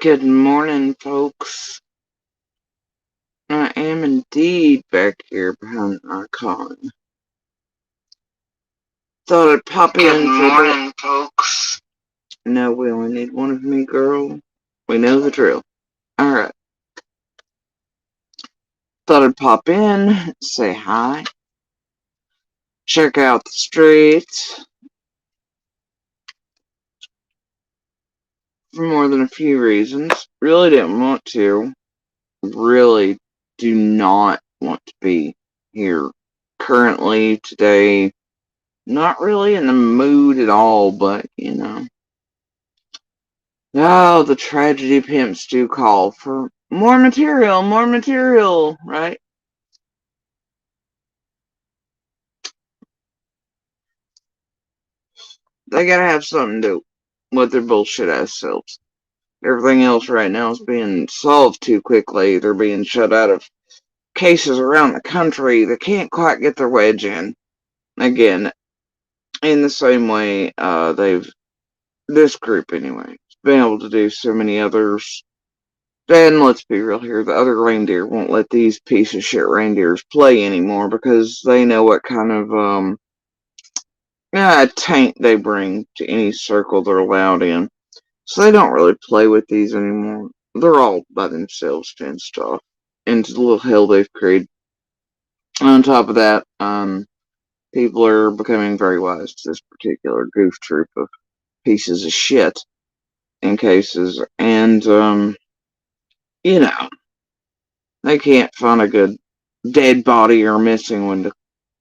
Good morning, folks. I am indeed back here behind our con. Thought I'd pop in Good for morning, folks. No, we only need one of me, girl. We know the drill. Alright. Thought I'd pop in, say hi, check out the streets for more than a few reasons. Really didn't want to. Really do not want to be here currently today. Not really in the mood at all, but Oh, the tragedy pimps do call for more material, right? They gotta have something to do with their bullshit ass selves. Everything else right now is being solved too quickly. They're being shut out of cases around the country. They can't quite get their wedge in. Again, in the same way, this group anyway, been able to do so many others. And let's be real here, the other reindeer won't let these piece of shit reindeers play anymore because they know what kind of taint they bring to any circle they're allowed in. So they don't really play with these anymore. They're all by themselves fenced off into the little hell they've created. On top of that, people are becoming very wise to this particular goof troop of pieces of shit in cases, and you know, they can't find a good dead body or missing one to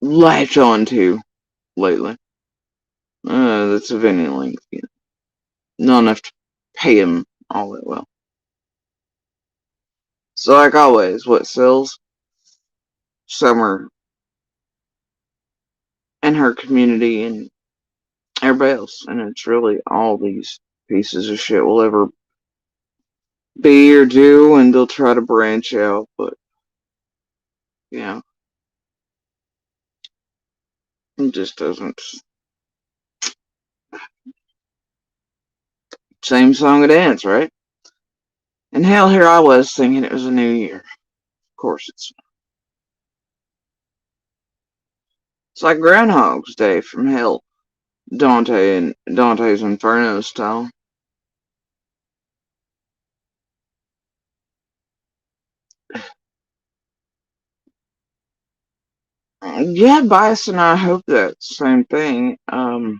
latch onto lately. That's of any length, not enough to pay him all that well. So, like always, what sells? Summer and her community and everybody else. And it's really all these pieces of shit will ever be or do, and they'll try to branch out, but, yeah, it just doesn't. Same song and dance, right? And hell, here I was thinking it was a new year. Of course it's. It's like Groundhog's Day from hell. Dante and Dante's Inferno style. Yeah, Bias and I hope that same thing. I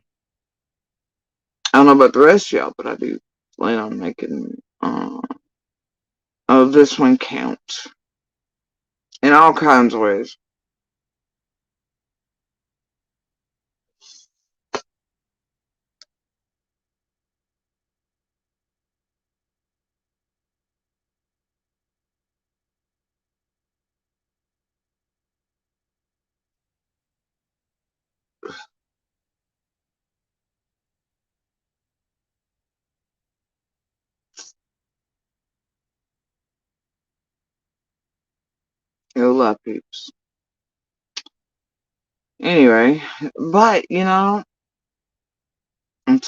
don't know about the rest of y'all, but I do plan on making this one count in all kinds of ways. A lot of peeps. Anyway, but it's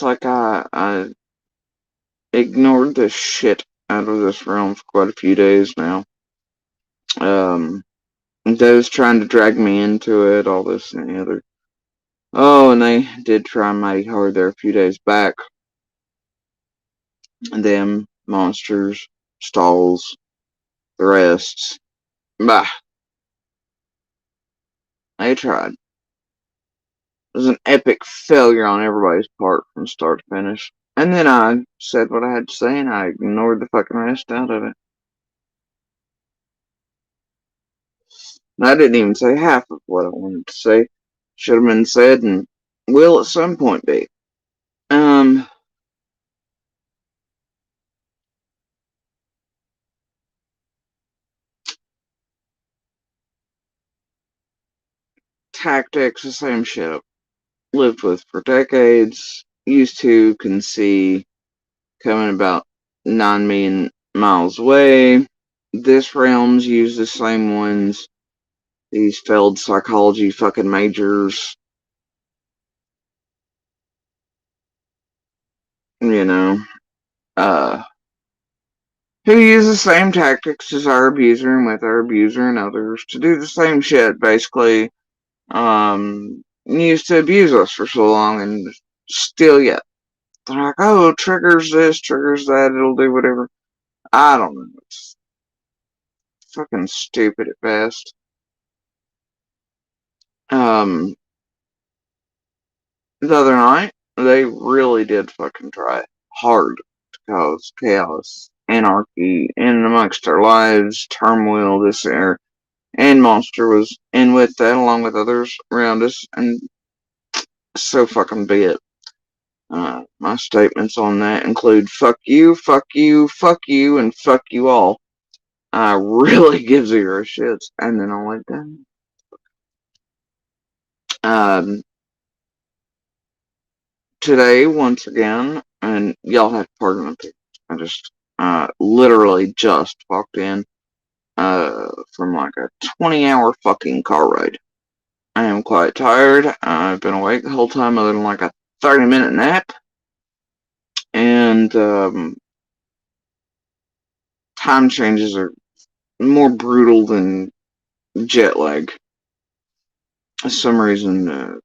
like I ignored the shit out of this realm for quite a few days now. Um, those trying to drag me into it, all this and the other. Oh, and they did try mighty hard there a few days back. Them monsters, stalls, the rest. Bah, they tried. It was an epic failure on everybody's part from start to finish. And then I said what I had to say and I ignored the fucking rest out of it. And I didn't even say half of what I wanted to say. Should have been said and will at some point be. Um, Tactics, the same shit I've lived with for decades. Used to, can see, coming about 9 million miles away. This realms use the same ones. These failed psychology fucking majors. You know, uh, who use the same tactics as our abuser and with our abuser and others to do the same shit, basically, used to abuse us for so long and still yet. They're like, oh, triggers this, triggers that, it'll do whatever. I don't know. It's fucking stupid at best. Um, the other night, they really did fucking try hard to cause chaos, anarchy, in amongst our lives, turmoil, this air. And Monster was in with that along with others around us, and so fucking be it. My statements on that include fuck you, fuck you, fuck you, and fuck you all. I really give zero shits. And then I went down. Um, Today, once again, and y'all have to pardon me, I just literally just walked in from like a 20-hour fucking car ride. I am quite tired. I've been awake the whole time other than like a 30-minute nap. And time changes are more brutal than jet lag. For some reason,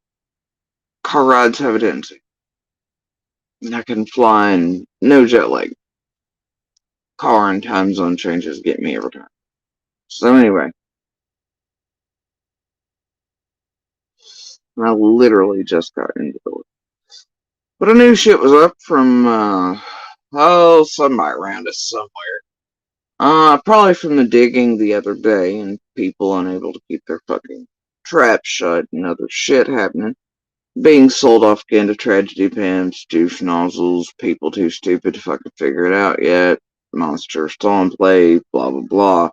car rides have a tendency. I can fly and no jet lag. Car and time zone changes get me every time. So anyway, I literally just got into the door. But I knew shit was up from, somebody around us somewhere. Probably from the digging the other day and people unable to keep their fucking traps shut and other shit happening. Being sold off again to tragedy pimps, douche nozzles, people too stupid to fucking figure it out yet, monster still in play, blah blah blah.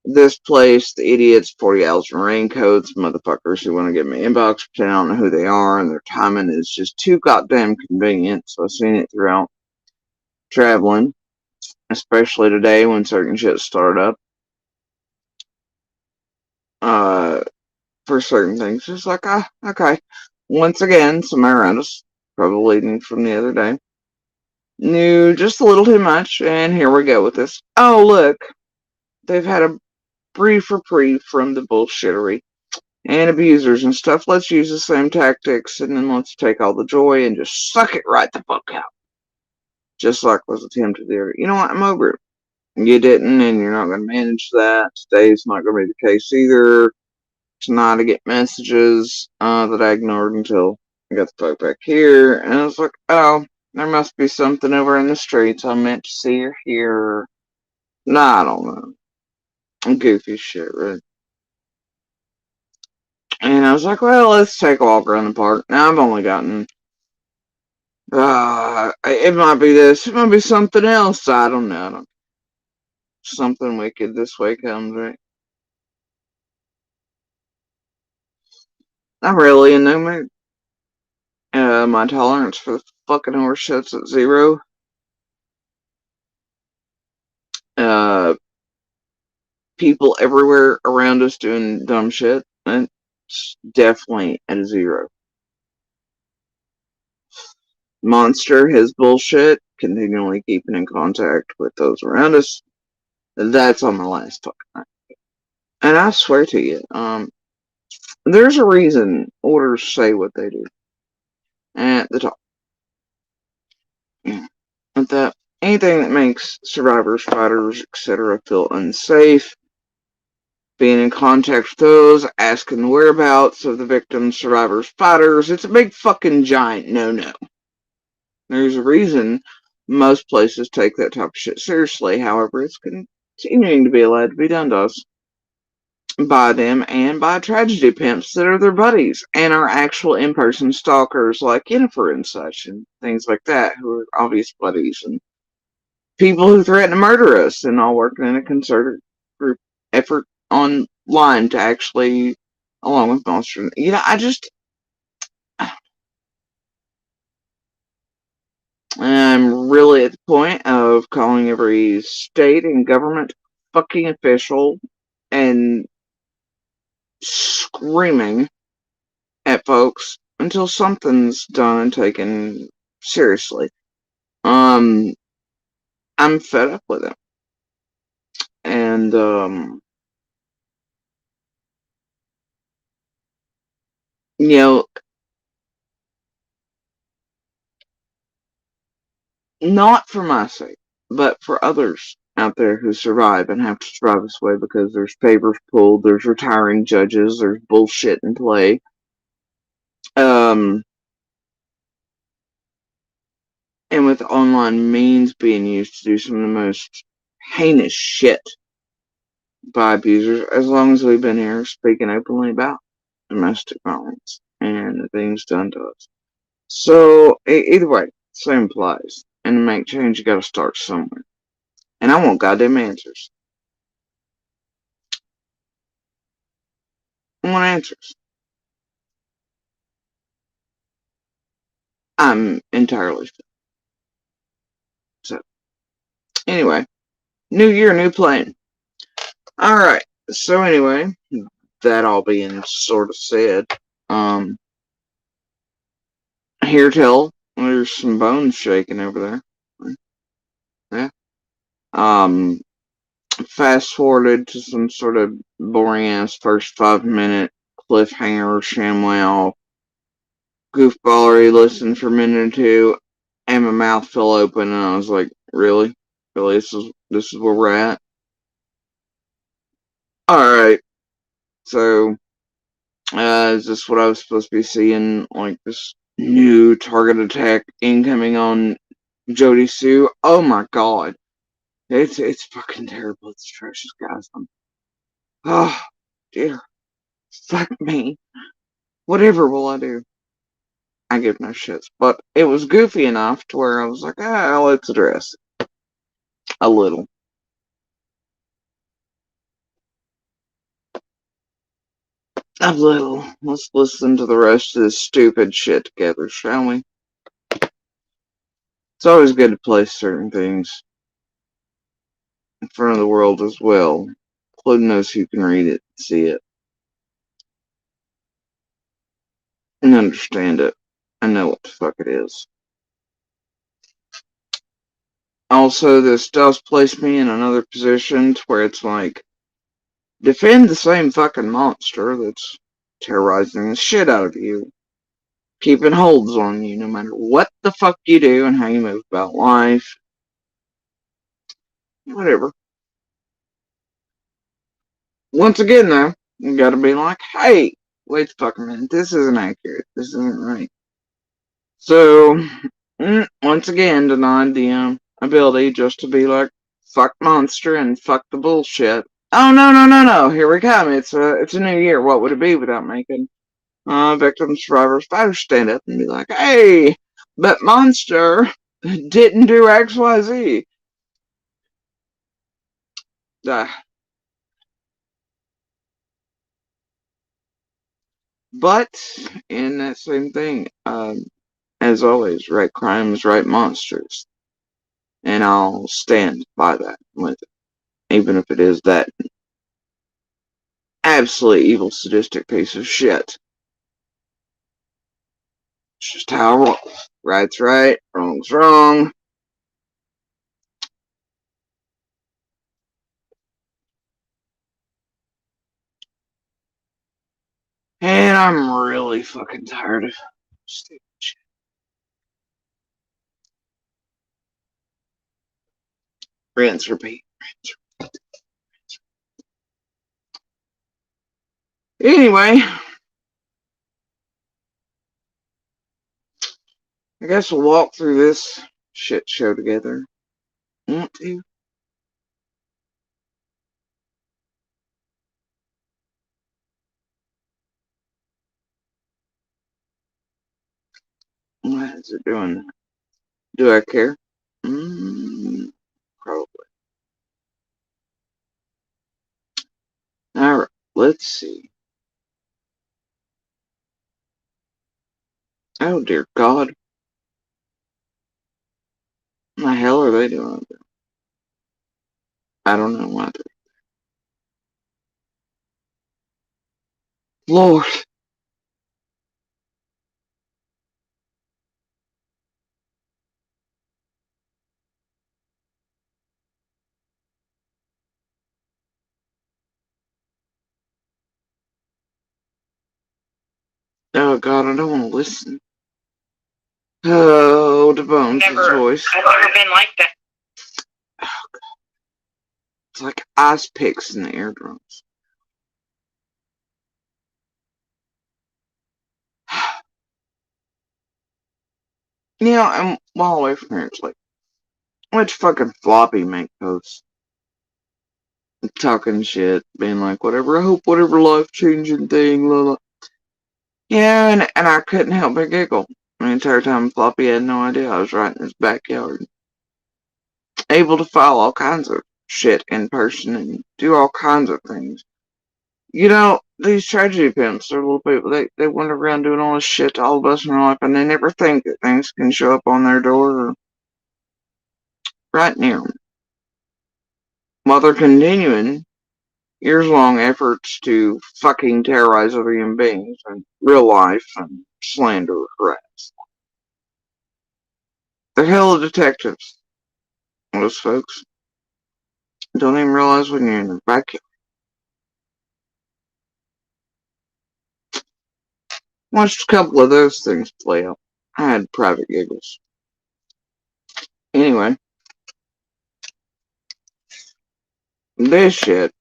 This place, the idiots, 40 hours from raincoats, motherfuckers who want to get in my inbox, pretend I don't know who they are, and their timing is just too goddamn convenient, so I've seen it throughout traveling, especially today when certain shit started up. For certain things, it's like, okay. Once again, somewhere around us, probably leading from the other day, knew just a little too much, and here we go with this. Oh, look, they've had a brief reprieve from the bullshittery and abusers and stuff. Let's use the same tactics, and then let's take all the joy and just suck it right the fuck out. Just like was attempted there. You know what? I'm over it. You didn't, and you're not going to manage that. Today's not going to be the case either. Tonight I get messages that I ignored until I got the fuck back here, and I was like, oh, there must be something over in the streets I meant to see or hear. Nah, I don't know. Goofy shit, right? And I was like, well, let's take a walk around the park. Now I've only gotten, it might be this, it might be something else. I don't know. Something wicked this way comes, right? Not really in no mood. My tolerance for the fucking horse shit's at zero. Uh, People everywhere around us doing dumb shit, and it's definitely at a zero. Monster, his bullshit, continually keeping in contact with those around us. That's on the last fucking night. And I swear to you, there's a reason orders say what they do at the top. Yeah. With that, anything that makes survivors, fighters, etc. feel unsafe, being in contact with those, asking the whereabouts of the victims, survivors, fighters, it's a big fucking giant no-no. There's a reason most places take that type of shit seriously. However, it's continuing to be allowed to be done to us by them and by tragedy pimps that are their buddies and are actual in-person stalkers like Yennefer and such and things like that, who are obvious buddies, and people who threaten to murder us, and all working in a concerted group effort online to actually, along with Monster. I'm really at the point of calling every state and government fucking official and screaming at folks until something's done and taken seriously. I'm fed up with it. And, you know, not for my sake, but for others out there who survive and have to survive this way because there's favors pulled, there's retiring judges, there's bullshit in play. Um, and with online means being used to do some of the most heinous shit by abusers, as long as we've been here speaking openly about domestic violence and the things done to us. So, either way, same applies. And to make change, you gotta start somewhere. And I want goddamn answers. I want answers. I'm entirely fit. So, anyway, new year, new plan. Alright, so anyway, that all being sort of said, um, here tell, there's some bones shaking over there. Yeah. Um, fast forwarded to some sort of boring ass first 5 minute cliffhanger, ShamWow, goofballery listen for a minute or two, and my mouth fell open, and I was like, really? Really? This is where we're at? Alright, so, is this what I was supposed to be seeing? Like this new target attack incoming on Jody Sue? Oh my god. It's fucking terrible. It's atrocious, guys. Oh, dear. Fuck me. Whatever will I do? I give no shits. But it was goofy enough to where I was like, let's address it. A little. A little. Let's listen to the rest of this stupid shit together, shall we? It's always good to place certain things in front of the world as well, including those who can read it, see it, and understand it, and know what the fuck it is. Also, this does place me in another position to where it's like, defend the same fucking monster that's terrorizing the shit out of you, keeping holds on you no matter what the fuck you do and how you move about life, whatever. Once again, though, you gotta be like, hey, wait a fucking minute, this isn't accurate, this isn't right. So, once again, denied the ability just to be like, fuck monster and fuck the bullshit. Oh no no no no! Here we come. It's a new year. What would it be without making victims, survivors, fighters stand up and be like, hey, but monster didn't do X Y Z. Uh, but in that same thing, as always, right crimes, right monsters, and I'll stand by that with it, even if it is that absolutely evil, sadistic piece of shit. It's just how I roll. Right's right, wrong's wrong. And I'm really fucking tired of stupid shit. Rinse, repeat, rinse, repeat. Anyway, I guess we'll walk through this shit show together. Want to? Why is it doing that? Do I care? Probably. Alright, let's see. Oh dear God. What the hell are they doing up there? I don't know why they're. Lord. Oh God, I don't want to listen. Oh, the Bones' voice. I've never been like that. Oh, God. It's like ice picks in the eardrums. You know, and while away from here, it's like, which fucking floppy make posts? Talking shit, being like, whatever, I hope whatever life-changing thing, la la. Yeah, and I couldn't help but giggle. The entire time Floppy had no idea I was right in his backyard. Able to file all kinds of shit in person and do all kinds of things. You know, these tragedy pimps, they're little people, they wander around doing all this shit to all of us in our life, and they never think that things can show up on their door or right near them. While they're continuing years-long efforts to fucking terrorize other human beings in real life and slander, harass. They're hella detectives. Those folks don't even realize when you're in their backyard. Watched a couple of those things play out. I had private giggles. Anyway, this shit.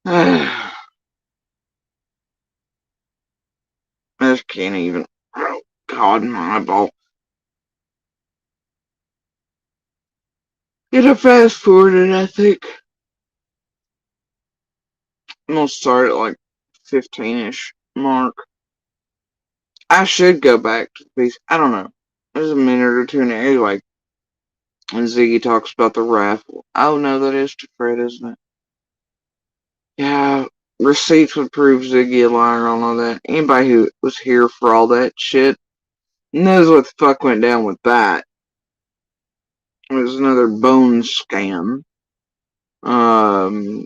I just can't even. Oh, God, my eyeball. Get a fast forwarded, I think. I'm gonna start at like 15-ish mark. I should go back to the piece. I don't know. There's a minute or two in there. Anyway, and Ziggy talks about the raffle. Oh no, that is to Fred, isn't it? Yeah, receipts would prove Ziggy a liar on all that. Anybody who was here for all that shit knows what the fuck went down with that. It was another bone scam. Um,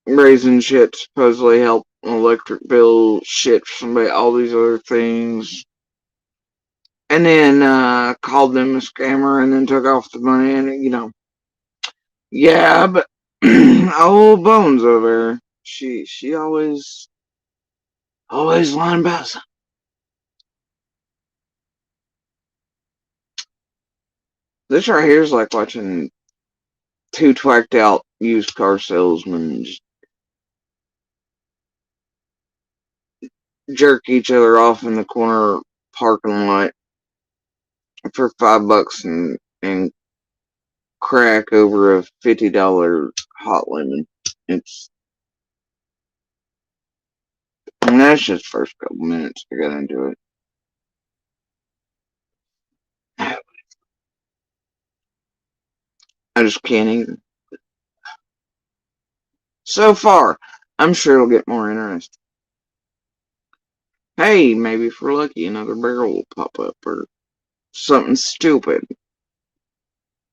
raising shit supposedly helped electric bill shit for somebody, all these other things. And then called them a scammer and then took off the money and, you know. Yeah, but old Bones over there, she always lying about something. This right here is like watching two twacked out used car salesmen just jerk each other off in the corner parking lot for $5 and crack over a $50 hot lemon. It's and that's just first couple minutes I got into it. I just can't even. So far, I'm sure it'll get more interesting. Hey, maybe if we're lucky, another barrel will pop up or something stupid.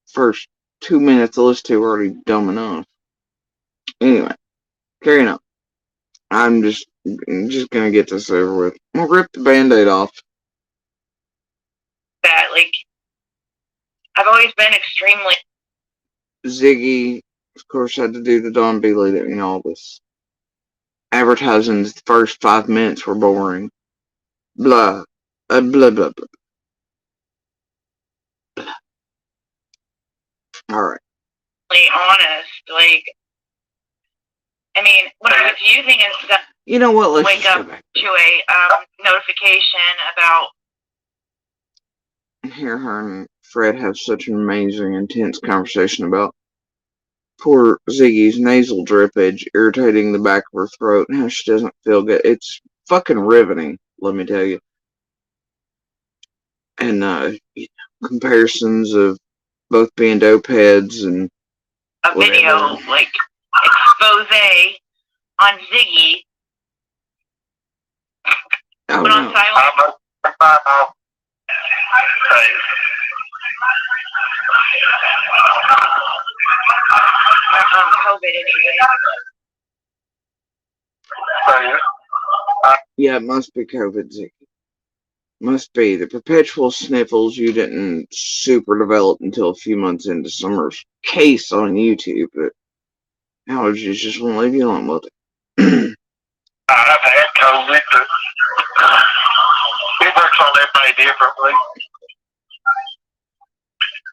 First 2 minutes of list to already dumb enough. Anyway, carrying on. I'm just gonna get this over with. We'll rip the band-aid off. That, like, I've always been extremely. Ziggy, of course, had to do the Don Bealey that, you know, all this advertising's first 5 minutes were boring. Blah. Blah, blah, blah. Alright. Honest, like, I mean, when I was using it stuff, you know what, let's wake up to a notification about. Hear her and Fred have such an amazing, intense conversation about poor Ziggy's nasal drippage irritating the back of her throat and how she doesn't feel good. It's fucking riveting, let me tell you. And comparisons of both being dope heads and a video, like, expose on Ziggy. Oh, put no. on silent. COVID yeah, it must be COVID, Ziggy. Must be. The perpetual sniffles you didn't super develop until a few months into Summer's case on YouTube, but allergies just won't leave you alone with it. I've had COVID, but it works on everybody differently.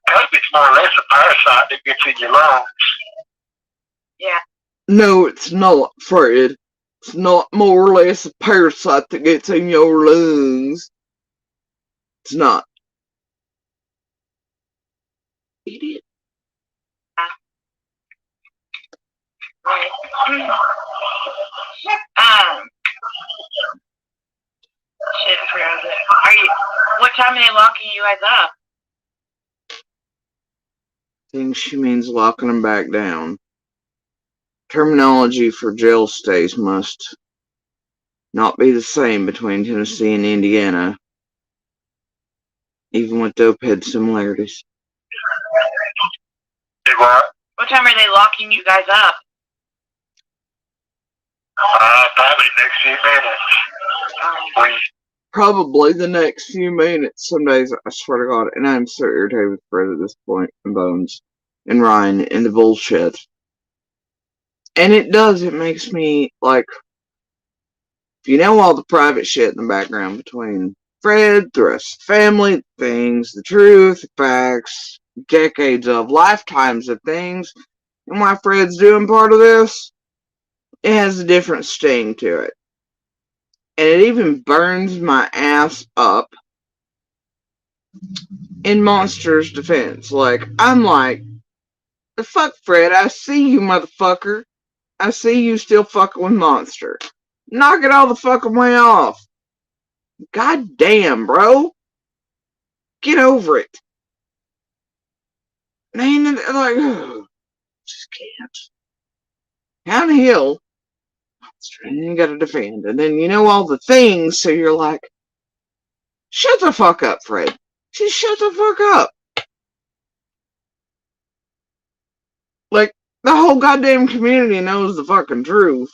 COVID's more or less a parasite that gets in your lungs. Yeah. No, it's not, Fred. It's not more or less a parasite that gets in your lungs. It's not. Idiot. Right. Shit, I forgot it. Are you? What time are they locking you guys up? I think she means locking them back down. Terminology for jail stays must not be the same between Tennessee and Indiana, even with dopehead similarities. Do what? What time are they locking you guys up? Probably next few minutes. Probably the next few minutes. Some days, I swear to God, and I'm so irritated with Fred at this point, and Bones, and Ryan, and the bullshit. And it does, it makes me, like, you know, all the private shit in the background between Fred, the rest of the family, things, the truth, the facts, decades of lifetimes of things, and why Fred's doing part of this, it has a different sting to it. And it even burns my ass up in Monster's defense. Like, I'm like, the fuck, Fred, I see you, motherfucker. I see you still fucking with Monster. Knock it all the fucking way off. God damn, bro. Get over it. Man, like, just can't. How the hell? And you gotta defend. And then you know all the things, so you're like, shut the fuck up, Fred. Just shut the fuck up. Like, the whole goddamn community knows the fucking truth.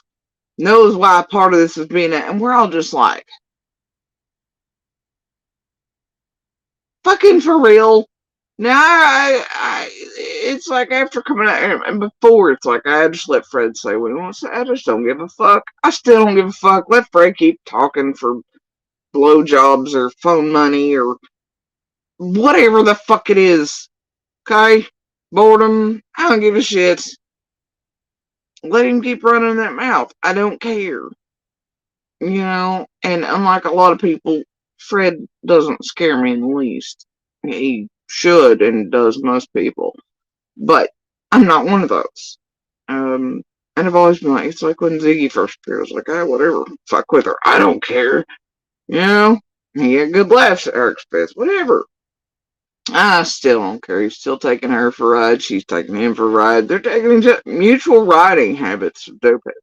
Knows why part of this is being, and we're all just like, fucking for real. Now, it's like after coming out, and before, it's like I just let Fred say what he wants to say. I just don't give a fuck. I still don't give a fuck. Let Fred keep talking for blowjobs or phone money or whatever the fuck it is. Okay? Boredom. I don't give a shit. Let him keep running that mouth. I don't care. You know? And unlike a lot of people, Fred doesn't scare me in the least. He should and does most people. But I'm not one of those. And I've always been like, it's like when Ziggy first appeared. I was like, ah, whatever. Fuck with her. I don't care. You know? He had good laughs at her expense. Whatever. I still don't care. He's still taking her for rides. She's taking him for rides. They're taking mutual riding habits of dopeheads.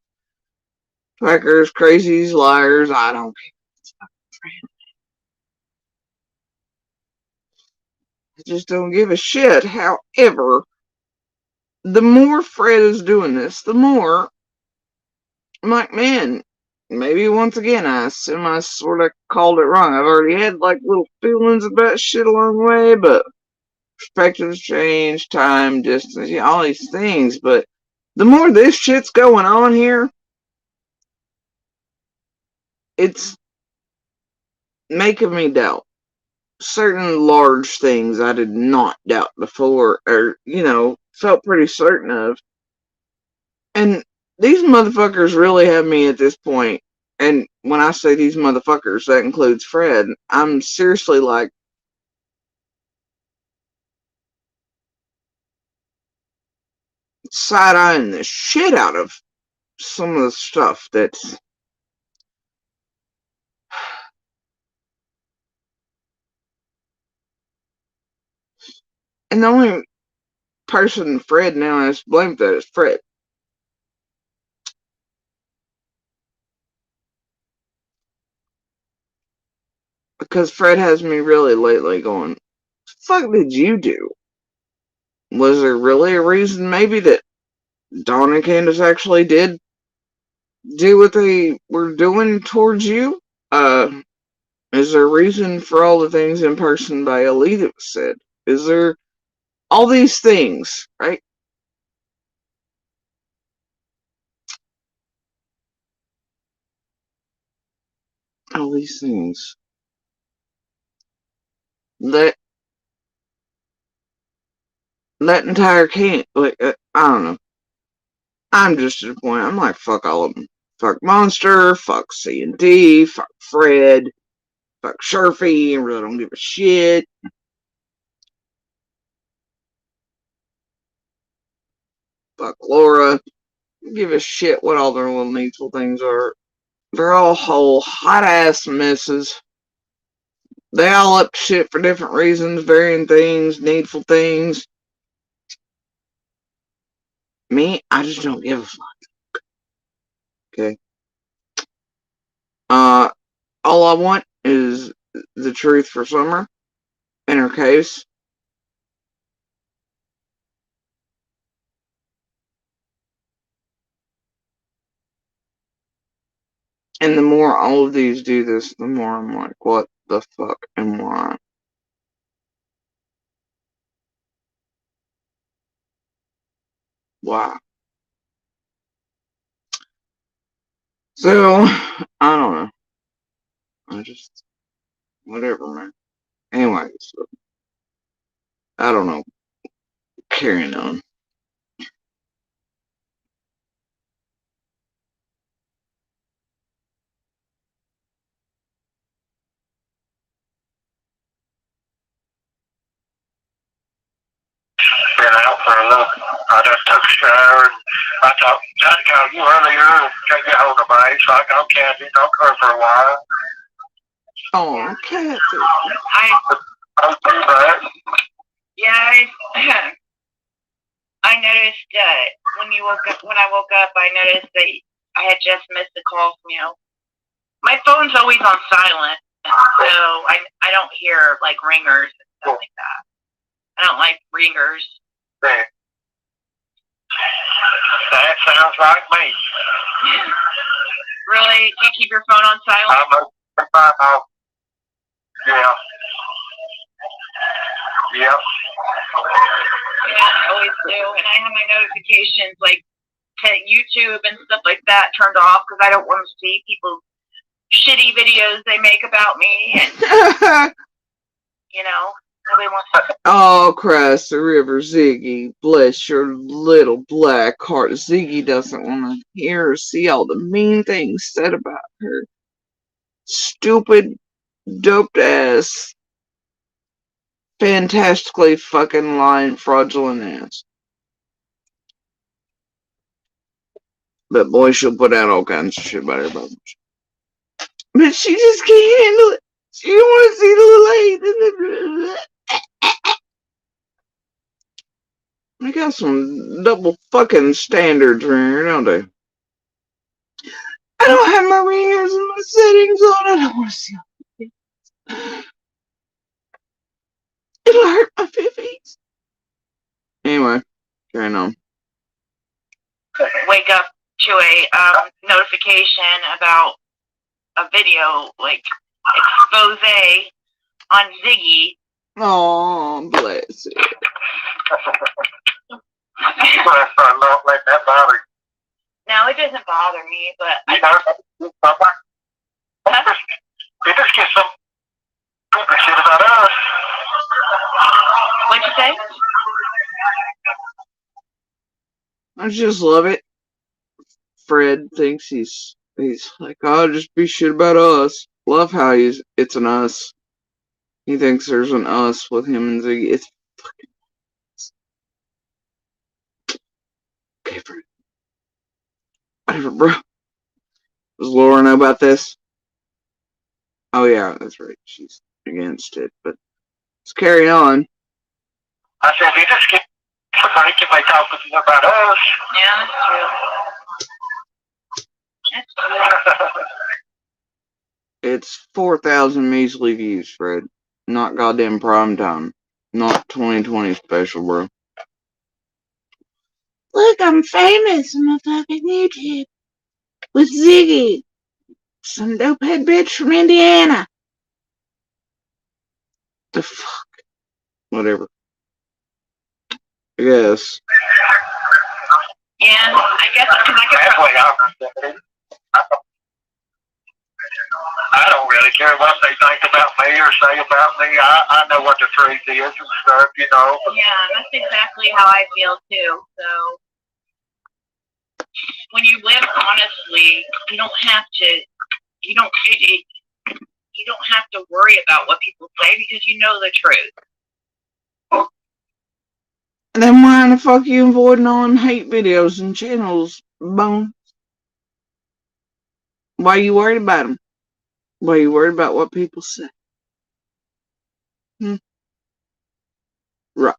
Packers, crazies, liars. I don't care. I just don't give a shit. However, the more Fred is doing this, the more I'm like, man, maybe once again I sort of called it wrong. I've already had like little feelings about shit along the way, but perspectives change, time, distance, yeah, all these things. But the more this shit's going on here, it's making me doubt certain large things I did not doubt before, or, you know, felt pretty certain of. And these motherfuckers really have me at this point. And when I say these motherfuckers, that includes Fred. I'm seriously like, side-eyeing the shit out of some of the stuff that's. And the only person Fred now has to blame for that is Fred. Because Fred has me really lately going, what the fuck did you do? Was there really a reason maybe that Dawn and Candace actually did do what they were doing towards you? Is there a reason for all the things in person by Ali that was said? Is there all these things, right? all these things. That entire camp, like, I don't know. I'm just at a point, I'm like, fuck all of them. Fuck Monster, fuck C&D, fuck Fred, fuck Sharfie, I really don't give a shit. Fuck Laura, give a shit what all their little needful things are. They're all whole hot ass messes. They all up shit for different reasons, varying things, needful things. Me, I just don't give a fuck. Okay. All I want is the truth for Summer in her case. And the more all of these do this, the more I'm like, what the fuck and why? Why? So, I don't know. I just, whatever, man. Anyways, I don't know. Carrying on. Been out for a look. I just took a shower and I tried to call you earlier and can't get hold of me, so I called Kathy, talked to her for a while. Oh, Kathy. I'll do that. Yeah, I noticed when I woke up, I noticed that I had just missed a call from you. My phone's always on silent, so I don't hear like ringers and stuff like that. I don't like ringers. Yeah. That sounds like me. Really? Do you keep your phone on silent? Yeah. Yep. Yeah, I always do. And I have my notifications like to YouTube and stuff like that turned off because I don't want to see people's shitty videos they make about me. And, you know, nobody wants to. Oh, Christ the River, Ziggy. Bless your little black heart. Ziggy doesn't want to hear or see all the mean things said about her. Stupid, doped ass, fantastically fucking lying, fraudulent ass. But boy, she'll put out all kinds of shit about everybody. But she just can't handle it. She don't want to see the little lady. They got some double fucking standards around here, don't they? I don't have my ringers and my settings on. I don't want to see all. It'll hurt my fiffies. Anyway, carrying on. Wake up to a notification about a video, like expose on Ziggy. Oh, bless it. You better start not letting that bother you. No, it doesn't bother me, but You just get some stupid shit about us. What'd you say? I just love it. Fred thinks he's like, oh, just be shit about us. Love how it's an us. He thinks there's an us with him and Ziggy. It's fucking okay, Fred. Whatever, bro. Does Laura know about this? Oh yeah, that's right. She's against it, but let's carry on. I said, you just get somebody if they talk with you about us. Yeah, that's true. That's true. It's 4,000 measly views, Fred. Not goddamn prime time. Not 2020 special, bro. Look, I'm famous on my fucking YouTube. With Ziggy. Some dopehead bitch from Indiana. The fuck? Whatever. I guess. Yeah, I guess because I could. Halfway, I I don't really care what they think about me or say about me. I know what the truth is and stuff, you know. Yeah, that's exactly how I feel too. So when you live honestly, you don't have to. You don't. You don't have to worry about what people say because you know the truth. Then why the fuck you avoiding all them hate videos and channels, Bone? Why you worried about them? Why you worried about what people say? Right.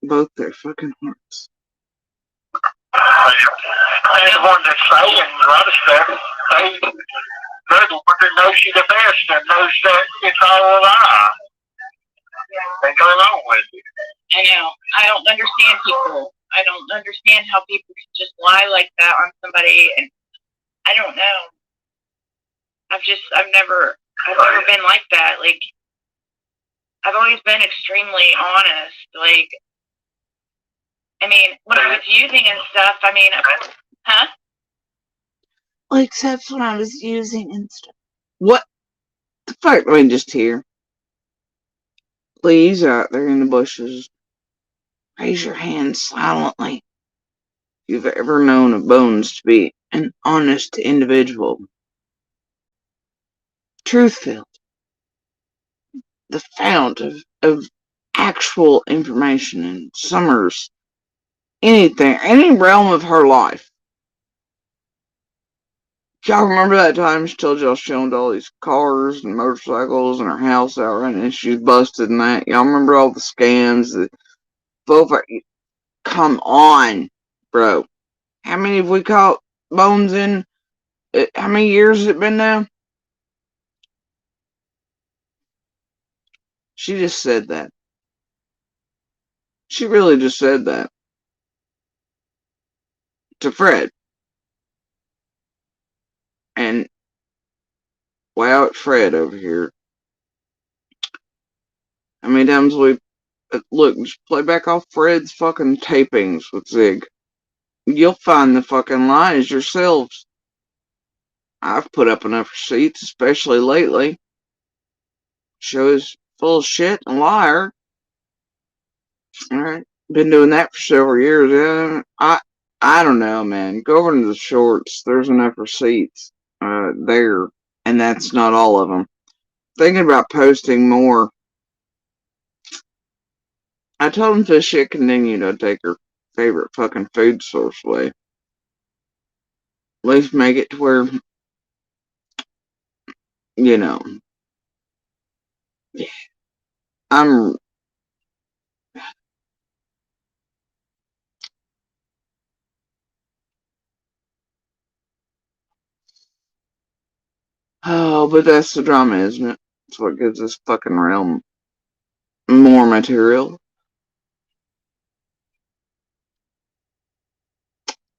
Both their fucking hearts. They're the ones that say and a lot of stuff. They're the ones that knows you the best and knows that it's all a lie. They go along with it. I know. I don't understand people. I don't understand how people can just lie like that on somebody, and I don't know. I've never been like that. Like, I've always been extremely honest. Like, I mean, when I was using and stuff, I mean, huh? Well, except when I was using and stuff. What the fuck? Let me just hear. Please, out there in the bushes, raise your hand silently if you've ever known a Bones to be an honest individual. Truth-filled. The fount of actual information in Summer's anything, any realm of her life. Y'all remember that time she told y'all she owned all these cars and motorcycles and her house outright and she was busted and that? Y'all remember all the scams? Come on, bro. How many have we caught Bones in? How many years has it been now? She just said that. She really just said that. To Fred. And wow, at Fred over here. How many times we look, just play back off Fred's fucking tapings with Zig. You'll find the fucking lies yourselves. I've put up enough receipts, especially lately. Show is full of shit and liar. Alright. Been doing that for several years. Yeah, I don't know, man. Go over to the shorts. There's enough receipts there. And that's not all of them. Thinking about posting more. I told him to shit continue to take her favorite fucking food source away. At least make it to where, you know, I'm. Oh, but that's the drama, isn't it? It's what gives this fucking realm more material.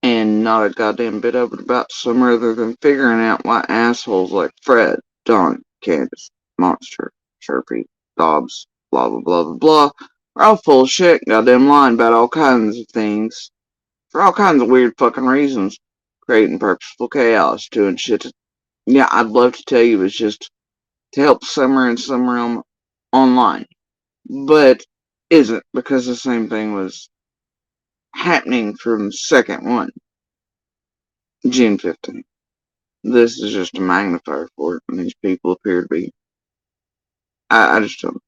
And not a goddamn bit of it about some other than figuring out why assholes like Fred, Don, Candace, Monster, Chirpy, Dobbs, blah blah blah blah blah, are all full of shit, goddamn lying about all kinds of things, for all kinds of weird fucking reasons, creating purposeful chaos, doing shit. Yeah, I'd love to tell you it's just to help Summer and some realm online, but isn't, because the same thing was happening from the second one, June 15th. This is just a magnifier for it, and these people appear to be. I just don't.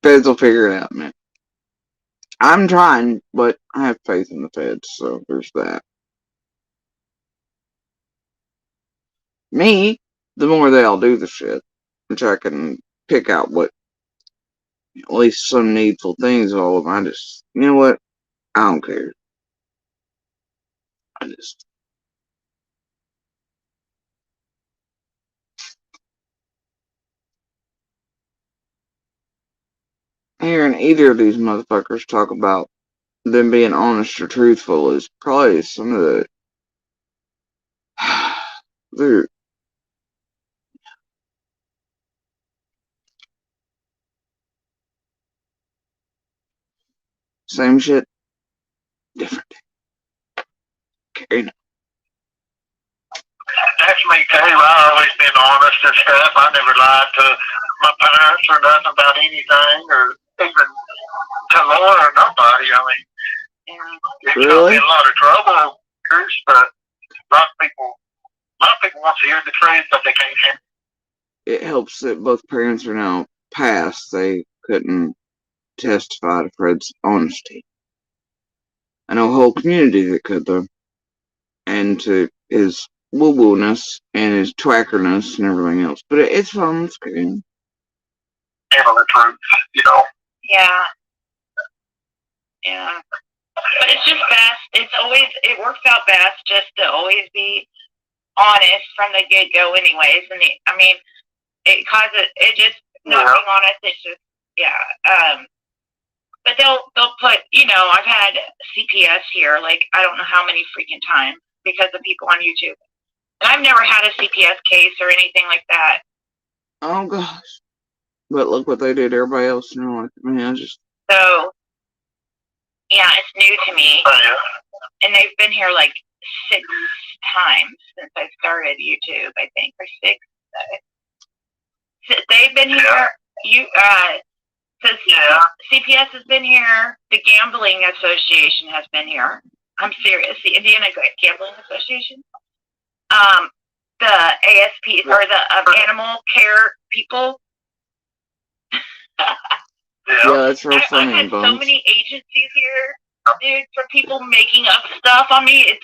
Feds will figure it out, man. I'm trying, but I have faith in the feds, so there's that. Me, the more they all do the shit, which I can pick out what at least some needful things all of them. I just, you know what? I don't care. I just. Hearing either of these motherfuckers talk about them being honest or truthful is probably some of the. They're same shit, different. You know. That's me too. I've always been honest and stuff. I never lied to my parents or nothing about anything, or even to Laura or nobody. I mean, it's got me Really? in a lot of trouble, Chris, but a lot of people want to hear the truth, but they can't handle It helps that both parents are now passed. They couldn't testify to Fred's honesty. I know a whole community that could, though. And to his woo-woo-ness and his twackerness and everything else. But it's fun. It's good. the truth, you know. Yeah. Yeah. But it's just best. It works out best just to always be honest from the get go, anyways. And I mean, it causes it just not being honest. It's just but they'll put, I've had CPS here like I don't know how many freaking times because of people on YouTube, and I've never had a CPS case or anything like that. Oh gosh! But look what they did to everybody else, and you're like, man, So yeah, it's new to me. And they've been here like 6 times since I started YouTube, I think, or 6. They've been here. CPS has been here. The Gambling Association has been here. I'm serious. The Indiana Gambling Association. The ASP or the animal care people. Yeah, that's real funny. I've had so many agencies here, dude, for people making up stuff on me.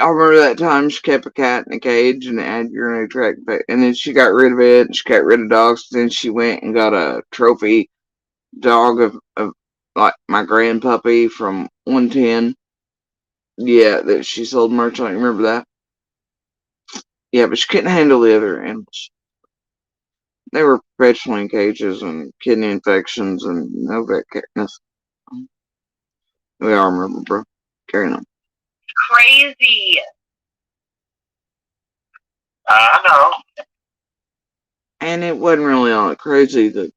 I remember that time she kept a cat in a cage and it had urinary tract, and then she got rid of it. And she got rid of dogs. Then she went and got a trophy dog of like my grandpuppy from 110. Yeah, that she sold merch on. Remember that? Yeah, but she couldn't handle the other animals. They were perpetually in cages and kidney infections and no vet care. Nothing. We all remember, bro. Carrying on. Crazy. I know. And it wasn't really all that crazy. The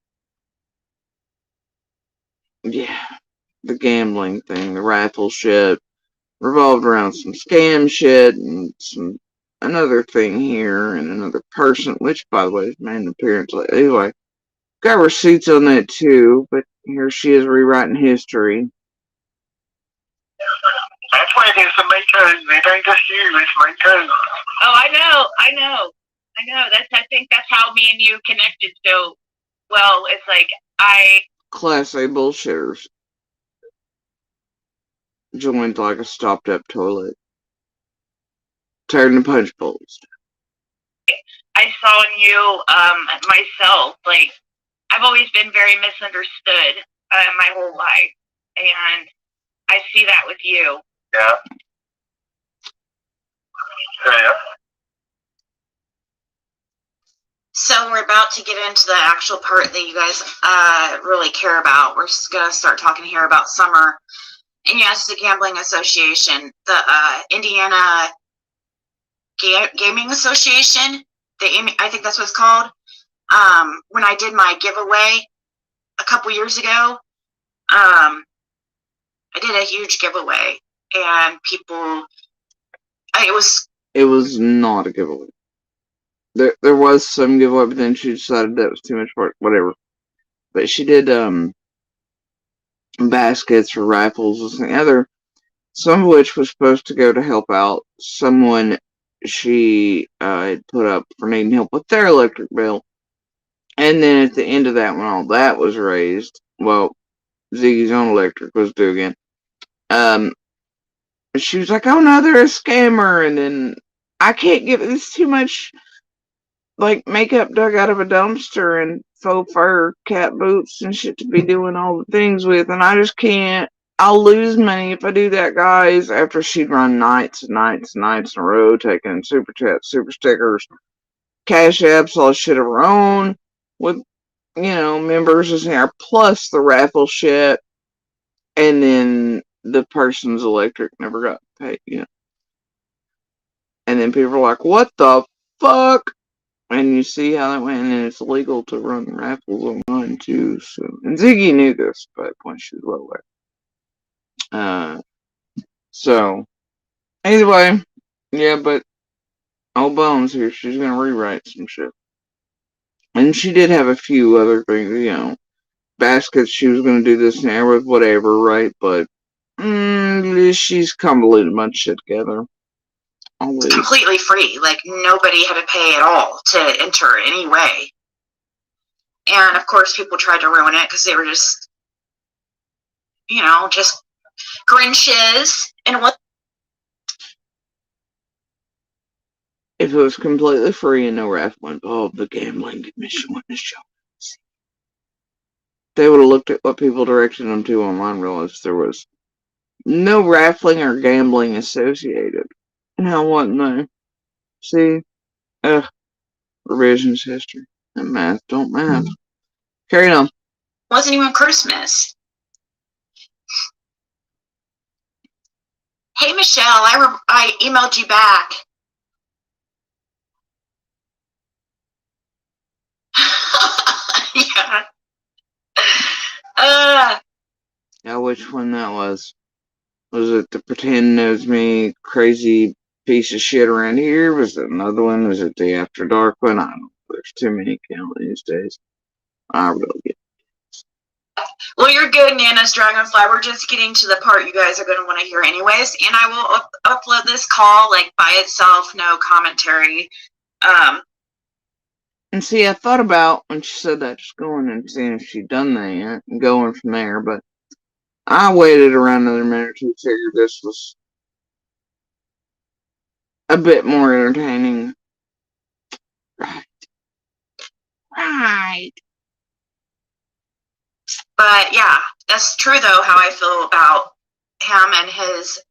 gambling thing, the raffle shit, revolved around some scam shit and another thing here and another person, which by the way is made an appearance. Anyway, got receipts on that too, but here she is rewriting history. That's what it is to me too. It ain't just you, it's me too. Oh, I know. I think that's how me and you connected so well. It's like Class A bullshitters joined like a stopped up toilet. Tired of punch bowls. I saw in you myself, like I've always been very misunderstood my whole life, and I see that with you. Yeah. So we're about to get into the actual part that you guys really care about. We're just going to start talking here about summer. And yes, the Gambling Association, the Indiana Gaming Association, I think that's what it's called. When I did my giveaway a couple years ago, I did a huge giveaway, and people, it was not a giveaway. There was some giveaway, but then she decided that was too much work, whatever. But she did baskets for raffles and other, some of which was supposed to go to help out someone she had put up for needing help with their electric bill. And then at the end of that, when all that was raised, well, Ziggy's own electric was due again. She was like, "Oh no, they're a scammer," and then I can't give this too much. Like makeup dug out of a dumpster and faux fur cat boots and shit to be doing all the things with, and I just can't. I'll lose money if I do that, guys. After she'd run nights and nights and nights in a row, taking super chats, super stickers, cash apps, all shit of her own with, members in there, plus the raffle shit, and then the person's electric never got paid, And then people are like, "What the fuck?" And you see how that went, and it's illegal to run raffles online too. So, and Ziggy knew this by the point she was well aware. So, Either way, yeah, but old Bones here, she's gonna rewrite some shit. And she did have a few other things, baskets she was gonna do this and that with whatever, right? But she's convoluted a bunch of shit together. Always. Completely free. Like, nobody had to pay at all to enter anyway. And, of course, people tried to ruin it because they were just, just Grinches. And what? If it was completely free and no raffle involved, the gambling admission wouldn't have shown. They would have looked at what people directed them to online and realized there was no raffling or gambling associated. Now, wasn't there? See? Revisionist history. And math don't math. Carry on. Wasn't even Christmas. Hey, Michelle, I emailed you back. Yeah. Now, which one that was? Was it the pretend knows me crazy piece of shit around here? Was it another one? Was it the After Dark one? I don't know. There's too many accounts these days. I really get it. Well, you're good, Nana's Dragonfly. We're just getting to the part you guys are going to want to hear anyways. And I will upload this call, like, by itself, no commentary. And see, I thought about, when she said that, just going and seeing if she'd done that yet, and going from there, but I waited around another minute or two, figured this was a bit more entertaining. Right. But yeah, that's true though, how I feel about him and his.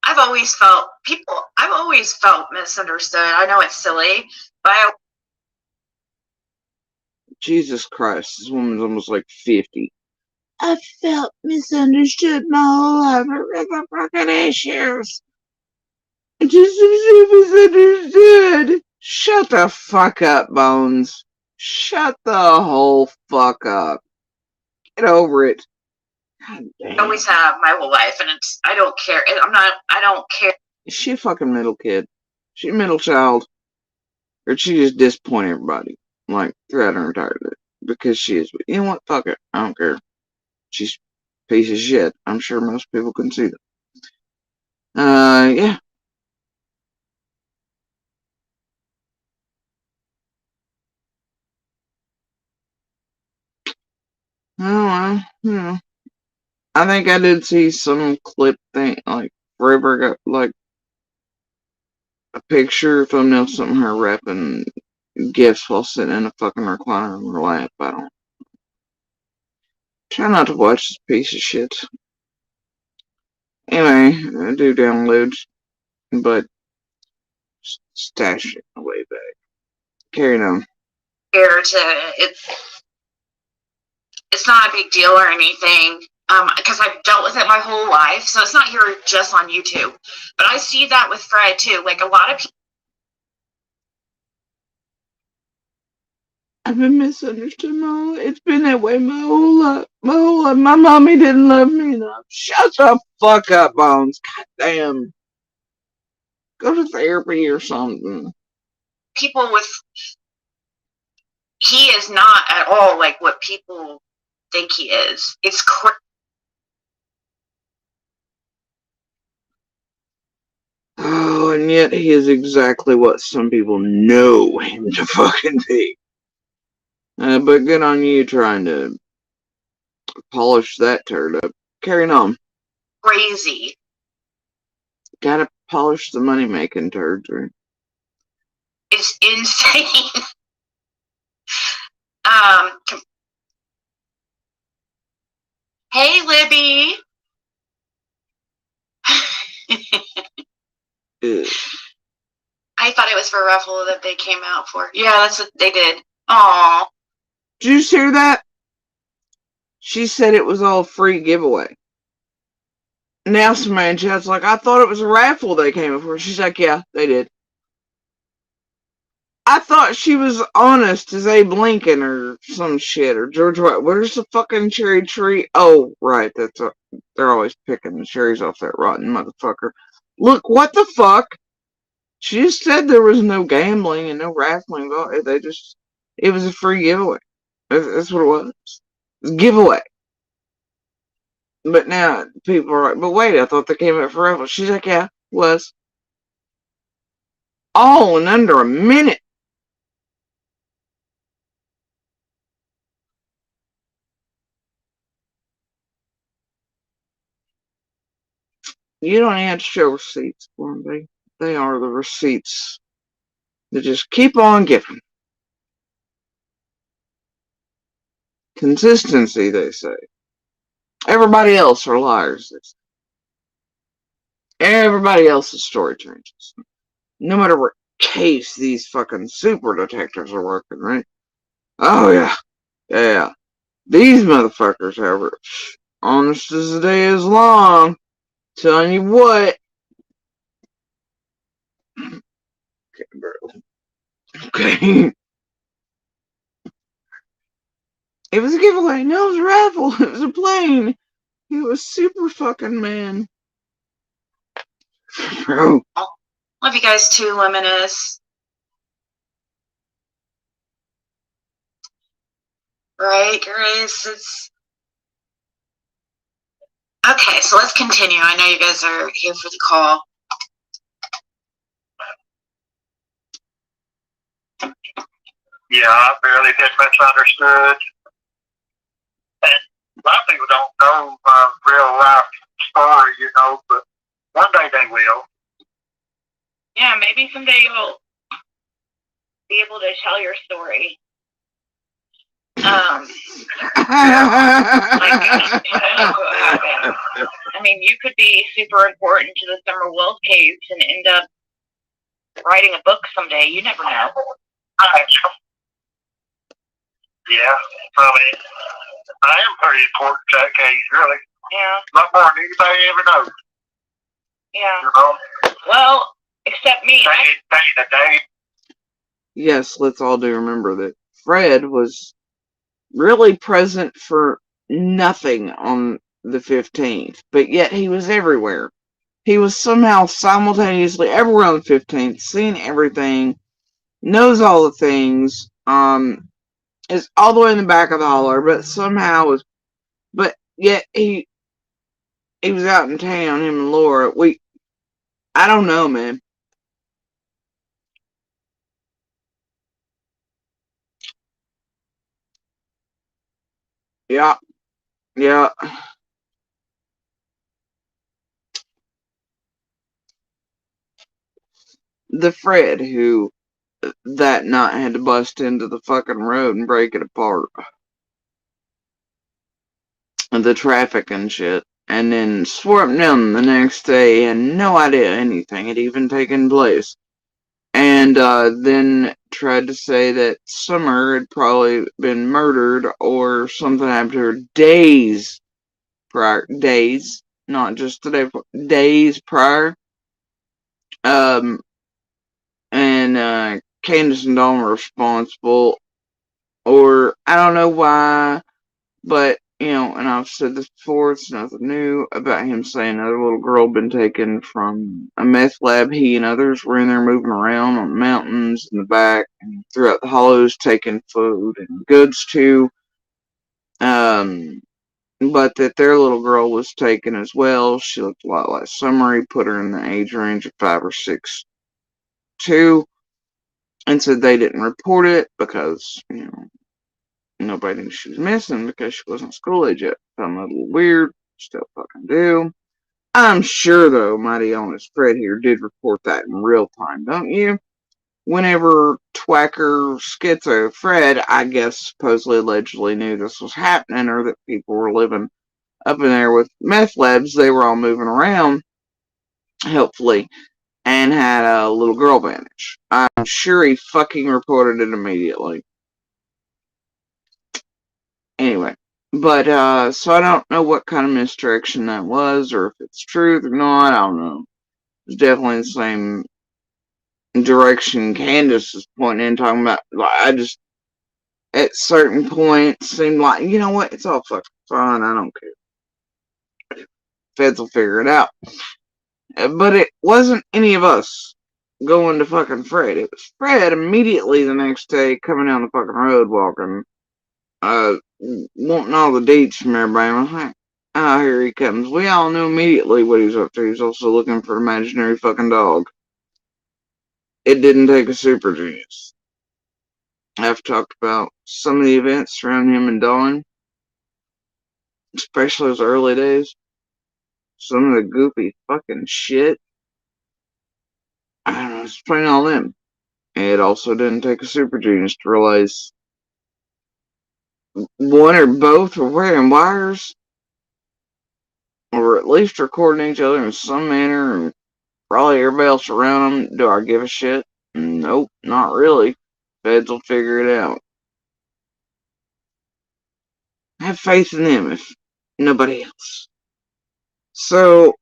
I've always felt misunderstood. I know it's silly, but Jesus Christ, this woman's almost like 50. I felt misunderstood my whole life with the fucking issues. I just misunderstood. Shut the fuck up, Bones. Shut the whole fuck up. Get over it. God damn. I always have my whole life, and I don't care. I don't care. Is she a fucking middle kid? She a middle child? Or did she just disappoint everybody? Like, throughout her entire life? Because she is. You know what? Fuck it. I don't care. She's a piece of shit. I'm sure most people can see that. Yeah. Oh, well, I think I did see some clip thing, like, Forever got, like, a picture, thumbnail, something her wrapping gifts while sitting in a fucking recliner in her lap. I don't. Try not to watch this piece of shit. Anyway, I do download, but stash it way back. Carrying on. It's not a big deal or anything, because I've dealt with it my whole life, so it's not here just on YouTube. But I see that with Fred too. Like, a lot of people. I've been misunderstood my whole life. It's been that way my whole life. My mommy didn't love me enough. Shut the fuck up, Bones. God damn. Go to therapy or something. People with. He is not at all like what people think he is. It's crazy. Oh, and yet he is exactly what some people know him to fucking be. But good on you trying to polish that turd up. Carrying on. Crazy. Gotta polish the money-making turds, right? It's insane. Hey, Libby. I thought it was for raffle that they came out for. Yeah, that's what they did. Aww. Did you hear that? She said it was all free giveaway. Now somebody in chat's like, I thought it was a raffle they came for. She's like, yeah, they did. I thought she was honest as Abe Lincoln or some shit, or George White. Where's the fucking cherry tree? Oh, right, they're always picking the cherries off that rotten motherfucker. Look, what the fuck? She just said there was no gambling and no raffling. It was a free giveaway. That's what it was. It was a giveaway. But now people are like, but wait, I thought they came out for raffle. She's like, yeah, was. All in under a minute. You don't have to show receipts for them. They are the receipts that just keep on giving. Consistency, they say. Everybody else are liars. Everybody else's story changes. No matter what case these fucking super detectives are working, right? Oh, yeah. Yeah. These motherfuckers, however, honest as the day is long. Telling you what. Okay. It was a giveaway. No, it was a raffle. It was a plane. It was super fucking man. Bro. Love you guys too, Luminous. Right, Grace? It's okay, so let's continue. I know you guys are here for the call. Yeah, I barely get misunderstood. And a lot of people don't know my real life story, you know, but one day they will. Yeah, maybe someday you'll be able to tell your story. I mean, you could be super important to the Summer Wolf Caves and end up writing a book someday. You never know. Yeah, I mean, I am pretty important to that case, really. Yeah. A lot more than anybody ever knows. Yeah. You know? Well, except me. Yes, let's all do remember that Fred was really present for nothing on the 15th, but yet he was everywhere. He was somehow simultaneously everywhere on the 15th, seeing everything, knows all the things, is all the way in the back of the holler, but somehow but yet he was out in town, him and Laura. I don't know, man. Yeah. The Fred who that night had to bust into the fucking road and break it apart. The traffic and shit. And then swerved down the next day, had no idea anything had even taken place. And then tried to say that Summer had probably been murdered or something happened to her days prior. Days, not just today, days prior. And Candace and Dawn were responsible. Or, I don't know why, but, and I've said this before, it's nothing new about him saying another little girl had been taken from a meth lab. He and others were in there moving around on the mountains in the back and throughout the hollows, taking food and goods too. But that their little girl was taken as well. She looked a lot like Summer. He put her in the age range of 5 or 6 too, and said they didn't report it because, nobody knew she was missing because she wasn't school age yet. Found that a little weird. Still fucking do. I'm sure, though, mighty honest Fred here did report that in real time, don't you? Whenever Twacker Schizo Fred, I guess, supposedly allegedly knew this was happening or that people were living up in there with meth labs, they were all moving around, helpfully, and had a little girl vanish. I'm sure he fucking reported it immediately. Anyway, but so I don't know what kind of misdirection that was, or if it's truth or not. I don't know. It's definitely the same direction Candace is pointing in, talking about. I just at certain points seemed like, you know what, it's all fucking fine. I don't care. Feds will figure it out. But it wasn't any of us going to fucking Fred. It was Fred immediately the next day coming down the fucking road walking, wanting all the deets from everybody. I was like, oh, here he comes. We all knew immediately what he was up to. He was also looking for an imaginary fucking dog. It didn't take a super genius. I've talked about some of the events around him and Dawn, especially those early days. Some of the goofy fucking shit. I don't know, it's plain all them. It also didn't take a super genius to realize one or both were wearing wires, or at least recording each other in some manner, and probably everybody else around them. Do I give a shit? Nope, not really. Feds will figure it out. Have faith in them if nobody else. So,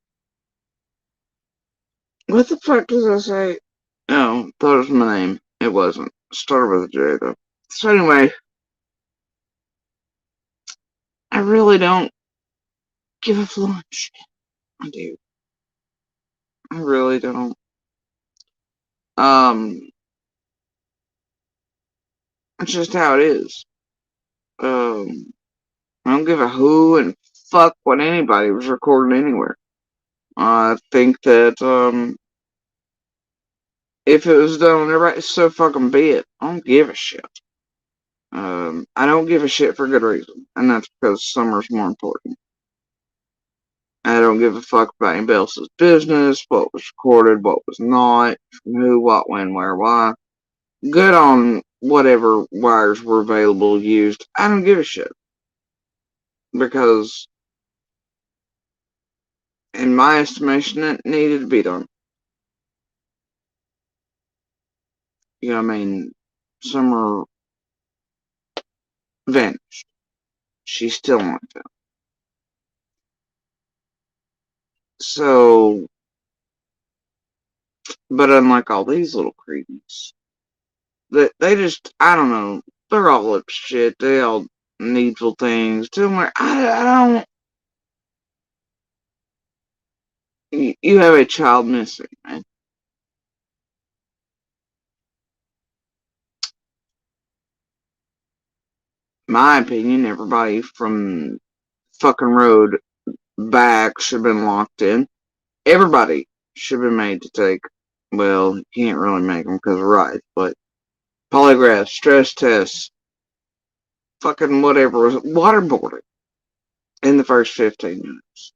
what the fuck does I say? Oh, thought it was my name. It wasn't. Started with a J though. So anyway, I really don't give a flying shit. I do. I really don't. It's just how it is. I don't give a who and fuck what anybody was recording anywhere. I think that, if it was done on everybody, so fucking be it. I don't give a shit. I don't give a shit for good reason, and that's because summer's more important. I don't give a fuck about anybody else's business, what was recorded, what was not, who, what, when, where, why. Good on whatever wires were available used. I don't give a shit. Because, in my estimation, it needed to be done. You know what I mean? Summer vanished. She's still not found. So, but unlike all these little creepies, they just, I don't know, they're all up shit. They all needful things. To them where I don't, you have a child missing, man. My opinion, everybody from fucking road back should have been locked in. Everybody should have been made to take, well, you can't really make them because of rights, but polygraphs, stress tests, fucking whatever, was waterboarding in the first 15 minutes.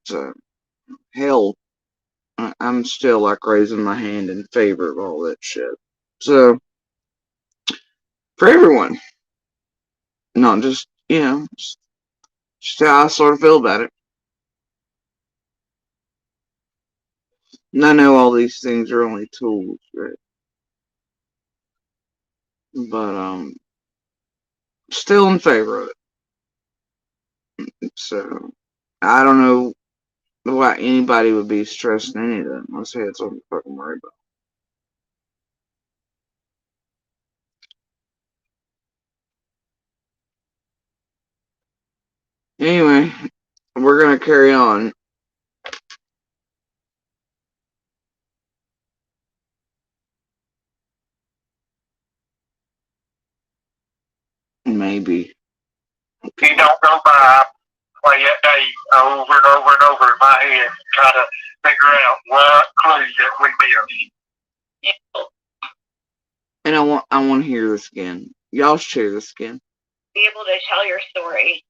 So, hell, I'm still like raising my hand in favor of all that shit. So, for everyone, not just, just how I sort of feel about it. And I know all these things are only tools, right? But, still in favor of it. So, I don't know why anybody would be stressing any of that unless they had something to fucking worry about. Anyway, we're gonna carry on. Maybe. He don't go by, play that day over and over and over in my head, try to figure out what clues that we missed. And I want to hear this again. Y'all share this again. Be able to tell your story.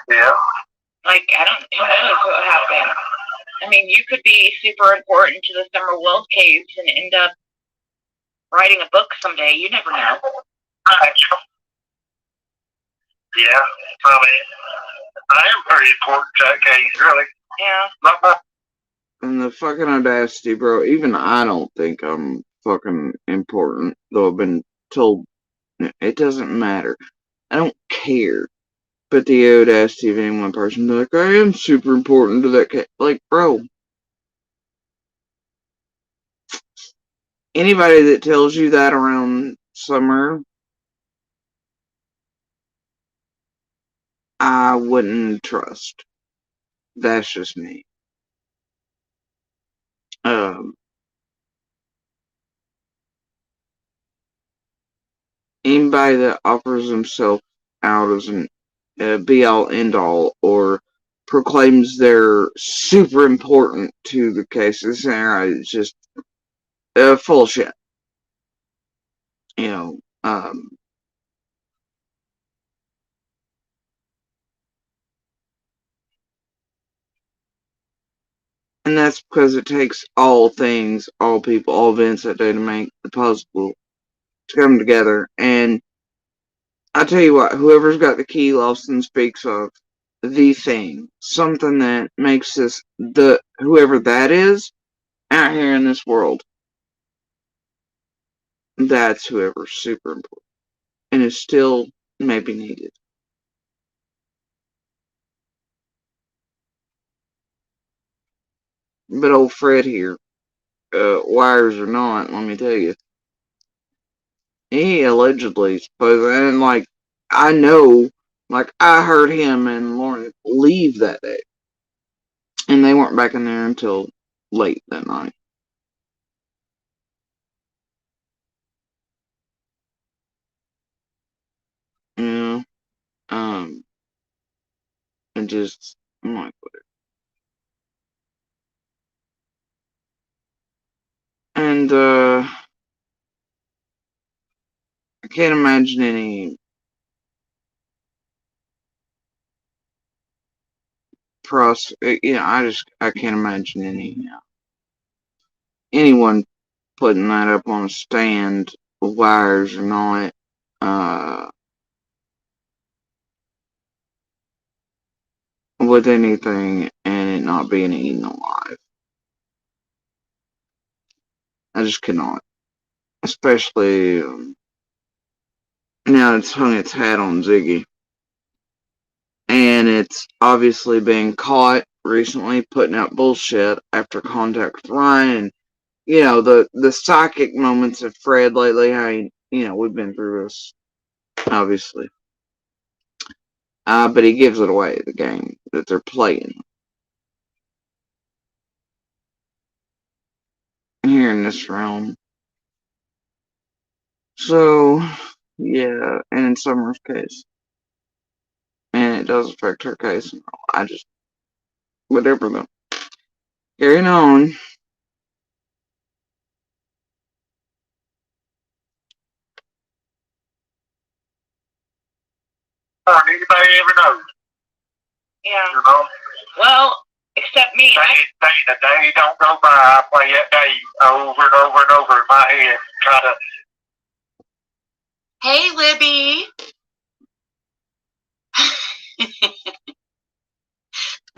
Yeah. Like, I don't who knows what happened. I mean, you could be super important to the Summer Wolf Caves and end up writing a book someday. You never know. Yeah, I mean, I am pretty important to that case, really. Yeah. And the fucking audacity, bro. Even I don't think I'm fucking important, though I've been told it doesn't matter. I don't care. But the audacity of any one person to be like, I am super important to that case. Like, bro. Anybody that tells you that around summer, I wouldn't trust. That's just me. Anybody that offers himself out as an be all end all or proclaims they're super important to the case of the scenario is just full of shit. You know, and that's because it takes all things, all people, all events that day to make the puzzle to come together. And I tell you what, whoever's got the key, Lawson speaks of the thing, something that makes this the whoever that is out here in this world. That's whoever's super important and is still maybe needed. But old Fred here, wires or not, let me tell you, he allegedly supposed, and like I know, like I heard him and Lauren leave that day, and they weren't back in there until late that night. You know, and just I'm like, whatever. And I can't imagine any I can't imagine anyone putting that up on a stand, wires or not, with anything and it not being eaten alive. I just cannot. Especially now it's hung its hat on Ziggy. And it's obviously been caught recently putting out bullshit after contact with Ryan. And, you know, the psychic moments of Fred lately, how we've been through this, obviously. But he gives it away, the game that they're playing here in this realm. So, yeah, and in Summer's case. And it does affect her case. I just, whatever though. Carrying on. Anybody ever knows? Yeah. You know? Well, except me. The day don't go by. I play that day over and over and over in my head. Try to. Hey, Libby.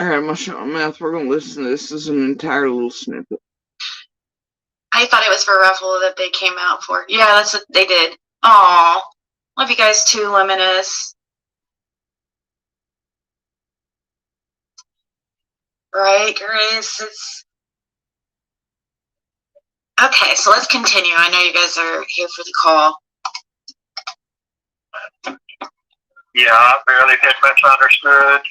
Alright, my shut my mouth. We're gonna listen to this as an entire little snippet. I thought it was for Ruffalo that they came out for. Yeah, that's what they did. Aw. Love you guys too, Luminous. Right, Grace? It's okay, so let's continue. I know you guys are here for the call. Yeah, I barely get misunderstood.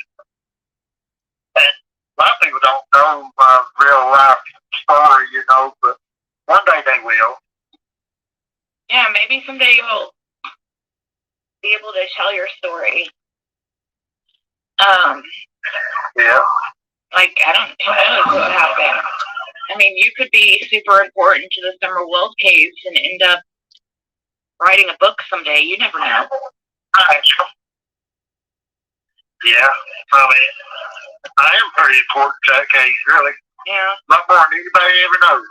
And a lot of people don't know my real life story, but one day they will. Yeah, maybe someday you'll be able to tell your story. Yeah. Like, who knows what happened. I mean, you could be super important to the Summer Wells case and end up writing a book someday. You never know. Yeah, I mean, I am pretty important to that case, really. Yeah. A lot more than anybody ever knows.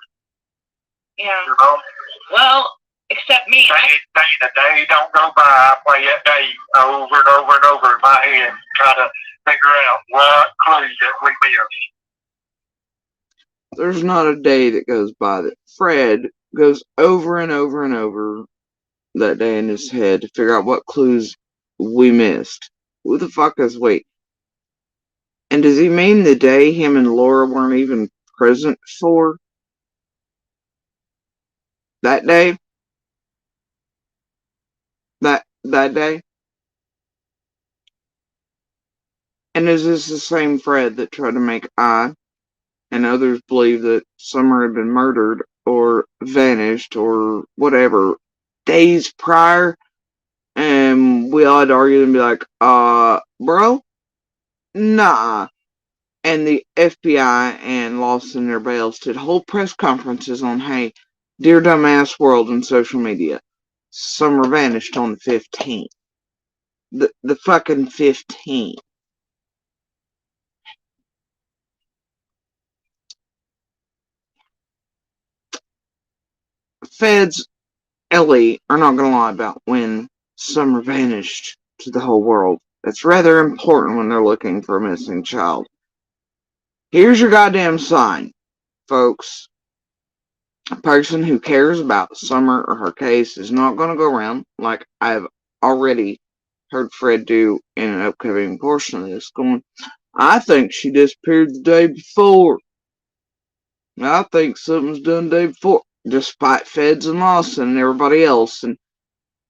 Yeah. You know? Well, except me. The day don't go by. I play that day over and over and over in my head, try to figure out what clues that we missed. There's not a day that goes by that Fred goes over and over and over that day in his head to figure out what clues we missed. Who the fuck is we? And does he mean the day him and Laura weren't even present for? That day? That day? And is this the same Fred that tried to make I and others believe that Summer had been murdered or vanished or whatever days prior? And we all had to argue and be like, bro, nah. And the FBI and Lawson and everybody else did whole press conferences on, hey, dear dumbass world and social media, Summer vanished on the 15th. The fucking 15th. Feds, Ellie, are not gonna lie about when Summer vanished to the whole world. That's rather important when they're looking for a missing child. Here's your goddamn sign, folks. A person who cares about Summer or her case is not going to go around, like I've already heard Fred do in an upcoming portion of this, going, I think she disappeared the day before. I think something's done the day before. Despite Feds and Lawson and everybody else. And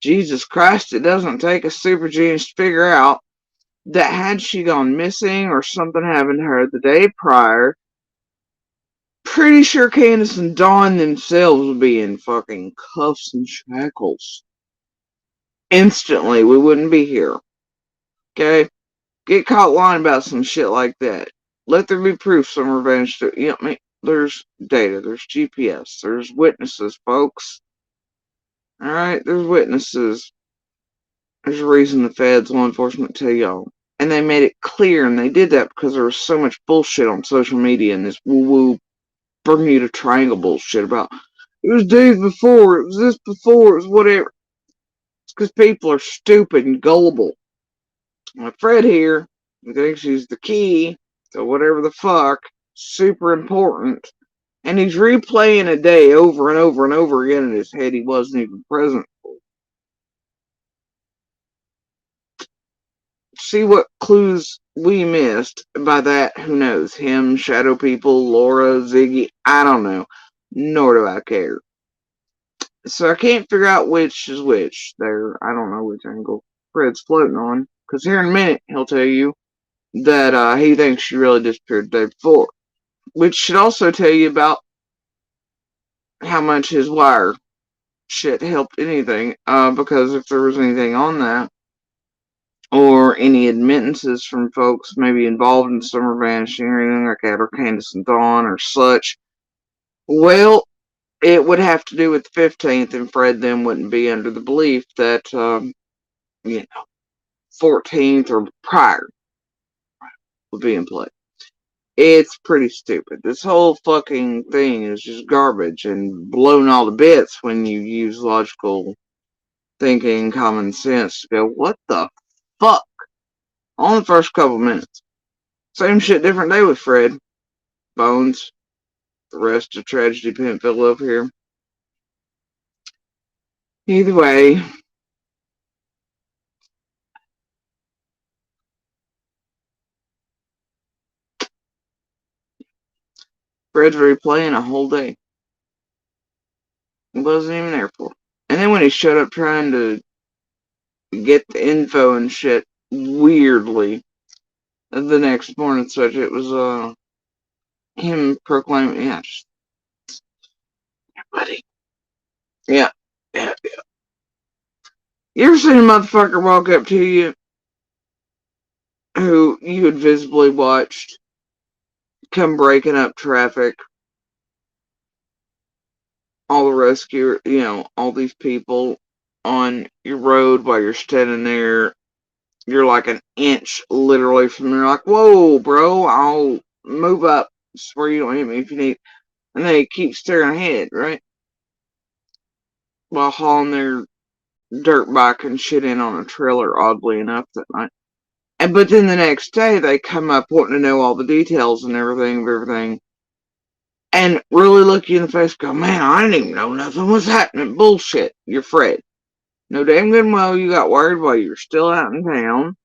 Jesus Christ, it doesn't take a super genius to figure out that had she gone missing or something happened to her the day prior, pretty sure Candace and Dawn themselves would be in fucking cuffs and shackles. Instantly, we wouldn't be here. Okay? Get caught lying about some shit like that. Let there be proof some revenge to, you know, I mean, there's data, there's GPS, there's witnesses, folks. Alright, there's witnesses. There's a reason the feds, law enforcement tell y'all. And they made it clear, and they did that because there was so much bullshit on social media and this woo-woo Bermuda Triangle bullshit about it was days before, it was this before, it was whatever. It's because people are stupid and gullible. Like Fred here, he thinks he's the key to whatever the fuck, super important, and he's replaying a day over and over and over again in his head he wasn't even present for. See what clues we missed. By that, who knows? Him, Shadow People, Laura, Ziggy, I don't know. Nor do I care. So I can't figure out which is which there. I don't know which angle Fred's floating on. Because here in a minute, he'll tell you that he thinks she really disappeared the day before. Which should also tell you about how much his wire shit helped anything. Because if there was anything on that, or any admittances from folks maybe involved in Summer vanishing or anything like that, or Candace and Dawn or such, well, it would have to do with the 15th, and Fred then wouldn't be under the belief that, 14th or prior would be in play. It's pretty stupid. This whole fucking thing is just garbage and blown all to bits when you use logical thinking, common sense to go, what the fuck? On the first couple minutes. Same shit, different day with Fred. Bones. The rest of Tragedy Penfield up here. Either way, Fred's replaying a whole day. He wasn't even there for. And then when he showed up trying to get the info and shit, weirdly, the next morning, such it was him proclaiming, yeah, just, buddy, yeah. You ever seen a motherfucker walk up to you who you had visibly watched come breaking up traffic? All the rescue, all these people on your road while you're standing there. You're like an inch literally from there, like, whoa, bro, I'll move up where you don't hit me if you need. And they keep staring ahead, right? While hauling their dirt bike and shit in on a trailer, oddly enough, that night. But then the next day, they come up wanting to know all the details and everything of everything. And really look you in the face and go, man, I didn't even know nothing was happening. Bullshit. You're Fred. No damn good and well you got worried while you were still out in town.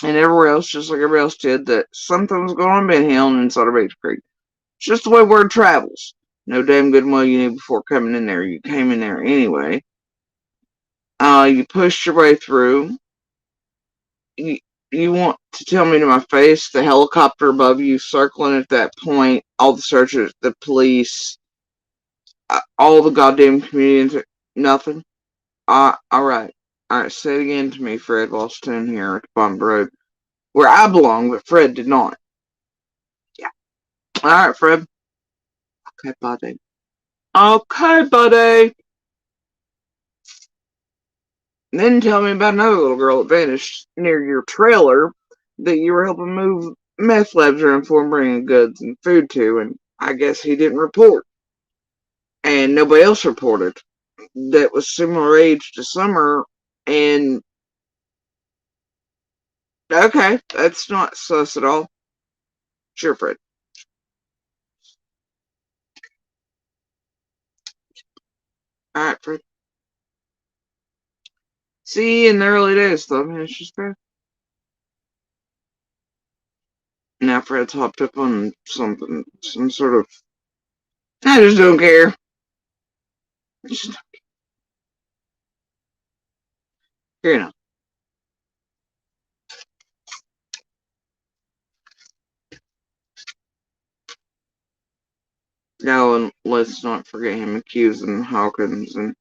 And everywhere else, just like everybody else did, that something was going on in Ben Hill and inside of Beach Creek. It's just the way word travels. No damn good and well you knew before coming in there. You came in there anyway. You pushed your way through. You want to tell me to my face the helicopter above you circling at that point, all the searchers, the police, all the goddamn comedians, nothing? Alright. Alright, say it again to me, Fred, while standing here at the bottom of the road. Where I belong, but Fred did not. Yeah. Alright, Fred. Okay, buddy. Okay, buddy. And then tell me about another little girl that vanished near your trailer that you were helping move meth labs around for and bringing goods and food to, and I guess he didn't report. And nobody else reported that was similar age to Summer, and okay, that's not sus at all. Sure, Fred. Alright, Fred. See, in the early days, though, man, it's just Fred. Now Fred's hopped up on something, some sort of. I just don't care. Just here enough. Now, and let's not forget him accusing Hawkins and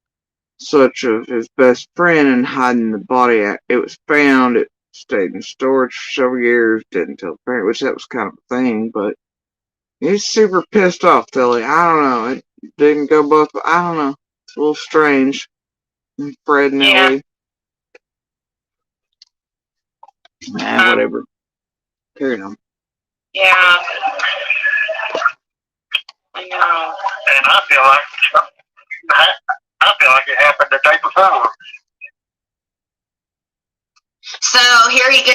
such of his best friend and hiding the body. It was found, it stayed in storage for several years, didn't tell the parent, which that was kind of a thing, but he's super pissed off, Tilly. I don't know. It didn't go both, I don't know. It's a little strange. Fred and Ellie. Whatever. Carry on. Yeah. I know. And I feel like it happened the day before. So here you go.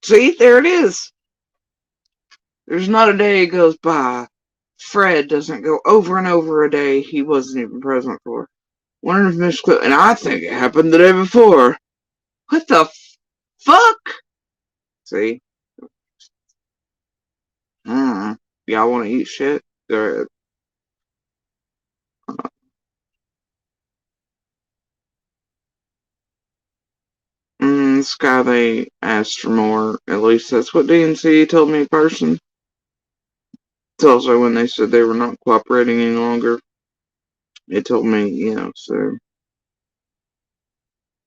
See, there it is. There's not a day goes by Fred doesn't go over and over a day he wasn't even present for. Wondering if Miss Clip, and I think it happened the day before. What the fuck? See? Y'all want to eat shit? Go ahead. This guy, they asked for more. At least that's what DNC told me in person. It's also when they said they were not cooperating any longer. It told me, so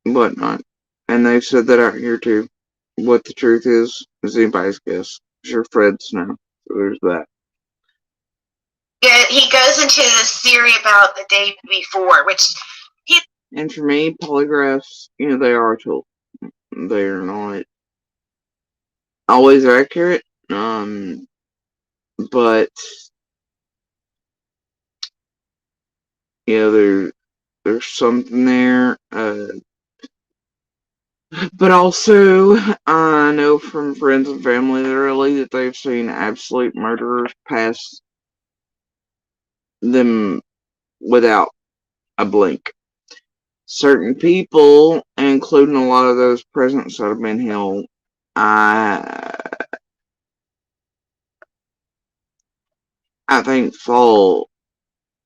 whatnot. And they've said that out here too. What the truth is anybody's guess. Sure, Fred's now. So there's that. Yeah, he goes into this theory about the day before, which and for me, polygraphs, they are told. They're not always accurate. But there's something there. But also, I know from friends and family literally that they've seen absolute murderers pass them without a blink. Certain people, including a lot of those presents that have been held, I think fall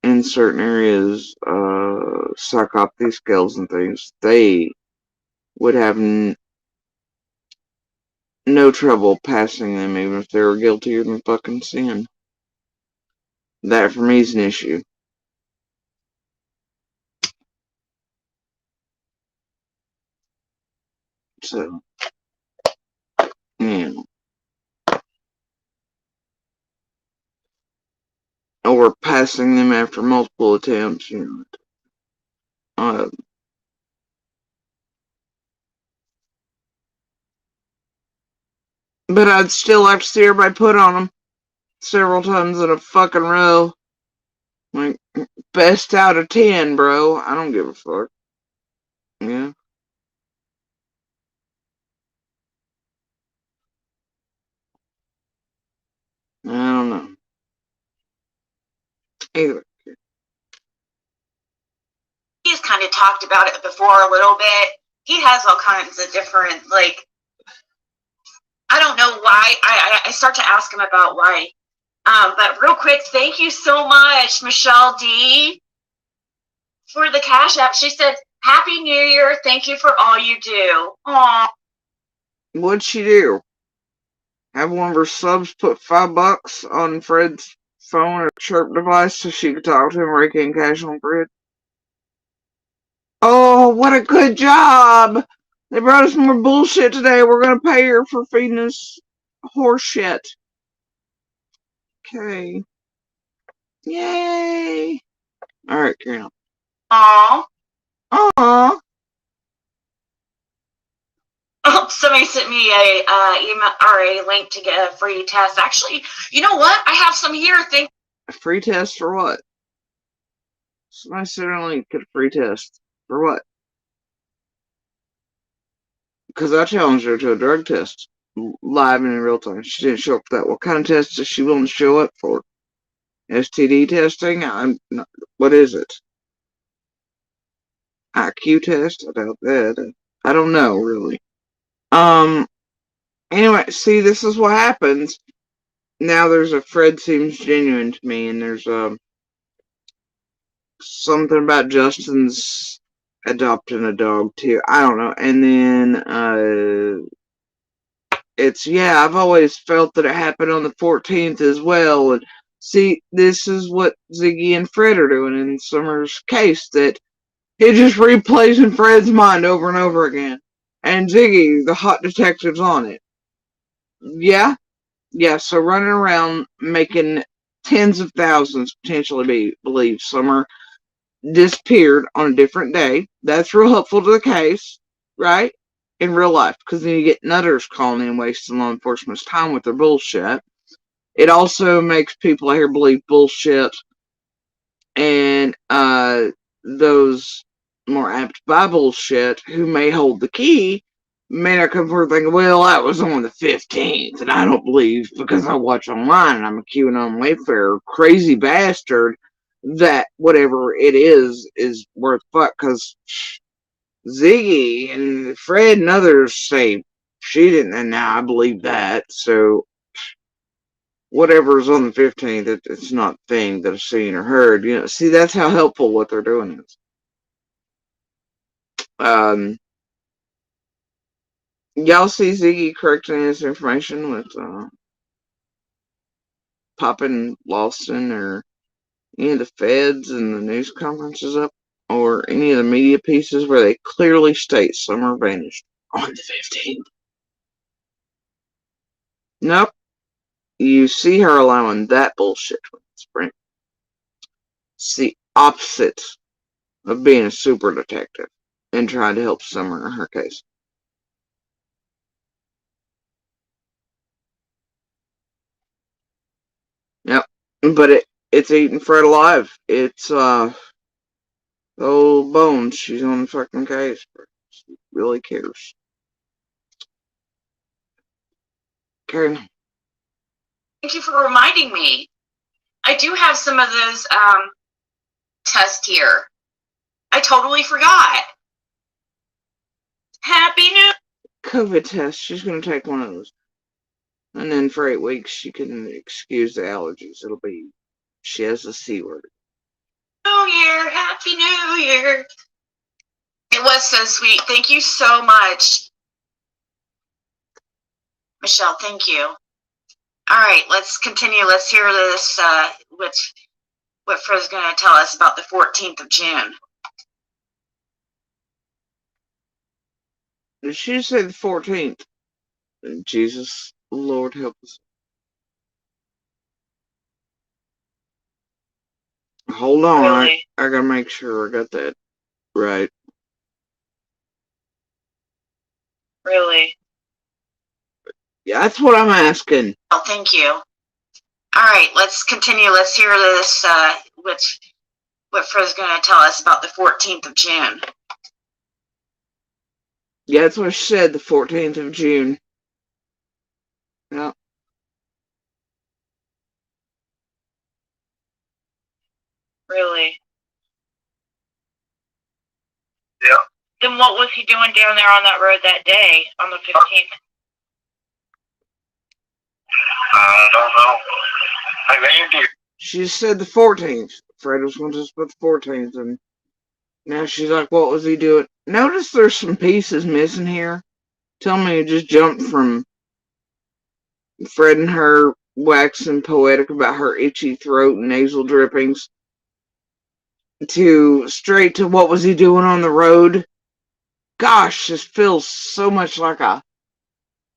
in certain areas, psychopathy skills and things. They would have no trouble passing them even if they were guiltier than fucking sin. That for me is an issue. So, or passing them after multiple attempts, but I'd still like to see everybody put on them several times in a fucking row. Like, best out of 10, bro. I don't give a fuck. Yeah. I don't know. Either. he's kind of talked about it before a little bit. He has all kinds of different, I don't know why. I start to ask him about why. But real quick, thank you so much, Michelle D, for the Cash App. She said, Happy New Year. Thank you for all you do. Aww. What'd she do? Have one of her subs put $5 on Fred's phone or chirp device so she could talk to him raking cash on Fred? Oh, what a good job! They brought us more bullshit today. We're gonna pay her for feeding us horse shit. Okay. Yay! Alright, carry on. Aww. Aww. Oh, somebody sent me a email or a link to get a free test. Actually, you know what? I have some here. A free test for what? Somebody sent a link to a free test. For what? Because I challenged her to a drug test. Live and in real time. She didn't show up for that. What kind of test is she willing to show up for? STD testing? What is it? IQ test? I doubt that. I don't know, really. Anyway, see, this is what happens. Now there's a Fred seems genuine to me, and there's something about Justin's adopting a dog too. I don't know. And then it's I've always felt that it happened on the 14th as well. And see, this is what Ziggy and Fred are doing in Summer's case, that it just replays in Fred's mind over and over again. And Ziggy, the hot detective's on it. Yeah, so running around making tens of thousands potentially believe Summer disappeared on a different day. That's real helpful to the case, right? In real life, because then you get nutters calling in, wasting law enforcement's time with their bullshit. It also makes people out here believe bullshit, and those more apt to buy bullshit who may hold the key may not come forward thinking, well, that was on the 15th, and I don't believe because I watch online and I'm a QAnon Wayfarer crazy bastard that whatever it is worth fuck, because Ziggy and Fred and others say she didn't, and now I believe that. So whatever's on the 15th, it's not a thing that I've seen or heard. See, that's how helpful what they're doing is. Y'all see Ziggy correcting his information with popping Lawson or any of the feds and the news conferences up, or any of the media pieces where they clearly state Summer vanished on the 15th? Nope. You see her allowing that bullshit with Sprint. It's the opposite of being a super detective and trying to help Summer in her case. Yep. But it's eating Fred alive. It's old Bones. She's on the fucking case. She really cares. Karen. Thank you for reminding me. I do have some of those tests here. I totally forgot. Happy New COVID test. She's going to take one of those. And then for 8 weeks, she can excuse the allergies. It'll be, she has the C word. Year. Happy New Year. It was so sweet. Thank you so much. Michelle, thank you. All right, let's continue. Let's hear this, what Fred's going to tell us about the 14th of June. Did she say the 14th? Jesus, Lord help us. Hold on, Really? I gotta make sure I got that right. Really? Yeah, that's what I'm asking. Oh, thank you. All right, let's continue. Let's hear this, what Fred's going to tell us about the 14th of June. Yeah, that's what she said, the 14th of June. Yeah. Really? Yeah. Then what was he doing down there on that road that day, on the 15th? I don't know. Hey, Andy. She said the 14th. Fred was going to just put the 14th, and now she's like, what was he doing? Notice there's some pieces missing here. Tell me you just jumped from Fred and her waxing poetic about her itchy throat and nasal drippings to straight to what was he doing on the road. Gosh, this feels so much like a,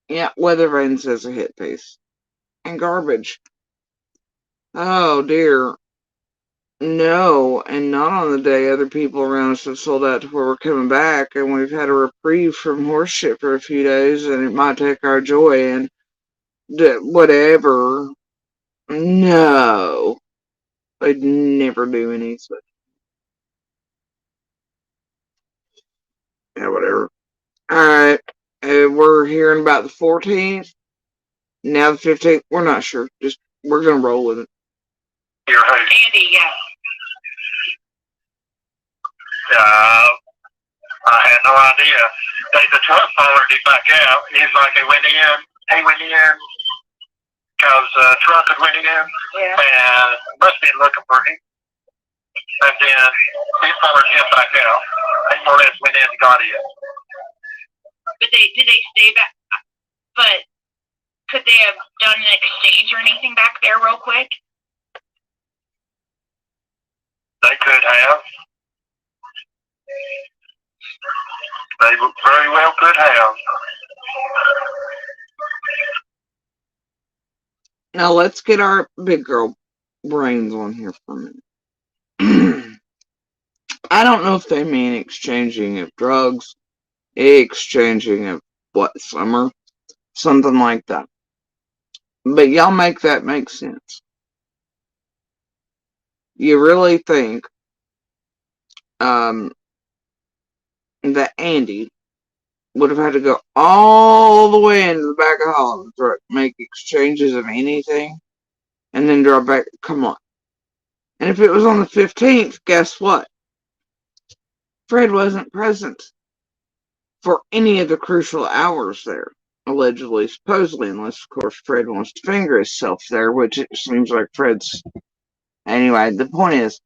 yeah, Weather Vane says a hit piece. And garbage. Oh dear. No, and not on the day other people around us have sold out to where we're coming back, and we've had a reprieve from horse shit for a few days, and it might take our joy and whatever. No, they'd never do any such. Yeah, whatever. Alright, we're hearing about the 14th. Now the 15th, we're not sure. Just, we're gonna roll with it. Your host. Andy, yeah. I had no idea. The truck followed him back out. He's like, he went in because the truck had went in Yeah. and must be looking for him. And then he followed him back out. He more or less went in and got in. But did they stay back? But could they have done an exchange or anything back there real quick? They could have. They very well could have. Now let's get our big girl brains on here for a minute. I don't know if they mean exchanging of drugs, exchanging of what, summer, something like that. But y'all make that make sense. You really think that Andy would have had to go all the way into the back of Holland to make exchanges of anything and then drive back? Come on. And if it was on the 15th, guess what? Fred wasn't present for any of the crucial hours there, allegedly, supposedly, unless, of course, Fred wants to finger himself there, which it seems like Fred's. Anyway, the point is,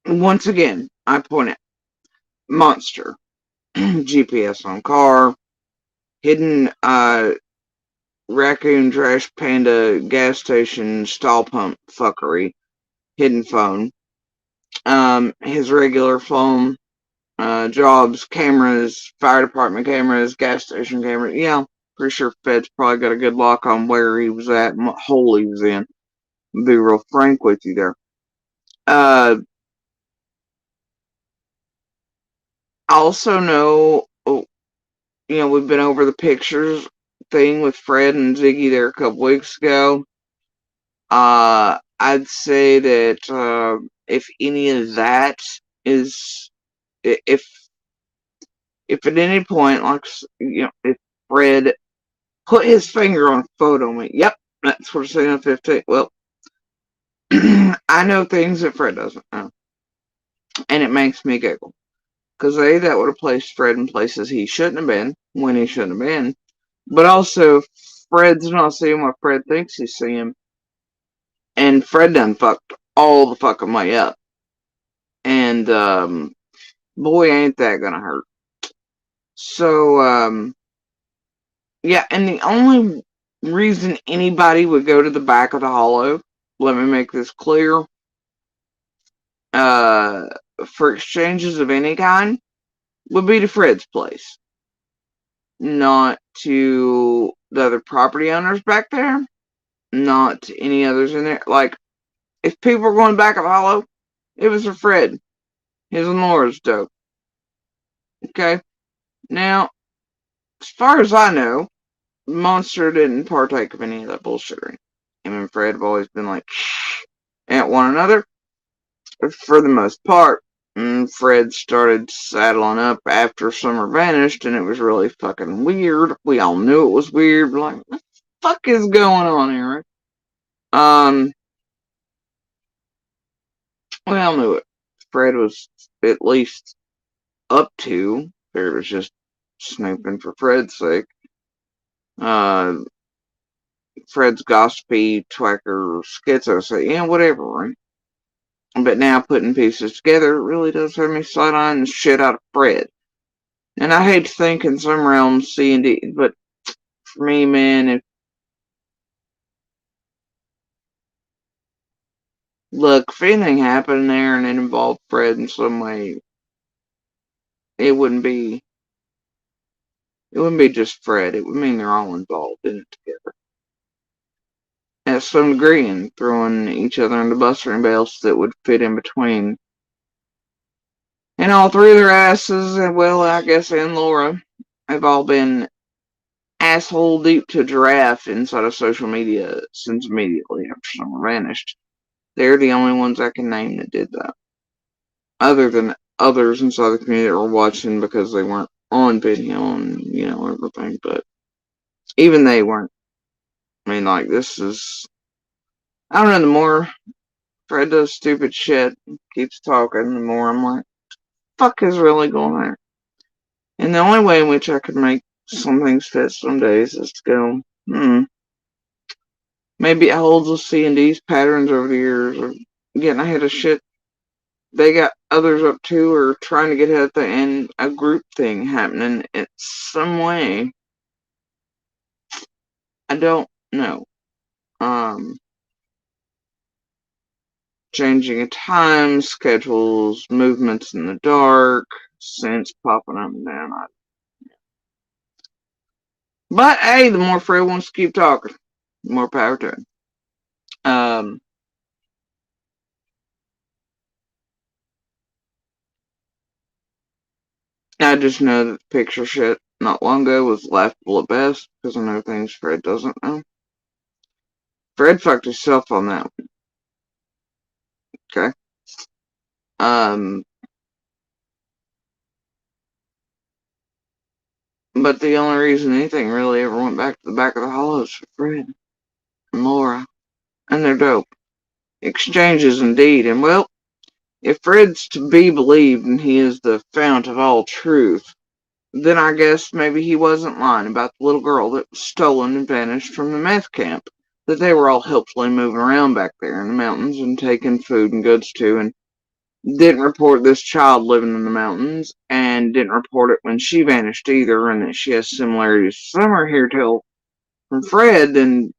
once again, I point out, monster, GPS on car, hidden raccoon trash panda gas station stall pump fuckery, hidden phone, his regular phone, jobs, cameras, fire department cameras, gas station cameras. Yeah, pretty sure Fed's probably got a good lock on where he was at and what hole he was in. I'll be real frank with you there. I also know, we've been over the pictures thing with Fred and Ziggy there a couple weeks ago. I'd say that if any of that is, if at any point, like, if Fred put his finger on a photo and went, yep, that's what it's saying on 15. Well, I know things that Fred doesn't know. And it makes me giggle. Because A, that would have placed Fred in places he shouldn't have been, when he shouldn't have been. But also, Fred's not seeing what Fred thinks he's seeing. And Fred done fucked all the fucking way up. And, boy, ain't that gonna hurt. So, yeah, and the only reason anybody would go to the back of the hollow, let me make this clear, for exchanges of any kind, would be to Fred's place. Not to the other property owners back there. Not to any others in there. Like, if people were going back of the hollow, it was for Fred. His and Laura's dope. Okay? Now, as far as I know, Monster didn't partake of any of that bullshittery. Him and Fred have always been like, at one another. For the most part, Fred started saddling up after summer vanished, and it was really fucking weird. We all knew it was weird. We're like, what the fuck is going on here? We all knew it. Fred was at least up to. Fred was just snooping for Fred's sake. Fred's gossipy, twacker, schizo, say, yeah, whatever, right? But now putting pieces together, it really does have me side eyeing the shit out of Fred. And I hate to think in some realms C&D, but for me, man, if anything happened there and it involved Fred in some way, it wouldn't be just Fred. It would mean they're all involved in it together at some degree, and throwing each other into busting belts that would fit in between. And all three of their asses, and well, I guess, and Laura, have all been asshole deep to giraffe inside of social media since immediately after Summer vanished. They're the only ones I can name that did that. Other than others inside the community that were watching because they weren't on video and, everything. But even they weren't. I mean, like, this is. I don't know, the more Fred does stupid shit, keeps talking, the more I'm like, fuck is really going on? And the only way in which I could make some things fit some days is to go, maybe it holds with C&D's patterns over the years, or getting ahead of shit they got others up to, or trying to get ahead of the and a group thing happening in some way. I don't know. Changing of time, schedules, movements in the dark, scents popping up and down. But hey, the more Fred wants to keep talking, the more power to him. I just know that the picture shit not long ago was laughable at best, because I know things Fred doesn't know. Fred fucked himself on that one. Okay. But the only reason anything really ever went back to the back of the hollow is for Fred and Laura. And they're dope. Exchanges indeed. And well, if Fred's to be believed and he is the fount of all truth, then I guess maybe he wasn't lying about the little girl that was stolen and vanished from the meth camp that they were all helpfully moving around back there in the mountains and taking food and goods to, and didn't report this child living in the mountains, and didn't report it when she vanished either, and that she has similarities to Summer here till from Fred, and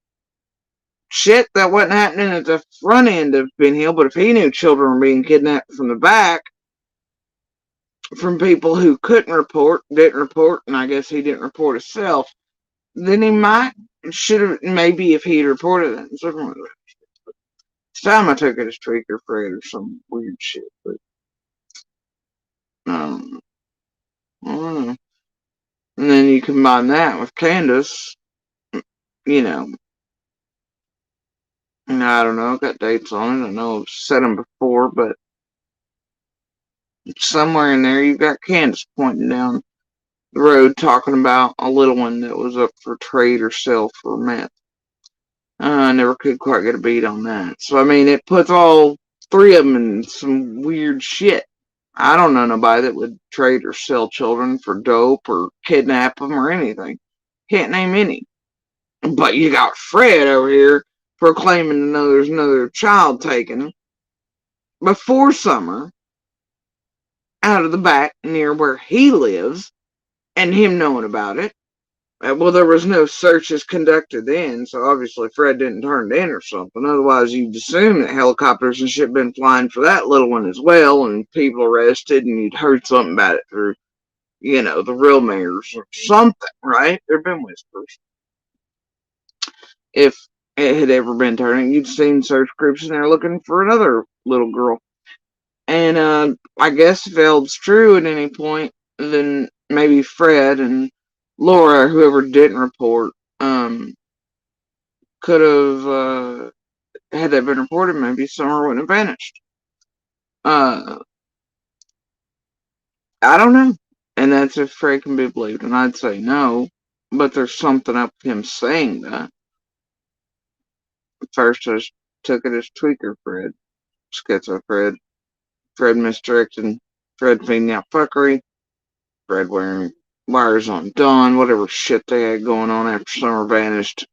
shit, that wasn't happening at the front end of Ben Hill. But if he knew children were being kidnapped from the back from people who couldn't report, didn't report, and I guess he didn't report himself, then he should have, maybe if he'd reported it. This time I took it as Tweaker Fred or some weird shit, but I don't know. And then you combine that with Candace, you know, and I don't know, I've got dates on it. I know I've said them before, but somewhere in there you've got Candace pointing down the road talking about a little one that was up for trade or sale for meth. I never could quite get a beat on that. So, I mean, it puts all three of them in some weird shit. I don't know nobody that would trade or sell children for dope or kidnap them or anything. Can't name any. But you got Fred over here proclaiming to know there's another child taken before Summer out of the back near where he lives, and him knowing about it. Well, there was no searches conducted then, so obviously Fred didn't turn it in or something. Otherwise, you'd assume that helicopters and shit been flying for that little one as well, and people arrested, and you'd heard something about it through, the real mayors or something, right? There've been whispers. If it had ever been turning, you'd seen search groups in there looking for another little girl. And I guess if it's true at any point, then maybe Fred and Laura, whoever didn't report, could have, had that been reported, maybe Summer wouldn't have vanished. I don't know. And that's if Fred can be believed. And I'd say no, but there's something up with him saying that. At first, I just took it as Tweaker Fred, Schizo Fred, Fred misdirected, Fred feeding out fuckery, Fred wearing wires on Dawn, whatever shit they had going on after Summer vanished.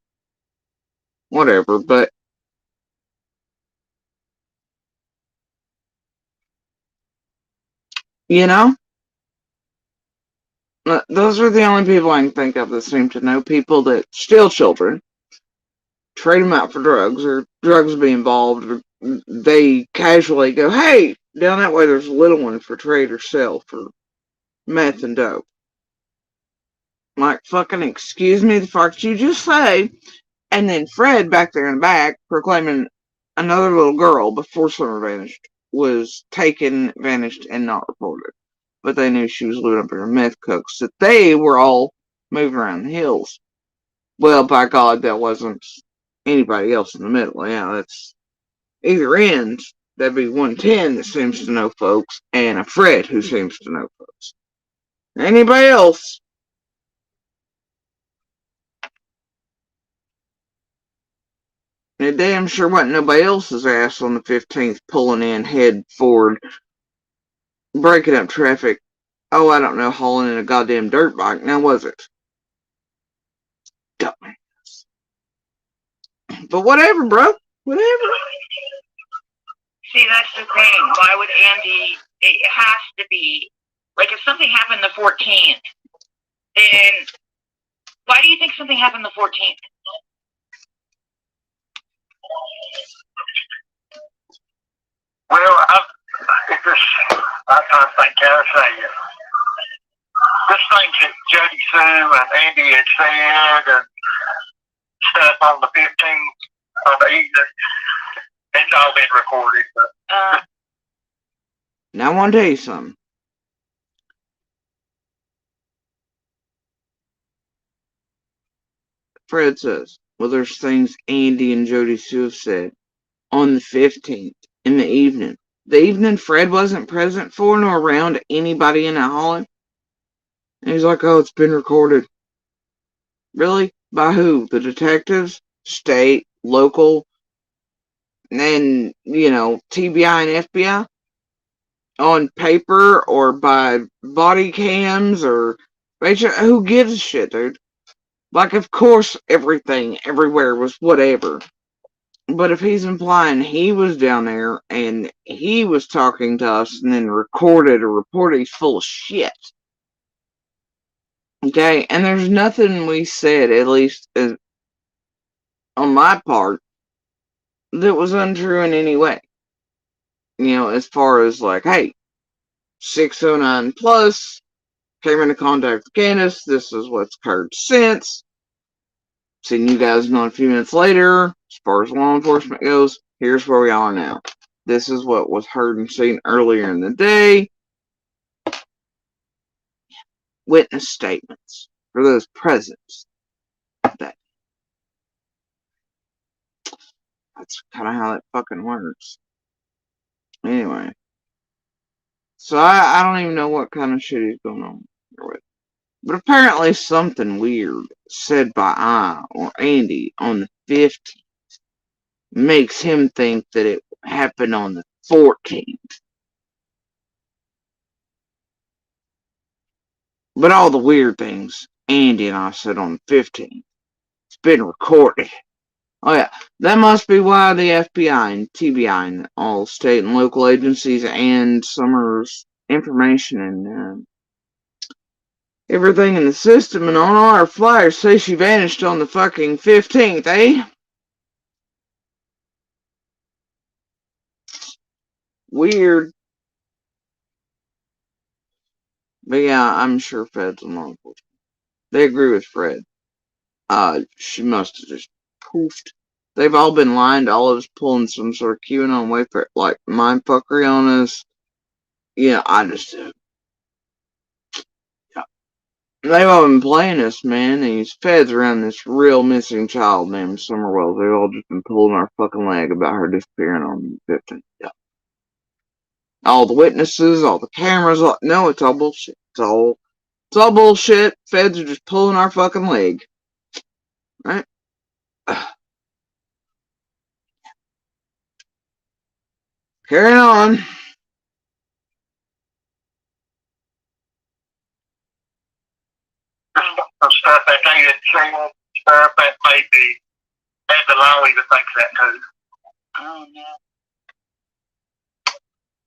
Whatever, but You know? Those are the only people I can think of that seem to know people that steal children, trade them out for drugs, or drugs be involved, or they casually go, hey, down that way there's a little one for trade or sale for meth and dope. Like, fucking excuse me, the fuck did you just say? And then Fred back there in the back proclaiming another little girl before Summer vanished was taken, vanished, and not reported. But they knew she was living up in her meth cooks, that they were all moving around the hills. Well, by God, that wasn't anybody else in the middle. Yeah, that's either end. That'd be 110 that seems to know folks, and a Fred who seems to know folks. Anybody else? It damn sure wasn't nobody else's ass on the 15th pulling in head forward, breaking up traffic. Oh, I don't know, hauling in a goddamn dirt bike. Now was it? Dumbass. But whatever, bro. Whatever. See, that's the thing. Why would Andy? It has to be like if something happened the 14th, then why do you think something happened the 14th? Well, I'm trying to think how to say it. Just things that Jody Sue and Andy had said and stuff on the 15th of the evening, it's all been recorded. But Now I want to tell you something. Fred says, well, there's things Andy and Jody Sue have said on the 15th in the evening. The evening Fred wasn't present for nor around anybody in that hall. And he's like, oh, it's been recorded. Really? By who? The detectives? State? Local? And, TBI and FBI? On paper or by body cams or... Who gives a shit, dude? Like, of course, everything, everywhere was whatever. But if he's implying he was down there and he was talking to us and then recorded or reported, he's full of shit. Okay? And there's nothing we said, at least on my part, that was untrue in any way. As far as like, hey, 609 plus, came into contact with Candace, this is what's occurred since. Seeing you guys know a few minutes later, as far as law enforcement goes, here's where we are now. This is what was heard and seen earlier in the day. Witness statements for those present. That's kind of how that fucking works. Anyway. So I don't even know what kind of shit he's going on here with. But apparently something weird said by I or Andy on the 15th makes him think that it happened on the 14th. But all the weird things Andy and I said on the 15th, it's been recorded. Oh yeah, that must be why the FBI and TBI and all state and local agencies and Summer's information and everything in the system and on all our flyers say she vanished on the fucking 15th, eh? Weird. But yeah, I'm sure Fed's and law enforcement. They agree with Fred. She must have just poofed. They've all been lying to all of us, pulling some sort of QAnon way for like mindfuckery on us. I just they've all been playing us, man. These feds around this real missing child named Summerwell. They've all just been pulling our fucking leg about her disappearing on the 15th. Yeah. All the witnesses, all the cameras. No, it's all bullshit. It's all bullshit. Feds are just pulling our fucking leg. Right? Carrying on. some stuff that they had said, stuff that may be, and the law even thinks that too. Oh no.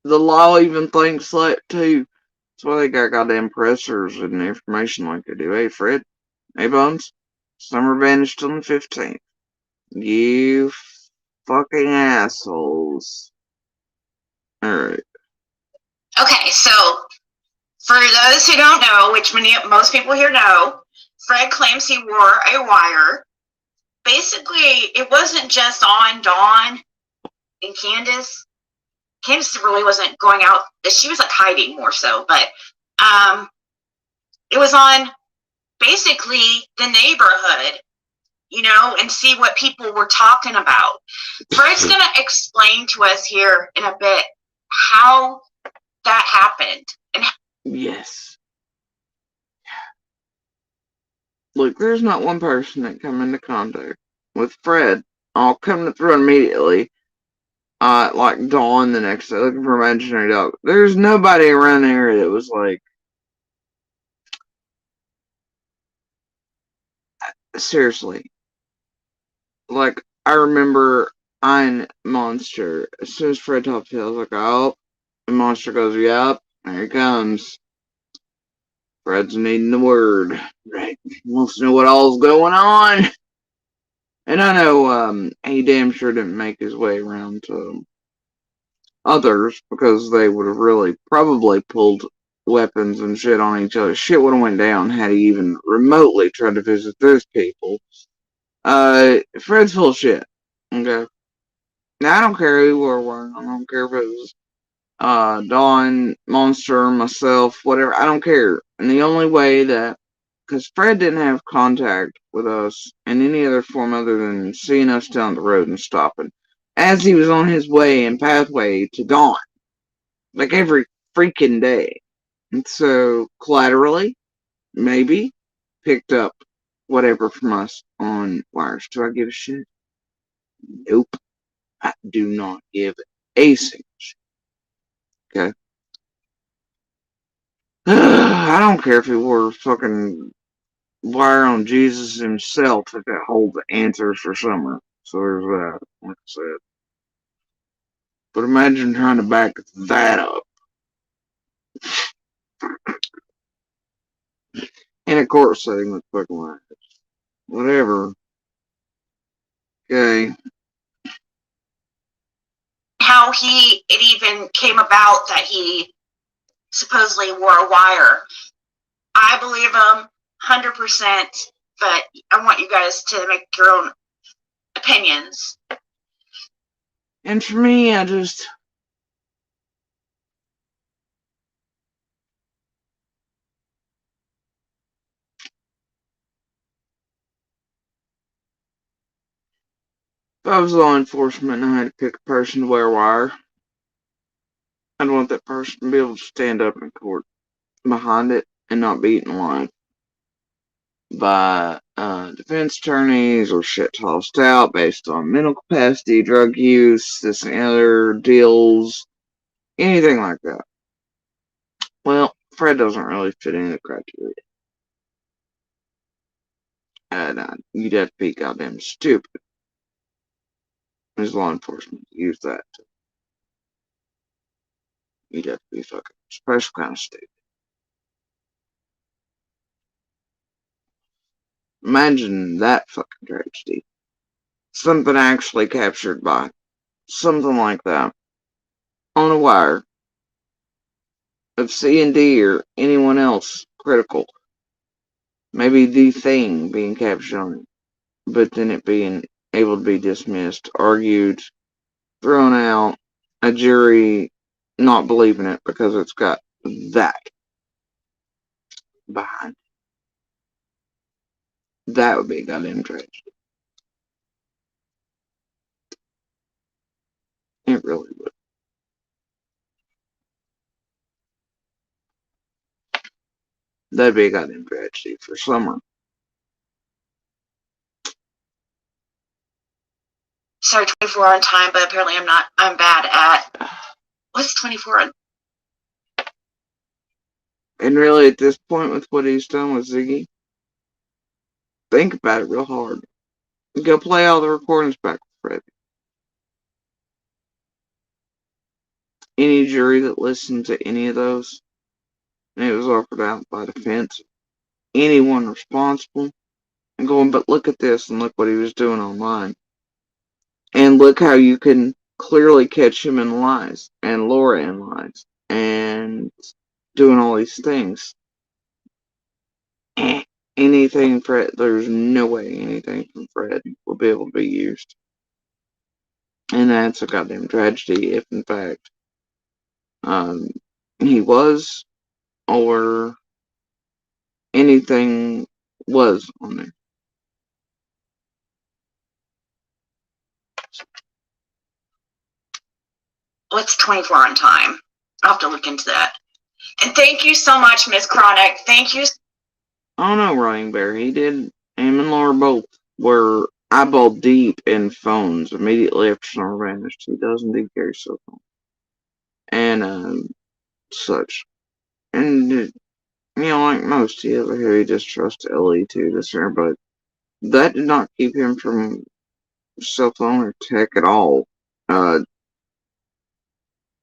The law even thinks that too. That's why they got goddamn pressers and information like they do. Hey, Fred. Hey, Bones. Summer vanished on the 15th. You fucking assholes. Alright. Okay, so for those who don't know, which most people here know, Fred claims he wore a wire. Basically, it wasn't just on Dawn and Candace. Candace really wasn't going out. She was like hiding more so, but it was on basically the neighborhood, and see what people were talking about. Fred's going to explain to us here in a bit how that happened. Yes. Look, there's not one person that come into contact with Fred. I'll come through immediately. Like Dawn the next day looking for an imaginary dog. There's nobody around the area that was like, seriously. Like, I remember Ein Monster. As soon as Fred talked to him, I was like, oh. And Monster goes, yep, here he comes. Fred's needing the word. Right. He wants to know what all's going on. And I know he damn sure didn't make his way around to others because they would have really probably pulled weapons and shit on each other. Shit would have went down had he even remotely tried to visit those people. Fred's full of shit. Okay. Now I don't care who or what. I don't care if it was Dawn, Monster, myself, whatever. I don't care. And the only way that, because Fred didn't have contact with us in any other form other than seeing us down the road and stopping, as he was on his way and pathway to Dawn, like every freaking day. And so, collaterally, maybe, picked up whatever from us on wires. Do I give a shit? Nope. I do not give a single shit. Okay? I don't care if he wore a fucking wire on Jesus himself if it holds the answers for summer. So there's that, like I said. But imagine trying to back that up. In a court setting with fucking wires. Whatever. Okay. How it even came about that he supposedly wore a wire. I believe him 100%, but I want you guys to make your own opinions. And for me, I just... If I was law enforcement and I had to pick a person to wear a wire, I'd want that person to be able to stand up in court behind it and not be eaten alive by defense attorneys or shit tossed out based on mental capacity, drug use, this and other deals, anything like that. Well, Fred doesn't really fit into the criteria. And you'd have to be goddamn stupid as law enforcement to use that. You'd have to be fucking special kind of stupid. Imagine that fucking tragedy. Something actually captured by something like that on a wire of C&D or anyone else critical. Maybe the thing being captured on it, but then it being able to be dismissed, argued, thrown out, a jury not believing it because it's got that behind it. That would be a goddamn tragedy. It really would. That'd be a goddamn tragedy for summer. Sorry, 24 on time, but apparently I'm bad at, what's 24 on? And really, at this point, with what he's done with Ziggy, think about it real hard. Go play all the recordings back with Fred. Any jury that listened to any of those and it was offered out by defense. Anyone responsible, and going, but look at this, and look what he was doing online. And look how you can clearly catch him in lies, and Laura in lies, and doing all these things. Anything Fred, there's no way anything from Fred will be able to be used. And that's a goddamn tragedy if, in fact, he was, or anything was on there. Well, it's 24 on time. I'll have to look into that. And thank you so much, Miss Chronic. Thank you. Oh no, Running Bear, he did. Him and Laura both were eyeball deep in phones immediately after Summer vanished. He does indeed carry cell phone. And, such. And, you know, like most, he has a heavy distrust to Ellie too, this year, but that did not keep him from cell phone or tech at all. And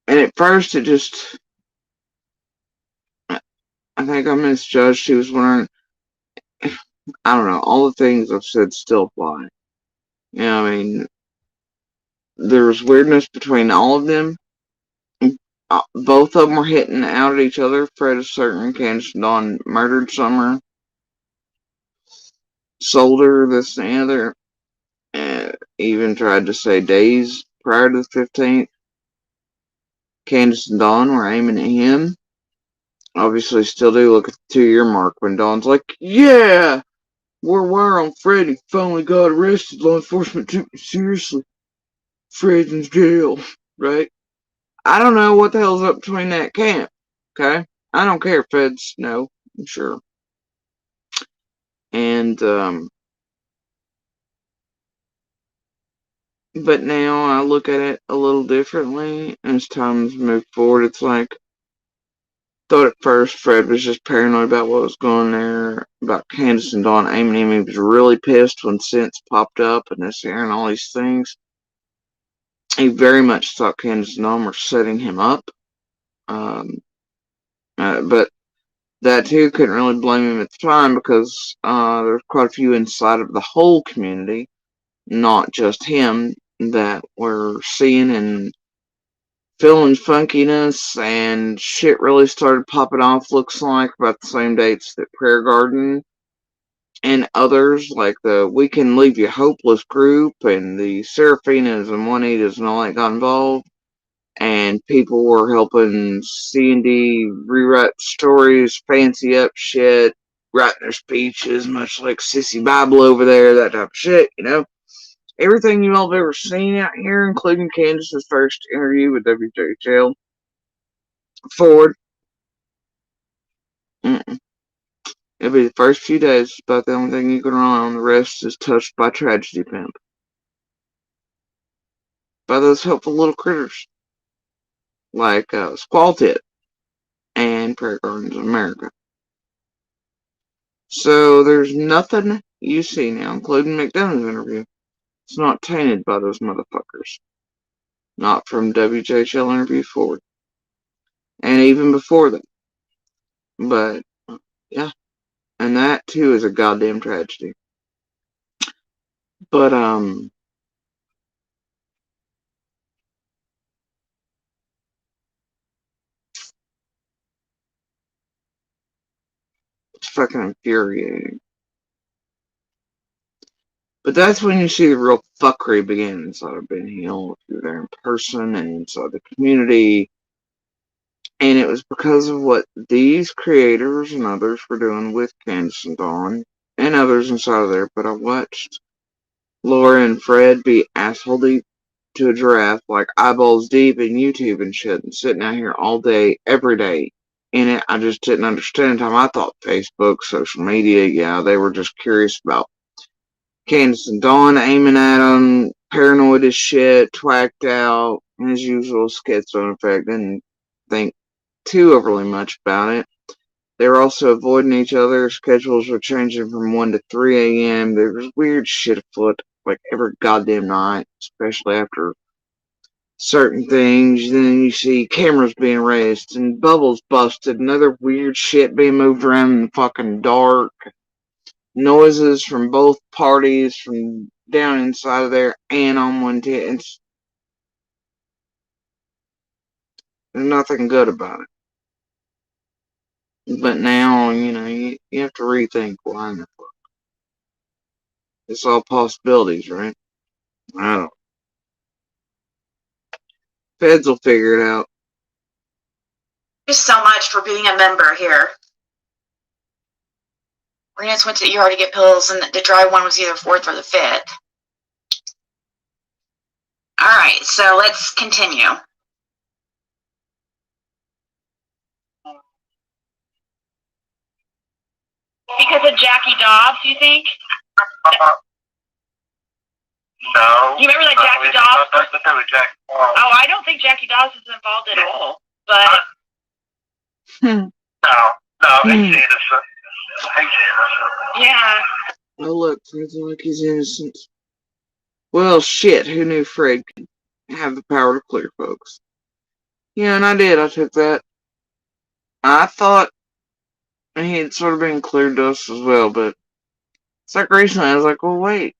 at first it just, I think I misjudged. She was wondering, I don't know, all the things I've said still apply. You know, I mean, there's weirdness between all of them. Both of them were hitting out at each other. Fred is certain Candace and Dawn murdered Summer, sold her, this and the other, and even tried to say days prior to the 15th. Candace and Dawn were aiming at him. Obviously, still do look at the 2-year mark when Dawn's like, yeah, we're on Fred. He finally got arrested. Law enforcement took me seriously. Fred's in jail, right? I don't know what the hell's up between that camp, okay? I don't care if Feds know, I'm sure. And, but now I look at it a little differently. As times move forward, it's like, thought at first Fred was just paranoid about what was going there, about Candace and Dawn aiming him. He was really pissed when Sense popped up and this here and all these things. He very much thought Candace and Dawn were setting him up. But that too couldn't really blame him at the time because there's quite a few inside of the whole community, not just him, that were seeing and feeling funkiness, and shit really started popping off, looks like, about the same dates that Prayer Garden and others, like the We Can Leave You Hopeless group and the Seraphinas and Juanitas and all that got involved. And people were helping C&D rewrite stories, fancy up shit, writing their speeches, much like Sissy Bible over there, that type of shit, you know. Everything you all have ever seen out here, including Candace's first interview with WJHL. Forward. It'll be the first few days, it's about the only thing you can rely on. The rest is touched by tragedy, pimp. By those helpful little critters. Like Squall Tip and Prayer Gardens of America. So there's nothing you see now, including McDonough's interview. It's not tainted by those motherfuckers. Not from WJHL interview forward. And even before that. But, yeah. And that, too, is a goddamn tragedy. But, it's fucking infuriating. But that's when you see the real fuckery begin inside of Ben Hill, if you're there in person and inside the community. And it was because of what these creators and others were doing with Candace and Dawn and others inside of there. But I watched Laura and Fred be asshole deep to a giraffe, like eyeballs deep in YouTube and shit, and sitting out here all day, every day in it. I just didn't understand how I thought Facebook, social media, yeah, they were just curious about Candace and Dawn, aiming at them, paranoid as shit, twacked out, as usual, schizo effect. Didn't think too overly much about it. They were also avoiding each other. Schedules were changing from 1 to 3 a.m. There was weird shit afoot, like every goddamn night, especially after certain things. Then you see cameras being raised and bubbles busted and other weird shit being moved around in the fucking dark. Noises from both parties from down inside of there and on 110. There's nothing good about it. But now, you have to rethink why in the fuck. It's all possibilities, right? I don't know. Feds will figure it out. Thank you so much for being a member here. We just went to the ER to get pills, and the dry one was either 4th or the 5th. All right, so let's continue. Because of Jackie Dobbs, you think? No. You remember that Jackie Dobbs? Nothing to do with Jackie Dobbs. Oh, I don't think Jackie Dobbs is involved at all. But No, he's innocent. He's innocent. yeah. Oh look, Fred's like he's innocent. Well, shit, who knew Fred could have the power to clear folks? Yeah, and I did. I took that. I thought he had sort of been cleared to us as well, but it's like recently I was like, well, wait.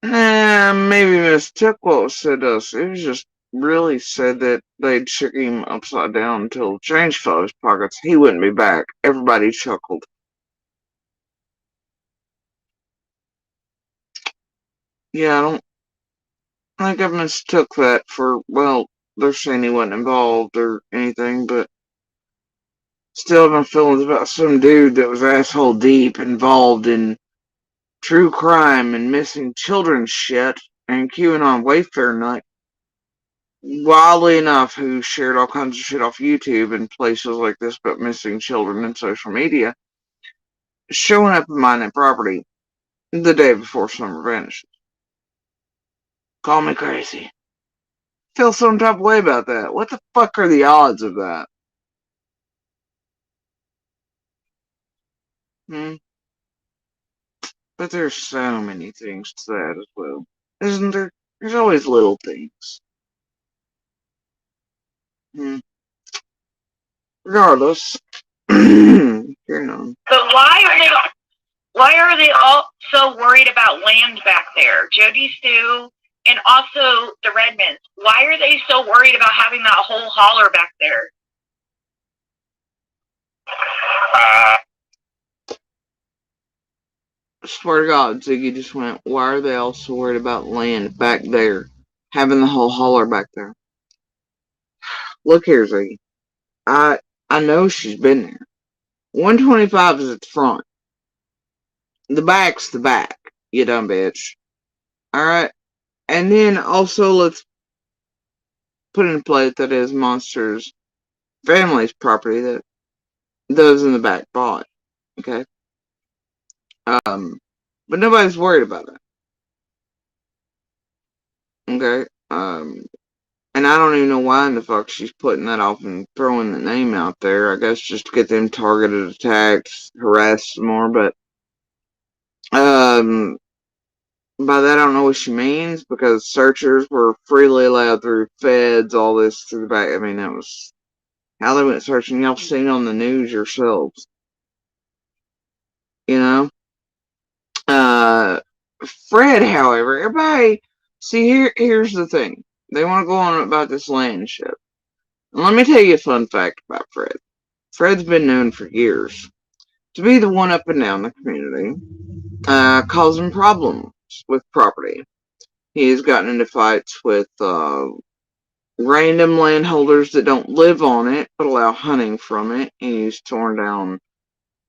Nah, maybe mistook what was said to us. It was just really said that they'd shook him upside down until change fell out of his pockets. He wouldn't be back. Everybody chuckled. Yeah, I think I mistook that for, well, they're saying he wasn't involved or anything, but still my feelings about some dude that was asshole deep involved in true crime and missing children shit and QAnon Wayfair night. Wildly enough, who shared all kinds of shit off YouTube and places like this about missing children in social media, showing up at my property the day before summer vanishes. Call me crazy. Feel some type of way about that. What the fuck are the odds of that? But there's so many things to that as well. Isn't there? There's always little things. Regardless, you're known. But why are they all so worried about land back there? Jody Sue and also the Redmonds. Why are they so worried about having that whole holler back there? I swear to God, Ziggy just went, why are they all so worried about land back there? Having the whole holler back there. Look here, Ziggy. I know she's been there. 125 is at the front. The back's the back, you dumb bitch. Alright? And then also let's put in play that is Monster's family's property that those in the back bought. Okay? But nobody's worried about it. Okay? And I don't even know why in the fuck she's putting that off and throwing the name out there. I guess just to get them targeted attacks, harassed some more, but by that I don't know what she means, because searchers were freely allowed through feds, all this through the back. I mean, that was how they went searching. Y'all seen on the news yourselves. You know? Fred, however, everybody, see, here's the thing. They want to go on about this land shit. And let me tell you a fun fact about Fred. Fred's been known for years to be the one up and down the community, causing problems with property. He has gotten into fights with random landholders that don't live on it but allow hunting from it. He's torn down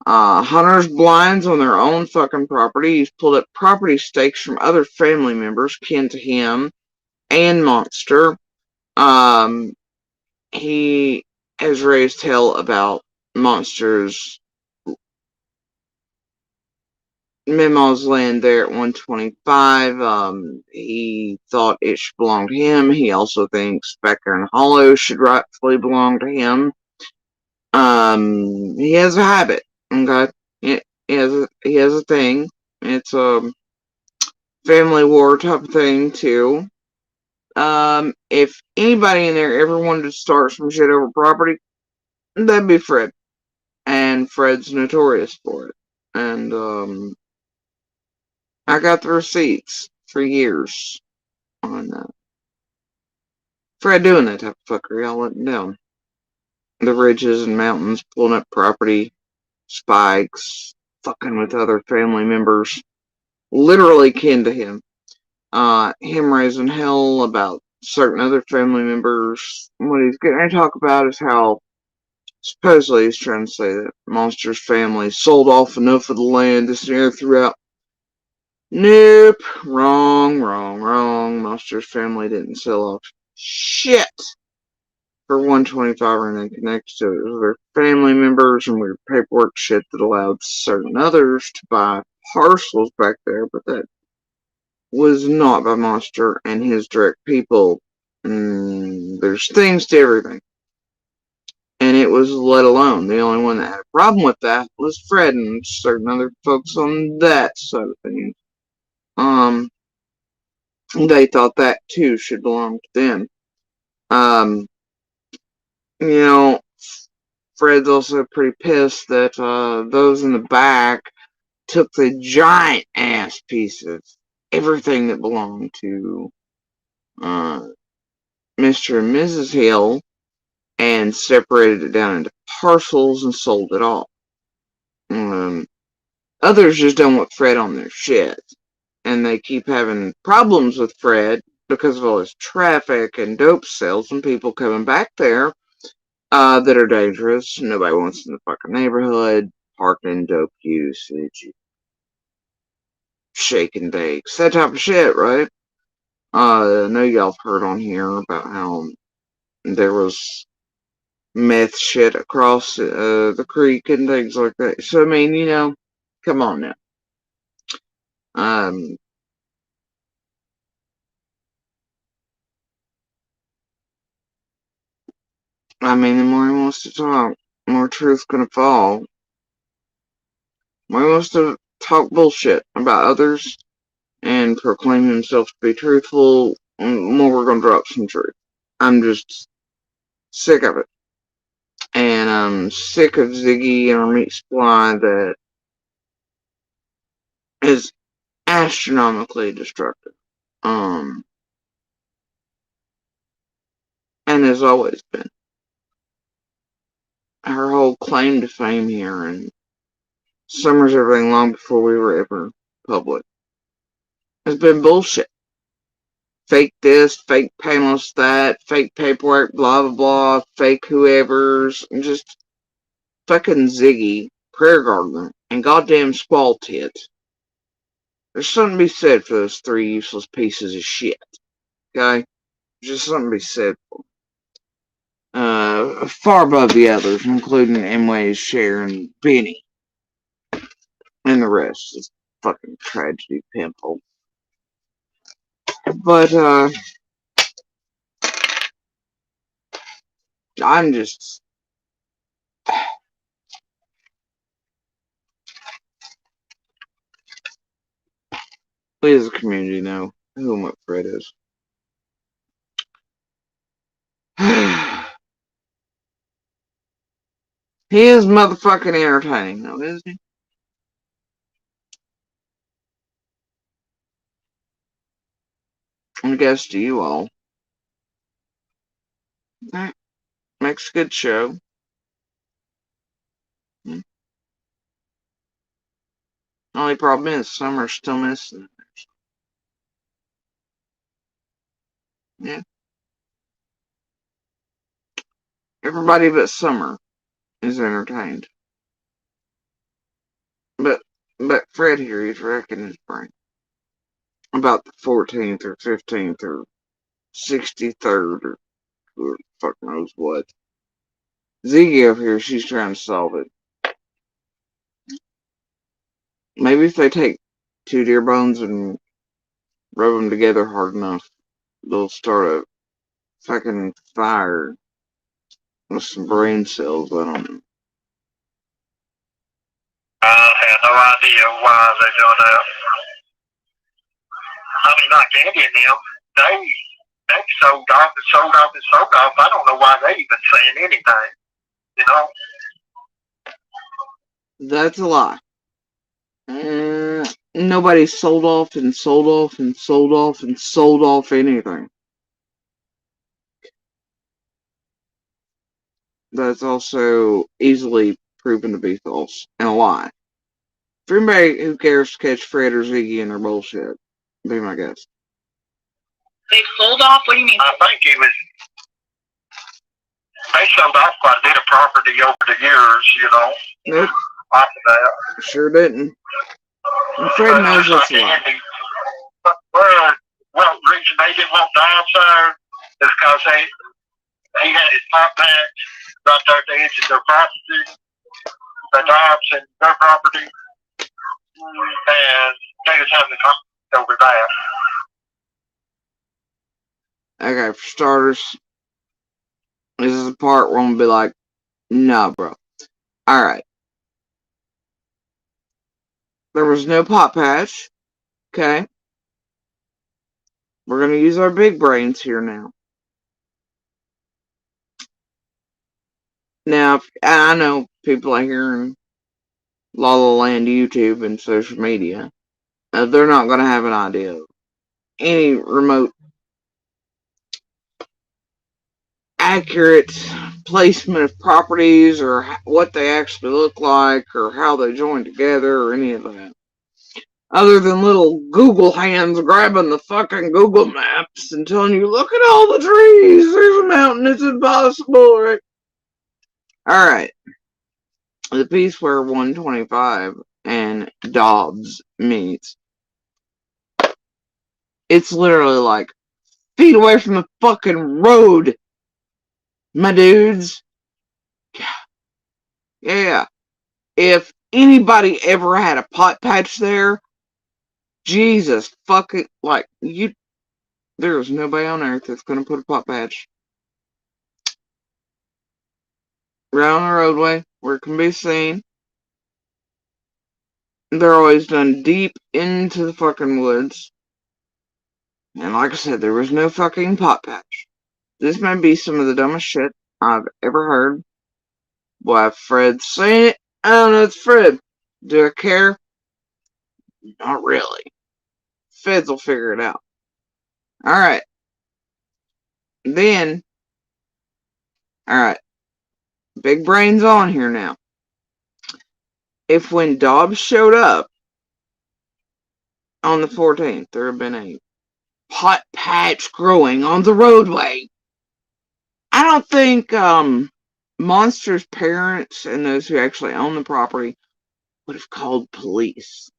hunters' blinds on their own fucking property. He's pulled up property stakes from other family members kin to him and Monster. He has raised hell about Monster's Memo's land there at 125. He thought it should belong to him. He also thinks Becker and Hollow should rightfully belong to him. He has a habit. Okay, he has a thing. It's a family war type of thing too. If anybody in there ever wanted to start some shit over property, that'd be Fred. And Fred's notorious for it. And, I got the receipts for years on Fred doing that type of fuckery. I'll let him down. The ridges and mountains, pulling up property, spikes, fucking with other family members, literally kin to him. Him raising hell about certain other family members. What he's getting to talk about is how supposedly he's trying to say that Monster's family sold off enough of the land this year throughout. Nope. Wrong, wrong, wrong. Monster's family didn't sell off shit for 125 and then connected to it. It was their family members and weird paperwork shit that allowed certain others to buy parcels back there, but that was not by Monster and his direct people. There's things to everything. And it was let alone. The only one that had a problem with that was Fred and certain other folks on that side of things. They thought that too should belong to them. You know, Fred's also pretty pissed that those in the back took the giant ass pieces, everything that belonged to Mr. and Mrs. Hill, and separated it down into parcels and sold it off. Others just don't want Fred on their shit, and they keep having problems with Fred because of all his traffic and dope sales and people coming back there that are dangerous. Nobody wants in the fucking neighborhood. Parking, dope usage, shake and bakes, that type of shit, right? I know y'all have heard on here about how there was meth shit across the creek and things like that. So, I mean, you know, come on now. I mean, the more he wants to talk, the more truth's gonna fall. The more he wants to talk bullshit about others and proclaim himself to be truthful, the more we're gonna drop some truth. I'm just sick of it. And I'm sick of Ziggy and our meat supply that is astronomically destructive. And has always been. Her whole claim to fame here and Summer's everything long before we were ever public has been bullshit. Fake this, fake panelists that, fake paperwork, blah blah blah, fake whoever's, and just fucking Ziggy, Prayer Gardener, and goddamn Squall Tit. There's something to be said for those three useless pieces of shit. Okay? There's just something to be said for far above the others, including Emway's Cher and Benny. And the rest is fucking tragedy pimple. But, I'm just... We as a community know who and what Fred is. He is motherfucking entertaining, though, isn't he? I guess to you all. That makes a good show. Only problem is, Summer's still missing. Yeah. Everybody but Summer is entertained. But Fred here, he's racking his brain. About the 14th or 15th or 63rd or who fuck knows what. Ziggy over here, she's trying to solve it. Maybe if they take two deer bones and rub them together hard enough, they'll start a fucking fire with some brain cells. I don't know. I have no idea why they're doing that. I mean, not Andy and them. They They sold off and sold off and sold off. I don't know why they even saying anything. You know? That's a lie. Nobody sold off and sold off and sold off and sold off anything. That's also easily proven to be false and a lie. For anybody who cares to catch Fred or Ziggy in their bullshit, be my guest. They sold off? What do you mean? I think they sold off quite a bit of property over the years, you know. Nope. After that. Sure didn't. And Fred knows that's a lie. Well, the reason they didn't want Dobbs there is because he had his pot patch right there at the edge of their property, the Dobbs and their property, and they was having a conflict over that. Okay, for starters, this is the part where I'm gonna be like, nah, bro. Alright. There was no pot patch. Okay. We're gonna use our big brains here now. Now, I know people are hearing La La Land YouTube and social media. They're not gonna have an idea of any remote accurate placement of properties or what they actually look like or how they join together or any of that. Other than little Google hands grabbing the fucking Google Maps and telling you, look at all the trees, there's a mountain, it's impossible, right? Alright. The piece where 125 and Dobbs meets. It's literally like feet away from the fucking road, my dudes. Yeah. If anybody ever had a pot patch there, Jesus fucking, like, there's nobody on earth that's gonna put a pot patch right on the roadway where it can be seen. They're always done deep into the fucking woods. And like I said, there was no fucking pot patch. This may be some of the dumbest shit I've ever heard. Why Fred's saying it? I don't know, it's Fred. Do I care? Not really. Feds will figure it out. Alright. Then, alright. Big brains on here now. If when Dobbs showed up on the 14th, there had been a pot patch growing on the roadway, I don't think Monster's parents and those who actually own the property would have called police.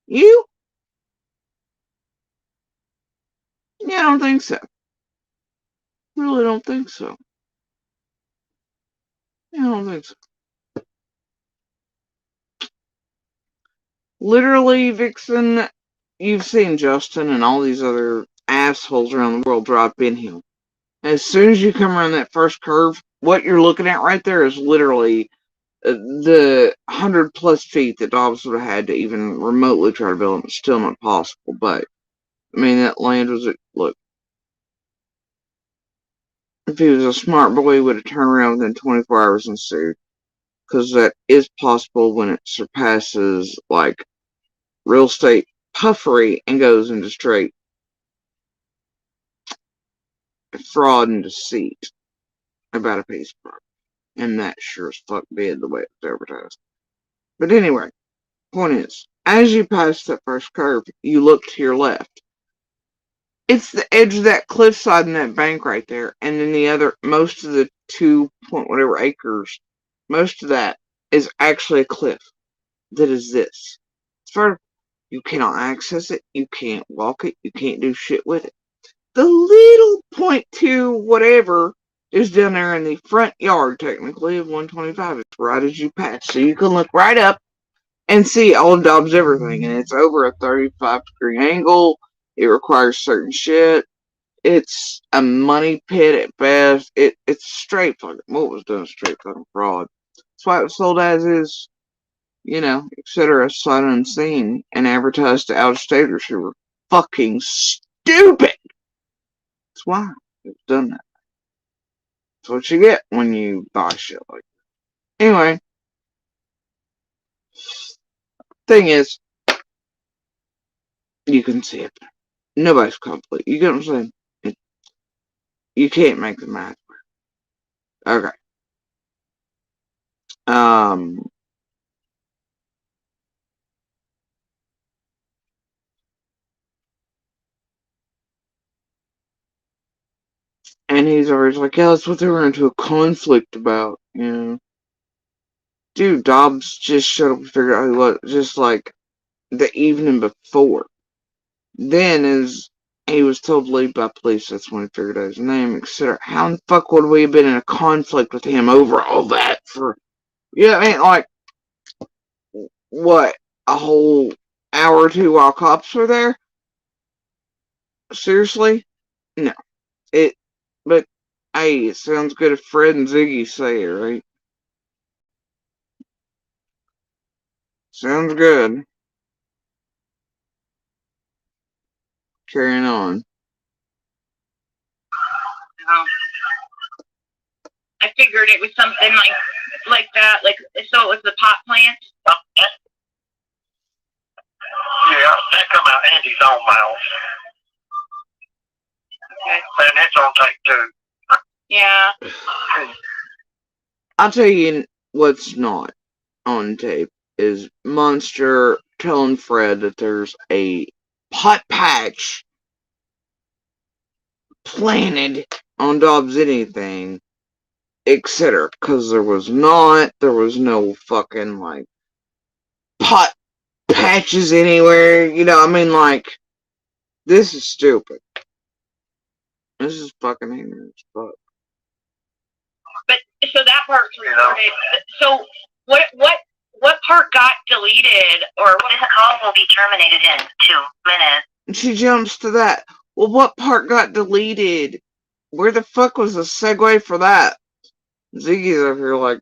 You? Yeah, I don't think so. Really don't think so. Yeah, I don't think so. Literally, Vixen, you've seen Justin and all these other assholes around the world drive Ben Hill. As soon as you come around that first curve, what you're looking at right there is literally the 100+ feet that Dobbs would have had to even remotely try to build. It's still not possible, but I mean, that land was, look, if he was a smart boy, he would have turned around within 24 hours and sued. Because that is possible when it surpasses, like, real estate puffery and goes into straight fraud and deceit about a piece of property. And that sure as fuck did the way it was advertised. But anyway, point is, as you pass that first curve, you look to your left. It's the edge of that cliffside and that bank right there. And then the other, most of the 2 point whatever acres, most of that is actually a cliff. That is this. It's vertical. You cannot access it. You can't walk it. You can't do shit with it. The little 0.2 whatever is down there in the front yard, technically, of 125. It's right as you pass. So you can look right up and see all of Dobbs everything. And it's over a 35-degree angle. It requires certain shit. It's a money pit at best. It's straight fucking, what was done straight fucking fraud. That's why it was sold as is, you know, etc. sight unseen and advertised to out-of-staters who were fucking stupid. That's That's why it's done that. That's what you get when you buy shit like that. Anyway, thing is, you can see it. Nobody's complete. You get what I'm saying? You can't make the math work. Okay. And he's always like, yeah, that's what they were into a conflict about, you know. Dude, Dobbs just showed up and figured out who was just like the evening before. Then, as he was told to leave by police, that's when he figured out his name, etc. How in the fuck would we have been in a conflict with him over all that for, yeah, I mean, like, what, a whole hour or two while cops were there? Seriously? No. But, hey, it sounds good if Fred and Ziggy say it, right? Sounds good. Carrying on. I figured it was something like that, like, so it was the pot plant. Yeah, that come out Andy's own mouth. Okay. And it's on tape too. Yeah. I'll tell you what's not on tape is Monster telling Fred that there's a pot patch planted on Dobbs anything, etc. Because there was no fucking, like, pot patches anywhere, you know, I mean, like, this is stupid. This is fucking ignorant as fuck. But, so that part's recorded. So, what part got deleted, or what is the call will be terminated in 2 minutes? And she jumps to that. Well, what part got deleted? Where the fuck was the segue for that? Ziggy's over here, like,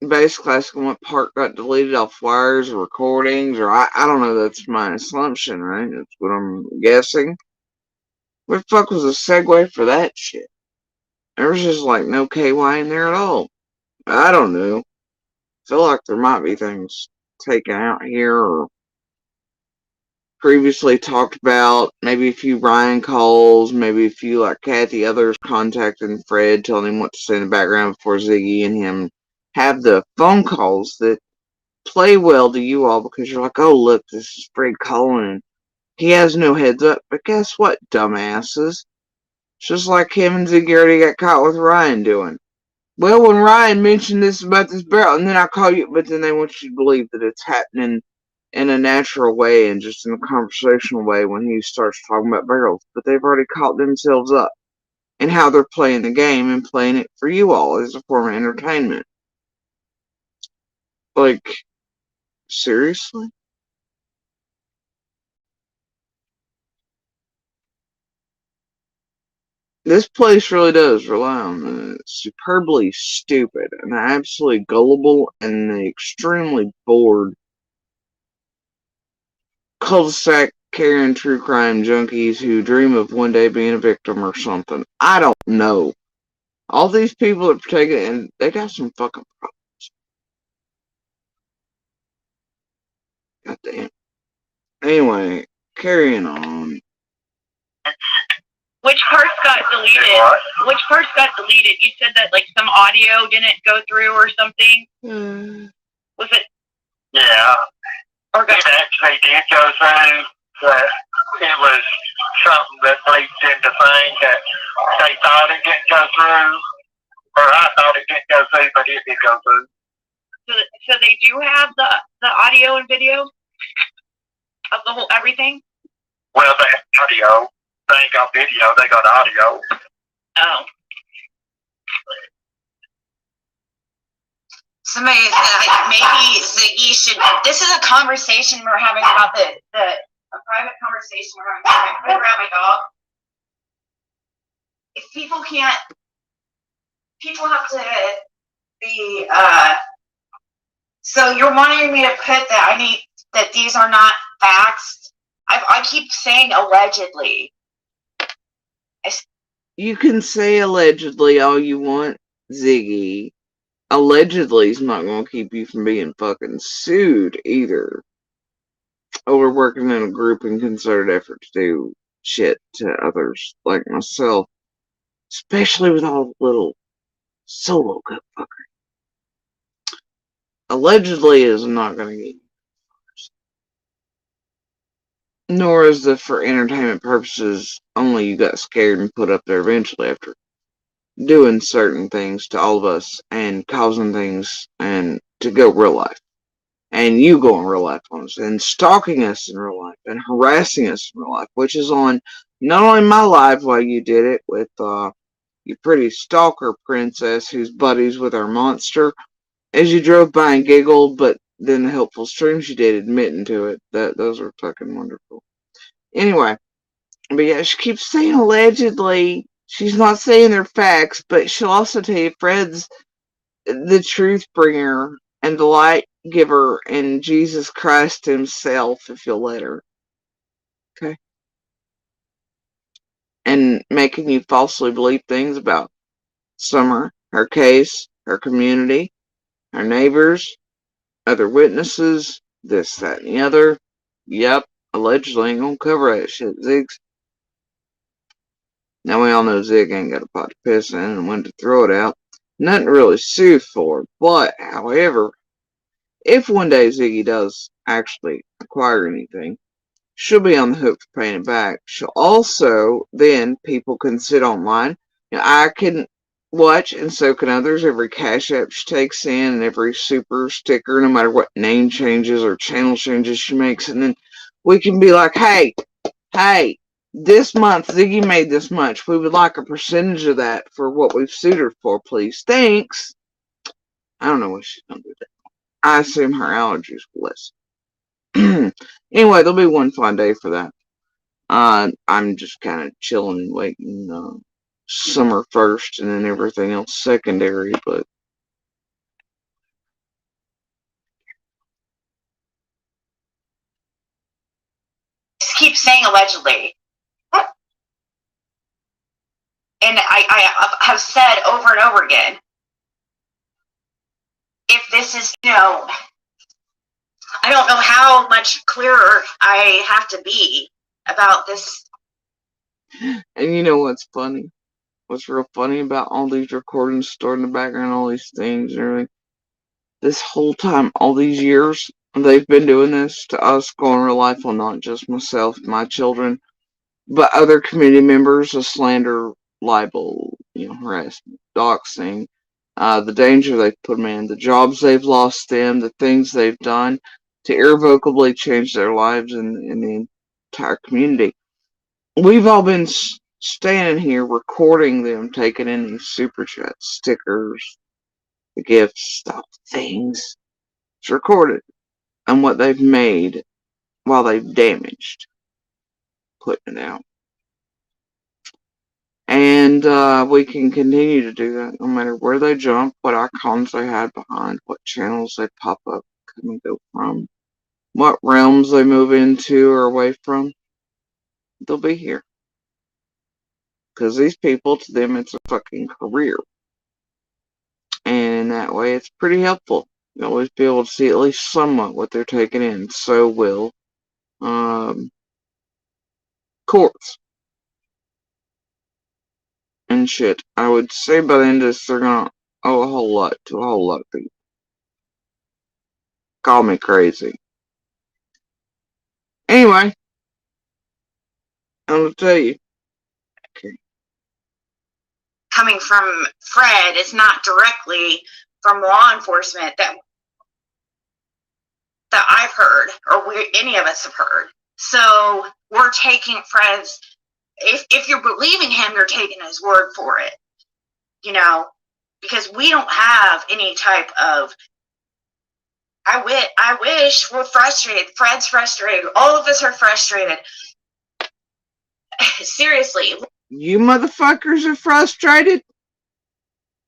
basically asking what part got deleted off wires or recordings, or I don't know, that's my assumption, right? That's what I'm guessing. Where the fuck was the segue for that shit? There was just, like, no KY in there at all. I don't know. I feel like there might be things taken out here or previously talked about. Maybe a few Ryan calls, maybe a few, like, Kathy, others contacting Fred, telling him what to say in the background before Ziggy and him have the phone calls that play well to you all because you're like, oh, look, this is Fred calling and he has no heads up. But guess what, dumbasses? It's just like him and Ziggy already got caught with Ryan doing. Well, when Ryan mentioned this about this barrel, and then I call you, but then they want you to believe that it's happening in a natural way and just in a conversational way when he starts talking about barrels. But they've already caught themselves up in how they're playing the game and playing it for you all as a form of entertainment. Like, seriously? This place really does rely on the superbly stupid and absolutely gullible and the extremely bored cul-de-sac carrying true crime junkies who dream of one day being a victim or something. I don't know. All these people that partake it, and they got some fucking problems. Goddamn. Anyway, carrying on. Which parts got deleted? Which parts got deleted? You said that, like, some audio didn't go through or something? Was it? Yeah. Or it actually did go through, but it was something that leaked into things that they thought it didn't go through, or I thought it didn't go through, but it did go through. So they do have the audio and video of the whole everything? Well, they have audio. They ain't got video, they got audio. Oh. Somebody said maybe Ziggy should. This is a conversation we're having about a private conversation we're having. I put around my dog. If people can't, people have to be. So you're wanting me to put that that these are not facts. I keep saying allegedly. You can say allegedly all you want, Ziggy. Allegedly is not going to keep you from being fucking sued either. Or working in a group in concerted effort to do shit to others like myself. Especially with all the little solo cup fuckers. Allegedly is not going to get you. Nor is it for entertainment purposes only. You got scared and put up there eventually after doing certain things to all of us and causing things and to go real life. And you go in real life on us and stalking us in real life and harassing us in real life, which is on not only my live while you did it with your pretty stalker princess who's buddies with our monster as you drove by and giggled, but then the helpful streams you did admitting to it. Those are fucking wonderful. Anyway, but yeah, she keeps saying allegedly. She's not saying they're facts, but she'll also tell you Fred's the truth bringer and the light giver and Jesus Christ himself, if you'll let her. Okay? And making you falsely believe things about Summer, her case, her community, her neighbors, other witnesses, this, that, and the other. Yep, allegedly ain't gonna cover that shit, Ziggs. Now we all know Zig ain't got a pot to piss in and when to throw it out. Nothing to really sue for, but, however, if one day Ziggy does actually acquire anything, she'll be on the hook for paying it back. She'll also, then, people can sit online. I can watch, and so can others, every cash app she takes in and every super sticker, no matter what name changes or channel changes she makes. And then we can be like, hey, this month Ziggy made this much. We would like a percentage of that for what we've sued her for, please. Thanks. I don't know what she's going to do. I assume her allergies will listen. Anyway, there'll be one fun day for that. I'm just kind of chilling and waiting. Summer first and then everything else secondary, but Just keep saying allegedly. And I have said over and over again, if this is, I don't know how much clearer I have to be about this. and you know what's funny? What's real funny about all these recordings stored in the background, all these things and everything? This whole time, all these years, they've been doing this to us going real life, well, not just myself, my children, but other community members of slander, libel, harassment, doxing, the danger they've put them in, the jobs they've lost them, the things they've done to irrevocably change their lives in the entire community. We've all been standing here recording them, taking in these super chats, stickers, the gifts, stuff, things. It's recorded and what they've made while they've damaged, putting it out. And we can continue to do that no matter where they jump, what icons they hide behind, what channels they pop up, come and go from, what realms they move into or away from. They'll be here. Because these people, to them, it's a fucking career. And in that way, it's pretty helpful. You'll always be able to see at least somewhat what they're taking in. So will courts. And shit. I would say by the end of this, they're gonna owe a whole lot to a whole lot of people. Call me crazy. Anyway, I'm gonna tell you. Okay. Coming from Fred, it's not directly from law enforcement that I've heard, or any of us have heard. So we're taking Fred's. If you're believing him, you're taking his word for it. Because we don't have any type of. I wish we're frustrated. Fred's frustrated. All of us are frustrated. Seriously. You motherfuckers are frustrated?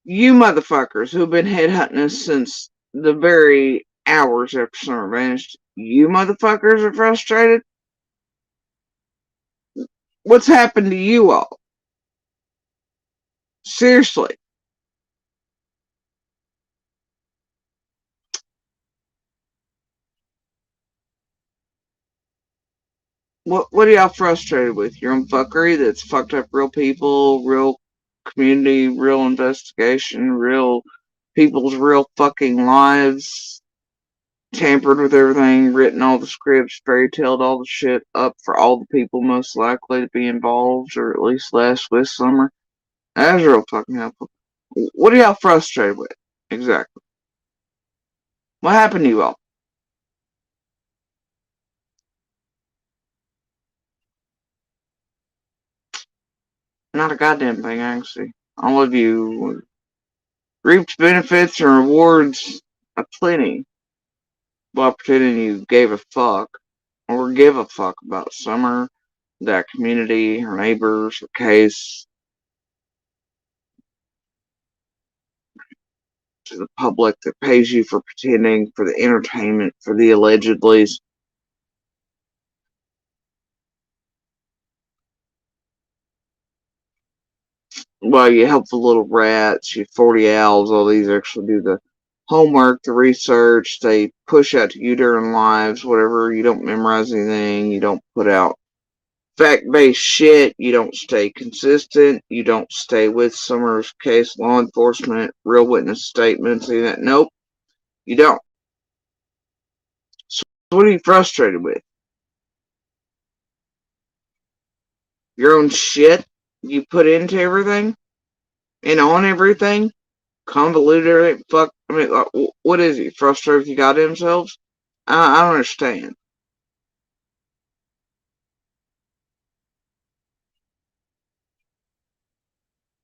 You motherfuckers who've been headhunting us since the very hours after Summer vanished. You motherfuckers are frustrated? What's happened to you all? Seriously. What are y'all frustrated with? Your own fuckery that's fucked up real people, real community, real investigation, real people's real fucking lives, tampered with everything, written all the scripts, fairy tailed all the shit up for all the people most likely to be involved, or at least last with summer. That's real fucking helpful. What are y'all frustrated with? Exactly. What happened to you all? Not a goddamn thing, actually. All of you reaped benefits and rewards aplenty while pretending you gave a fuck or give a fuck about Summer, that community, her neighbors, her case, to the public that pays you for pretending, for the entertainment, for the allegedlys. Well, you helpful little rats, you 40 owls, all these actually do the homework, the research, they push out to you during lives, whatever. You don't memorize anything, you don't put out fact-based shit, you don't stay consistent, you don't stay with Summer's case, law enforcement, real witness statements, any of that. Nope, you don't. So what are you frustrated with? Your own shit you put into everything and on everything, convoluted everything. Fuck. I mean, like, what is he frustrated with you got themselves? I don't understand.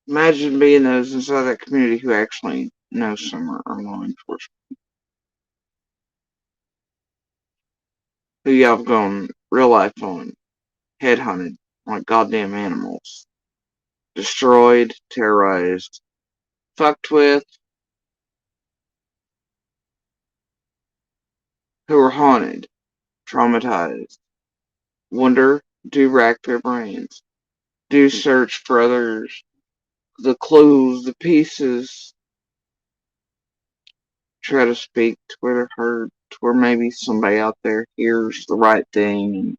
Imagine being those inside that community who actually know Summer or law enforcement. Who y'all have gone real life on, headhunted like goddamn animals, destroyed, terrorized, fucked with, who are haunted, traumatized, wonder, do rack their brains, do search for others, the clues, the pieces, try to speak to where they're heard, to where maybe somebody out there hears the right thing and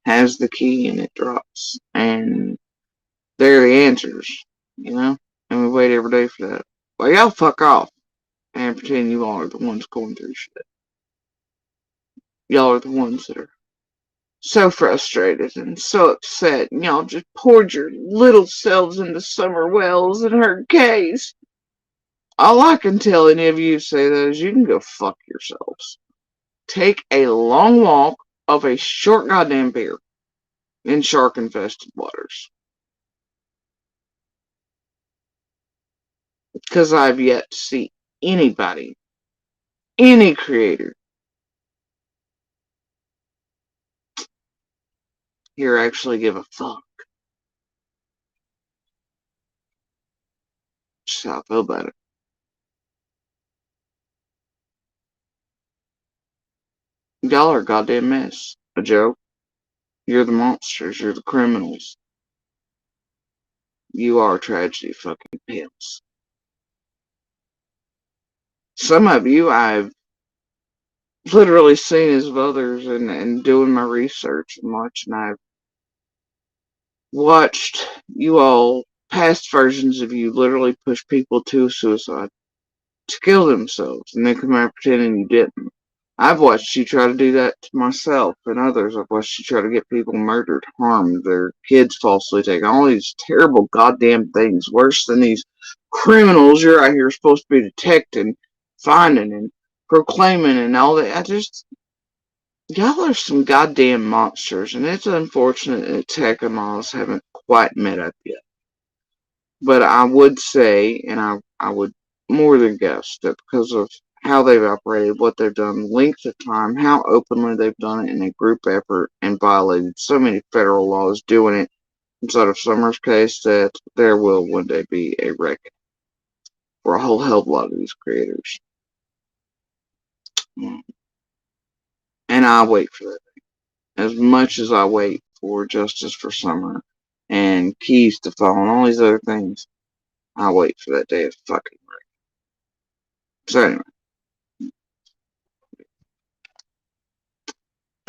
has the key and it drops. And they're the answers, you know? And we wait every day for that. Well, y'all fuck off and pretend you all are the ones going through shit. Y'all are the ones that are so frustrated and so upset. And y'all just poured your little selves into Summer Wells and her case. All I can tell any of you say though is you can go fuck yourselves. Take a long walk of a short goddamn beer in shark infested waters. Because I've yet to see anybody, any creator, here actually give a fuck. Just how I feel about it. Y'all are a goddamn mess. A joke. You're the monsters. You're the criminals. You are tragedy fucking pimps. Some of you I've literally seen as others and doing my research and watching. I've watched you all, past versions of you, literally push people to suicide, to kill themselves, and then come out pretending you didn't. I've watched you try to do that to myself and others. I've watched you try to get people murdered, harmed, their kids falsely taken, all these terrible goddamn things, worse than these criminals you're out here supposed to be detecting, finding, and proclaiming, and all that. Y'all are some goddamn monsters, and it's unfortunate that tech and laws haven't quite met up yet. But I would say, and I would more than guess, that because of how they've operated, what they've done, length of time, how openly they've done it in a group effort and violated so many federal laws doing it inside of Summer's case, that there will one day be a reckoning for a whole hell of a lot of these creators. And I wait for that. As much as I wait for justice for Summer and keys to fall and all these other things. I'll wait for that day of fucking break. So anyway.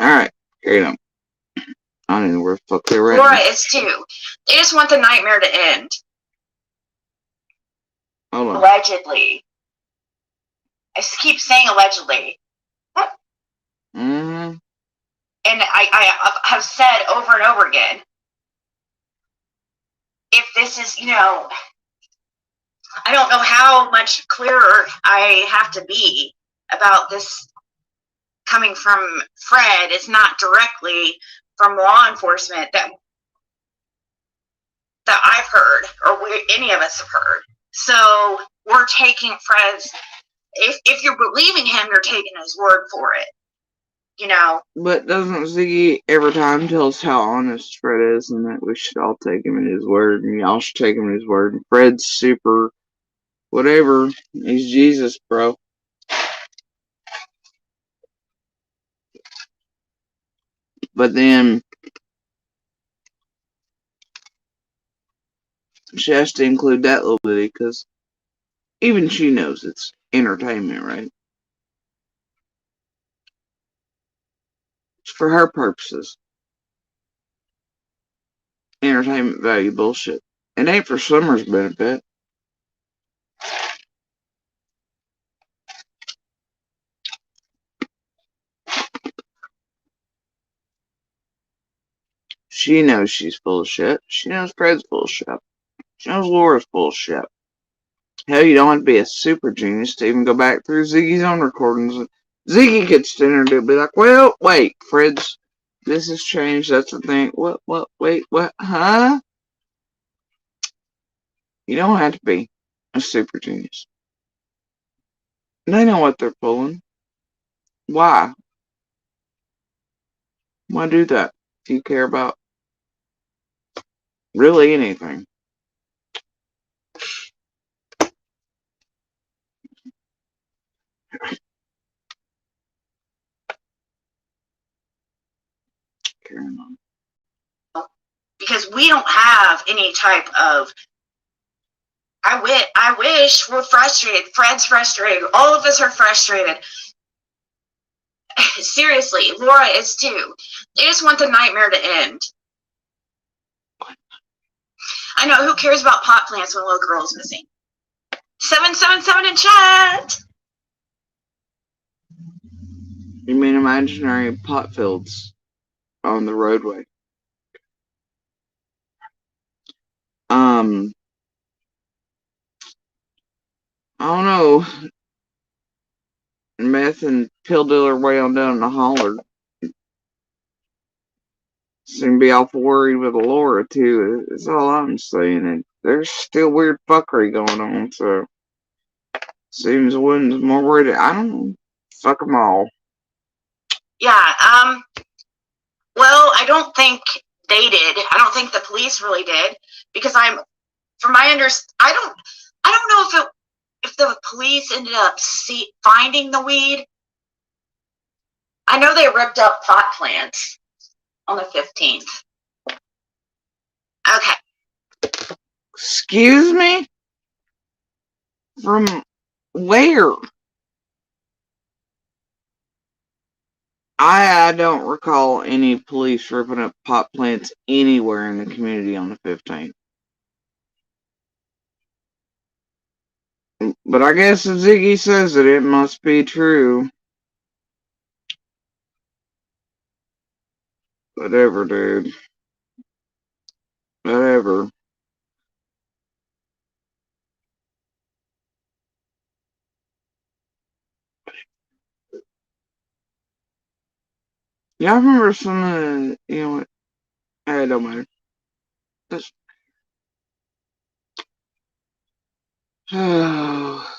Alright, carry on. I don't know where the fuck they were at. Laura is too. They just want the nightmare to end. Hold on. Allegedly. I just keep saying allegedly. Mm-hmm. And I have said over and over again, if this is, I don't know how much clearer I have to be about this coming from Fred. It's not directly from law enforcement that I've heard, or any of us have heard. So we're taking Fred's, if you're believing him, you're taking his word for it. But doesn't Ziggy every time tell us how honest Fred is and that we should all take him at his word and y'all should take him at his word? And Fred's super whatever. He's Jesus, bro. But then she has to include that little bitty because even she knows it's entertainment, right? It's for her purposes. Entertainment value bullshit. It ain't for Summer's benefit. She knows she's full of shit. She knows Fred's full of shit. She knows Laura's full of shit. Hell, you don't have to be a super genius to even go back through Ziggy's own recordings. Ziggy could stand there and be like, well, wait, Fred's, this has changed, that's the thing. What, wait, what, huh? You don't have to be a super genius. They know what they're pulling. Why? Why do that? If you care about really anything. Carrying on. Because we don't have any type of, I wish we're frustrated. Fred's frustrated. All of us are frustrated. Seriously, Laura is too. They just want the nightmare to end. I know, who cares about pot plants when a little girl is missing? 777 in chat. You mean imaginary pot fields on the roadway? I don't know. Meth and pill dealer way on down in the holler seem to be awful worried with Laura too. That's all I'm saying. And there's still weird fuckery going on, so seems one's more worried. I don't know. Fuck them all. Yeah. Well, I don't think they did. I don't think the police really did, because from my I don't know if the police ended up finding the weed. I know they ripped up pot plants on the 15th. Okay. Excuse me? From where? I don't recall any police ripping up pot plants anywhere in the community on the 15th. But I guess if Ziggy says it, it must be true. Whatever, dude. Whatever. Yeah, I remember some of the, I don't matter. Oh.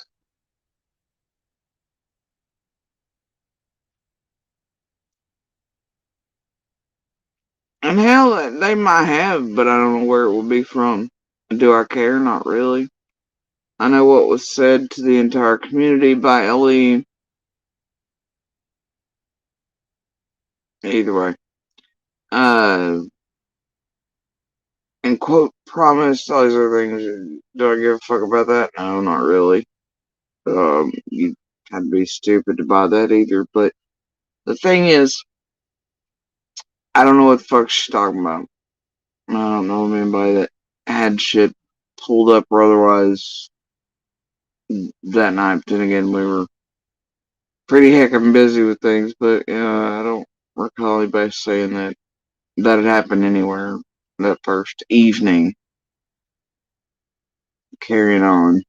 And hell, they might have, but I don't know where it would be from. Do I care? Not really. I know what was said to the entire community by Ellie. Either way. and quote promise, all these other things. Do I give a fuck about that? No, not really. You had to be stupid to buy that either. But the thing is, I don't know what the fuck she's talking about. I don't know anybody that had shit pulled up or otherwise that night. But then again, we were pretty heckin' busy with things. But I don't recall anybody saying that had happened anywhere that first evening. Carrying on.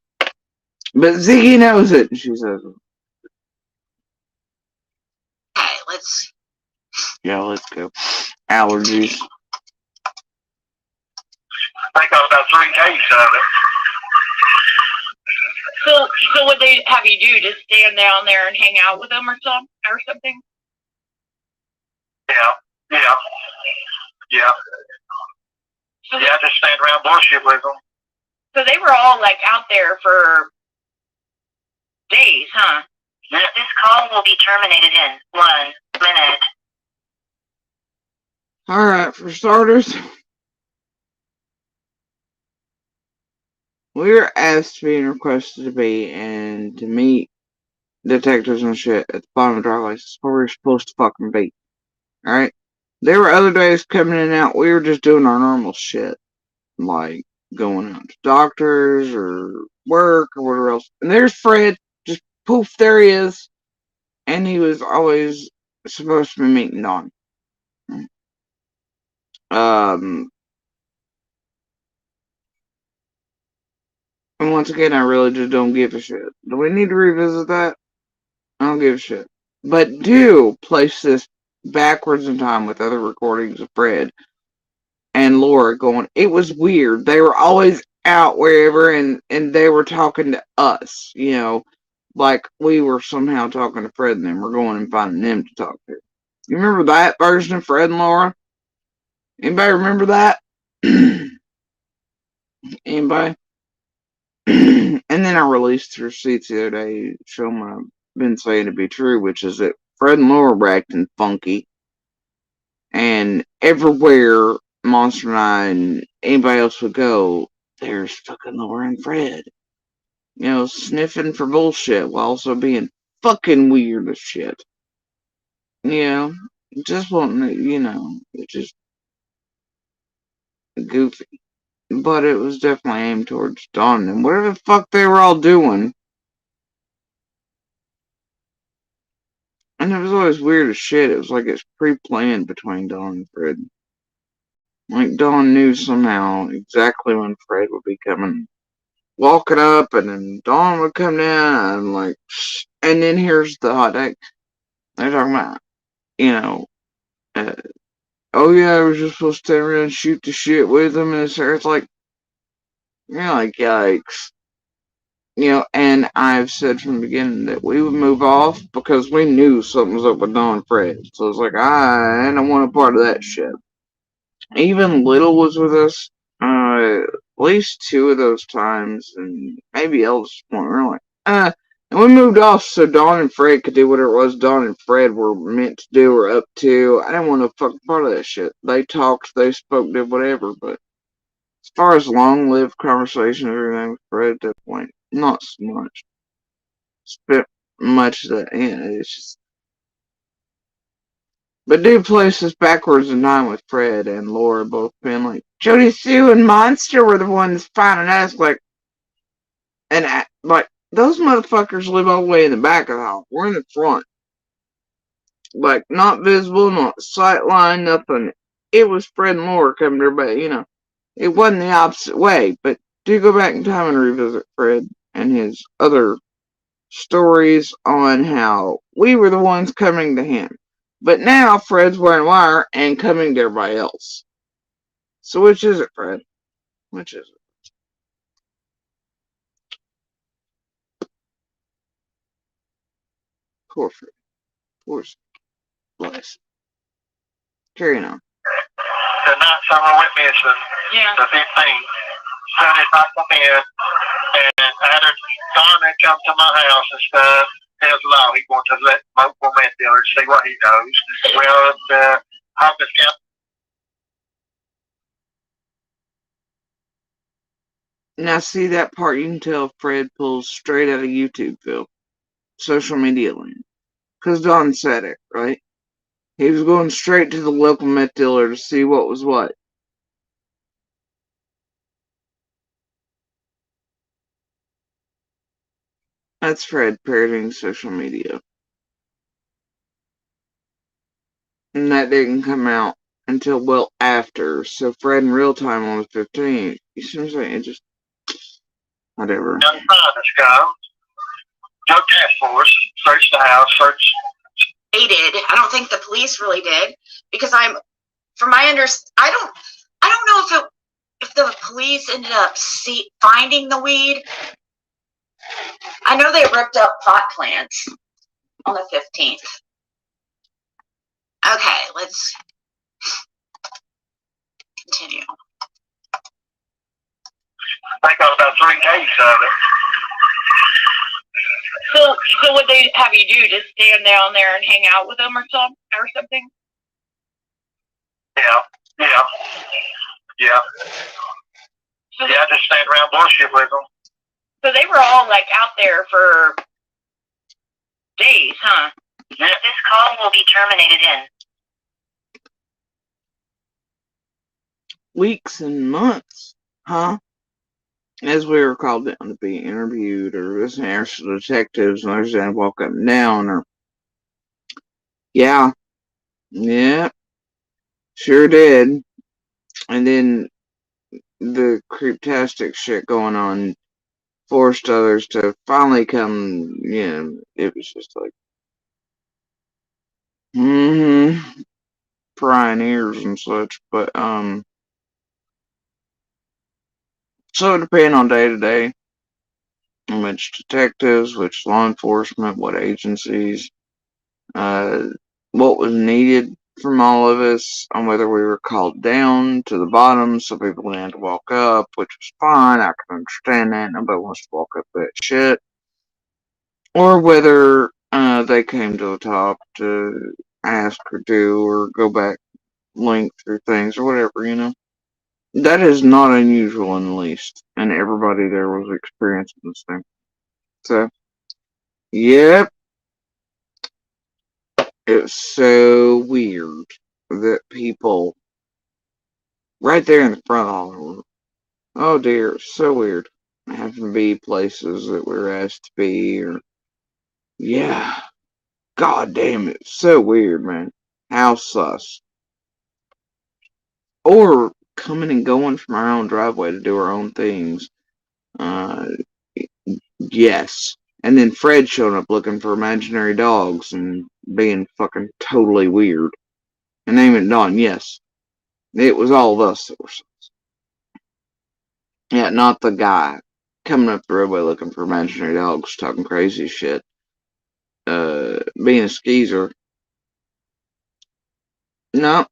But Ziggy knows it, she says. Okay, let's. Yeah, let's go. Allergies. I think I was about 3 days of it. So what they have you do? Just stand down there and hang out with them or something? Yeah. So, Yeah, just stand around bullshit with them. So they were all like out there for days, huh? Yeah. This call will be terminated in 1 minute. Alright, for starters, we were asked to be and requested to be and to meet detectives and shit at the bottom of the drive license where we were supposed to fucking be. Alright? There were other days coming in and out, we were just doing our normal shit. Like going out to doctors or work or whatever else. And there's Fred, just poof, there he is. And he was always supposed to be meeting Dawn. And once again, I really just don't give a shit. Do we need to revisit that? I don't give a shit. But do place this backwards in time with other recordings of Fred and Laura going, it was weird. They were always out wherever and they were talking to us, like we were somehow talking to Fred and them. We're going and finding them to talk to. You remember that version of Fred and Laura? Anybody remember that? Anybody? And then I released the receipts the other day, showing what I've been saying to be true, which is that Fred and Laura were acting funky. And everywhere Monster and I and anybody else would go, there's fucking Laura and Fred. Sniffing for bullshit while also being fucking weird as shit. Just wanting, just goofy. But it was definitely aimed towards Dawn and whatever the fuck they were all doing. And it was always weird as shit. It was like it's pre-planned between Dawn and Fred. Like Dawn knew somehow exactly when Fred would be coming, walking up, and then Dawn would come down, and and then here's the hot take. They're talking about, oh yeah, I was just supposed to stand around and shoot the shit with them, and it's like, yikes. And I've said from the beginning that we would move off because we knew something was up with Dawn and Fred. So it's like, I don't want a part of that shit. Even Little was with us, at least 2 of those times, and maybe Elvis one, really. And we moved off so Dawn and Fred could do whatever it was Dawn and Fred were meant to do or up to. I didn't want no fucking part of that shit. They talked, they spoke, did whatever, but as far as long-lived conversations and everything with Fred at that point, not so much. Spent much of that, it's just. But do place this backwards in time with Fred and Laura both being like, Jody Sue and Monster were the ones finding us, and those motherfuckers live all the way in the back of the house. We're in the front. Not visible, not sight line, nothing. It was Fred and Laura coming their way, It wasn't the opposite way, but do go back in time and revisit Fred and his other stories on how we were the ones coming to him. But now Fred's wearing wire and coming to everybody else. So which is it, Fred? Which is it? Poor Fred. Poor bless. Carrying on. The night Summer went missing, the 15th, Sonny knocked them in, and after Don had come to my house and stuff, tells Law he wants to let multiple meth dealers see what he knows. Well, the Hawkins County Now, see that part? You can tell Fred pulls straight out of YouTube, Phil. Social media land. Because Don said it, right? He was going straight to the local meth dealer to see what was what. That's Fred parroting social media. And that didn't come out until well after. So Fred in real time on the 15th. You see what I'm saying? It just, whatever. Young finest guy. Drug task force searched the house, searched. They did. I don't think the police really did, because from my I don't know if the police ended up finding the weed. I know they ripped up pot plants on the 15th. Okay, let's continue. I think about 3 days of it. So what they have you do? Just stand down there and hang out with them or something? Yeah. So Yeah, just stand around bullshit with them. So they were all like out there for days, huh? Yeah. This call will be terminated in Weeks and months, huh? As we were called down to be interviewed or listen to actual detectives and others that walk up and down or yeah, sure did. And then the creeptastic shit going on forced others to finally come, it was just like prying ears and such, but so it depends on day to day, which detectives, which law enforcement, what agencies, what was needed from all of us, on whether we were called down to the bottom so people didn't have to walk up, which was fine. I can understand that. Nobody wants to walk up that shit. Or whether they came to the top to ask or do or go back, link through things or whatever. That is not unusual in the least. And everybody there was experiencing this thing. So, yep. It's so weird that people right there in the front hall, oh dear, it's so weird. Having to be places that we're asked to be, or yeah, god damn it, so weird, man. How sus. Or coming and going from our own driveway to do our own things. Uh, yes. And then Fred showing up looking for imaginary dogs and being fucking totally weird. And naming it Don, yes. It was all of us that were sus. Yeah, not the guy coming up the roadway looking for imaginary dogs, talking crazy shit. Being a skeezer. No,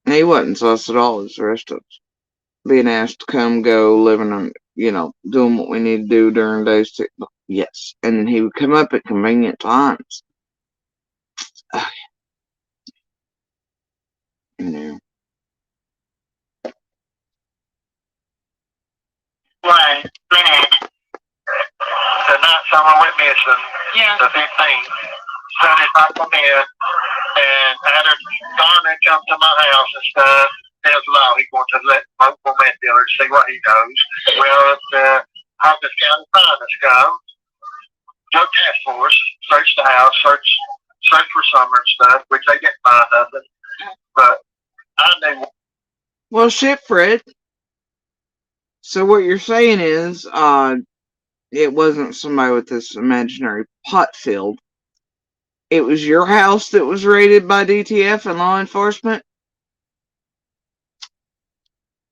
he wasn't sus at all as the rest of us. Being asked to come, go, living on, doing what we need to do during days. Yes. And then he would come up at convenient times. You know. One minute. Tonight, someone went missing. Yeah. The 15th. Soon as I come in, and after Garner come to my house and stuff, tells Law he's going to let local meth dealers see what he knows. Well, the Hopkins County finest come, drug task force, search the house, search for summer and stuff, which they didn't find nothing. But I knew. Well, shit, Fred. So what you're saying is, it wasn't somebody with this imaginary pot field. It was your house that was raided by DTF and law enforcement?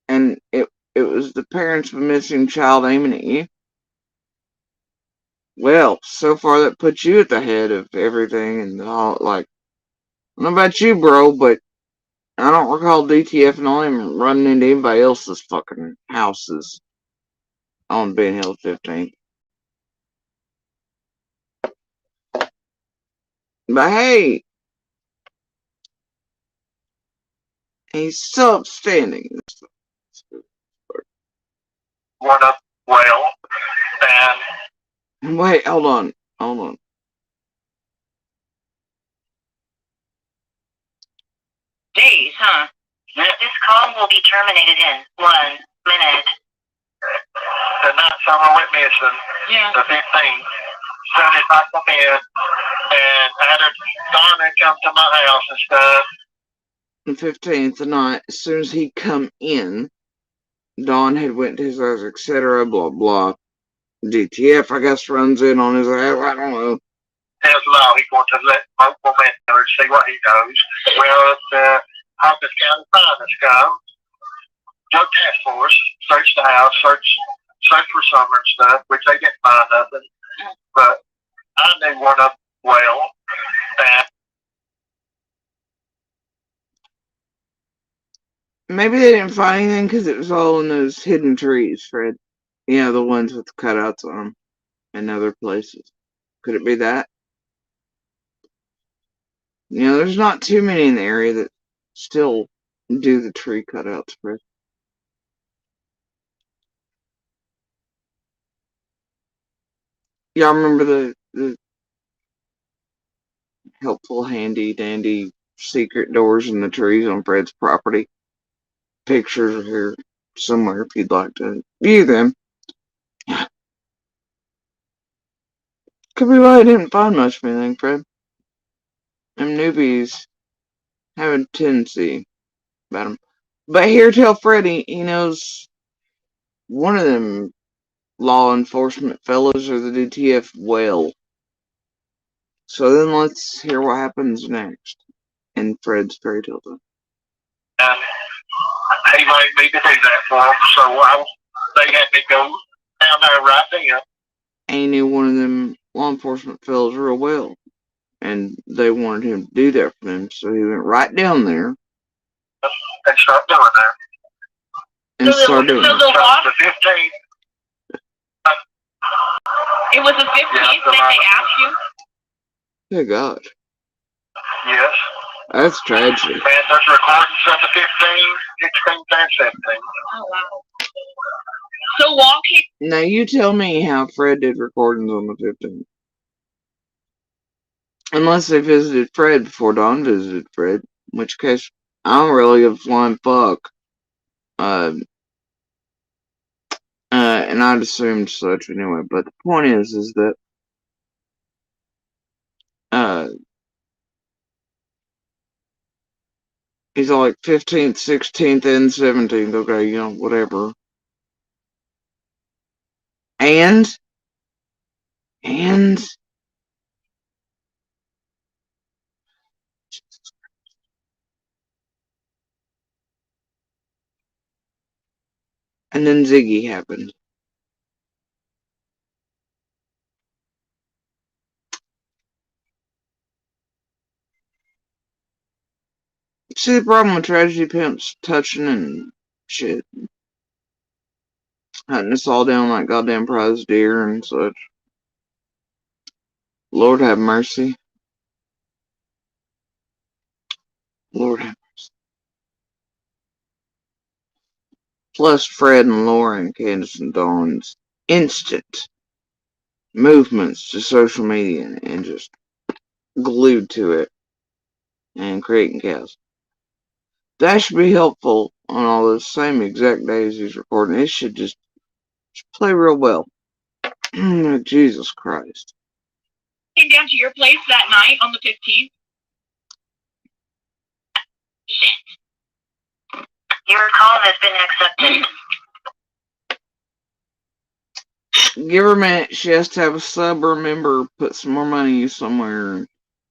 And it was the parents of a missing child aiming at you? Well, so far that puts you at the head of everything and all, like, I don't know about you, bro, but I don't recall DTF and all him running into anybody else's fucking houses on Ben Hill 15th. But hey, he's so upstanding. One of well, and Wait, hold on. Days, huh? This call will be terminated in 1 minute. the night Summer went missing, Yeah. the 15th, soon as I come in, and I had a Donna come to my house and stuff. The 15th, the night, as soon as he come in, Don had went to his house, etc., blah, blah. DTF, I guess, runs in on his ass, I don't know. His law, he wants to let local members see what he knows. Well, the Hawkins County Finance come, drug task force, search the house, search for Summer and stuff, which they didn't find nothing. But I knew one of them well, and Maybe they didn't find anything because it was all in those hidden trees, Fred. You know, the ones with the cutouts on them and other places. Could it be that? You know, there's not too many in the area that still do the tree cutouts, Fred. Y'all remember the helpful, handy, dandy secret doors in the trees on Fred's property? Pictures are here somewhere if you'd like to view them. Could be why I didn't find much of anything, Fred. Them newbies have a tendency about them. But here, tell Freddie he knows one of them law enforcement fellows or the DTF well. So then let's hear what happens next in Fred's fairy tale time. he wanted me to do that for him, so they had me go down there right then. And he knew one of them law enforcement fellows real well. And they wanted him to do that for them, so he went right down there And start doing that. and started doing it. So the law, The 15th. it was the 15th that they asked you? Good God. Yes. That's tragedy. And there's recordings of the 15th, 16th, and 17th. Oh, wow. So Walt came. Now you tell me how Fred did recordings on the 15th. Unless they visited Fred before Don visited Fred, in which case I don't really give a flying fuck. And I'd assumed such anyway. But the point is that he's like 15th, 16th, and 17th. Okay, you know, whatever. And then Ziggy happened. See the problem with tragedy pimps touching and shit. Hunting us all down like goddamn prize deer and such. Lord have mercy. Lord have mercy. Plus Fred and Laura and Candace and Dawn's instant movements to social media and just glued to it and creating chaos. That should be helpful on all those same exact days he's recording. It should just play real well. Jesus Christ. Came down to your place that night on the 15th? Your call has been accepted. Give her a minute. She has to have a sub or a member put some more money somewhere.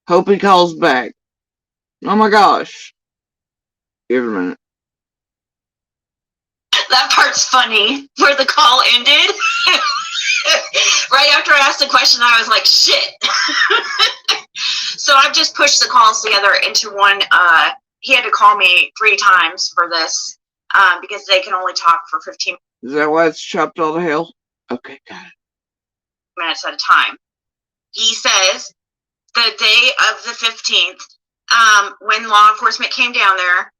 Hope he calls back. Oh my gosh. Give her a minute. That part's funny, where the call ended. Right after I asked the question, I was like, shit. So I've just pushed the calls together into one. He had to call me 3 times for this because they can only talk for 15 Is that why it's chopped all to hell? Okay, got it. minutes at a time. He says the day of the 15th, when law enforcement came down there,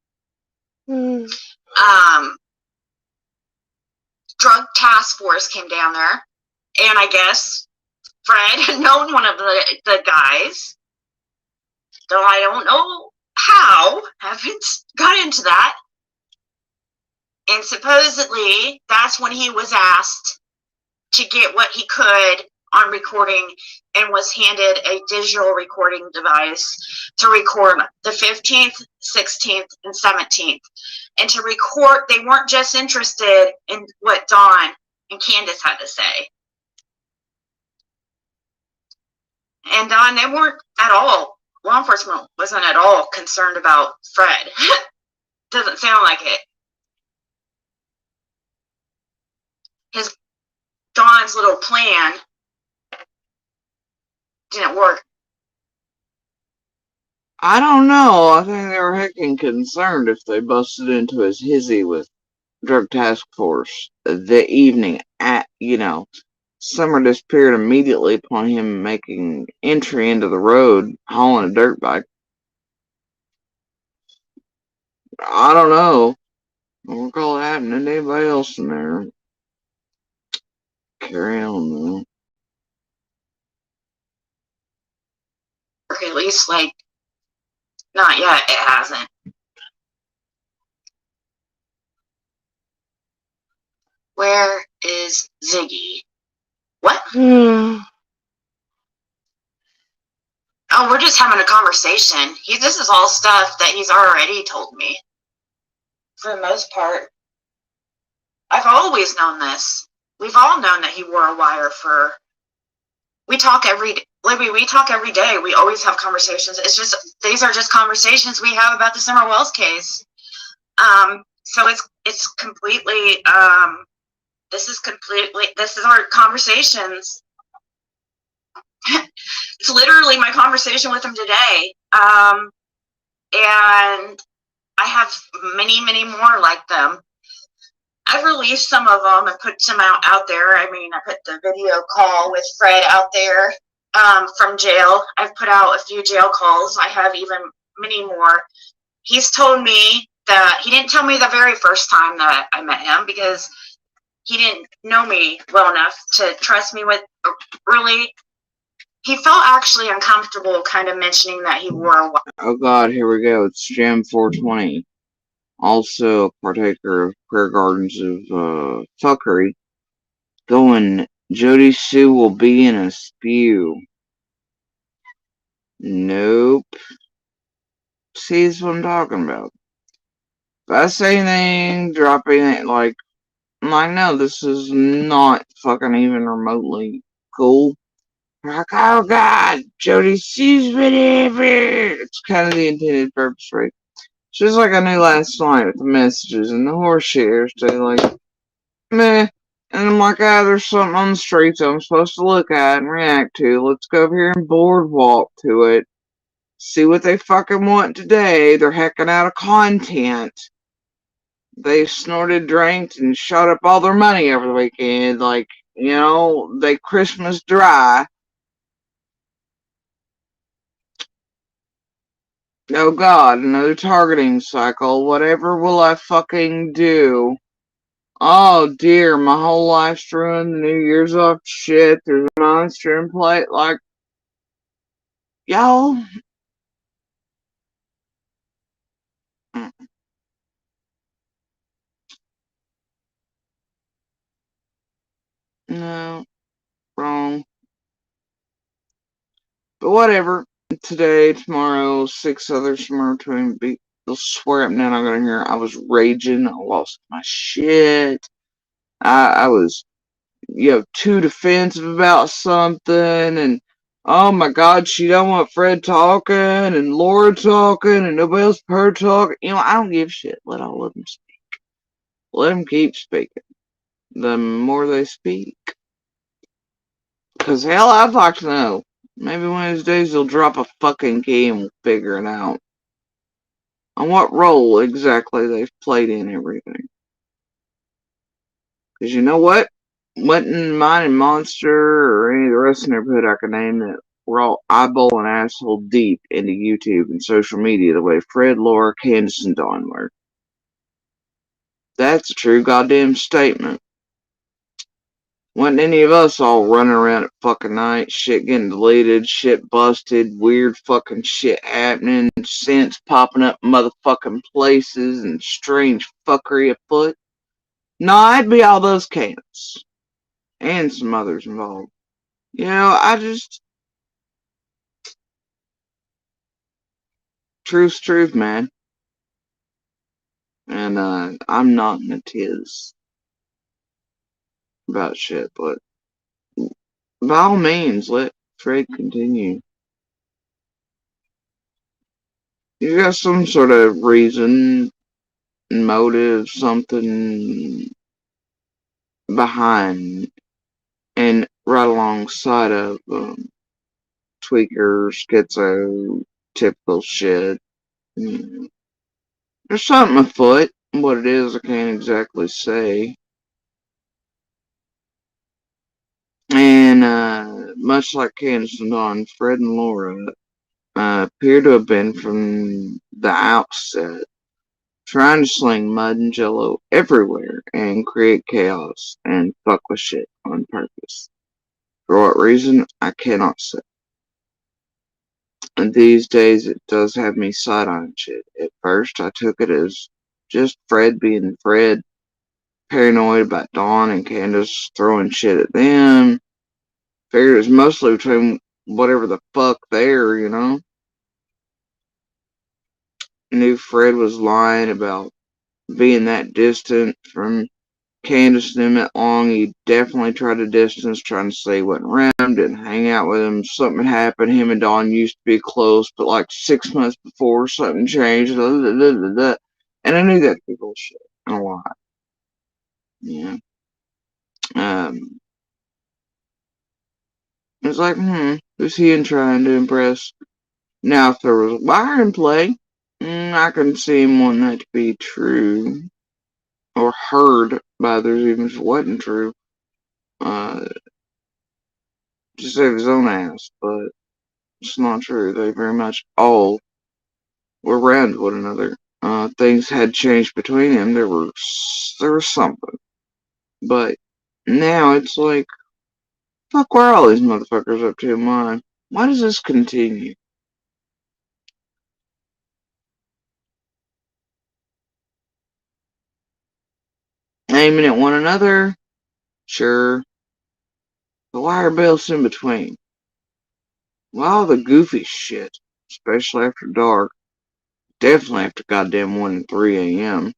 drug task force came down there, and I guess Fred had known one of the guys, though I don't know how, haven't got into that. And supposedly that's when he was asked to get what he could on recording and was handed a digital recording device to record the 15th, 16th, and 17th. And to record, they weren't just interested in what Dawn and Candace had to say. And Dawn, they weren't at all, law enforcement wasn't at all concerned about Fred. Doesn't sound like it. Dawn's little plan didn't work. I don't know. I think they were heckin' concerned if they busted into his hizzy with drug task force the evening at, Summer disappeared immediately upon him making entry into the road, hauling a dirt bike. I don't know. I don't recall it happening to anybody else in there. Carry on, though. Or at least, not yet, it hasn't. Where is Ziggy? What? Oh, we're just having a conversation. This is all stuff that he's already told me. For the most part. I've always known this. We've all known that he wore a wire fur. We talk every day. We talk every day. We always have conversations. It's just, these are just conversations we have about the Summer Wells case. So it's completely, this is our conversations. It's literally my conversation with him today. And I have many, many more like them. I've released some of them and put some out there. I mean, I put the video call with Fred out there from jail. I've put out a few jail calls. I have even many more. He's told me that he didn't tell me the very first time that I met him because he didn't know me well enough to trust me with really. He felt actually uncomfortable kind of mentioning that he wore a watch. Oh God, here we go. It's Jam 420. Also a partaker of Prayer Gardens of fuckery. Going, Jody Sue will be in a spew. Nope. See, that's what I'm talking about. If I say anything, drop anything, I'm like, no, this is not fucking even remotely cool. Like, oh God, Jody Sue's whatever. It's kind of the intended purpose, right? Just like I knew last night with the messages and the horse shares, they meh. And I'm like, there's something on the streets I'm supposed to look at and react to. Let's go over here and boardwalk to it. See what they fucking want today. They're hecking out of content. They snorted, drank, and shot up all their money over the weekend. They Christmas dry. Oh God, another targeting cycle. Whatever will I fucking do? Oh dear, my whole life's ruined. The New Year's off shit. There's a monster in play. Y'all. No, wrong. But whatever. Today, tomorrow, 6 others tomorrow to be. They'll swear up now. I'm gonna hear. I was raging. I lost my shit. I was, too defensive about something, and oh my God, she don't want Fred talking and Laura talking and nobody else her talking. I don't give a shit. Let all of them speak. Let them keep speaking. The more they speak, because hell, I'd like to know. Maybe one of these days they'll drop a fucking key and we'll figure it out. On what role exactly they've played in everything. Because you know what? Wasn't mine and Monster or any of the rest of the neighborhood I could name that we're all eyeball and asshole deep into YouTube and social media the way Fred, Laura, Candace, and Dawn were. That's a true goddamn statement. Wasn't any of us all running around at fucking night, shit getting deleted, shit busted, weird fucking shit happening, synths popping up motherfucking places, and strange fuckery afoot. No, it'd be all those cats. And some others involved. You know, truth, man. And, I'm not in a tiz about shit, but by all means, let Fred continue. You got some sort of reason, motive, something behind, and right alongside of tweaker, schizo, typical shit. There's something afoot. What it is, I can't exactly say. And much like Candace and Dawn, Fred and Laura appear to have been from the outset trying to sling mud and jello everywhere and create chaos and fuck with shit on purpose. For what reason, I cannot say. And these days, it does have me side-eyeing shit. At first, I took it as just Fred being Fred, paranoid about Dawn and Candace throwing shit at them. Figured it was mostly between whatever the fuck there, you know? Knew Fred was lying about being that distant from Candace and him that long. He definitely tried to distance, trying to say he wasn't around, didn't hang out with him. Something happened. Him and Dawn used to be close, but like 6 months before, something changed. And I knew that to be bullshit. And a lot. Yeah. It was like, who's he trying to impress? Now, if there was a wire in play, I can see him wanting that to be true. Or heard by others, even if it wasn't true. To save his own ass, but it's not true. They very much all were around one another. Things had changed between them. There was something. But now it's like, fuck, where are all these motherfuckers up to? Why does this continue? Aiming at one another? Sure. But why are bills in between? Why all the goofy shit? Especially after dark. Definitely after goddamn 1 and 3 a.m.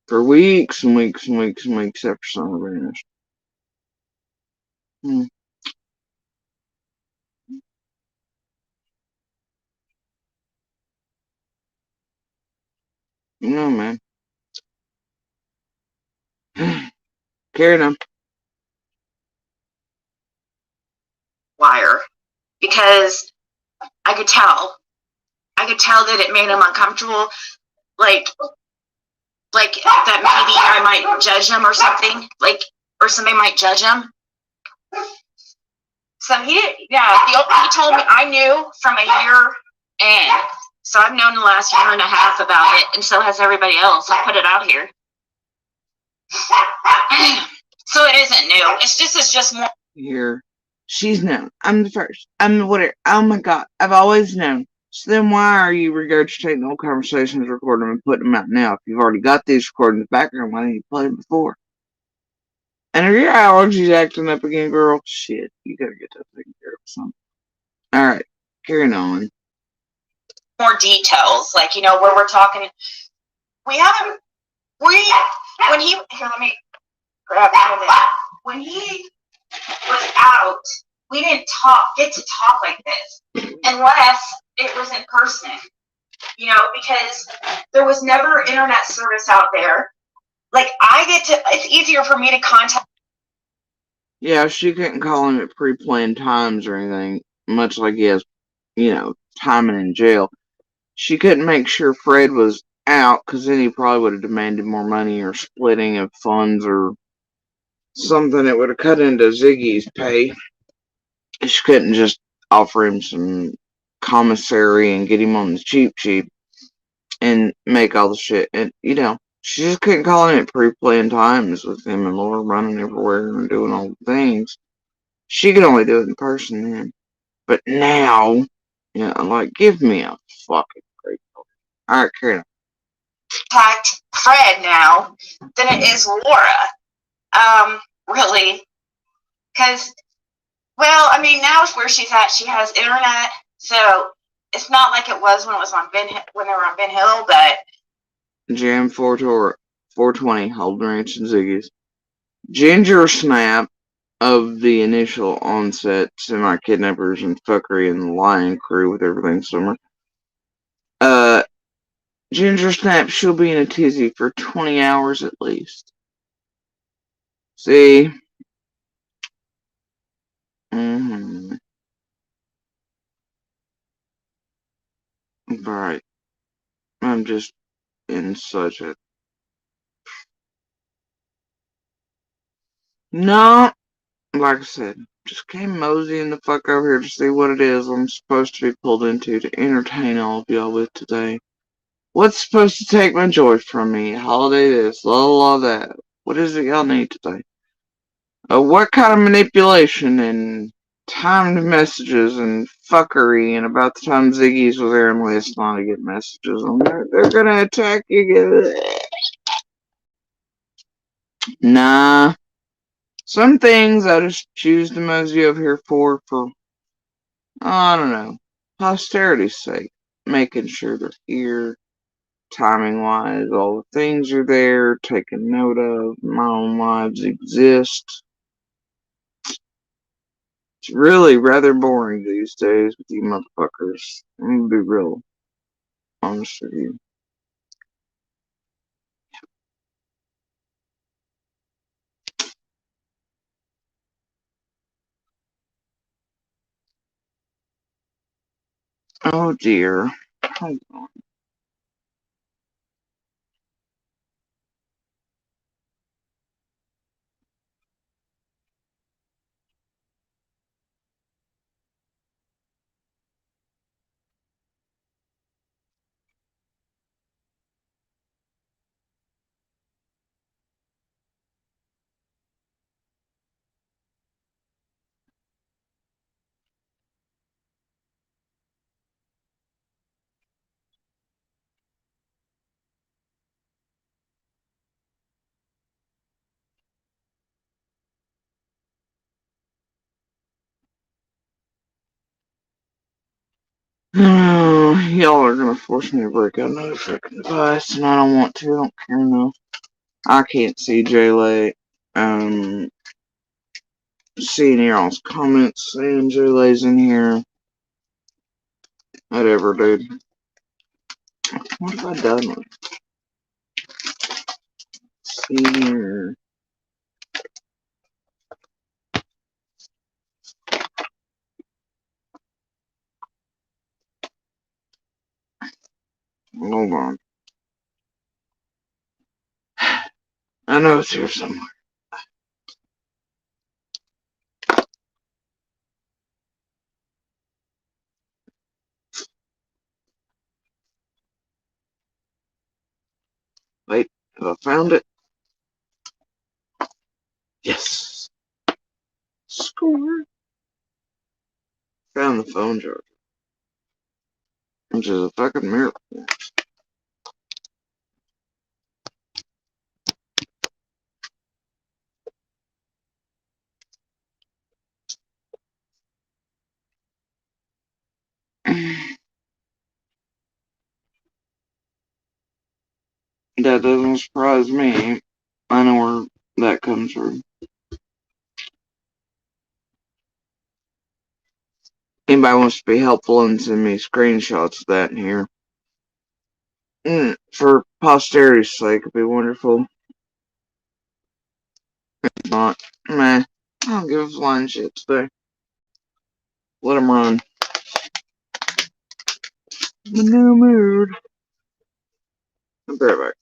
For weeks and weeks and weeks and weeks after summer vanished. You know, man. Carrying on. Wire, because I could tell that it made him uncomfortable, like that maybe I might judge him or something, or somebody might judge him. So he told me, I knew from a year in, so I've known the last year and a half about it, and so has everybody else. I put it out here. So it isn't new. It's just more. Here. She's known. I'm the first. I'm the whatever. Oh my god. I've always known. So then why are you regurgitating old conversations, recording them, and putting them out now? If you've already got these recorded in the background, why didn't you play them before? And are your allergies acting up again, girl? Shit. You gotta get that taken care of something. Alright. Carrying on. More details, where we're talking. When he, here, let me grab it. When he was out, we didn't get to talk like this unless it was in person, because there was never internet service out there. It's easier for me to contact. Yeah, she couldn't call him at pre-planned times or anything, much like he has, timing in jail. She couldn't make sure Fred was out, because then he probably would have demanded more money or splitting of funds or something that would have cut into Ziggy's pay. She couldn't just offer him some commissary and get him on the cheap and make all the shit. And, She just couldn't call him at pre-planned times with him and Laura running everywhere and doing all the things. She could only do it in person then. But now, yeah, like, give me a fucking break. Alright, Karen. Contact Fred now than it is Laura. Really. Because, well, I mean, now is where she's at. She has internet, so it's not like it was when it was on when they were on Ben Hill, but Jam 420, Holden Ranch and Ziggy's. Ginger Snap of the initial onset, semi-kidnappers and fuckery and the Lion Crew with everything summer. Ginger Snap, she'll be in a tizzy for 20 hours at least. See? Right. I'm just in such a... No, like I said, just came moseying the fuck over here to see what it is I'm supposed to be pulled into to entertain all of y'all with today. What's supposed to take my joy from me? Holiday this, la that. What is it y'all need today? What kind of manipulation and timed messages and fuckery, and about the time Ziggy's was there last night to get messages on there. They're gonna attack you. Nah. Some things I just choose to mosey over here for, I don't know, posterity's sake. Making sure they're here, timing wise, all the things are there, taking note of, my own lives exist. It's really rather boring these days with you motherfuckers. I'm gonna be real honest with you. Oh dear. Hold on. Y'all are gonna force me to break out another freaking device, and I don't want to. I don't care enough. I can't see J-Lay. Seeing y'all's comments, saying J-Lay's in here. Whatever, dude. What have I done with it? See here. Hold on. I know it's here somewhere. Wait, have I found it? Yes. Score. Found the phone charger. Which is a fucking miracle. That doesn't surprise me. I know where that comes from. Anybody wants to be helpful and send me screenshots of that in here. For posterity's sake, it'd be wonderful. If not, meh. I don't give a flying shit today. Let them run. The new mood. I'll be right back.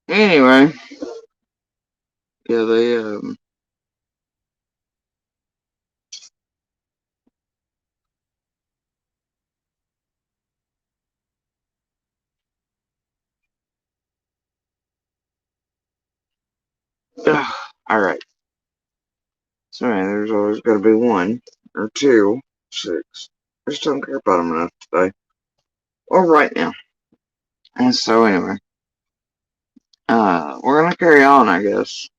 Anyway, yeah, they all right. So man, there's always got to be one or two, six. I just don't care about them enough today or right now. And so anyway, we're gonna carry on, I guess.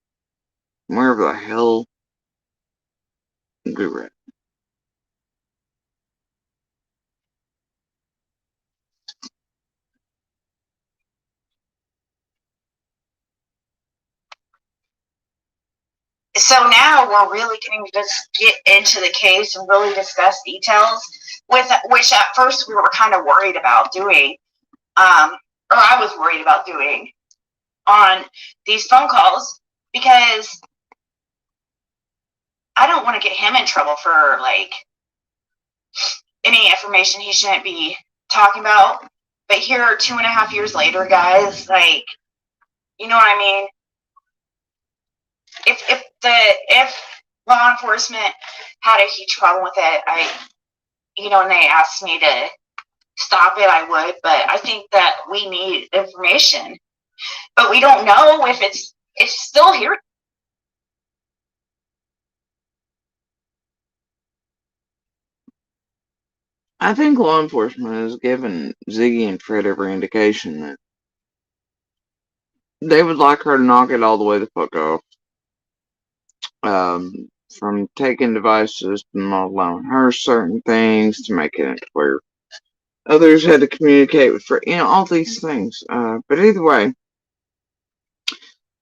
Wherever the hell we're at. So now we're really going to just get into the case and really discuss details, with which at first we were kind of worried about doing, or I was worried about doing on these phone calls, because I don't want to get him in trouble for like any information he shouldn't be talking about. But here, 2.5 years later, guys, like, you know what I mean? If law enforcement had a huge problem with it, and they asked me to stop it, I would. But I think that we need information, but we don't know if it's still here. I think law enforcement has given Ziggy and Fred every indication that they would like her to knock it all the way the fuck off. From taking devices to not allowing her certain things to making it where others had to communicate with Fred, all these things. But either way,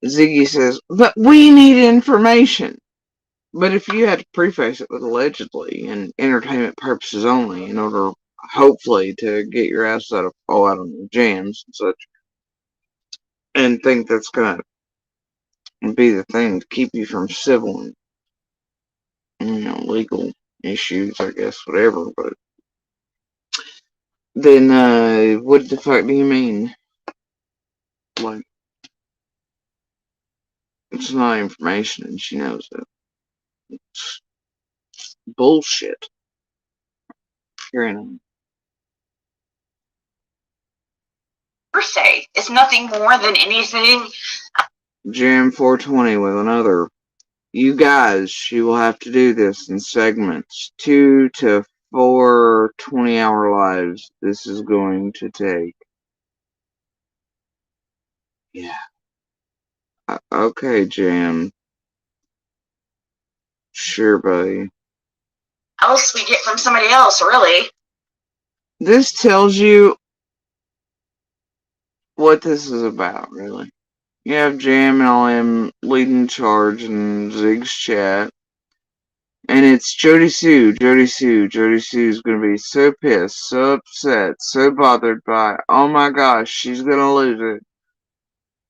Ziggy says, but we need information. But if you had to preface it with allegedly and entertainment purposes only in order, hopefully, to get your ass out of jams and such, and think that's gonna be the thing to keep you from civil and legal issues, I guess, whatever. But then, what the fuck do you mean? Like, it's not information, and she knows it. It's bullshit. Hearing Per se, it's nothing more than anything. Jam 420 with another. You guys, she will have to do this in segments. 2 to 4 20-hour lives. This is going to take. Yeah. Okay, Jam. Sure, buddy. Else we get from somebody else, really. This tells you what this is about, really. You have Jam and I am leading charge in Zig's chat. And it's Jody Sue. Jody Sue's gonna be so pissed, so upset, so bothered by it. Oh my gosh, she's gonna lose it.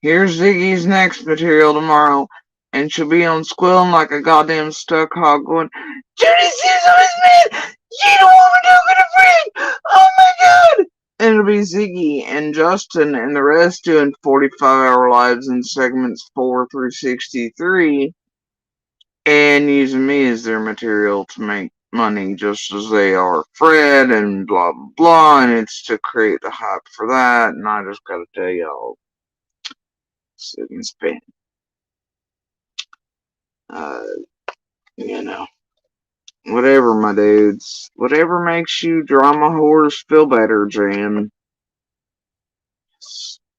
Here's Ziggy's next material tomorrow, and she'll be on squilling like a goddamn stuck hog going, Jody Sue's always mad! She don't want me to get a friend! Oh my god! And it'll be Ziggy and Justin and the rest doing 45-hour lives in segments 4 through 63 and using me as their material to make money just as they are Fred and blah blah blah, and it's to create the hype for that. And I just gotta tell y'all, sit and spin. You know, whatever, my dudes, whatever makes you drama whores feel better, Jam.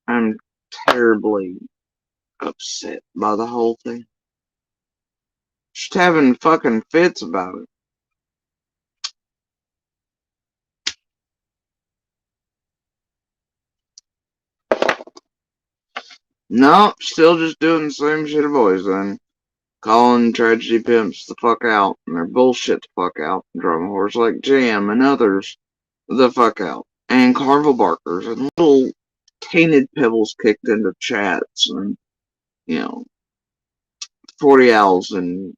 I'm terribly upset by the whole thing. Just having fucking fits about it. Nope, still just doing the same shit I've always done. Calling tragedy pimps the fuck out, and their bullshit the fuck out. Drama whores like Jam and others the fuck out. And carnival barkers and little tainted pebbles kicked into chats and, 40 owls and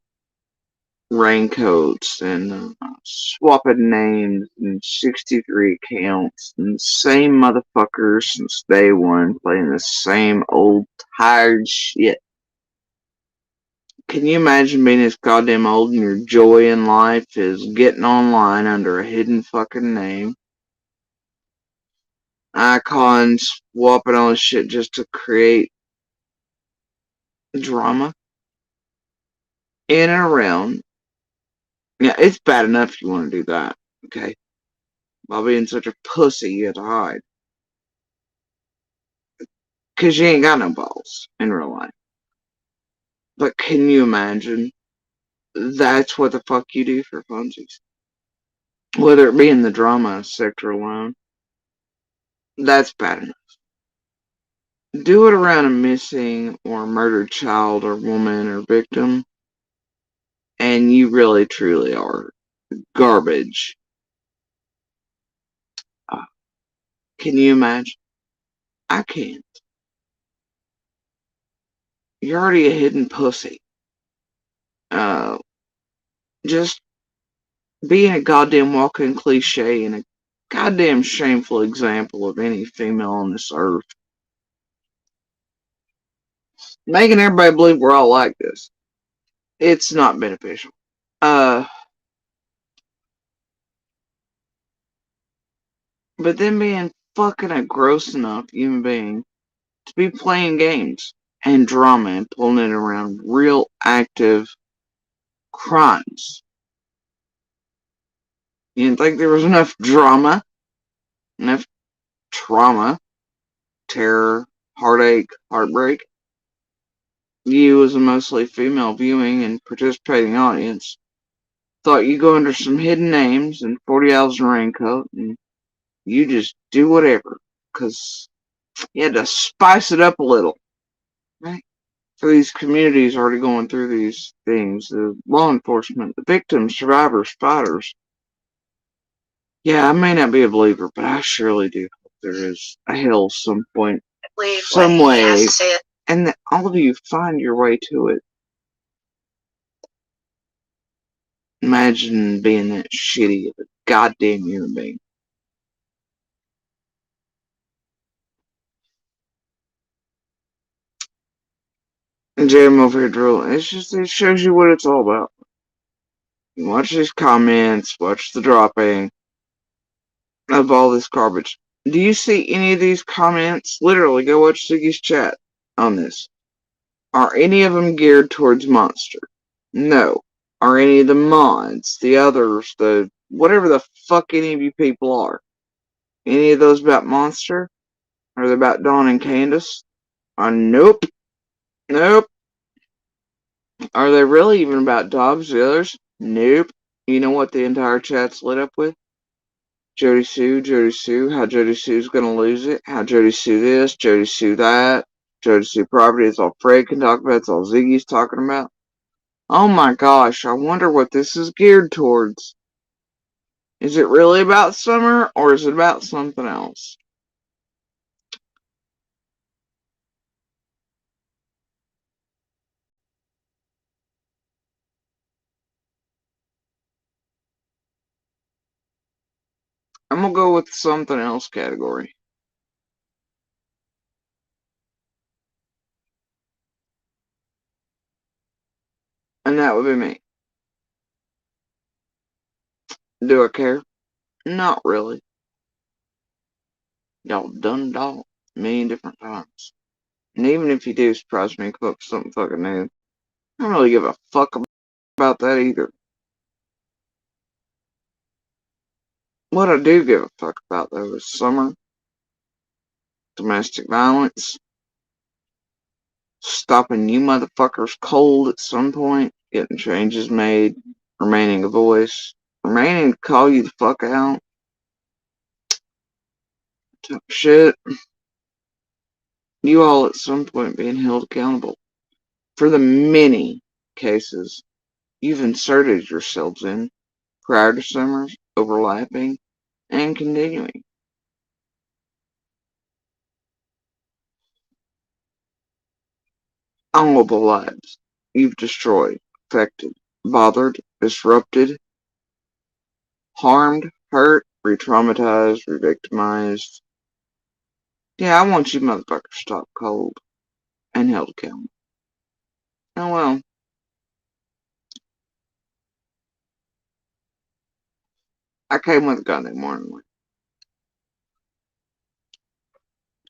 raincoats and swapping names and 63 accounts and the same motherfuckers since day one playing the same old tired shit. Can you imagine being this goddamn old and your joy in life is getting online under a hidden fucking name? Icons, swapping all this shit just to create drama in and around. Yeah, it's bad enough if you want to do that, okay? While being such a pussy, you have to hide. Because you ain't got no balls in real life. But can you imagine that's what the fuck you do for funsies? Whether it be in the drama sector alone, that's bad enough. Do it around a missing or murdered child or woman or victim, and you really truly are garbage. Can you imagine? I can't. You're already a hidden pussy. Just being a goddamn walking cliche and a goddamn shameful example of any female on this earth. Making everybody believe we're all like this. It's not beneficial. But then being fucking a gross enough human being to be playing games and drama and pulling it around real active crimes. You didn't think there was enough drama, enough trauma, terror, heartache, heartbreak? You, as a mostly female viewing and participating audience, thought you go under some hidden names and 40 Owls in a raincoat and you just do whatever, because you had to spice it up a little, right? So these communities already going through these things, the law enforcement, the victims, survivors, fighters. Yeah, I may not be a believer, but I surely do hope there is a hell some point, some way, and that all of you find your way to it. Imagine being that shitty of a goddamn human being. And Jam over here drilling. It shows you what it's all about. You watch these comments, watch the dropping of all this garbage. Do you see any of these comments? Literally, go watch Ziggy's chat on this. Are any of them geared towards Monster? No. Are any of the mods, the others, the whatever the fuck any of you people are? Any of those about Monster? Are they about Dawn and Candace? Nope. Nope. Are they really even about Dobbs, the others? Nope. You know what the entire chat's lit up with? Jody Sue, how Jody Sue's gonna lose it, how Jody Sue this, Jody Sue that, Jody Sue property, it's all Fred can talk about, it's all Ziggy's talking about. Oh my gosh, I wonder what this is geared towards. Is it really about Summer, or is it about something else? I'm gonna go with something else category. And that would be me. Do I care? Not really. Y'all done it all a million different times. And even if you do surprise me and come up with something fucking new, I don't really give a fuck about that either. What I do give a fuck about, though, is Summer, domestic violence, stopping you motherfuckers cold at some point, getting changes made, remaining a voice, remaining to call you the fuck out, shit. You all at some point being held accountable for the many cases you've inserted yourselves in prior to Summer's, overlapping, and continuing. All the lives you've destroyed, affected, bothered, disrupted, harmed, hurt, re-traumatized, re-victimized. Yeah, I want you motherfuckers stopped cold and held accountable. Oh well. I came with a gun that morning.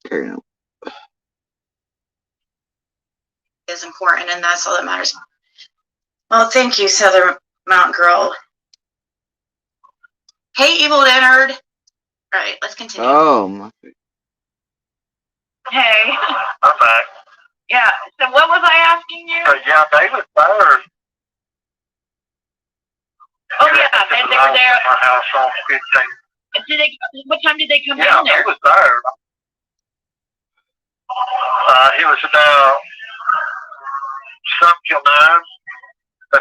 Carry on. Is important, and that's all that matters. Well, thank you, Southern Mountain Girl. Hey, Evil Leonard. All right, let's continue. Oh my. Hey. I'm back. Yeah. So what was I asking you? Yeah, they was there. Oh yeah, they were there. My house on 15. Did they? What time did they come Yeah, down there? he was there. He was about 7 till 9,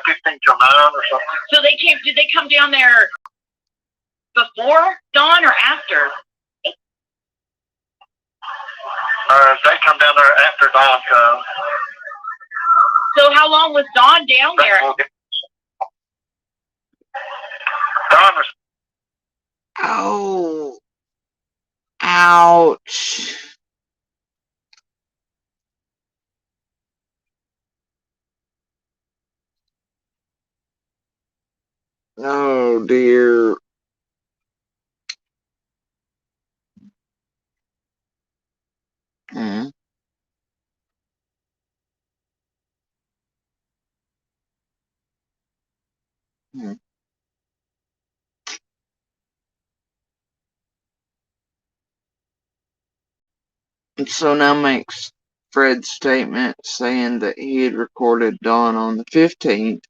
15 till 9 or something. So they came. Did they come down there before dawn or after? They come down there after dawn comes. So how long was Dawn down there? Dawn was. Oh. Ouch. Oh dear. Hmm. Hmm. And so now makes Fred's statement saying that he had recorded Dawn on the 15th.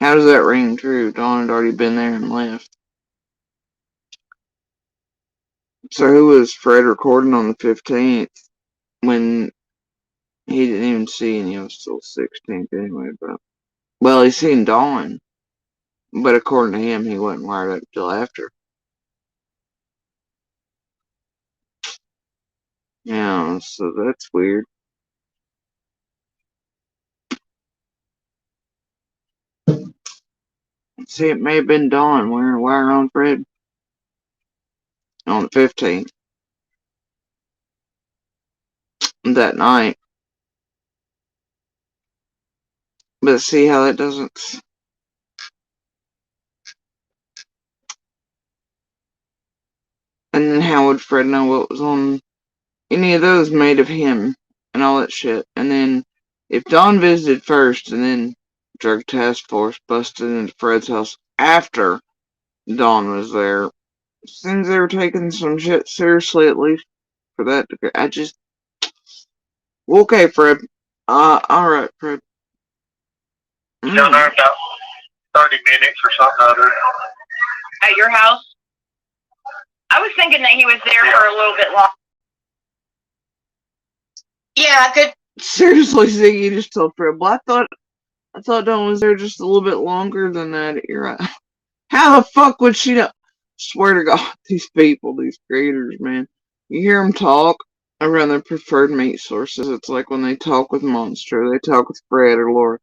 How does that ring true? Dawn had already been there and left. So who was Fred recording on the 15th when he didn't even see any? It was still 16th anyway, but well, he seen Dawn, but according to him, he wasn't wired up till after. Yeah, so that's weird. See, it may have been Dawn wearing a wire on Fred on the 15th that night. But see how that doesn't. And then how would Fred know what was on any of those made of him and all that shit? And then if Dawn visited first and then drug task force busted into Fred's house after Dawn was there, seems they were taking some shit seriously at least for that degree. I just. Okay, Fred. Alright, Fred. Down there about 30 minutes or something other. At your house? I was thinking that he was there for a little bit long. Yeah, good. Seriously, Ziggy, you just told Fred. Well, I thought Dawn was there just a little bit longer than that. You're right. How the fuck would she know? Swear to God, these people, these creators, man. You hear them talk around their preferred meat sources. It's like when they talk with Monster, they talk with Fred or Laura.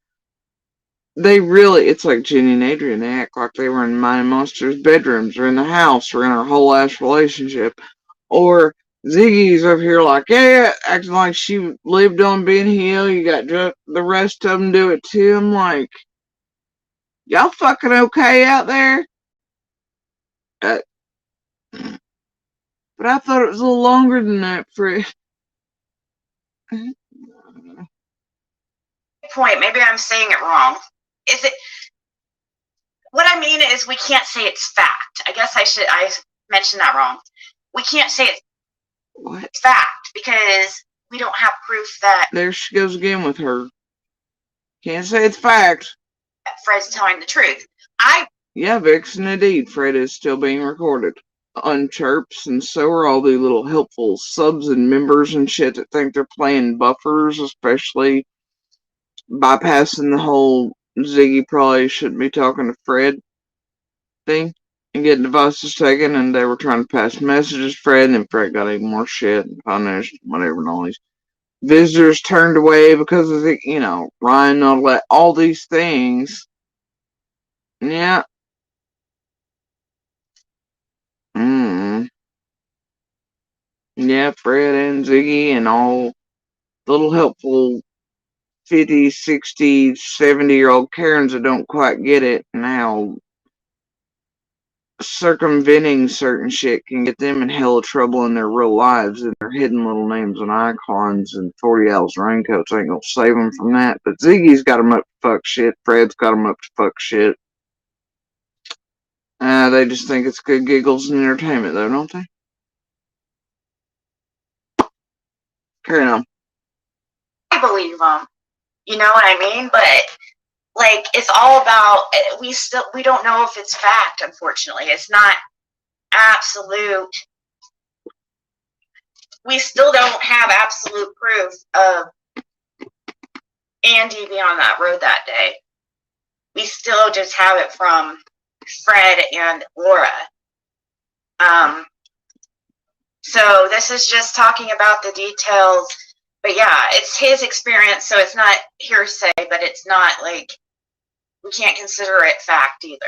They really, it's like Jenny and Adrian. They act like they were in mine and Monster's bedrooms or in the house or in our whole ass relationship. Or Ziggy's over here like, yeah, acting like she lived on Ben Hill. You got the rest of them do it too. I'm like, y'all fucking okay out there? But I thought it was a little longer than that, Fred. Point. Maybe I'm saying it wrong. Is it? What I mean is, we can't say it's fact. I guess I mentioned that wrong. We can't say it's fact because we don't have proof that. There she goes again with her. Can't say it's fact. Fred's telling the truth. Yeah, Vixen, indeed, Fred is still being recorded on chirps, and so are all the little helpful subs and members and shit that think they're playing buffers, especially bypassing the whole Ziggy probably shouldn't be talking to Fred thing and getting devices taken, and they were trying to pass messages to Fred, and then Fred got even more shit and punished, whatever, and all these visitors turned away because of the, Ryan and all that, all these things. Yeah. Mm. Yeah, Fred and Ziggy and all little helpful 50, 60, 70-year-old Karens that don't quite get it now. Circumventing certain shit can get them in hell of trouble in their real lives, and their hidden little names and icons and 40 Owls raincoats ain't gonna save them from that. But Ziggy's got them up to fuck shit. Fred's got them up to fuck shit. They just think it's good giggles and entertainment, though, don't they? Carry on. I believe them. You know what I mean? But like, it's all about, we don't know if it's fact, unfortunately. It's not absolute. We still don't have absolute proof of Andy being on that road that day. We still just have it from Fred and Laura. So this is just talking about the details. But yeah, it's his experience, so it's not hearsay, but it's not like, we can't consider it fact either.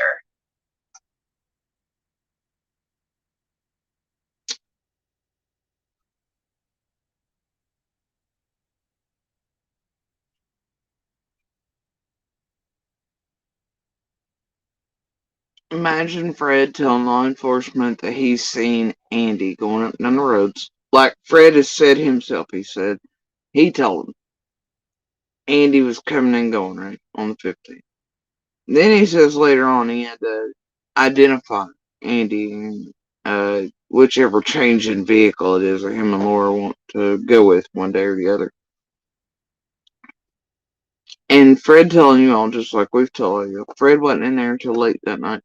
Imagine Fred telling law enforcement that he's seen Andy going up and down the roads. Like Fred has said himself, he told him Andy was coming and going, right, on the 15th. Then he says later on he had to identify Andy in whichever change in vehicle it is that him and Laura want to go with one day or the other. And Fred telling you all, just like we've told you, Fred wasn't in there until late that night.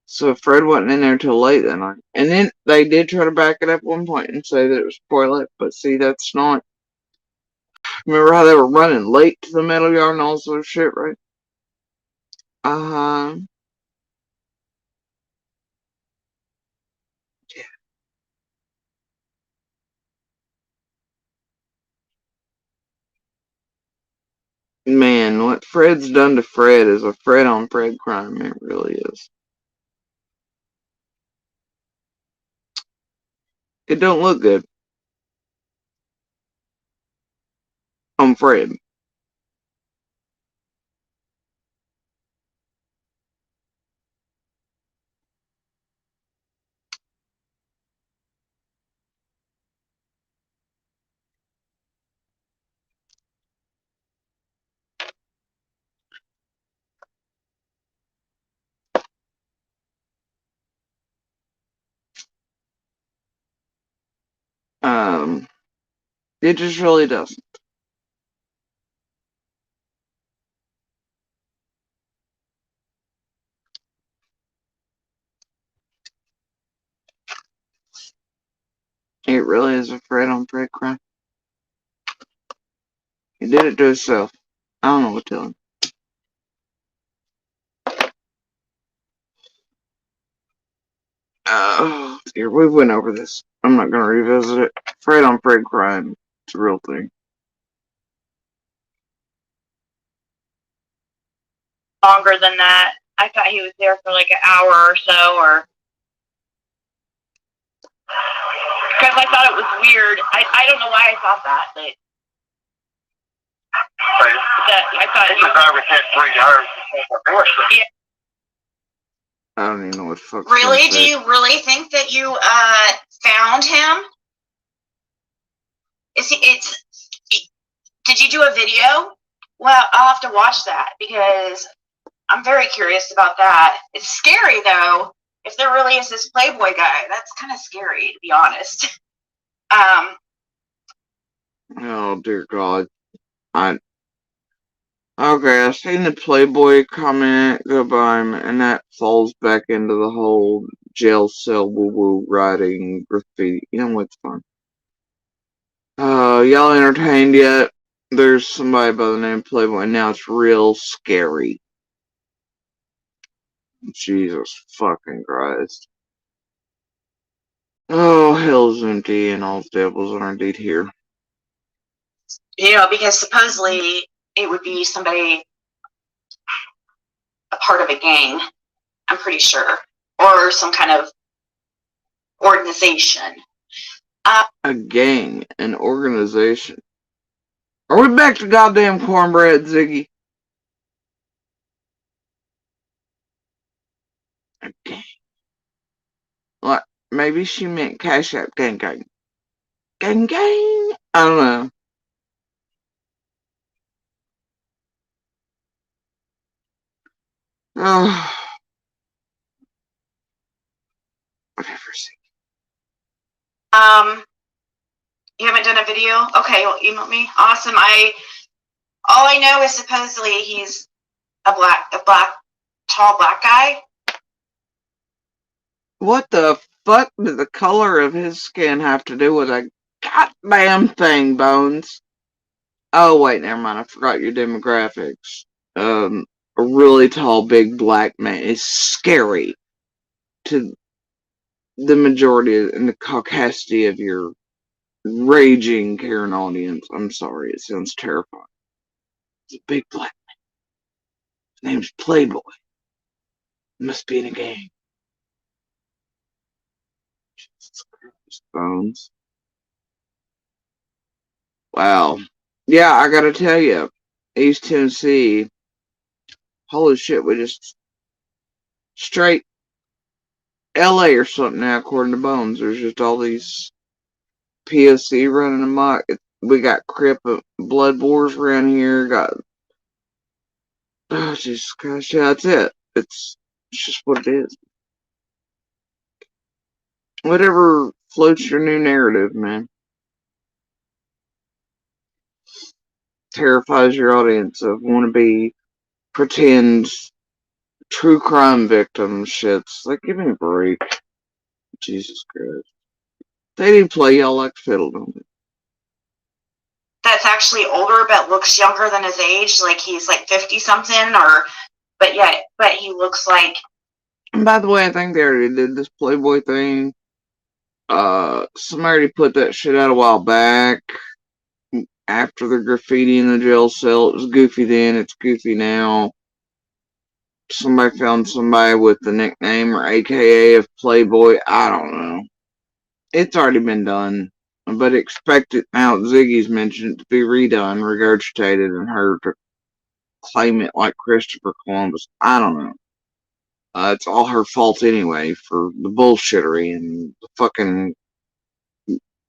So Fred wasn't in there till late that night. And then they did try to back it up at one point and say that it was before late, but see, that's not. Remember how they were running late to the metal yard and all this other shit, right? Uh-huh. Yeah. Man, what Fred's done to Fred is a Fred on Fred crime. It really is. It don't look good on Fred. It just really doesn't. It really is a Fred on Fred crime. He did it to himself. I don't know what to tell him. Oh, dear, we went over this. I'm not going to revisit it. Fred on Fred crime. It's a real thing. Longer than that. I thought he was there for like an hour or so, or because I thought it was weird. I don't know why I thought that, but I thought he was over 3 hours. Yeah. I don't even know what the fuck. Really? Do you really think that you found him? Did you do a video? Well, I'll have to watch that because I'm very curious about that. It's scary though. If there really is this Playboy guy, that's kind of scary to be honest. Oh dear God. Okay, I've seen the Playboy comment go by him, and that falls back into the whole jail cell woo-woo writing graffiti. You know what's fun? Y'all entertained yet? There's somebody by the name of Playboy, and now it's real scary. Jesus fucking Christ. Oh, hell's empty, and all the devils are indeed here. You know, because supposedly it would be somebody part of a gang, I'm pretty sure, or some kind of organization. A gang, an organization. Are we back to goddamn cornbread, Ziggy? A gang. Like, maybe she meant Cash App Gang Gang. Gang Gang? I don't know. Oh. Whatever. You haven't done a video? Okay, you'll email me. Awesome. All I know is supposedly he's a tall black guy. What the fuck does the color of his skin have to do with a goddamn thing, Bones? Oh, wait, never mind. I forgot your demographics. A really tall, big black man is scary to the majority and the caucasity of your raging Karen audience. I'm sorry, it sounds terrifying. He's a big black man. His name's Playboy. He must be in a gang. Jesus Christ, Bones. Wow. Yeah, I gotta tell you, East Tennessee, holy shit, we just straight LA or something now, according to Bones. There's just all these POC running amok. We got Crip blood wars around here. Got Jesus Christ, yeah, that's it. It's just what it is. Whatever floats your new narrative, man. Terrifies your audience of wannabe pretend true crime victims shits. Like, give me a break. Jesus Christ. They didn't play y'all like fiddle, don't they? That's actually older but looks younger than his age, like he's like 50 something, but he looks like. And by the way, I think they already did this Playboy thing. Somebody put that shit out a while back. After the graffiti in the jail cell, it was goofy then, it's goofy now. Somebody found somebody with the nickname or AKA of Playboy. I don't know. It's already been done. But expect it now. Ziggy's mentioned it to be redone, regurgitated, and her to claim it like Christopher Columbus. I don't know. It's all her fault anyway for the bullshittery and the fucking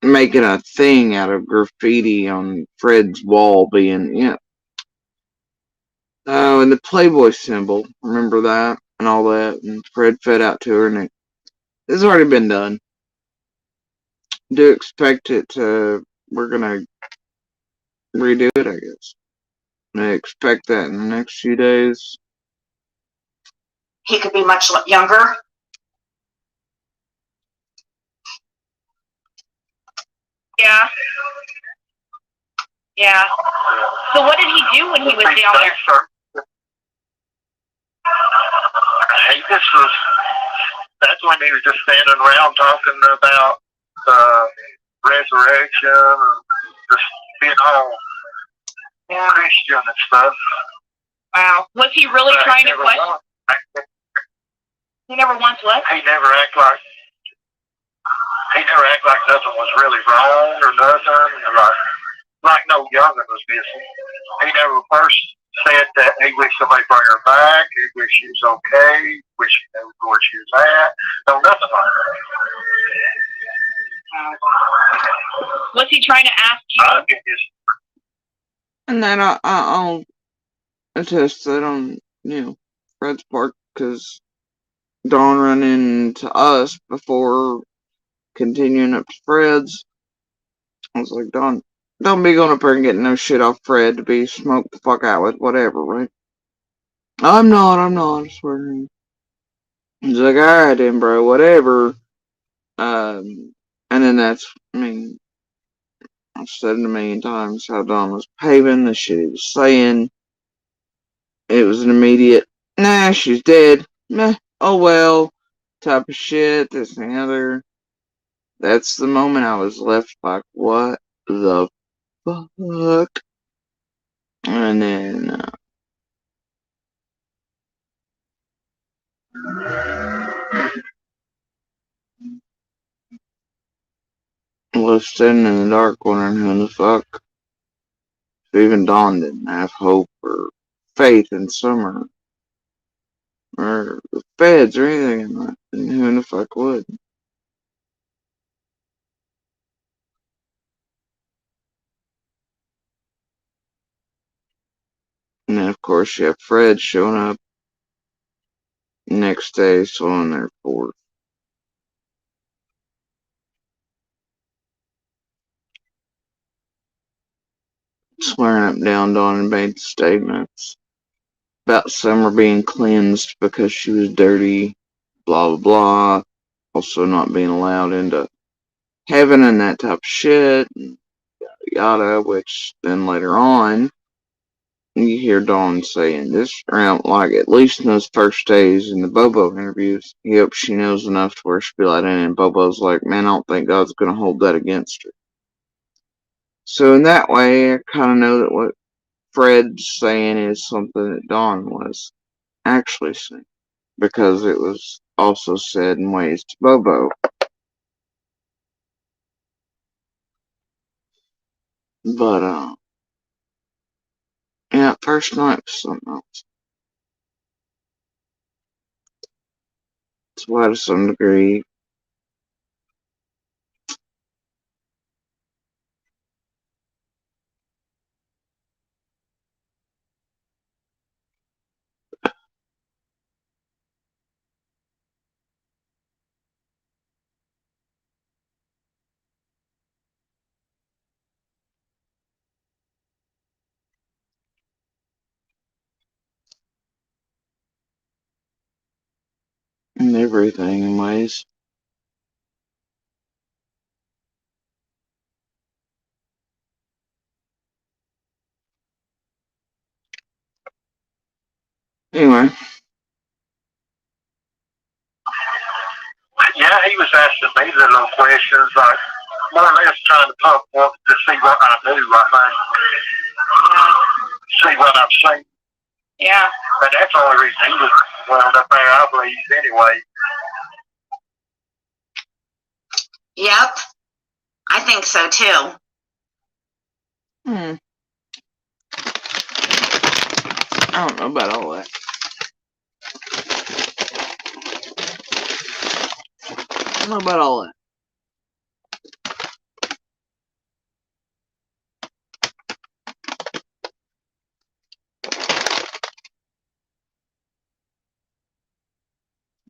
making a thing out of graffiti on Fred's wall being, oh, and the Playboy symbol. Remember that and all that. And Fred fed out to her, and this has already been done. Do expect it to. We're gonna redo it, I guess. I expect that in the next few days. He could be much younger. Yeah. Yeah. So what did he do when he was down there? That's when he was just standing around talking about resurrection and just being all Christian and stuff. Wow. Was he really trying to question? He never once what? He never acted like nothing was really wrong or nothing. Like no youngin was missing. He never first said that he wished somebody bring her back. He wished she was okay. Wish he knew where she was at. No, nothing like that. Was he trying to ask you? And then I'll attest that on, Fred's part, because Dawn ran into us before continuing up to Fred's. I was like, Dawn, don't be going up there and getting no shit off Fred to be smoked the fuck out with, whatever, right? I'm not, I swear. He's like, alright then, bro, whatever. And then I've said it a million times how Dawn was paving the shit he was saying. It was an immediate, nah, she's dead. Meh, oh well, type of shit, this and the other. That's the moment I was left like, what the fuck? And then, Was sitting in the dark wondering who the fuck. Even Dawn didn't have hope or faith in Summer or the feds or anything in that. And who the fuck would? And then, of course, you have Fred showing up next day, still on their porch, swearing up down Dawn and made statements about Summer being cleansed because she was dirty, blah, blah, blah. Also not being allowed into heaven and that type of shit, and yada, yada, which then later on, you hear Dawn saying this around, like, at least in those first days in the Bobo interviews, he hopes she knows enough to where she'll be let in, and Bobo's like, man, I don't think God's going to hold that against her. So in that way, I kind of know that what Fred's saying is something that Dawn was actually saying, because it was also said in ways to Bobo. But, yeah, first night was something else. It's why to some degree, and everything in ways. Anyway, Yeah, he was asking me the little questions, like more or less trying to pump up to see what I knew, I think. See what I've seen. Yeah. But that's the only reason he was wound up there, I believe, anyway. Yep, I think so too. I don't know about all that. I don't know about all that.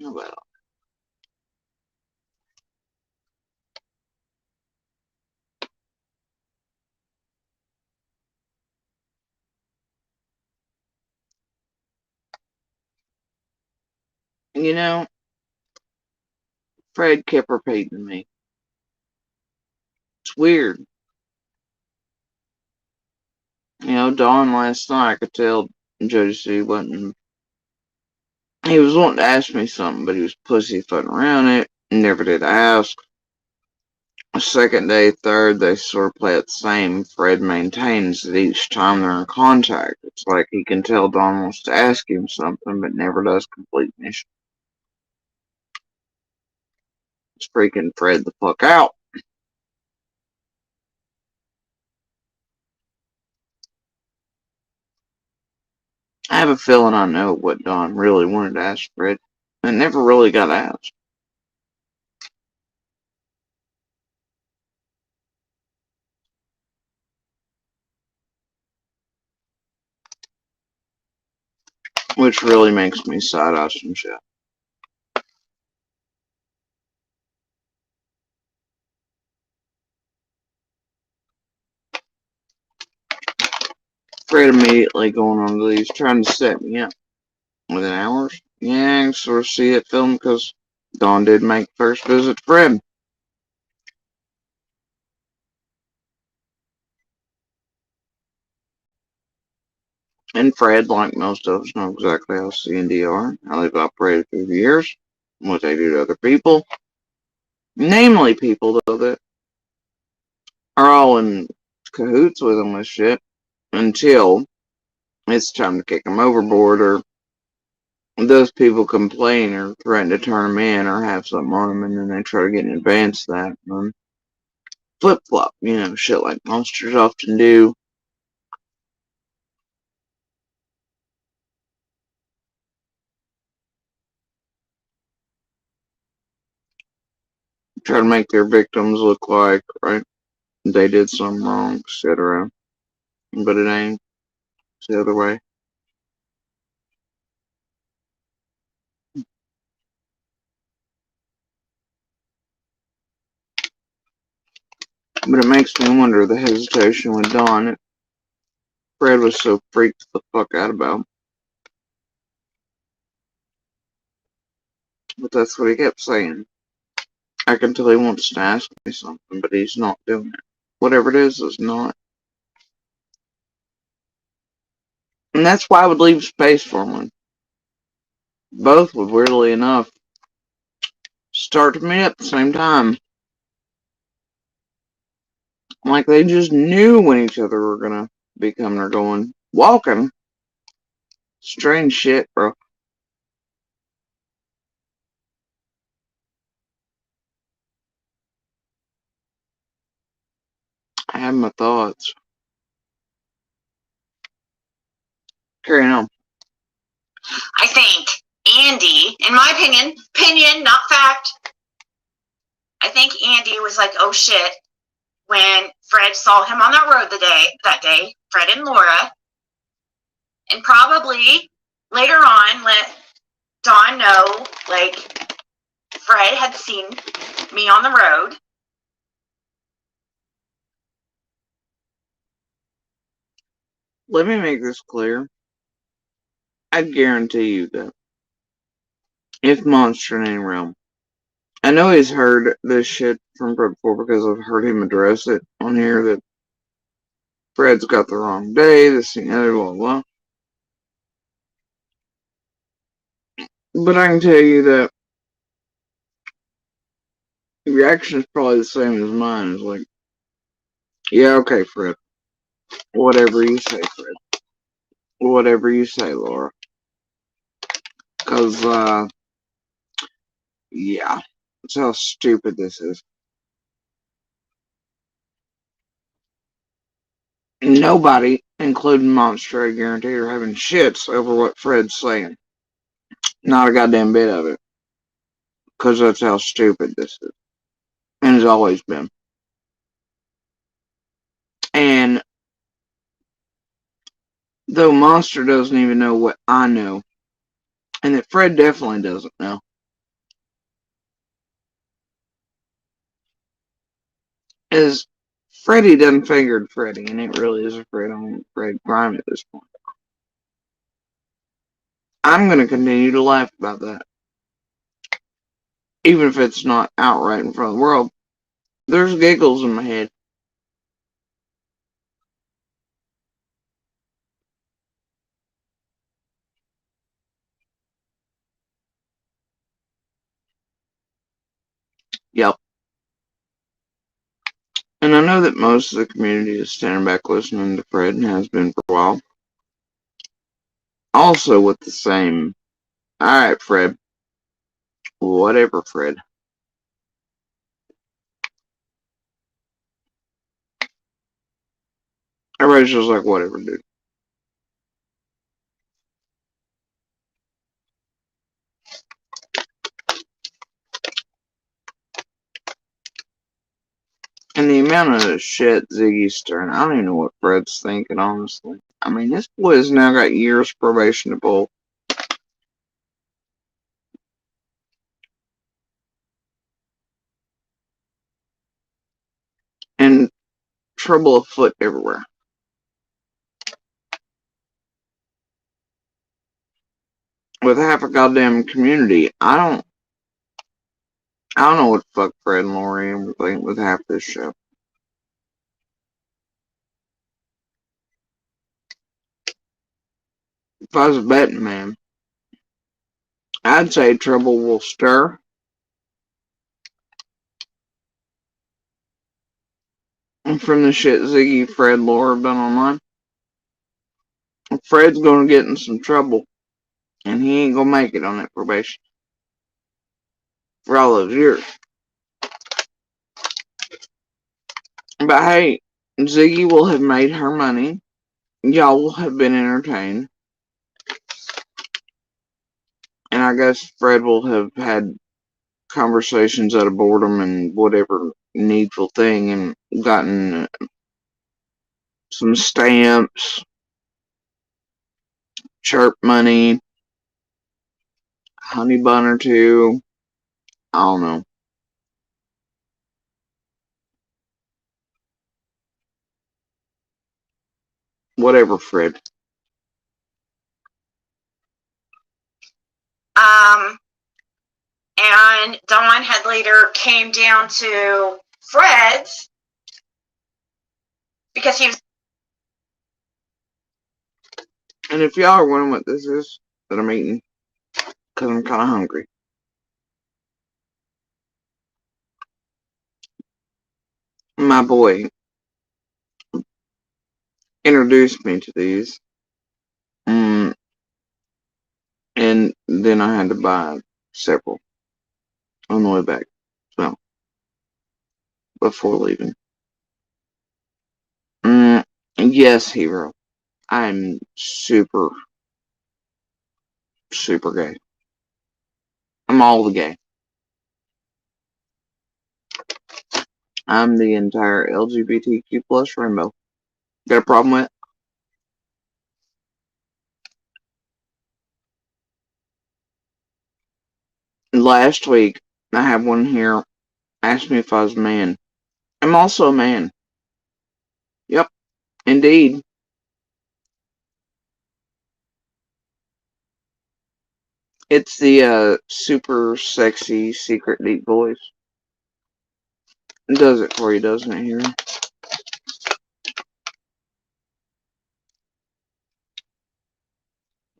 I don't know about all that. You know, Fred kept repeating to me. It's weird. You know, Dawn last night, I could tell Jody said he wasn't. He was wanting to ask me something, but he was pussyfooting around it. Never did ask. Second day, third, they sort of play it the same. Fred maintains that each time they're in contact, it's like he can tell Dawn wants to ask him something, but never does complete mission. It's freaking Fred the fuck out. I have a feeling I know what Dawn really wanted to ask Fred. It never really got asked. Which really makes me side-eye some shit. Fred immediately going on to these, trying to set me up. Within hours? Yeah, I can sort of see it filmed because Dawn did make the first visit to Fred. And Fred, like most of us, know exactly how C&D are, how they've operated through the years, what they do to other people. Namely people, though, that are all in cahoots with them with shit until it's time to kick them overboard or those people complain or threaten to turn them in or have something on them, and then they try to get in advance of that. Flip flop, shit like monsters often do. Try to make their victims look like, right, they did something wrong, etc. But it ain't. It's the other way. But it makes me wonder the hesitation with Dawn that Fred was so freaked the fuck out about. But that's what he kept saying. I can tell he wants to ask me something, but he's not doing it. Whatever it is not. And that's why I would leave space for one. Both would, weirdly enough, start to meet at the same time. Like they just knew when each other were gonna be coming or going. Walking. Strange shit, bro. I have my thoughts. Carrying on. I think Andy, in my opinion, not fact, I think Andy was like, oh shit, when Fred saw him on that road that day, Fred and Laura, and probably later on let Dawn know, like, Fred had seen me on the road. Let me make this clear. I guarantee you that if Monster in any realm, I know he's heard this shit from Fred before because I've heard him address it on here that Fred's got the wrong day, this and the other, blah, blah. But I can tell you that the reaction is probably the same as mine. It's like, yeah, okay, Fred. Whatever you say, Fred. Whatever you say, Laura. Because, yeah. That's how stupid this is. Nobody, including Monster, I guarantee, are having shits over what Fred's saying. Not a goddamn bit of it. Because that's how stupid this is. And has always been. And though Monster doesn't even know what I know, and that Fred definitely doesn't know, is Freddy done fingered Freddy, and it really is a Fred on Fred crime at this point. I'm going to continue to laugh about that. Even if it's not outright in front of the world, there's giggles in my head. Yep. And I know that most of the community is standing back listening to Fred and has been for a while. Also with the same, alright, Fred. Whatever, Fred. Everybody's just like, whatever, dude. And the amount of shit Ziggy's stirring, I don't even know what Fred's thinking, honestly. I mean, this boy has now got years probation to pull. And trouble afoot everywhere. With half a goddamn community, I don't know what the fuck Fred and Lori were thinking with half this show. If I was a betting man, I'd say trouble will stir. And from the shit Ziggy, Fred, Laura have done online, Fred's gonna get in some trouble. And he ain't gonna make it on that probation for all those years. But hey, Ziggy will have made her money. Y'all will have been entertained. And I guess Fred will have had conversations out of boredom and whatever needful thing and gotten some stamps, chirp money, honey bun or two. I don't know. Whatever, Fred. And Dawn had later came down to Fred's because he was. And if y'all are wondering what this is that I'm eating, because I'm kind of hungry. My boy introduced me to these. And then I had to buy several on the way back. So, before leaving. Yes, hero. I'm super, super gay. I'm all the gay. I'm the entire LGBTQ plus rainbow. Got a problem with it? Last week, I had one here ask me if I was a man. I'm also a man. Yep, indeed. It's the super sexy secret deep voice. It does it for you, doesn't it, here?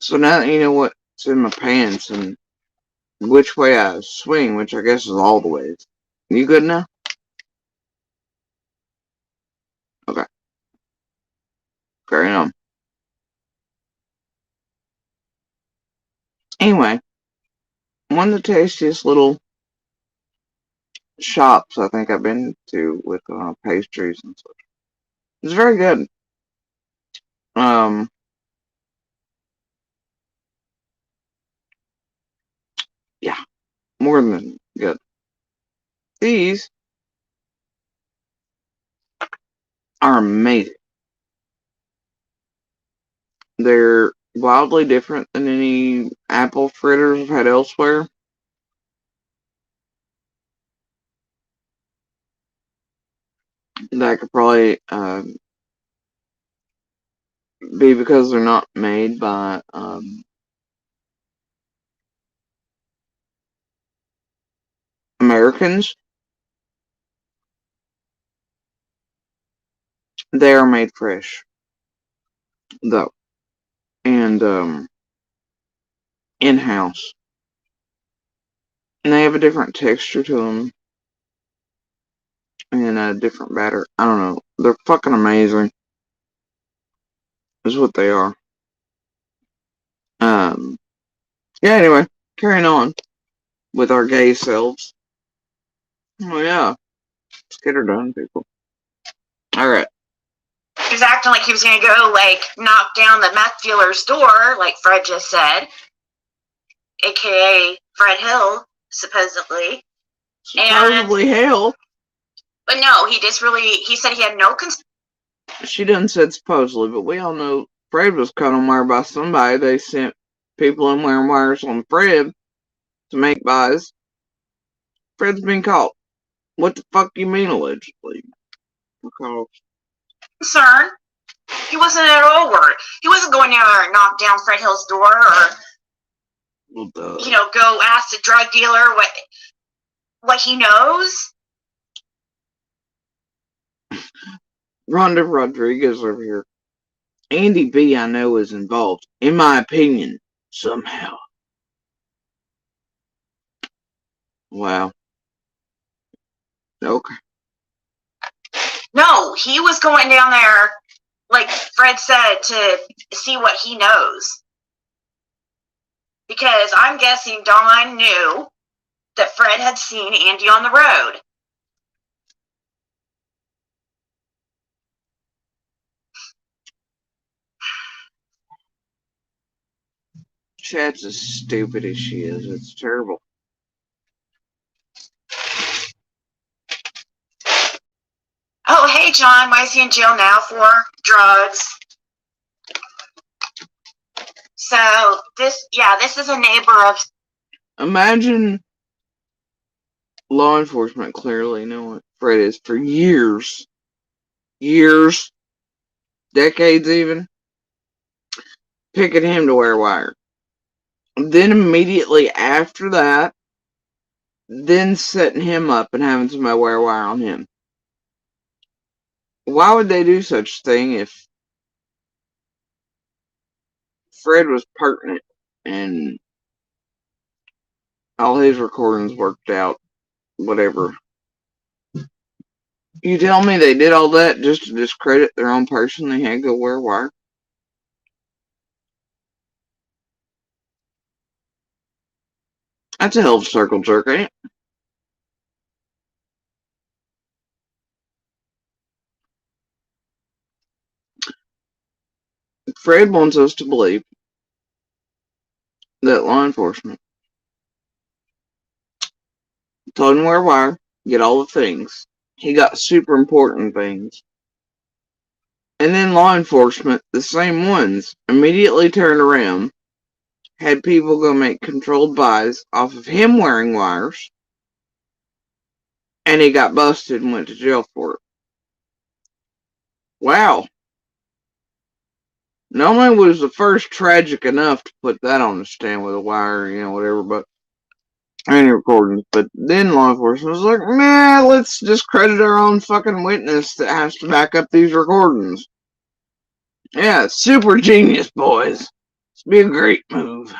So now that you know what's in my pants and which way I swing, which I guess is all the ways. You good now? Okay. Carry on. Anyway, one of the tastiest little shops I think I've been to with pastries and such. It's very good. Yeah, more than good. These are amazing. They're wildly different than any apple fritters I've had elsewhere. That could probably be because they're not made by Americans. They are made fresh, though, and in-house. And they have a different texture to them and a different batter. I don't know. They're fucking amazing. Is what they are. Yeah, anyway, carrying on with our gay selves. Oh, yeah. Let's get her done, people. Alright. He was acting like he was going to go, like, knock down the meth dealer's door, like Fred just said, aka Fred Hill, supposedly. Supposedly hell. But no, he said he had no concern. She done said supposedly, but we all know Fred was caught on wire by somebody. They sent people in wearing wires on Fred to make buys. Fred's been caught. What the fuck you mean, allegedly? Because Concern. He wasn't at all worried. He wasn't going down there and knock down Fred Hill's door or, go ask the drug dealer what he knows. Rhonda Rodriguez over here. Andy B, I know, is involved, in my opinion, somehow. Wow. Okay. No, he was going down there, like Fred said, to see what he knows. Because I'm guessing Dawn knew that Fred had seen Andy on the road. Chat's as stupid as she is. It's terrible. Oh, hey, John, why is he in jail now for? Drugs. So, this is a neighbor of... Imagine law enforcement clearly knowing what Fred is for years, decades even, picking him to wear wire. Then immediately after that, then setting him up and having somebody wear wire on him. Why would they do such a thing if Fred was pertinent and all his recordings worked out, whatever? You tell me they did all that just to discredit their own person they had to go wear wire? That's a hell of a circle jerk, ain't it? Fred wants us to believe that law enforcement told him to wear wire, get all the things. He got super important things. And then law enforcement, the same ones, immediately turned around, had people go make controlled buys off of him wearing wires, and he got busted and went to jail for it. Wow. Not only was the first tragic enough to put that on the stand with a wire, whatever, but any recordings, but then law enforcement was like, man, let's discredit our own fucking witness that has to back up these recordings. Yeah, super genius, boys. It's be a great move.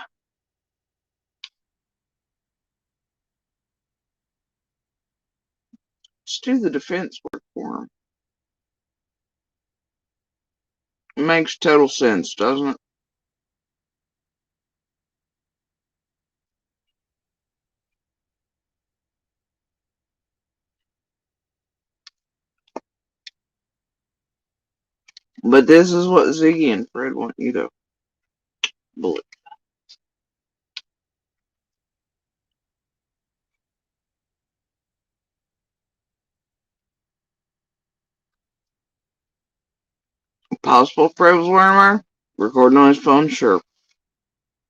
Let's do the defense work for him. It makes total sense, doesn't it? But this is what Ziggy and Fred want you to believe. Possible Fred was wearing wire? Recording on his phone? Sure.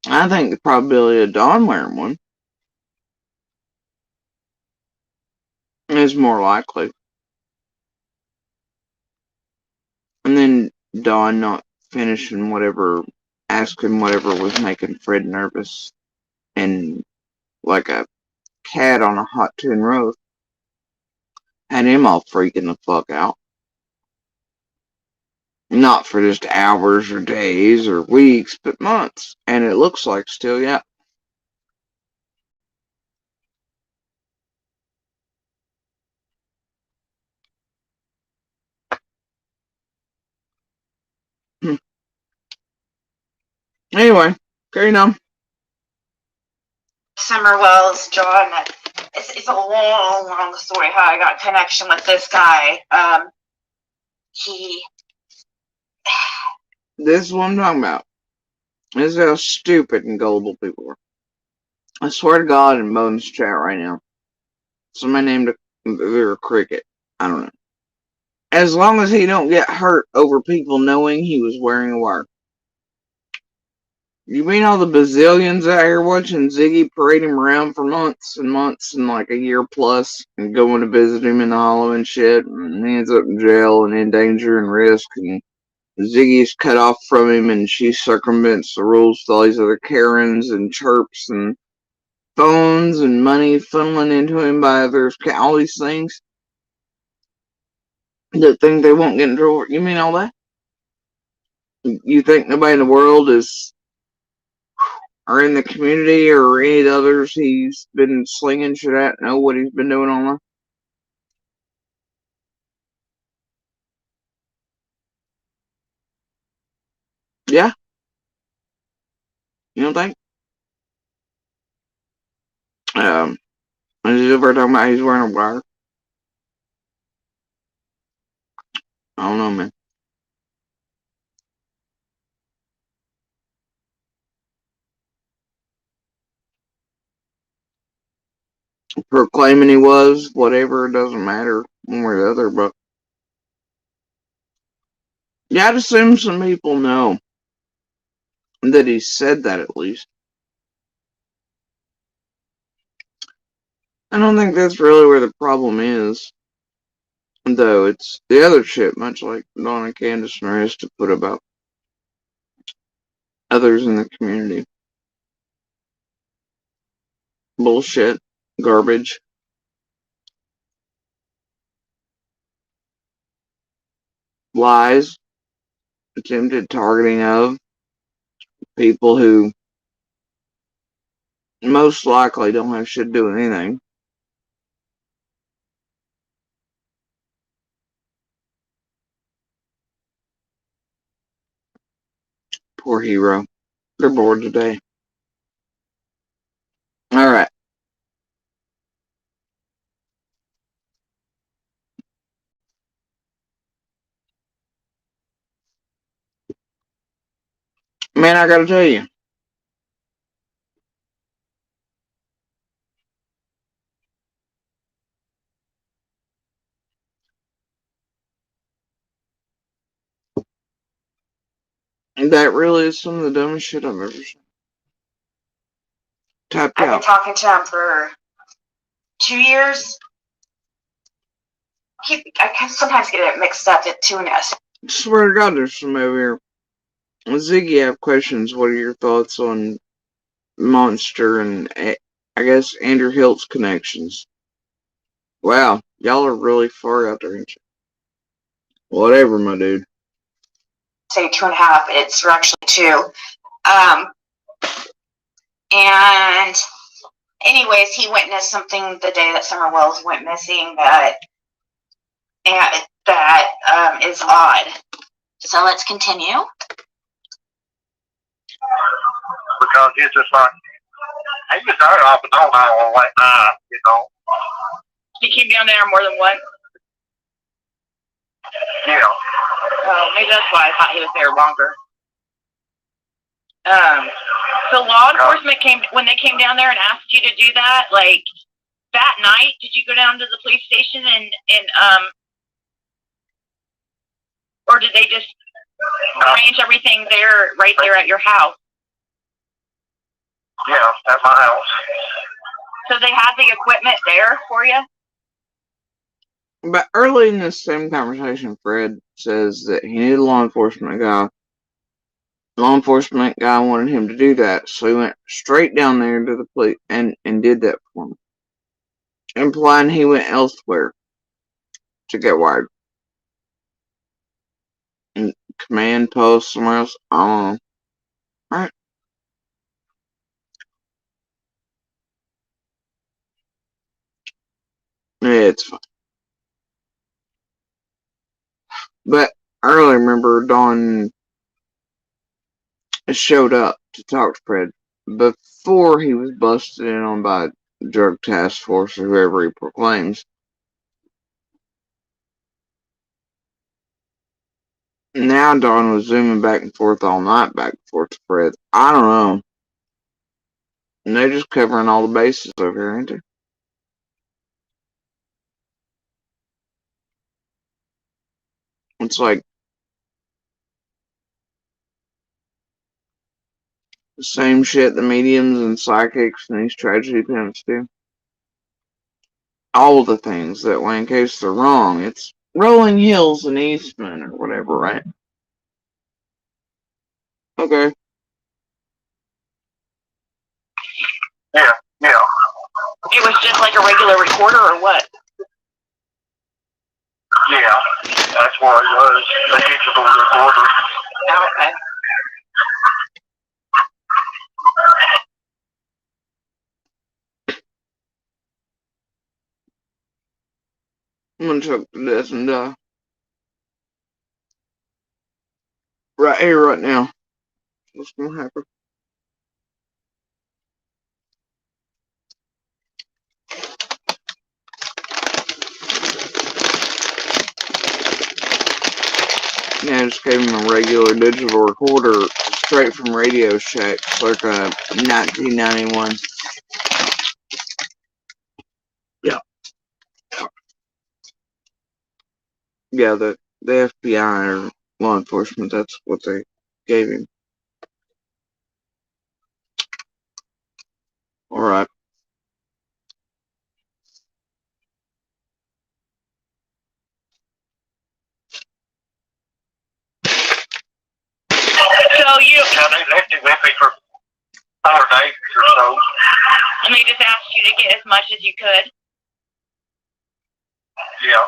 I think the probability of Dawn wearing one is more likely. And then Dawn not finishing whatever, asking whatever was making Fred nervous and like a cat on a hot tin roast. Had him all freaking the fuck out. Not for just hours or days or weeks, but months. And it looks like still, yeah. Anyway, carrying on. Summer Wells, John, it's a long story how I got a connection with this guy. This is what I'm talking about. This is how stupid and gullible people are. I swear to God, in Bones chat right now, somebody named a cricket. I don't know. As long as he don't get hurt over people knowing he was wearing a wire. You mean all the bazillions out here watching Ziggy parade him around for months and months and like a year plus and going to visit him in the hollow and shit, and he ends up in jail and in danger and risk, and Ziggy's cut off from him and she circumvents the rules with all these other Karens and chirps and phones and money funneling into him by others, all these things that think they won't get in trouble. You mean all that? You think nobody in the world is, or in the community or any of the others he's been slinging shit at, know what he's been doing online? Yeah? You don't think? Is he ever talking about he's wearing a wire? I don't know, man. Proclaiming he was, whatever, it doesn't matter one way or the other, but yeah, I'd assume some people know that he said that at least. I don't think that's really where the problem is, though. It's the other shit, much like Donna Candace and Rest have put about others in the community. Bullshit. Garbage. Lies. Attempted targeting of people who most likely don't have shit to do with anything. Poor hero. They're bored today. Alright. Man, I gotta tell you. That really is some of the dumbest shit I've ever seen. Tapped I've been out. talking to him for 2 years. I can sometimes get it mixed up at Tunas. Swear to God, there's some over here. Ziggy, I have questions. What are your thoughts on Monster and I guess Andrew Hilt's connections? Wow, y'all are really far out there, ain't you? Whatever, my dude. Say 2.5. It's actually 2. And anyways, he witnessed something the day that Summer Wells went missing that is odd. So let's continue. Because he's just like, he was there off and on all late night, you know. He came down there more than once. Yeah. Oh, maybe that's why I thought he was there longer. So law enforcement when they came down there and asked you to do that, like that night, did you go down to the police station and or did they just arrange everything there, right there at your house? Yeah, at my house. So they had the equipment there for you? But early in this same conversation, Fred says that he needed a law enforcement guy. Law enforcement guy wanted him to do that, so he went straight down there to the police and did that for him. Implying he went elsewhere to get wired. And command post somewhere else. I don't know. Alright. Yeah, it's fine. But I really remember Don showed up to talk to Fred before he was busted in on by drug task force or whoever he proclaims. Now Don was zooming back and forth all night, back and forth to Fred. I don't know. And they're just covering all the bases over here, ain't they? It's like the same shit the mediums and psychics and these tragedy pimps do. All the things that way, in case they're wrong, it's Rolling Hills and Eastman or whatever, right? Okay. Yeah, yeah. It was just like a regular recorder or what? Yeah, that's what it was. The digital recorder. Oh, okay. I'm gonna choke to death and die. Right here, right now. What's gonna happen? Yeah, I just gave him a regular digital recorder straight from Radio Shack, circa 1991. Yeah. Yeah, the FBI or law enforcement, that's what they gave him. Alright. So you, Now they left it with me for 4 days or so. and they just asked you to get as much as you could. Yeah.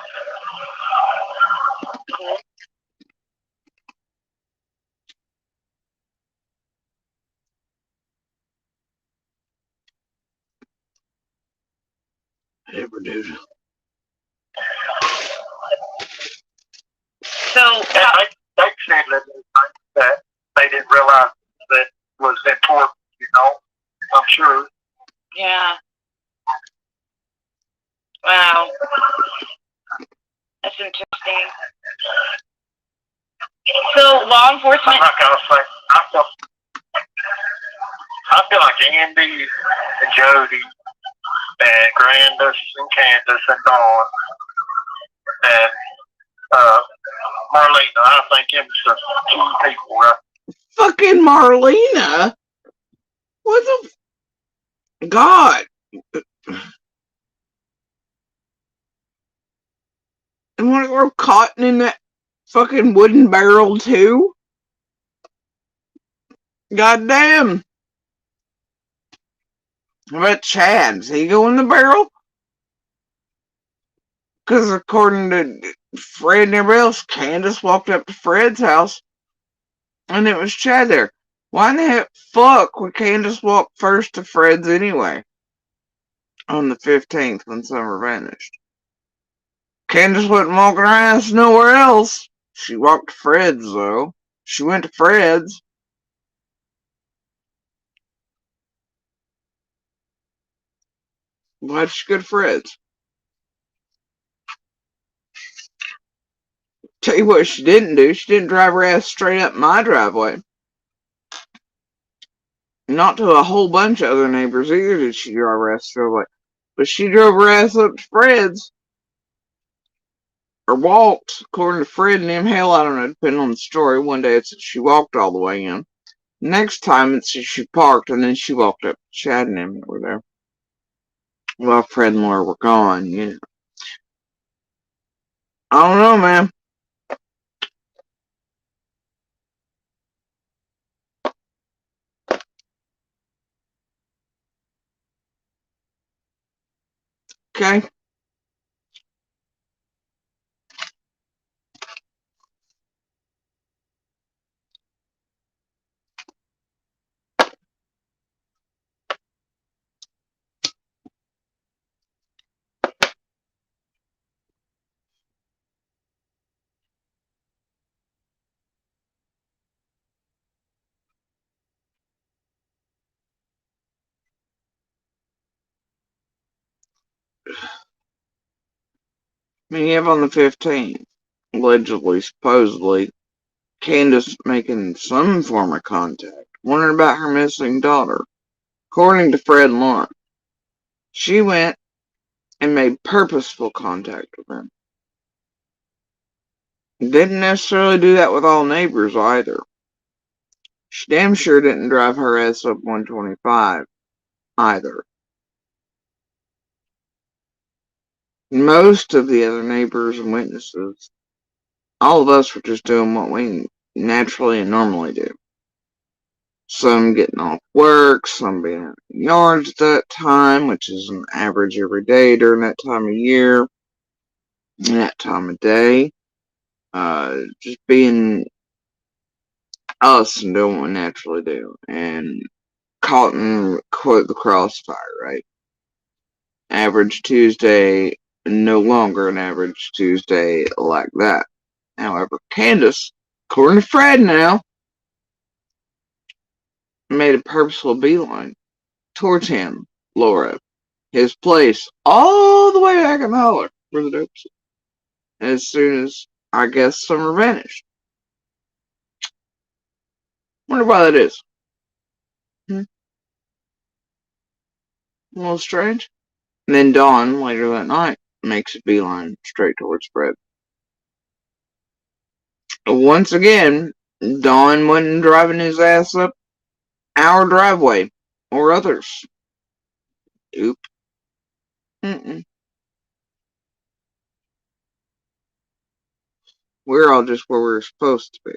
Ever dude. So And they said that they didn't realize that was important, you know. I'm sure. yeah. Wow. That's interesting. So law I'm enforcement. not gonna say. I feel like Andy and Jody and Grandis and Candace and Dawn and Marlena. I think them some key people, right? Fucking Marlena? What the God? And want to throw cotton in that fucking wooden barrel too? Goddamn. How about Chad? Does he go in the barrel? Because according to Fred and everybody else, Candace walked up to Fred's house and it was Chad there. Why in the fuck would Candace walk first to Fred's anyway? On the 15th when Summer vanished. Candace wasn't walking her ass nowhere else. She walked to Fred's though. She went to Fred's. Why'd she go to Fred's? Tell you what she didn't do. She didn't drive her ass straight up my driveway. Not to a whole bunch of other neighbors either did she drive her ass straight away. But she drove her ass up to Fred's. Or walked, according to Fred and them. Hell, I don't know, depending on the story. One day it said she walked all the way in. Next time it said she parked and then she walked up to Chad and them that were there. Well, Fred and Laura were gone, you know. I don't know, man. Okay. I mean, you have on the 15th, allegedly, supposedly, Candace making some form of contact, wondering about her missing daughter. According to Fred and Laura, she went and made purposeful contact with them. Didn't necessarily do that with all neighbors either. She damn sure didn't drive her ass up 125 either. Most of the other neighbors and witnesses, all of us were just doing what we naturally and normally do. Some getting off work, some being in the yards at that time, which is an average every day during that time of year, and that time of day. Just being us and doing what we naturally do. And caught in, quote, the crossfire, right? Average Tuesday, no longer an average Tuesday like that. However, Candace, according to Fred now, made a purposeful beeline towards him, Laura, his place, all the way back in the holler where the dope's. As soon as, I guess, Summer vanished. Wonder why that is. A little strange. And then Dawn, later that night, makes a beeline straight towards Fred. Once again, Dawn wasn't driving his ass up our driveway or others. Oop. We're all just where we're supposed to be.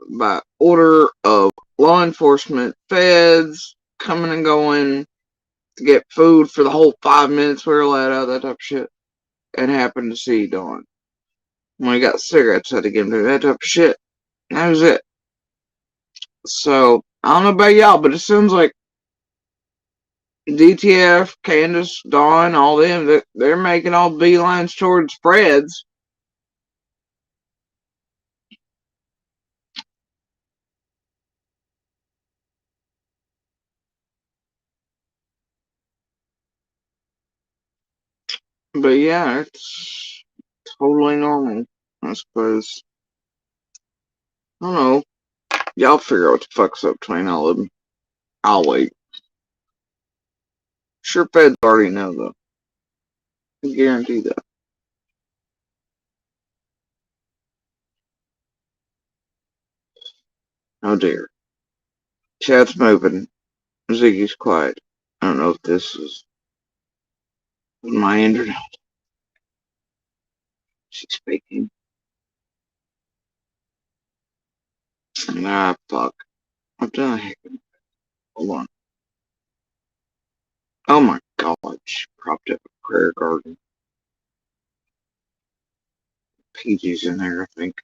By order of law enforcement, feds coming and going to get food for the whole 5 minutes we were let out, that type of shit. And happened to see Dawn. When he got cigarettes, had to give him that type of shit. That was it. So, I don't know about y'all, but it seems like DTF, Candace, Dawn, all them, they're making all beelines towards Fred's. But yeah, it's totally normal, I suppose. I don't know. Y'all figure out what the fuck's up between all of them. I'll wait. Sure, feds already know, though. I guarantee that. Oh dear. Chat's moving. Ziggy's quiet. I don't know if this is my internet. She's speaking. Ah, fuck. I've done a heck of a... Hold on. Oh my god. She propped up a prayer garden. PG's in there, I think.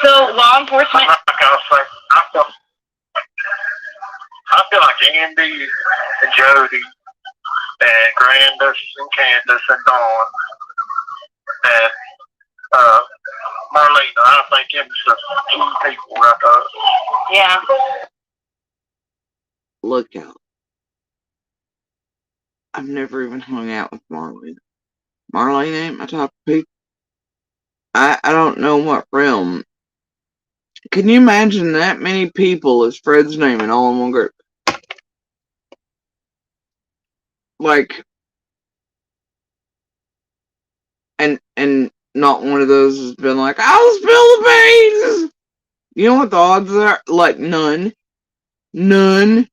So law enforcement. I feel like Andy and Jody and Grandis and Candace and Dawn and Marlena. I think it's the key people right there. Yeah. Look out. I've never even hung out with Marlene. Marlene ain't my type of people. I don't know what realm. Can you imagine that many people as Fred's name and all in one group? Like, and not one of those has been like, I'll spill the beans! You know what the odds are? Like, none. None. Do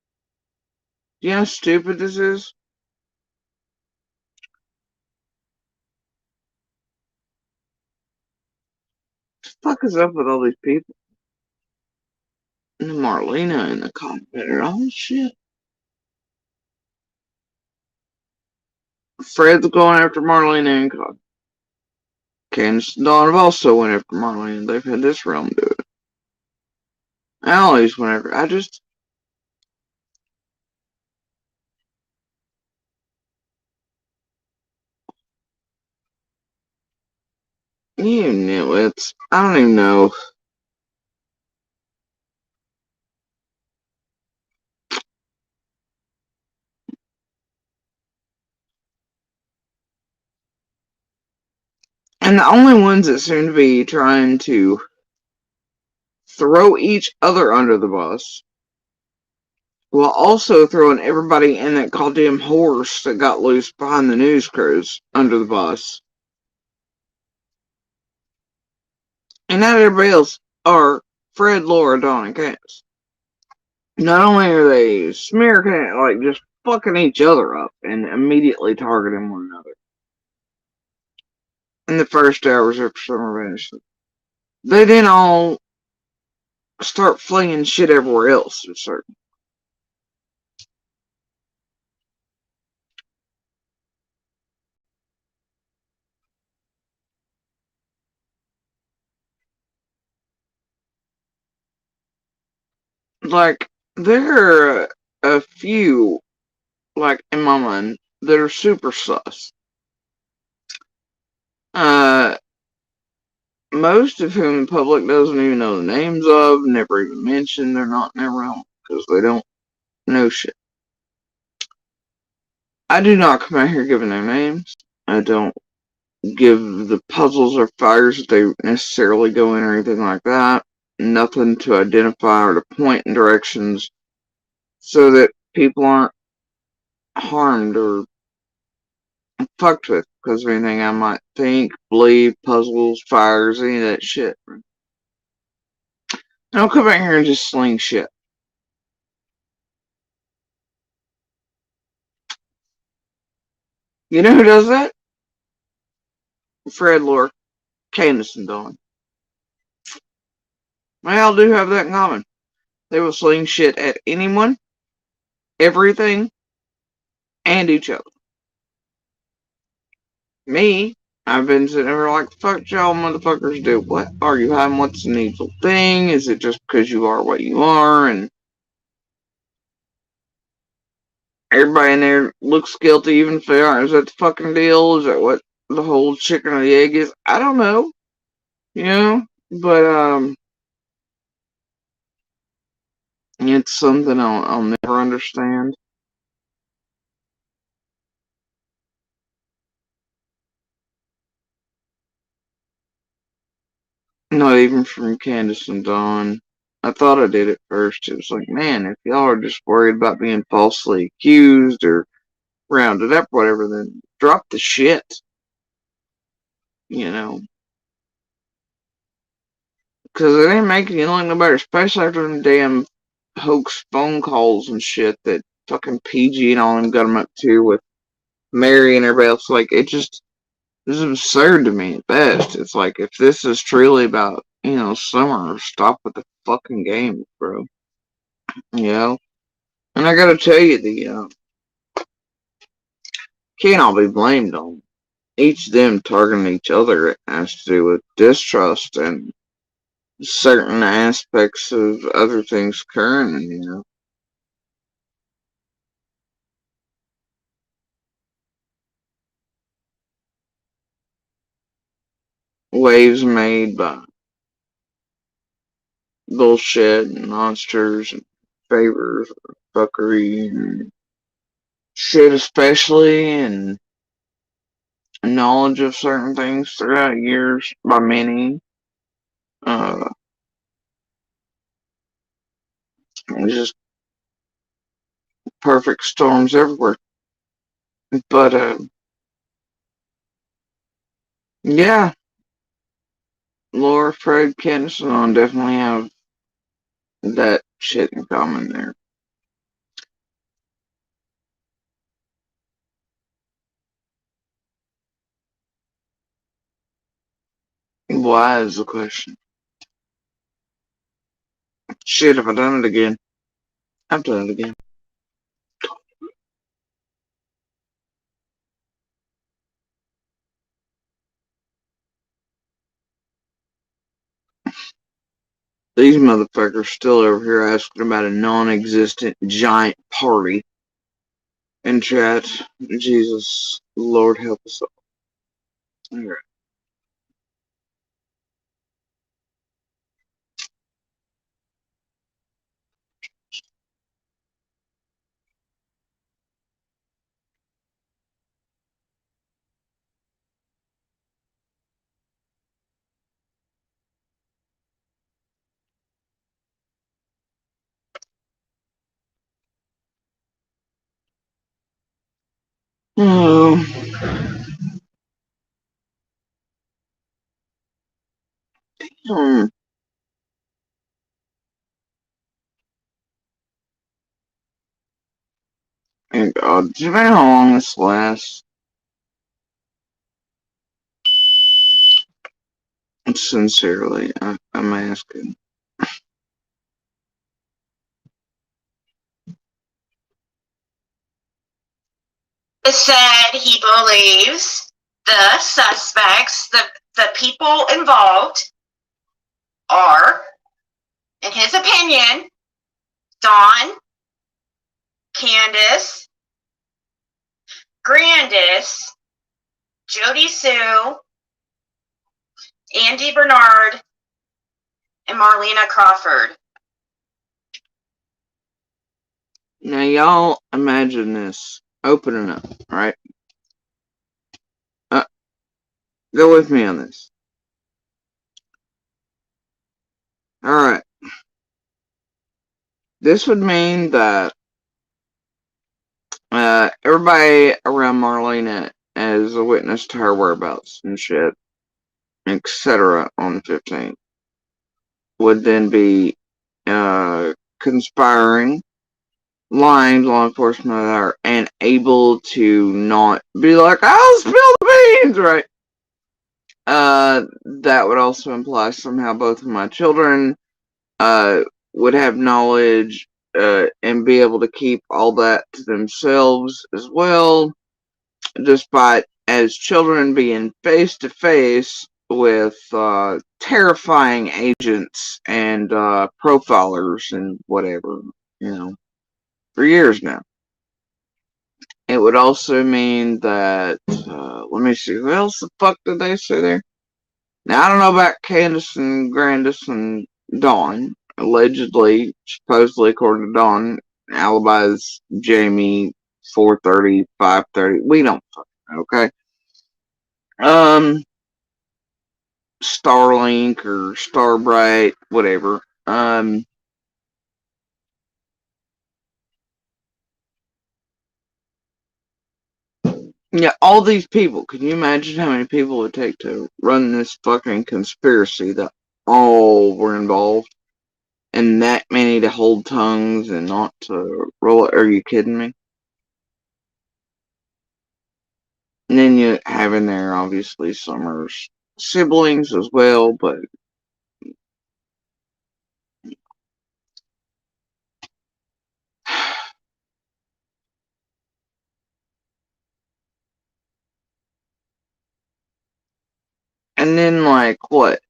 you know how stupid this is? What the fuck is up with all these people? And Marlena in the cockpit and all this shit. Fred's going after Marlena and cockpit. Candace and Dawn have also went after Marlene. They've had this realm do it. Allie's whenever. I just... You nitwits. I don't even know. And the only ones that seem to be trying to throw each other under the bus while also throwing everybody in that goddamn horse that got loose behind the news crews under the bus. And not everybody else are Fred, Laura, Dawn, and Candace. Not only are they smearing, like just fucking each other up and immediately targeting one another in the first hours after summer vanished, they then all start flinging shit everywhere else. It's certain. Like there are a few, like in my mind, that are super sus. Uh, most of whom the public doesn't even know the names of, never even mentioned. They're not in their realm because they don't know shit. I do not come out here giving their names. I don't give the puzzles or fires that they necessarily go in or anything like that. Nothing to identify or to point in directions so that people aren't harmed or fucked with because of anything I might think, believe, puzzles, fires, any of that shit. I don't come out here and just sling shit. You know who does that? Fred, Laura, Candace, and Dawn. They all do have that in common. They will sling shit at anyone, everything, and each other. Me, I've been sitting there like, fuck y'all motherfuckers do. What are you having? What's the needful thing? Is it just because you are what you are? And everybody in there looks guilty even if they aren't. Is that the fucking deal? Is that what the whole chicken or the egg is? I don't know. You know? But, it's something I'll never understand. Not even from Candace and Dawn. I thought I did at first. It was like, man, if y'all are just worried about being falsely accused or rounded up, whatever, then drop the shit. You know? Because it ain't making you look no better, especially after them damn hoax phone calls and shit that fucking PG and all them got them up to with Mary and everybody else. Like, it just is absurd to me at best. It's like, if this is truly about, summer, stop with the fucking games, bro. You know? And I gotta tell you, can't all be blamed on each of them targeting each other. It has to do with distrust and certain aspects of other things occurring, waves made by bullshit and monsters and favors or fuckery and shit especially and knowledge of certain things throughout years by many. Uh, just perfect storms everywhere. But, yeah, Laura, Fred, Candace, and I definitely have that shit in common there. Why is the question? Shit, have I done it again? I've done it again. These motherfuckers still over here asking about a non-existent giant party in chat. Jesus, Lord help us all. Alright. Oh. And God, do you know how long this lasts? Sincerely, I'm asking. It said he believes the suspects, the people involved, are, in his opinion, Dawn, Candace, Grandis, Jody Sue, Andy Bernard, and Marlena Crawford. Now, y'all imagine this opening up, right? Go with me on this. Alright. This would mean that everybody around Marlena as a witness to her whereabouts and shit, etc. on the 15th would then be conspiring, lying to law enforcement with her, and able to not be like, I'll spill the beans, right? That would also imply somehow both of my children would have knowledge and be able to keep all that to themselves as well, despite as children being face to face with terrifying agents and profilers and whatever, for years now. It would also mean that, let me see, who else the fuck did they say there? Now, I don't know about Candace and Grandis and Dawn. Allegedly, supposedly, according to Dawn, alibis Jamie 4:30, 5:30. We don't fucking know, okay? Starlink or Starbright, whatever. Yeah, all these people. Can you imagine how many people it would take to run this fucking conspiracy that all were involved? And that many to hold tongues and not to roll it? Are you kidding me? And then you have in there, obviously, Summer's siblings as well, but and then, like, what?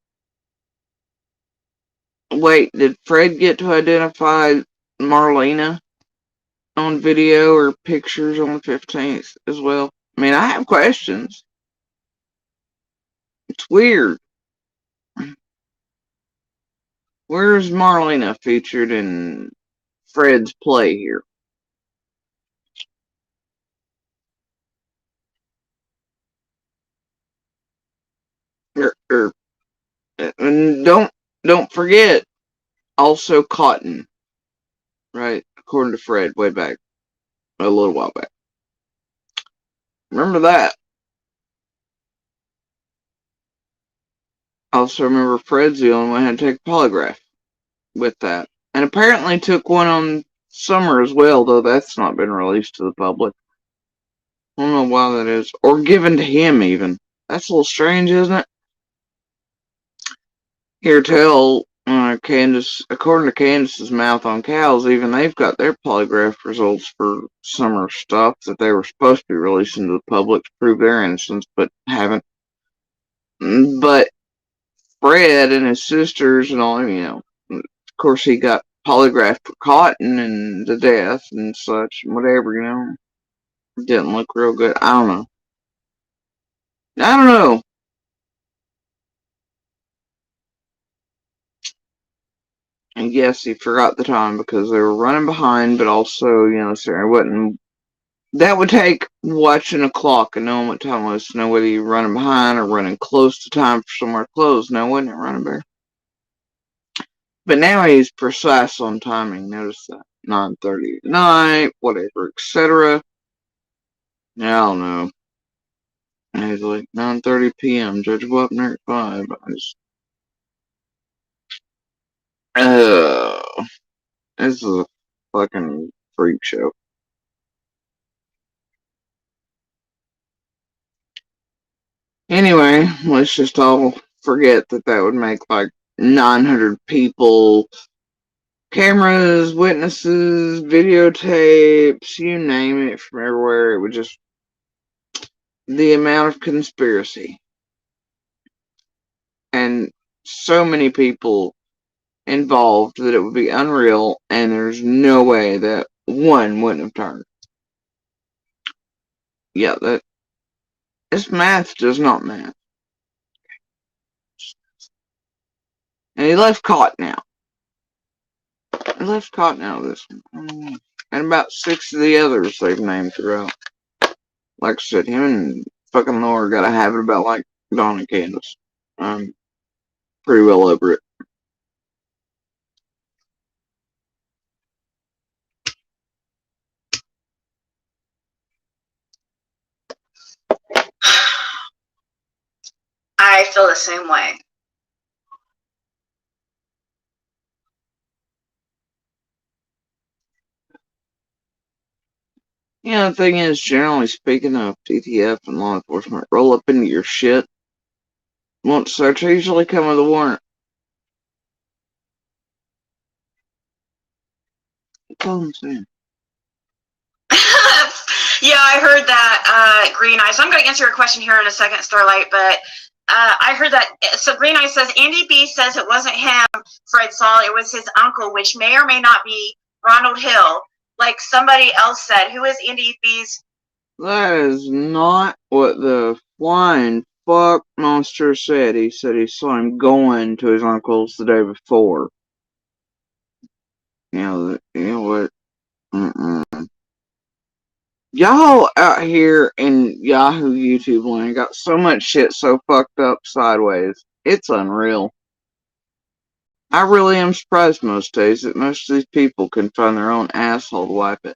Wait, did Fred get to identify Marlena on video or pictures on the 15th as well? I mean, I have questions. It's weird. Where's Marlena featured in Fred's play here? And don't forget, also Cotton, right? According to Fred, way back, a little while back. Remember that. Also remember Fred's the only one who had to take a polygraph with that. And apparently took one on Summer as well, though that's not been released to the public. I don't know why that is. Or given to him, even. That's a little strange, isn't it? Here, tell Candace, according to Candace's Mouth on Cows, even they've got their polygraph results for Summer stuff that they were supposed to be releasing to the public to prove their innocence, but haven't. But Fred and his sisters and all, of course he got polygraphed for Cotton and the death and such, whatever. Didn't look real good. I don't know. I don't know. And yes, he forgot the time because they were running behind, but also, so it wasn't. That would take watching a clock and knowing what time it was to know whether you're running behind or running close to time for somewhere close. Now, wasn't it, Running Bear? But now he's precise on timing. Notice that. 9:30 at night, whatever, etc. I don't know. And he's like, 9:30 p.m., Judge Wapner at 5. This is a fucking freak show. Anyway, let's just all forget that would make like 900 people, cameras, witnesses, videotapes, you name it, from everywhere. It would just, the amount of conspiracy. And so many people involved that it would be unreal, and there's no way that one wouldn't have turned. Yeah, this math does not math. And he left caught now. He left caught now, this one. And about 6 of the others they've named throughout. Like I said, him and fucking Laura got a habit about like Dawn and Candace. I'm pretty well over it. I feel the same way. Yeah, the thing is, generally speaking, of DTF and law enforcement roll up into your shit, won't search, usually come with a warrant. That's all I'm saying. Yeah, I heard that, Green Eyes. I'm going to answer your question here in a second, Starlight, but I heard that. So Green Eyes says, Andy B says it wasn't him Fred saw, it was his uncle, which may or may not be Ronald Hill. Like somebody else said, who is Andy B's? That is not what the flying fuck monster said. He said he saw him going to his uncle's the day before. You know what? Y'all out here in Yahoo YouTube land got so much shit so fucked up sideways. It's unreal. I really am surprised most days that most of these people can find their own asshole to wipe it.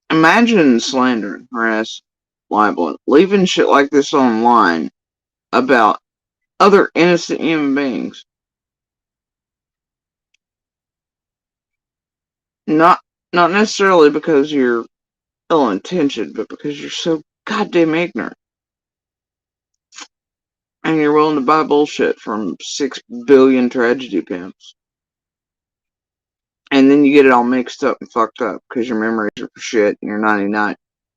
Imagine slandering, harass, libeling, leaving shit like this online about other innocent human beings. Not necessarily because you're ill-intentioned, but because you're so goddamn ignorant. And you're willing to buy bullshit from 6 billion tragedy pimps. And then you get it all mixed up and fucked up because your memories are for shit and your 99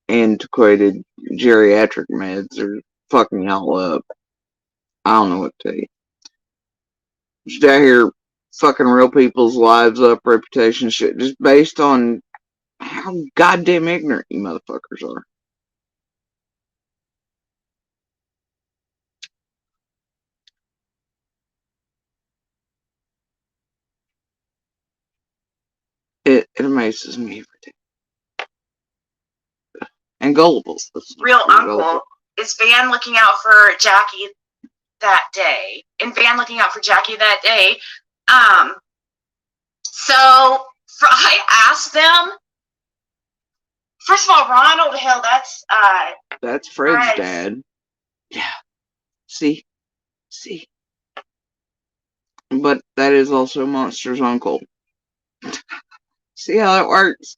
antiquated geriatric meds are fucking y'all up. I don't know what to tell you. Just out here fucking real people's lives up, reputation shit, just based on how goddamn ignorant you motherfuckers are. It amazes me every day. And gullible. Real uncle. Is Van looking out for Jackie that day? And Van looking out for Jackie that day. So I asked them. First of all, Ronald Hill, that's Fred's dad. Yeah. See? But that is also Monster's uncle. See how that works?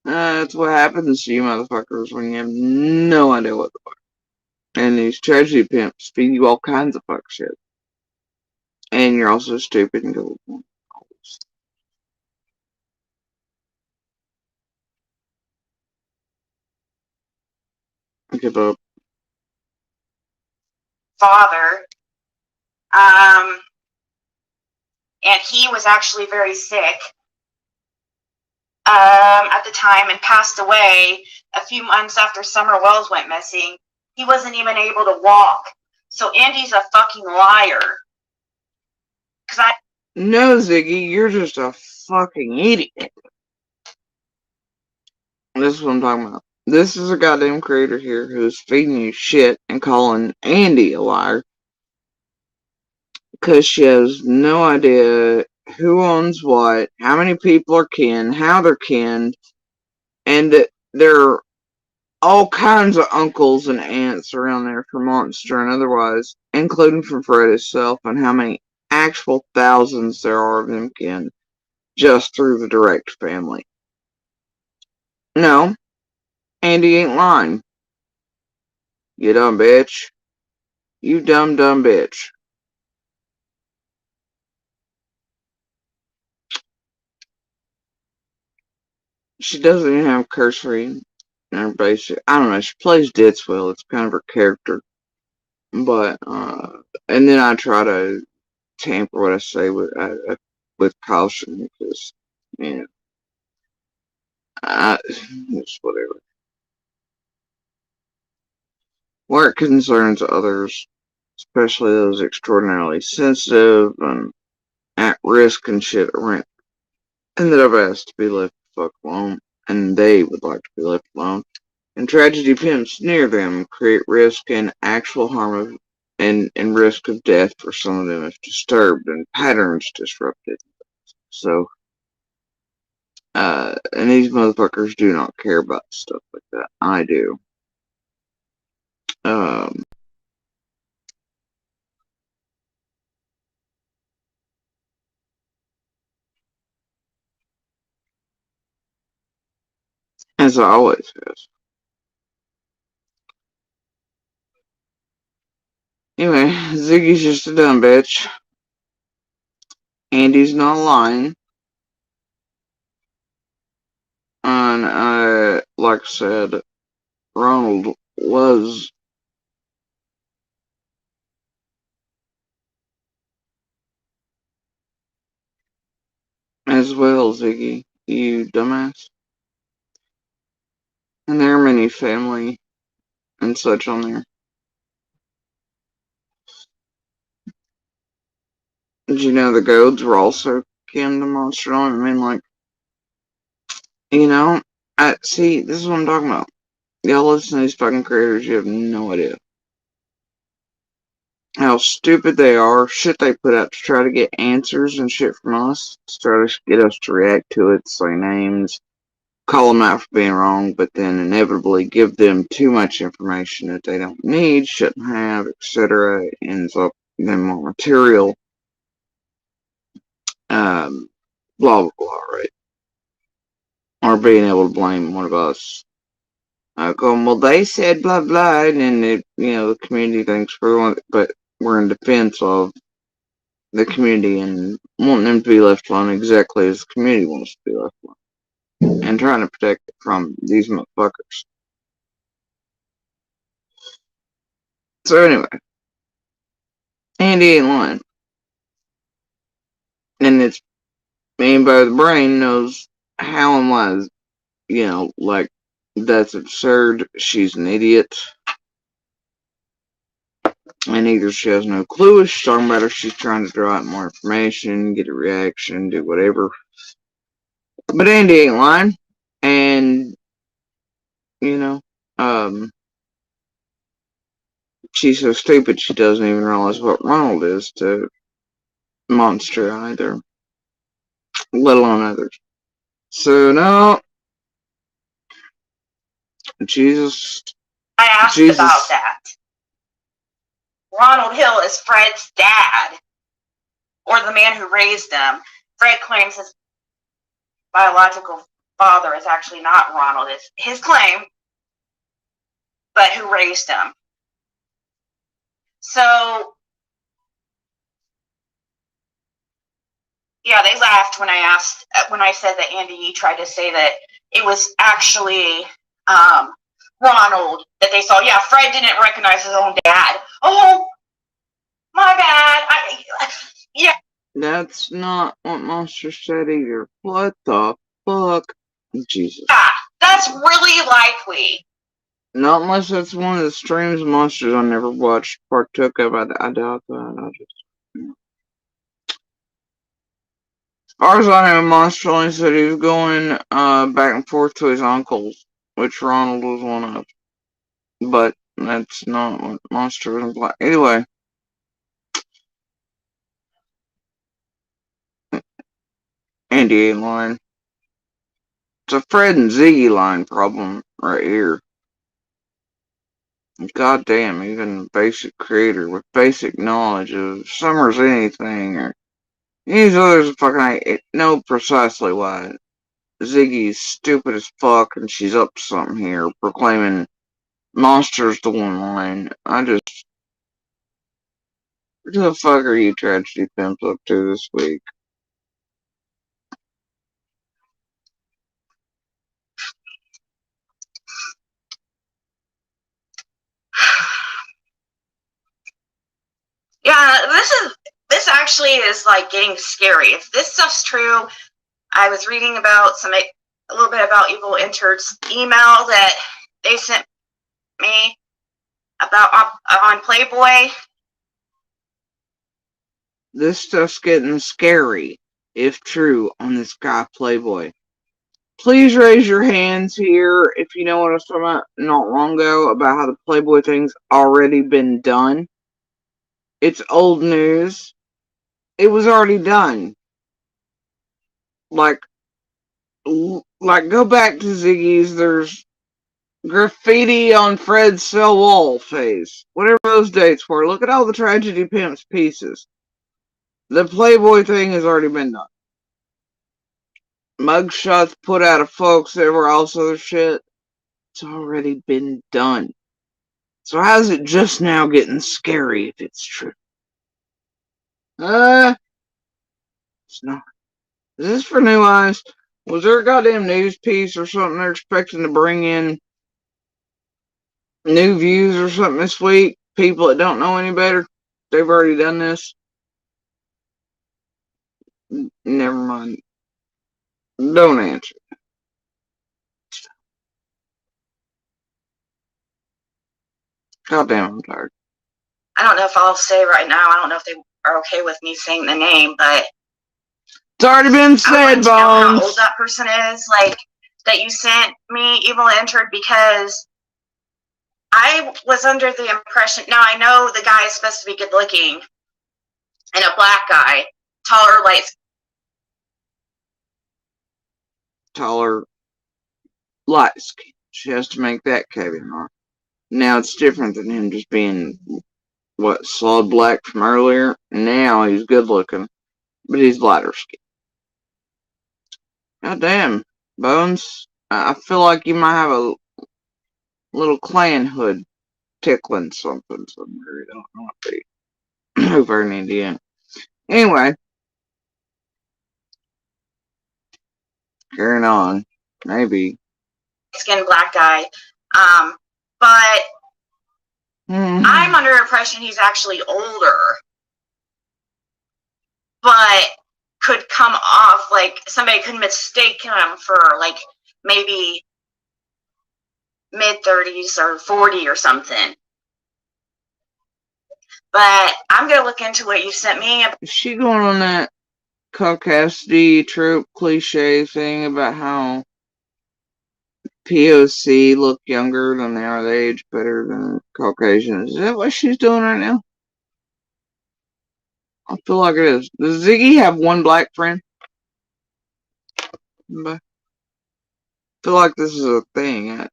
That's what happens to you motherfuckers when you have no idea what the fuck. And these tragedy pimps feed you all kinds of fuck shit. And you're also stupid and gullible. Give up. Father. And he was actually very sick at the time and passed away a few months after Summer Wells went missing. He wasn't even able to walk. So Andy's a fucking liar. No, Ziggy, you're just a fucking idiot. This is what I'm talking about. This is a goddamn creator here who's feeding you shit and calling Andy a liar. Because she has no idea who owns what, how many people are kin, how they're kin, and there are all kinds of uncles and aunts around there for Monster and otherwise, including from Fred himself, and how many actual thousands there are of them kin just through the direct family. No, Andy ain't lying. You dumb bitch. You dumb bitch. She doesn't even have cursory. Everybody, I don't know. She plays ditz well. It's kind of her character. But and then I try to tamper what I say with caution because you know, it's whatever. Where it concerns others, especially those extraordinarily sensitive and at risk and shit, and that I've asked to be left the fuck alone, and they would like to be left alone. And tragedy pimps near them create risk and actual harm of and risk of death for some of them if disturbed and patterns disrupted. So, and these motherfuckers do not care about stuff like that. I do. As I always has. Anyway, Ziggy's just a dumb bitch. Andy's not lying. And like I said, Ronald was as well, Ziggy, you dumbass. And there are many family and such on there. Did you know the Goads were also kin to Monster? I mean, like, you know, see, this is what I'm talking about. Y'all listen to these fucking creators, you have no idea how stupid they are, shit they put out to try to get answers and shit from us, to try to get us to react to it, say names, call them out for being wrong, but then inevitably give them too much information that they don't need, shouldn't have, etc. Ends up them more material. Blah blah blah, right? Or being able to blame one of us. Going, well, they said blah blah, and then the community thinks but we're in defense of the community and wanting them to be left alone exactly as the community wants to be left alone, and trying to protect it from these motherfuckers. So anyway, Andy ain't lying, and it's anybody with a brain knows how and why. Like that's absurd. She's an idiot. And either she has no clue what she's talking about, or she's trying to draw out more information, get a reaction, do whatever. But Andy ain't lying. And, you know, she's so stupid she doesn't even realize what Ronald is to Monster either. Let alone others. So, no. Jesus. I asked about that. Ronald Hill is Fred's dad, or the man who raised them. Fred claims his biological father is actually not Ronald. It's his claim, but who raised him. So, yeah, they laughed when I said that Andy Yee tried to say that it was actually Ronald that they saw. Yeah, Fred didn't recognize his own dad. Oh, my bad. Yeah. That's not what Monster said either. What the fuck? Jesus. Yeah, that's really likely. Not unless that's one of the streams Monsters I never watched, partook of. I doubt that. As far as I know, Monster only said he was going back and forth to his uncles, which Ronald was one of. But that's not what Monster was implying. Anyway. Indian line. It's a Fred&Ziggy line problem right here. Goddamn, even a basic creator with basic knowledge of Summer's anything or these others fucking know precisely why Ziggy's stupid as fuck and she's up to something here, proclaiming monsters to one line. What the fuck are you tragedy pimps up to this week? Yeah, this actually is like getting scary. If this stuff's true, I was reading about a little bit about Evil Interd's email that they sent me about on Playboy. This stuff's getting scary, if true, on this guy Playboy. Please raise your hands here if you know what I was talking about not long ago about how the Playboy thing's already been done. It's old news. It was already done. Like go back to Ziggy's, there's graffiti on Fred's cell wall face. Whatever those dates were. Look at all the Tragedy Pimps pieces. The Playboy thing has already been done. Mugshots put out of folks, everywhere else other shit. It's already been done. So how's it just now getting scary if it's true? It's not. Is this for New Eyes? Was there a goddamn news piece or something they're expecting to bring in new views or something this week? People that don't know any better? They've already done this? Never mind. Don't answer. Goddamn, I'm tired. I don't know if I'll say right now. I don't know if they are okay with me saying the name, but it's already been said, Bones. I don't know how old that person is, like that you sent me, Evil Entered, because I was under the impression. Now I know the guy is supposed to be good looking, and a black guy, taller, light. Taller, light skin. She has to make that caveat. Now it's different than him just being solid black from earlier. Now he's good looking, but he's lighter skin. God damn, Bones. I feel like you might have a little clan hood tickling something somewhere. You don't know what be over in Indiana. Anyway, carrying on. Maybe. Skin black guy. But I'm under impression he's actually older. But could come off like somebody could mistake him for like maybe mid-30s or 40 or something. But I'm going to look into what you sent me. Is she going on that caucasity trope cliche thing about how POC look younger than they are, they age better than Caucasians? Is that what she's doing right now? I feel like it is. Does Ziggy have one black friend? I feel like this is a thing.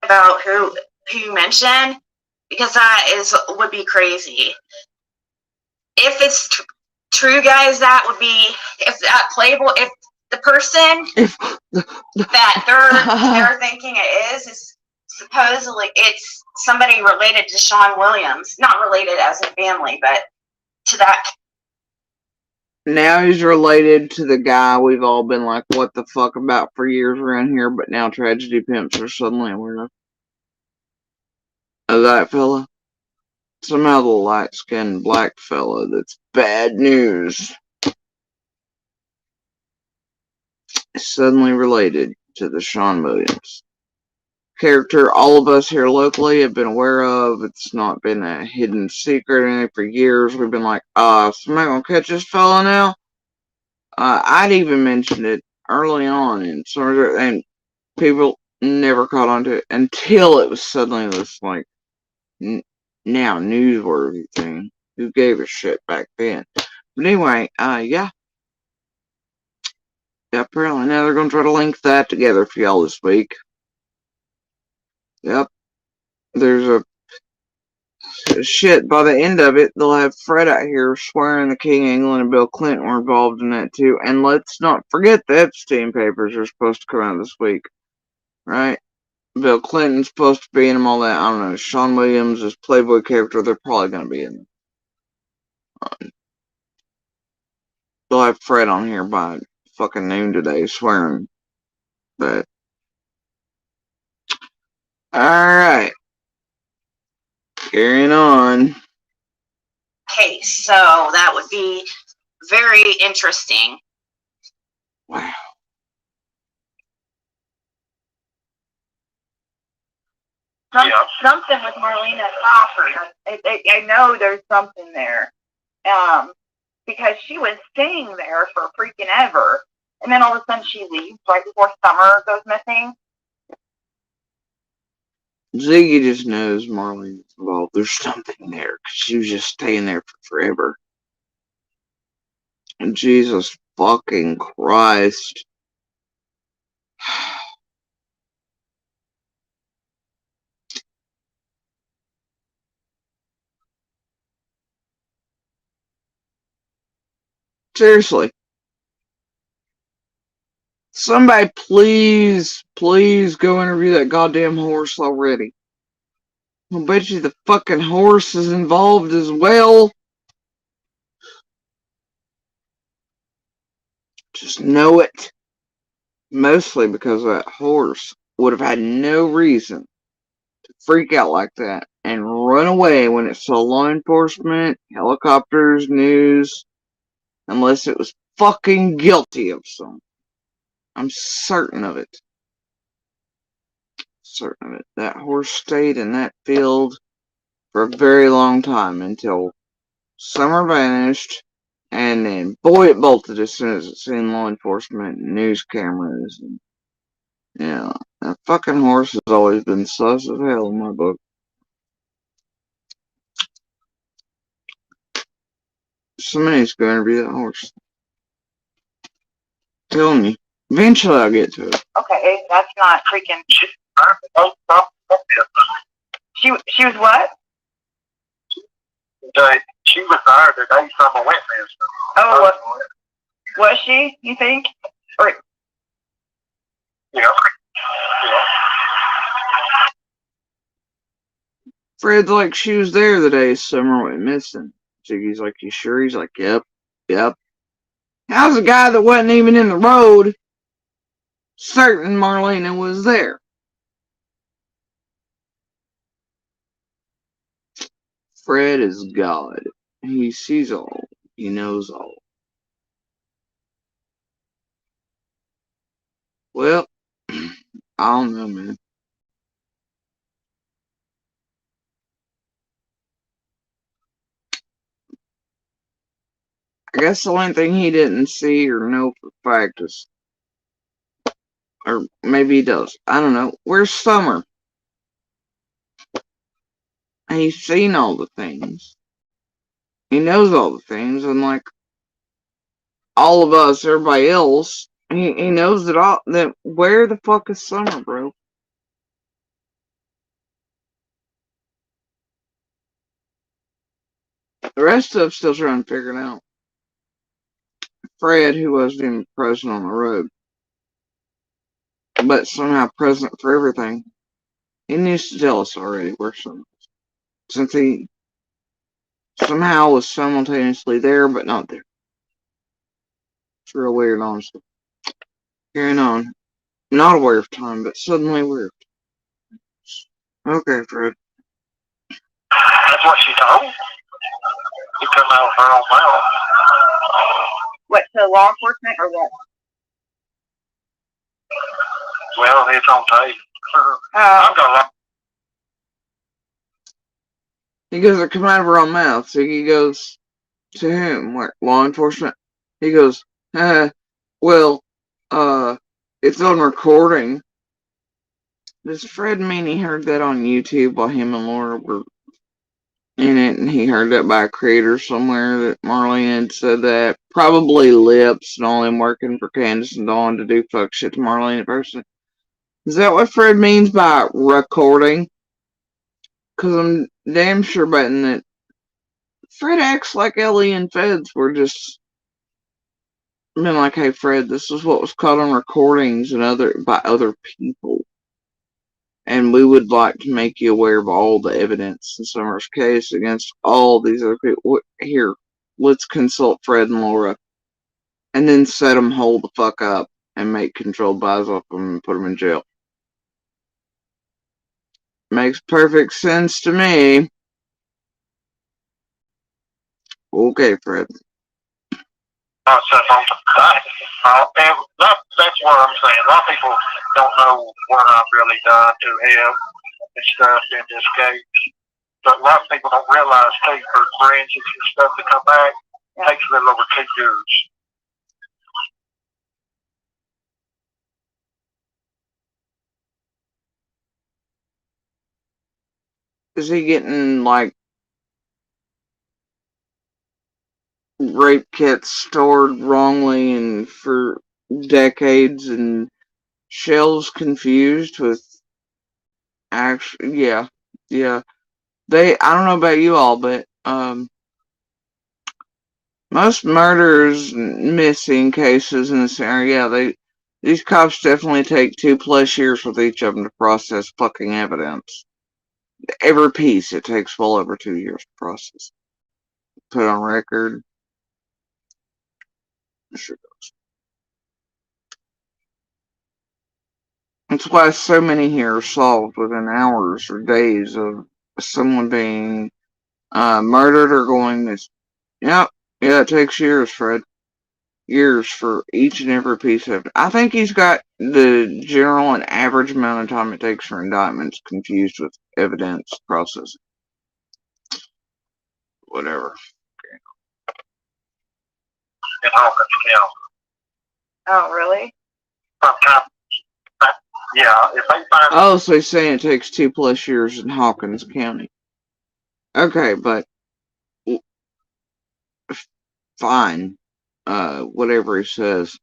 About who you mentioned, because that would be crazy. If it's true, guys, that would be, if that Playboy, if the person that they're thinking it is supposedly it's somebody related to Sean Williams, not related as a family, but to that. Now he's related to the guy we've all been like, what the fuck about for years around here, but now Tragedy Pimps are suddenly aware of that fella. Somehow the light-skinned black fella that's bad news is suddenly related to the Sean Williams character all of us here locally have been aware of. It's not been a hidden secret or anything for years. We've been like, somebody gonna catch this fella now? I'd even mentioned it early on in some, and people never caught on to it until it was suddenly this like now newsworthy thing. who gave a shit back then. But anyway, yeah. Apparently now they're going to try to link that together for y'all this week. Yep. There's a shit, by the end of it, they'll have Fred out here swearing the King of England and Bill Clinton were involved in that too. And let's not forget the Epstein papers are supposed to come out this week. Right? Bill Clinton's supposed to be in them, all that. I don't know. Sean Williams is Playboy character. They're probably going to be in them. They'll have Fred on here by fucking noon today swearing that. Alright. Carrying on. Okay, so that would be very interesting. Wow. Something with Marlena Crawford. I know there's something there. Because she was staying there for freaking ever. And then all of a sudden she leaves right before Summer goes missing. Ziggy just knows Marlene's involved. There's something there, because she was just staying there for forever. And Jesus fucking Christ. Seriously. Somebody please go interview that goddamn horse already. I'll bet you the fucking horse is involved as well. Just know it. Mostly because that horse would have had no reason to freak out like that and run away when it saw law enforcement, helicopters, news, unless it was fucking guilty of something. I'm certain of it. Certain of it. That horse stayed in that field for a very long time until Summer vanished, and then boy, it bolted as soon as it seen law enforcement and news cameras. And, yeah, that fucking horse has always been sus as hell in my book. Somebody's going to interview that horse. I'm telling you. Eventually I'll get to it. Okay, that's not freaking. She was what? She was there the day Summer went missing. Oh, was she? You think? Or Yeah. Fred's like, she was there the day Summer went missing. Ziggy's like, you sure? He's like, yep. How's a guy that wasn't even in the road certain Marlena was there? Fred is God. He sees all. He knows all. Well, I don't know, man. I guess the only thing he didn't see or know for a fact is, or maybe he does, I don't know, where's Summer? He's seen all the things. He knows all the things, and like all of us, everybody else, he knows it all. That where the fuck is Summer, bro? The rest of us still trying to figure it out. Fred, who wasn't even present on the road, but somehow present for everything, he needs to tell us already where Summer is. Since he somehow was simultaneously there, but not there. It's real weird, honestly. Carrying on. Not aware of time, but suddenly aware of time. Okay, Fred. That's what she told me. He come out of her own mouth. what, to law enforcement or what? Well, it's on tape. Oh. I've got He goes, it come out of her own mouth. So he goes, to whom? What, law enforcement? He goes, well, it's on recording. Does Fred mean he heard that on YouTube while him and Laura were, in it, and he heard that by a creator somewhere that Marlene had said that. Probably Lips and all him working for Candace and Dawn to do fuck shit to Marlene in person. Is that what Fred means by recording? Because I'm damn sure betting that Fred acts like Ellie and Feds were just been like, hey Fred, this is what was caught on recordings and by other people. And we would like to make you aware of all the evidence in Summer's case against all these other people. Here, let's consult Fred and Laura. And then set them hold the fuck up and make controlled buys off them and put them in jail. Makes perfect sense to me. Okay, Fred. That's what I'm saying. A lot of people don't know what I've really done to him and stuff in this case. But a lot of people don't realize, too, for forensics and stuff to come back, it takes a little over 2 years. Is he getting, like, rape kits stored wrongly and for decades and shelves confused with actually, yeah. I don't know about you all, but, most murders, missing cases in this area, these cops definitely take 2+ years with each of them to process fucking evidence. Every piece, it takes well over 2 years to process. Put on record. Sure does. That's why so many here are solved within hours or days of someone being murdered or going missing. Yep. Yeah, it takes years, Fred. Years for each and every piece of it. I think he's got the general and average amount of time it takes for indictments confused with evidence processing. Whatever. In Hawkins County. Oh, really? Sometimes, yeah, if they find... Oh, so he's saying it takes 2+ years in Hawkins County. Okay, but fine. Whatever he says.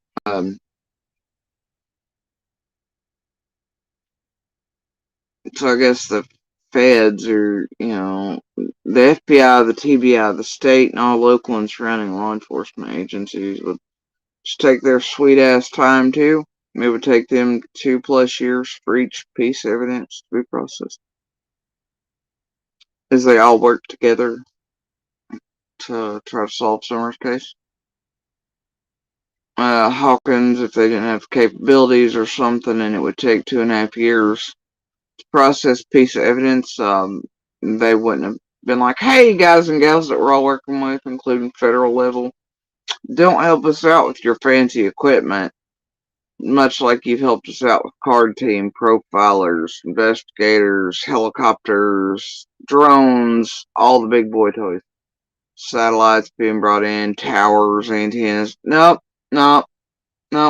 So I guess the feds are, the FBI, the TBI, the state, and all local and surrounding law enforcement agencies would just take their sweet ass time too. It would take them 2+ years for each piece of evidence to be processed. As they all work together to try to solve Summer's case. Hawkins, if they didn't have capabilities or something, and it would take 2.5 years to process a piece of evidence, they wouldn't have been like, hey, guys and gals that we're all working with, including federal level, don't help us out with your fancy equipment, much like you've helped us out with card team, profilers, investigators, helicopters, drones, all the big boy toys. Satellites being brought in, towers, antennas. Nope,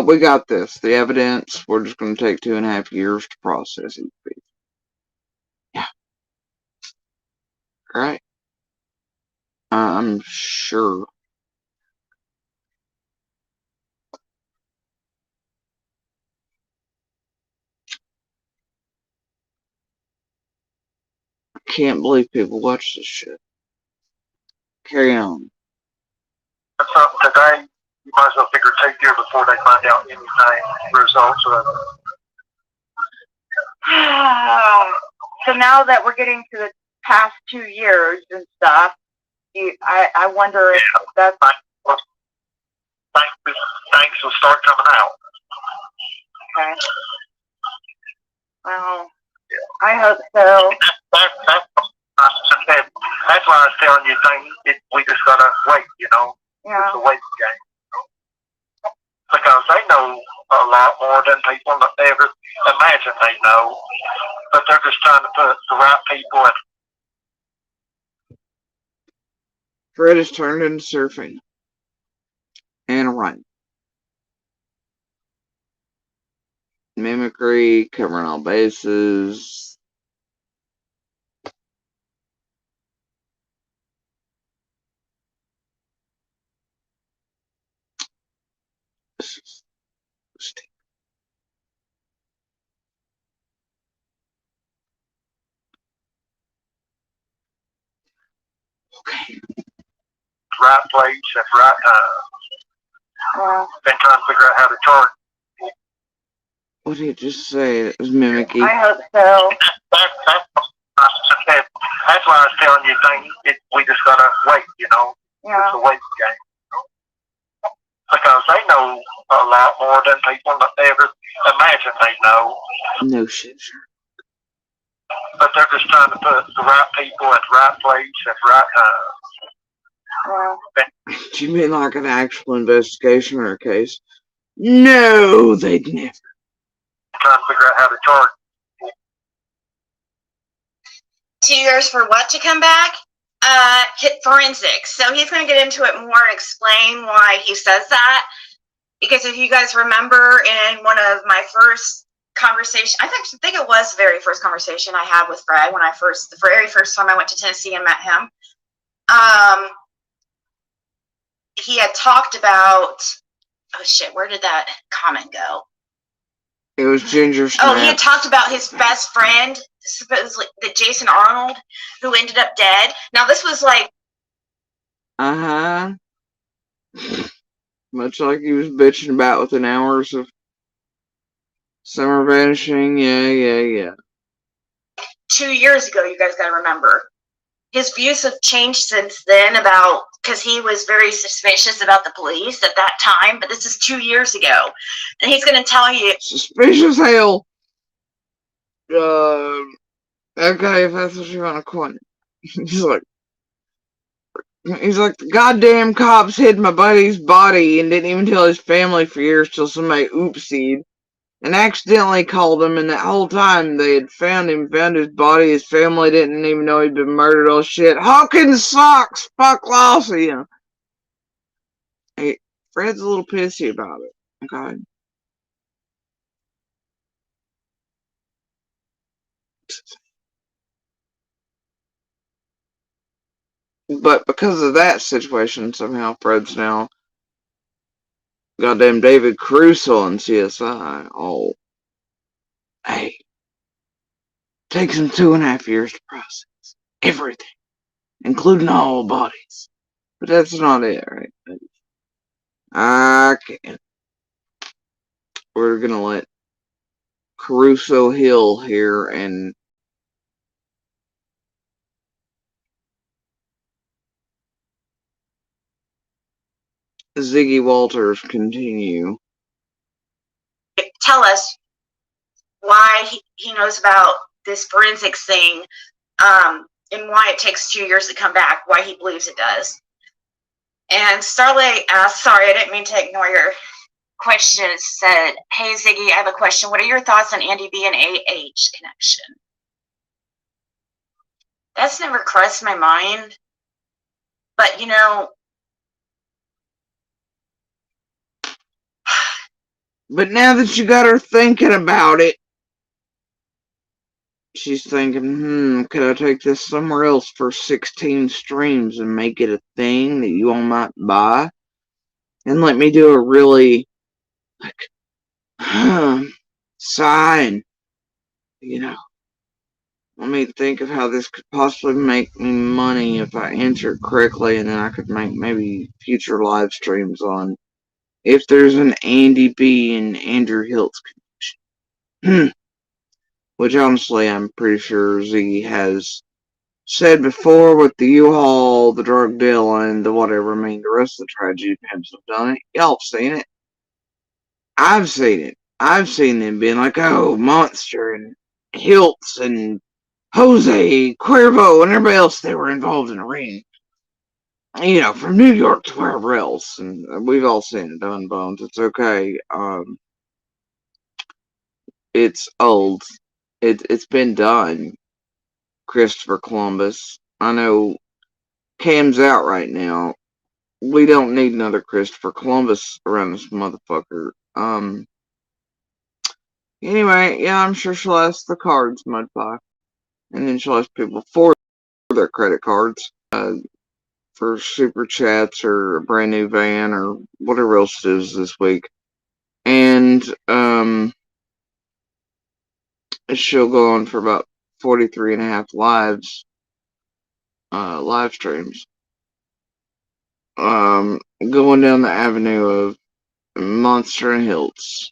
we got this. The evidence, we're just going to take 2.5 years to process each piece. Yeah. Right? I'm sure. I can't believe people watch this shit. Carry on. Today, you might as well figure 2 years before they find out anything results of it. So now that we're getting to the past 2 years and stuff, I wonder if that's... Things will start coming out. Okay. Well, I hope so. That's why I was telling you things. We just gotta wait, Yeah. It's a waiting game. Because they know a lot more than people ever imagine they know. But they're just trying to put the right people in. Fred has turned into surfing. And a run. Mimicry, covering all bases. Okay. Right place at the right time. Been trying to figure out how to charge. What did you just say? It was mimicky. I hope so. That's why I was telling you things. We just gotta wait, Yeah. It's a wait game. Because they know a lot more than people ever imagine they know. No shit, sure. But they're just trying to put the right people at the right place at the right time. Yeah. Do you mean like an actual investigation or a case? No, they'd never. Trying to figure out how to charge. 2 years for what to come back? Hit forensics. So he's going to get into it more and explain why he says that. Because if you guys remember in one of my first conversations, I think it was the very first conversation I had with Fred when the very first time I went to Tennessee and met him. He had talked about, oh shit, where did that comment go? It was Ginger Snap. Oh, he had talked about his best friend, supposedly the Jason Arnold, who ended up dead. Now this was like, much like he was bitching about within hours of summer vanishing. Yeah. 2 years ago, you guys gotta remember. His views have changed since then because he was very suspicious about the police at that time, but this is 2 years ago. And he's gonna tell you. Suspicious hell. Okay, if that's what you want to call it. He's like, the goddamn cops hid my buddy's body and didn't even tell his family for years till somebody oopsied and accidentally called him, and that whole time they had found his body, his family didn't even know he'd been murdered. Oh shit. Hawkins sucks! Fuck Lossy! Hey, Fred's a little pissy about it. Okay. But because of that situation, somehow Fred's now goddamn David Caruso on CSI. Oh. Hey. Takes him 2.5 years to process everything, including all bodies. But that's not it, right? I can't. We're gonna let Caruso Hill here and Ziggy Walters continue. Tell us why he knows about this forensics thing, and why it takes 2 years to come back, why he believes it does. And Starlight asked, sorry, I didn't mean to ignore your question. It said, hey, Ziggy, I have a question. What are your thoughts on Andy B and AH connection? That's never crossed my mind. But, But now that you got her thinking about it, she's thinking, could I take this somewhere else for 16 streams and make it a thing that you all might buy? And let me do a really, sign, let me think of how this could possibly make me money if I answer it correctly, and then I could make maybe future live streams on if there's an Andy B and Andrew Hiltz connection. Which honestly, I'm pretty sure Ziggy has said before with the U-Haul, the drug deal, and the whatever. I mean, the rest of the tragedy pimps have done it. Y'all have seen it. I've seen it. I've seen them being like, oh, Monster and Hiltz and Jose Cuervo and everybody else, they were involved in a ring. From New York to wherever else. And we've all seen it done, Bones. It's okay. It's old. It's been done. Christopher Columbus. I know Cam's out right now. We don't need another Christopher Columbus around this motherfucker. Anyway, yeah, I'm sure she'll ask the cards, Mudpie. And then she'll ask people for their credit cards. For super chats or a brand new van or whatever else it is this week. And she'll go on for about 43 and a half lives live streams. Going down the avenue of Monster and Hills.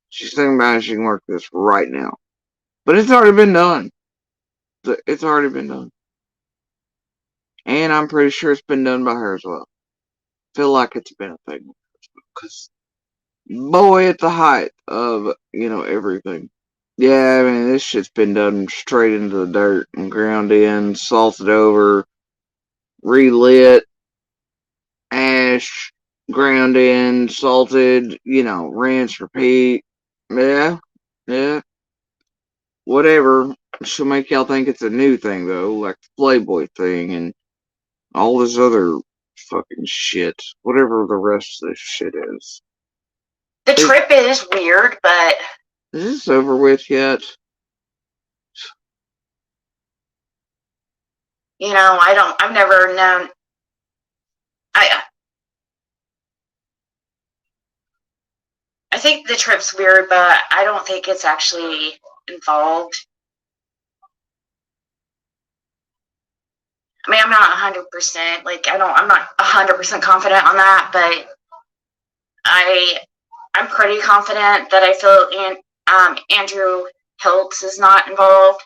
She's thinking about she can work this right now. But it's already been done. It's already been done. And I'm pretty sure it's been done by her as well. Feel like it's been a thing. Because, boy, at the height of, everything. Yeah, I mean, this shit's been done straight into the dirt and ground in, salted over, relit, ash, ground in, salted, rinse, repeat. Yeah, yeah. Whatever. She'll make y'all think it's a new thing, though, like the Playboy thing and all this other fucking shit. Whatever the rest of this shit is. The trip is weird, but... Is this over with yet? I've never known... I think the trip's weird, but I don't think it's actually involved. I mean, I'm not 100%, I'm not 100% confident on that, but I'm pretty confident that I feel Andrew Hiltz is not involved.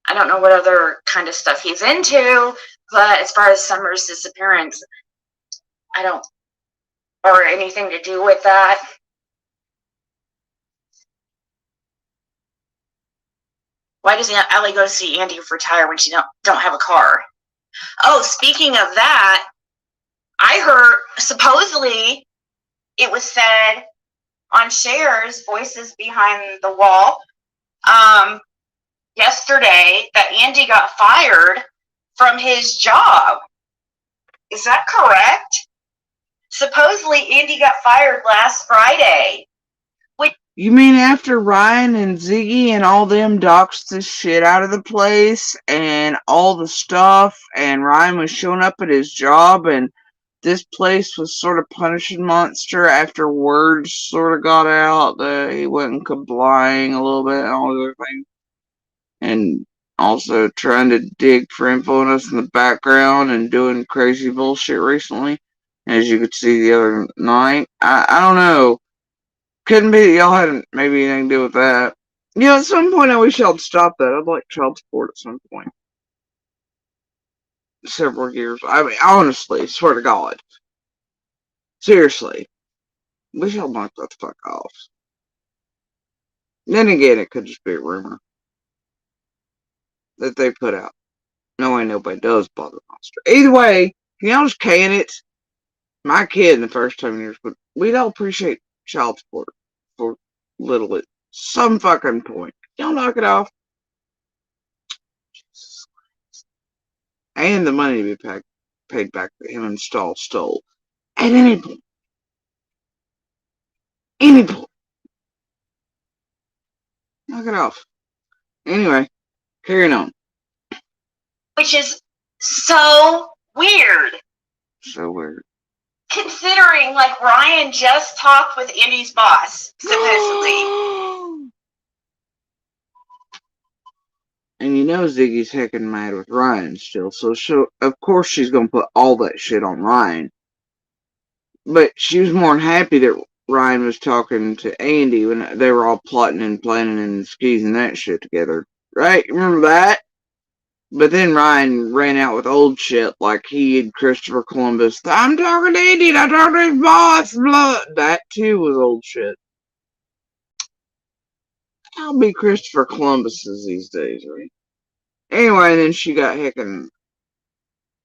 I don't know what other kind of stuff he's into, but as far as Summer's disappearance, I don't, or anything to do with that. Why doesn't Ellie go to see Andy for tire when she don't have a car? Oh, speaking of that, I heard, supposedly, it was said on Cher's Voices Behind the Wall yesterday that Andy got fired from his job. Is that correct? Supposedly, Andy got fired last Friday. You mean after Ryan and Ziggy and all them doxed the shit out of the place and all the stuff, and Ryan was showing up at his job, and this place was sort of punishing Monster after words sort of got out that he wasn't complying a little bit and all the other things, and also trying to dig for info on us in the background and doing crazy bullshit recently, as you could see the other night. I don't know. Couldn't be y'all had maybe anything to do with that. At some point I wish y'all'd stop that. I'd like child support at some point. Several years. I mean, honestly, swear to God. Seriously. Wish y'all knock that the fuck off. Then again, it could just be a rumor that they put out. No way nobody does bother Monster. Either way, y'all just can it. My kid in the first 10 years, but we'd all appreciate child support for little at some fucking point. Y'all knock it off. And the money to be paid back that him and Stahl stole. At any point. Any point. Knock it off. Anyway, carrying on. Which is so weird. So weird. Considering, Ryan just talked with Andy's boss, supposedly. And Ziggy's heckin' mad with Ryan still, so of course she's gonna put all that shit on Ryan. But she was more than happy that Ryan was talking to Andy when they were all plotting and planning and skeezing that shit together. Right? Remember that? But then Ryan ran out with old shit like he and Christopher Columbus. I'm talking to Andy and I talked to his boss. Blah. That too was old shit. I'll be Christopher Columbuses these days, right? Anyway, then she got heckin'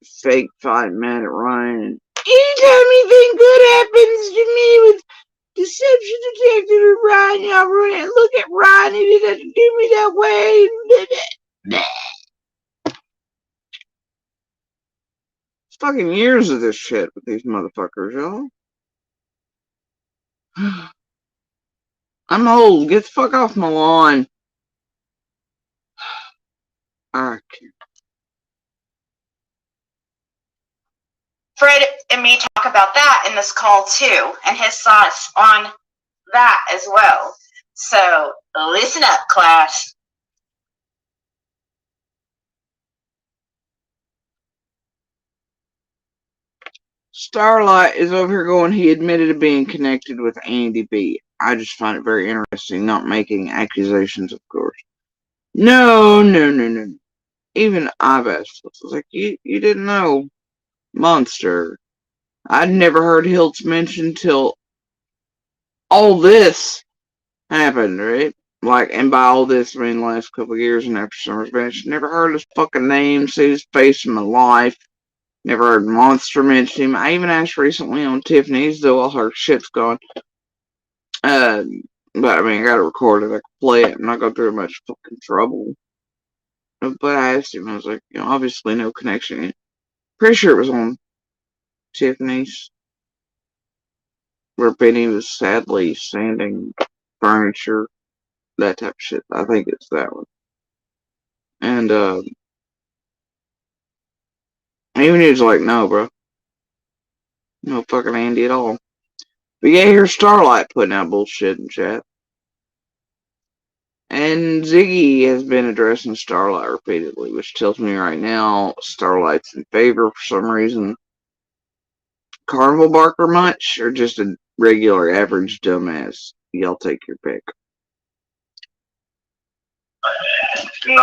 fake fight mad at Ryan. And anytime anything good happens to me with Deception Detective and Ryan, y'all run it. Look at Ryan, he didn't have to do me that way. It's fucking years of this shit with these motherfuckers, y'all. I'm old. Get the fuck off my lawn. I can't. Fred and me talk about that in this call too, and his thoughts on that as well. So listen up, class. Starlight is over here going, he admitted to being connected with Andy B. I just find it very interesting, not making accusations, of course. No. Even I've asked. I was like, you didn't know. Monster. I'd never heard Hiltz mentioned till all this happened, right? Like, and by all this, I mean the last couple of years and after Summer's Bench. Never heard his fucking name, see his face in my life. Never heard Monster mention him. I even asked recently on Tiffany's, though all her shit's gone. But I mean, I got it recorded. I can play it and not go through much fucking trouble. But I asked him, I was like, obviously no connection. Pretty sure it was on Tiffany's, where Benny was sadly sanding furniture, that type of shit. I think it's that one. And even he was like, no, bro. No fucking Andy at all. But yeah, here's Starlight putting out bullshit in chat. And Ziggy has been addressing Starlight repeatedly, which tells me right now Starlight's in favor for some reason. Carnival Barker much, or just a regular average dumbass? Y'all take your pick. See,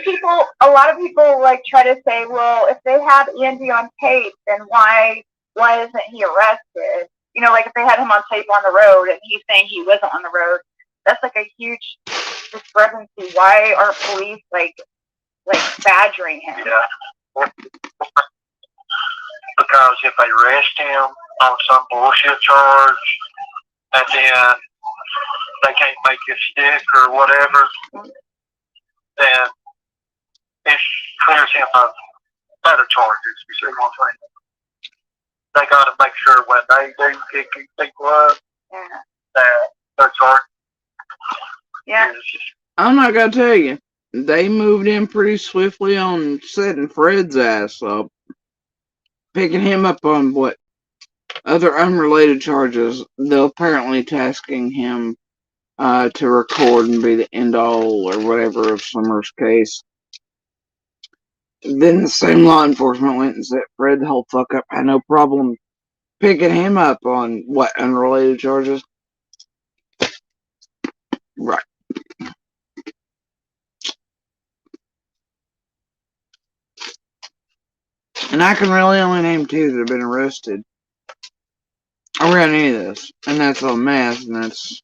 people, a lot of people like try to say, well, if they have Andy on tape, then why isn't he arrested? Like if they had him on tape on the road and he's saying he wasn't on the road, that's like a huge discrepancy. Why aren't police like badgering him? Yeah. Because if they arrest him on some bullshit charge and then they can't make it stick or whatever, then it clears him of better charges. You see what I'm saying? They got to make sure when they do pick people up that their charge is. I'm not gonna tell you. They moved in pretty swiftly on setting Fred's ass up, picking him up on what other unrelated charges. They're apparently tasking him to record and be the end all or whatever of Summer's case. Then the same law enforcement went and set Fred the whole fuck up. Had no problem picking him up on what unrelated charges. Right. And I can really only name two that have been arrested around any of this. And that's on mass, and that's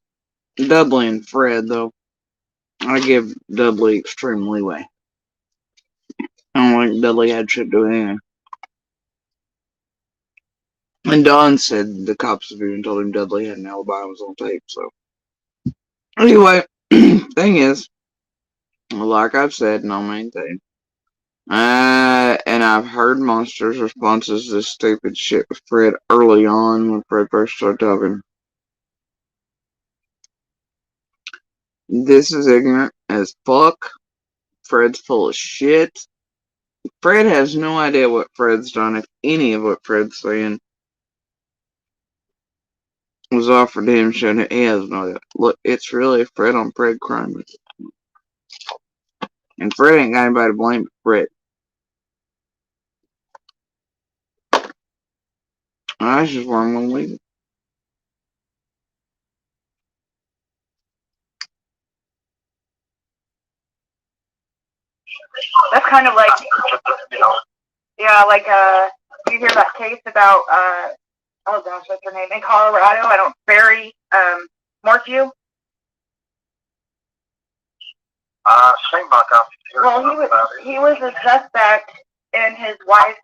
Dudley and Fred, though. I give Dudley extreme leeway. I don't think Dudley had shit to do with anything. And Don said the cops have even told him Dudley had an alibi and was on tape, so. Anyway, thing is, like I've said and I'll maintain, and I've heard Monster's responses to this stupid shit with Fred early on when Fred first started talking. This is ignorant as fuck. Fred's full of shit. Fred has no idea what Fred's done, if any of what Fred's saying was offered to him, showing that he has no idea. Look, it's really Fred on Fred crime. And Fred ain't got anybody to blame but Fred. That's just where I'm gonna leave it. That's kind of like, you hear that case about, oh gosh, what's her name, in Colorado, Barry, Morphew? Seemed like I'm Well, he was a suspect in his wife's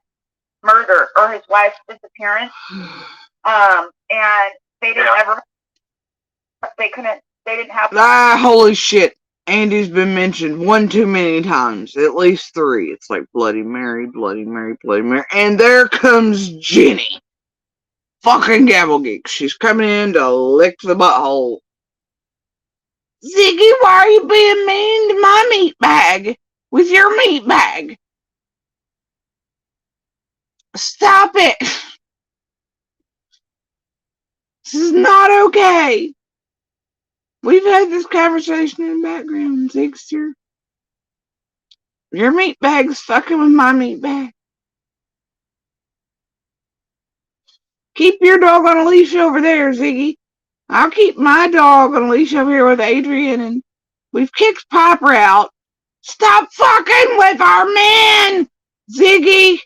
murder, or his wife's disappearance, and they didn't have... Holy shit. Andy's been mentioned one too many times. At least three. It's like Bloody Mary, Bloody Mary, Bloody Mary. And there comes Jenny. Fucking Gabblegeek. She's coming in to lick the butthole. Ziggy, why are you being mean to my meat bag with your meat bag? Stop it. This is not okay. We've had this conversation in the background, Zigster. Your meat bag's fucking with my meat bag. Keep your dog on a leash over there, Ziggy. I'll keep my dog on a leash over here with Adrian, and we've kicked Piper out. Stop fucking with our man, Ziggy.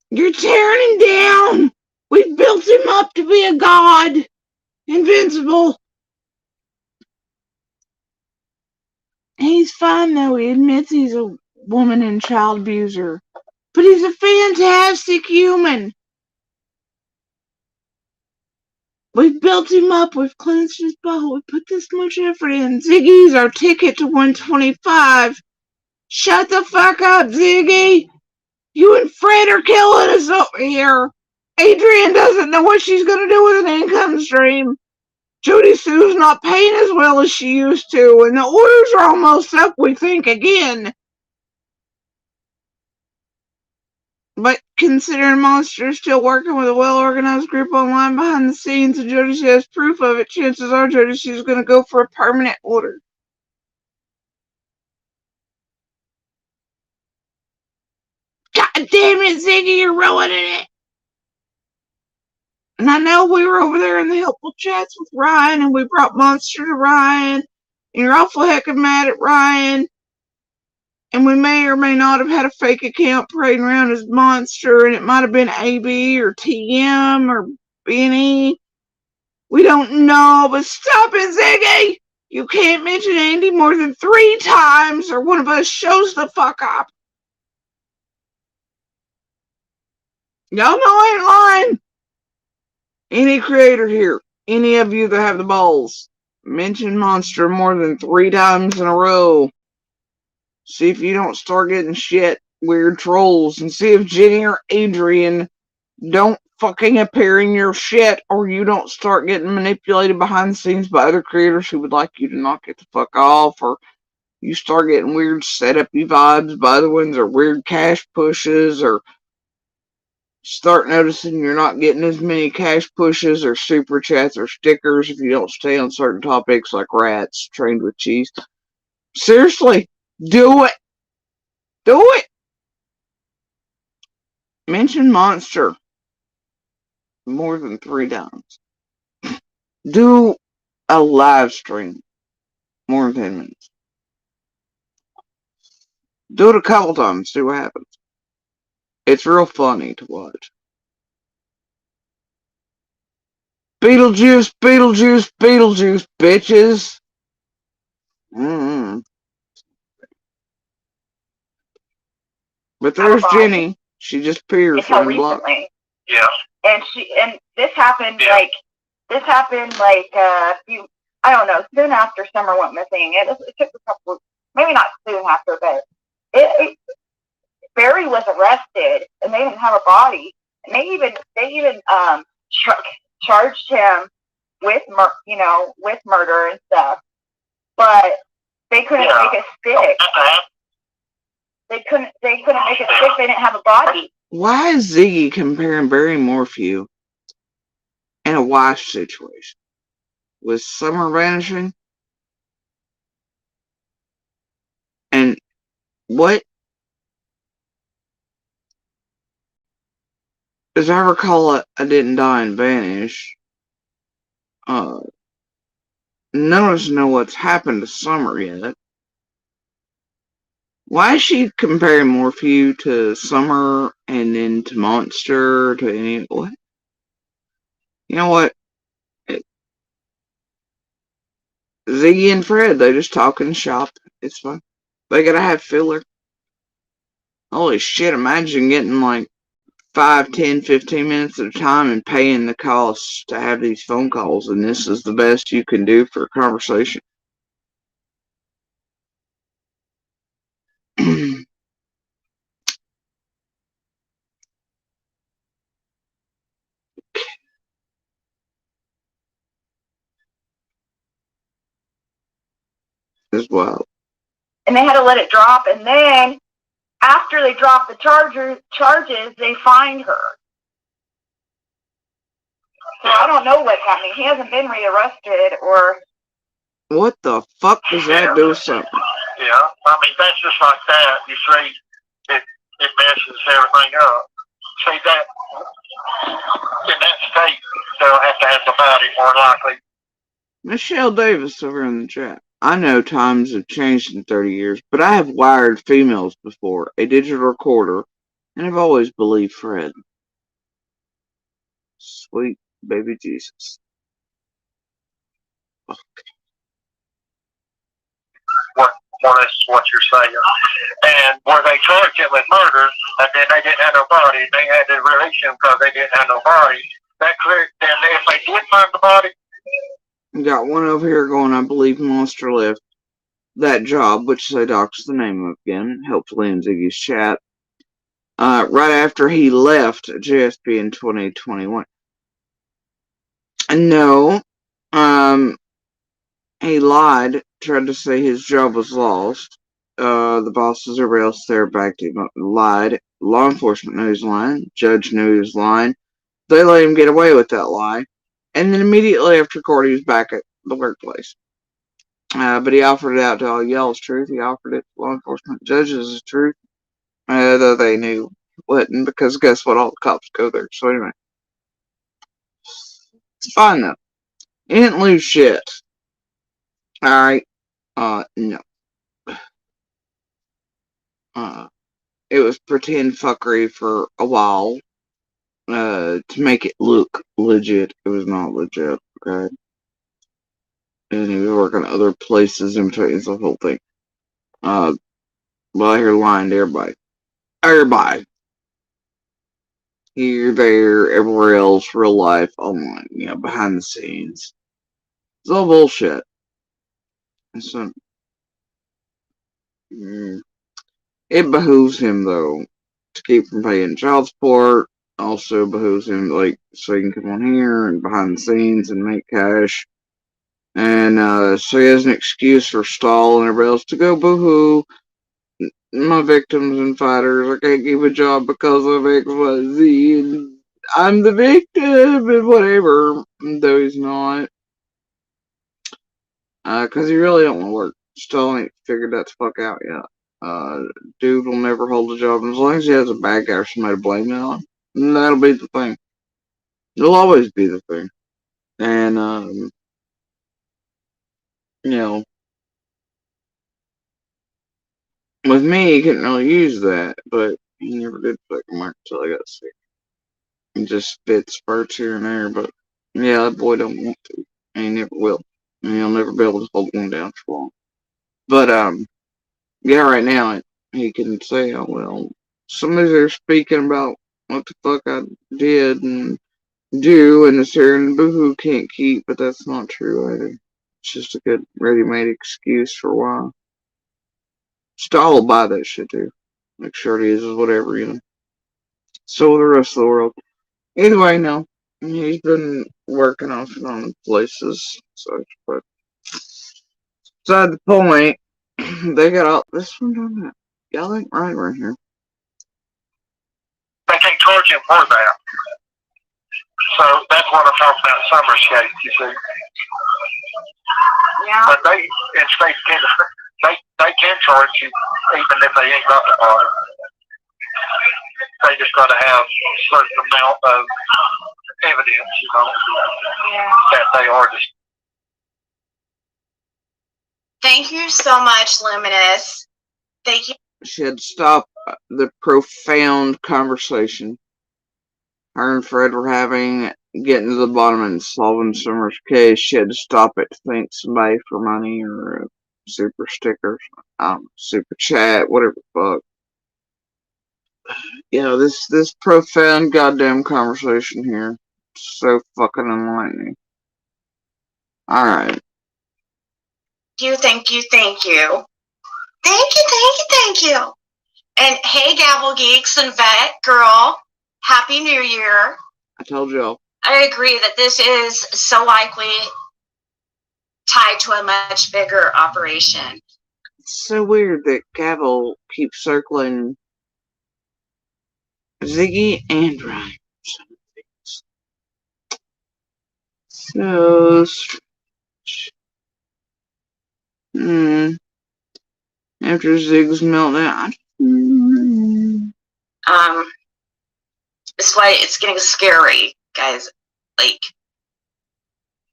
You're tearing him down. We've built him up to be a god. Invincible. He's fine, though. He admits he's a woman and child abuser. But he's a fantastic human. We've built him up. We've cleansed his bottle. We put this much effort in. Ziggy's our ticket to 125. Shut the fuck up, Ziggy. You and Fred are killing us over here. Adrian doesn't know what she's going to do with an income stream. Judy Sue's not paying as well as she used to, and the orders are almost up, we think, again. But considering Monster's still working with a well-organized group online behind the scenes and Jody has proof of it, chances are Jody Sue's going to go for a permanent order. God damn it, Ziggy, you're ruining it. And I know we were over there in the helpful chats with Ryan, and we brought Monster to Ryan, and you're awful heckin' mad at Ryan. And we may or may not have had a fake account parading around as Monster, and it might have been AB or TM or Benny. We don't know, but stop it, Ziggy! You can't mention Andy more than 3 times, or one of us shows the fuck up. Y'all know I ain't lying. Any creator here, any of you that have the balls, mention Monster more than 3 times in a row. See if you don't start getting shit, weird trolls, and see if Jenny or Adrian don't fucking appear in your shit, or you don't start getting manipulated behind the scenes by other creators who would like you to knock it the fuck off, or you start getting weird setup-y vibes by other ones, or weird cash pushes, or start noticing you're not getting as many cash pushes or super chats or stickers if you don't stay on certain topics like rats trained with cheese. Seriously, do it. Do it. Mention Monster more than 3 times. Do a live stream more than 10 minutes. Do it a couple times, see what happens. It's real funny to watch. Beetlejuice, Beetlejuice, Beetlejuice, bitches. But there's Jenny. She just appears until from block. recently. Yeah. And this happened a few, I don't know, soon after Summer went missing. It took a couple, maybe not soon after, but Barry was arrested and they didn't have a body, and they even charged him with murder and stuff, but they couldn't make it stick. They couldn't make it stick. They didn't have a body. Why is Ziggy comparing Barry Morphew in a wife situation? Was Summer vanishing? And what? As I recall it, I didn't die and vanish. None of us know what's happened to Summer yet. Why is she comparing Morphew to Summer and then to Monster to any what? You know what? Ziggy and Fred, they just talk in the shop. It's fine. They gotta have filler. Holy shit, imagine getting like 5, 10, 15 minutes at a time and paying the costs to have these phone calls, and this is the best you can do for a conversation. As well. And they had to let it drop, and then after they dropped the charges, they fined her. So I don't know what's happening. He hasn't been rearrested or... What the fuck does that do with something? Yeah, I mean, that's just like that. You see, it messes everything up. See that in that state, they'll have to have the body more likely. Michelle Davis over in the chat. I know times have changed in 30 years, but I have wired females before, a digital recorder, and have always believed Fred. Sweet baby Jesus. What is what you're saying? And where they charged him with murder, and then they didn't have no body, they had to release him because they didn't have no body. That clear. Then if they did find the body, Got one over here going, I believe Monster left that job, which they doxed the name of again, helpfully in Ziggy's chat, right after he left JSP in 2021. No, he lied, tried to say his job was lost. The bosses or else there backed him up and lied. Law enforcement knew he was lying. Judge knew he was lying. They let him get away with that lie. And then immediately after court, he was back at the workplace. But he offered it out to all y'all as truth. He offered it to law enforcement judges as truth. Though they knew it wasn't, because guess what? All the cops go there. So anyway. It's fine though. He didn't lose shit. Alright. No. It was pretend fuckery for a while. To make it look legit. It was not legit, okay? And he was working other places in between the whole thing. Well, I hear lying to everybody. Everybody. Here, there, everywhere else, real life, online, behind the scenes. It's all bullshit. So, it behooves him, though, to keep from paying child support. Also behooves him, so he can come on here and behind the scenes and make cash. And, so he has an excuse for Stall and everybody else to go boo-hoo. My victims and fighters, I can't keep a job because of XYZ, and I'm the victim, and whatever, though he's not. Because he really don't want to work. Still ain't figured that the fuck out yet. Dude will never hold a job, and as long as he has a bad guy or somebody to blame it on, that'll be the thing. It'll always be the thing. And, with me, he couldn't really use that, but he never did fucking work until I got sick. He just spit spurts here and there, but yeah, that boy don't want to. And he never will. And he'll never be able to hold one down for long. But, yeah, right now, he can say, oh, well, somebody's there speaking about what the fuck I did and do, and it's here, and boohoo can't keep, but that's not true either. It's just a good ready-made excuse for why. Stall will buy that shit too. Make sure it is whatever, So will the rest of the world. Either way, no. He's been working off and on places, such, but beside the point, they got all this one done that. Y'all ain't right here. they can't charge him for that. So that's what I'm talking about, summer skate, you see. Yeah. But they, in states, they can charge you even if they ain't got the body. They just got to have a certain amount of evidence, that they are just. Thank you so much, Luminous. Thank you. She had to stop the profound conversation her and Fred were having, getting to the bottom and solving Summer's case. She had to stop it to thank somebody for money or a super sticker, super chat, whatever the fuck. This profound goddamn conversation here. So fucking enlightening. Alright. Thank you. Thank you. And hey, Gavel Geeks and Vet Girl, Happy New Year. I told y'all. I agree that this is so likely tied to a much bigger operation. It's so weird that Gavel keeps circling Ziggy and Ryan. So strange. After Zig's meltdown. what? It's getting scary, guys. Like,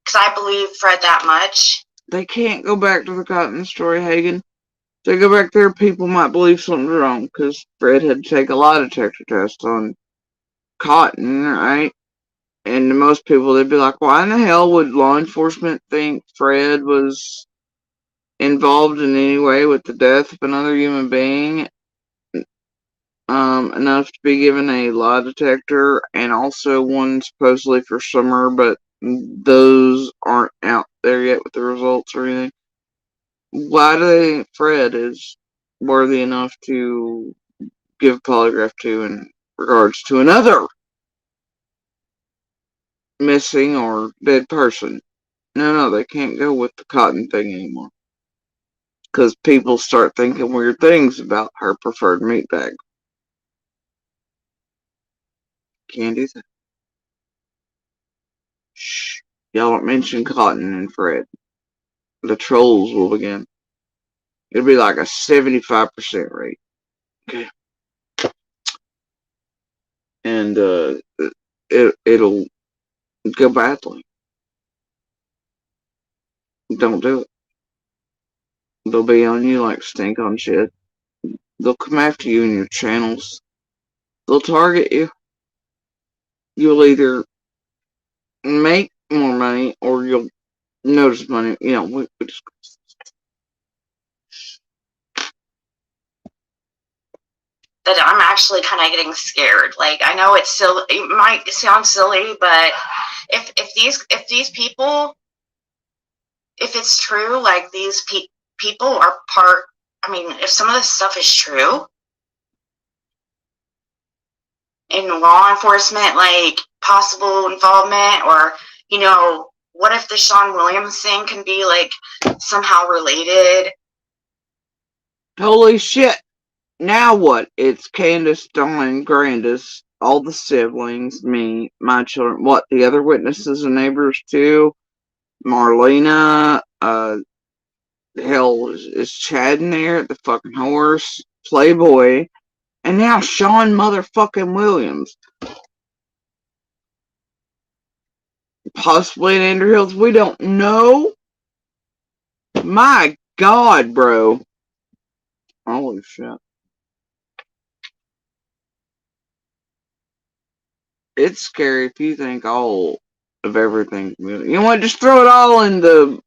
because I believe Fred that much. They can't go back to the cotton story, Hagen. If they go back there, people might believe something's wrong, because Fred had to take a lie detector test on cotton, right? And to most people, they'd be like, why in the hell would law enforcement think Fred was involved in any way with the death of another human being, enough to be given a lie detector, and also one supposedly for summer, but those aren't out there yet with the results or anything. Why do they think Fred is worthy enough to give a polygraph to in regards to another missing or dead person? No, they can't go with the cotton thing anymore. Because people start thinking weird things about her preferred meat bag. Can't do that. Shh. Y'all don't mention Cotton and Fred. The trolls will begin. It'll be like a 75% rate. Okay. And it'll go badly. Don't do it. They'll be on you like stink on shit. They'll come after you in your channels. They'll target you. You'll either make more money or you'll notice money. You know, we just, That I'm actually kind of getting scared. Like, I know it's silly. It might sound silly, but if these people, if it's true, like these people are part. I mean, if some of this stuff is true in law enforcement, like possible involvement, or what if the Sean Williams thing can be like somehow related? holy shit. Now what? It's Candace, Dawn, Grandis, all the siblings, me, my children. What? The other witnesses and neighbors too? Marlena, hell, is Chad in there? The fucking horse, Playboy, and now Sean motherfucking Williams. Possibly in Andrew Hills. We don't know. My God, bro. Holy shit. It's scary if you think all of everything. You know what? Just throw it all in the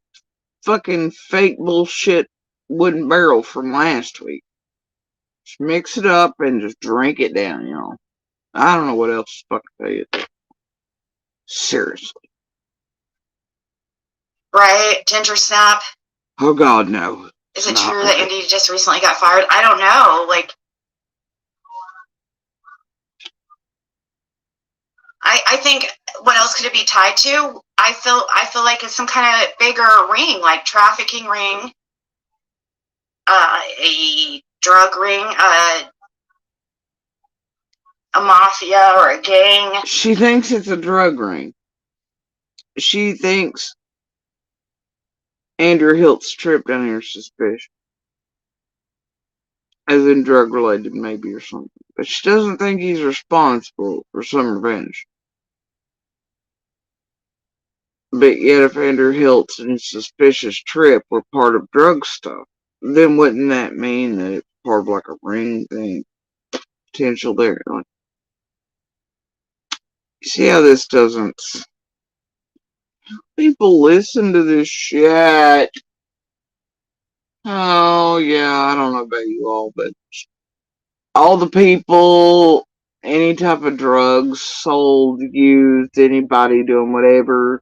fucking fake bullshit wooden barrel from last week. Just mix it up and just drink it down, you know. I don't know what else to fucking tell you. Seriously. Right? Ginger snap. Oh God, no. Is it true that Andy just recently got fired? I don't know. Like, I think what else could it be tied to? I feel like it's some kind of bigger ring, like trafficking ring, a drug ring, a mafia or a gang. She thinks it's a drug ring. She thinks Andrew Hilt's trip down here is suspicious. As in drug related maybe or something. But she doesn't think he's responsible for some revenge. But yet if Andrew Hilt's and his suspicious trip were part of drug stuff, then wouldn't that mean that it's part of like a ring thing? Potential there. Like, see how this doesn't... People listen to this shit. Oh, yeah, I don't know about you all, but all the people, any type of drugs sold, used, anybody doing whatever,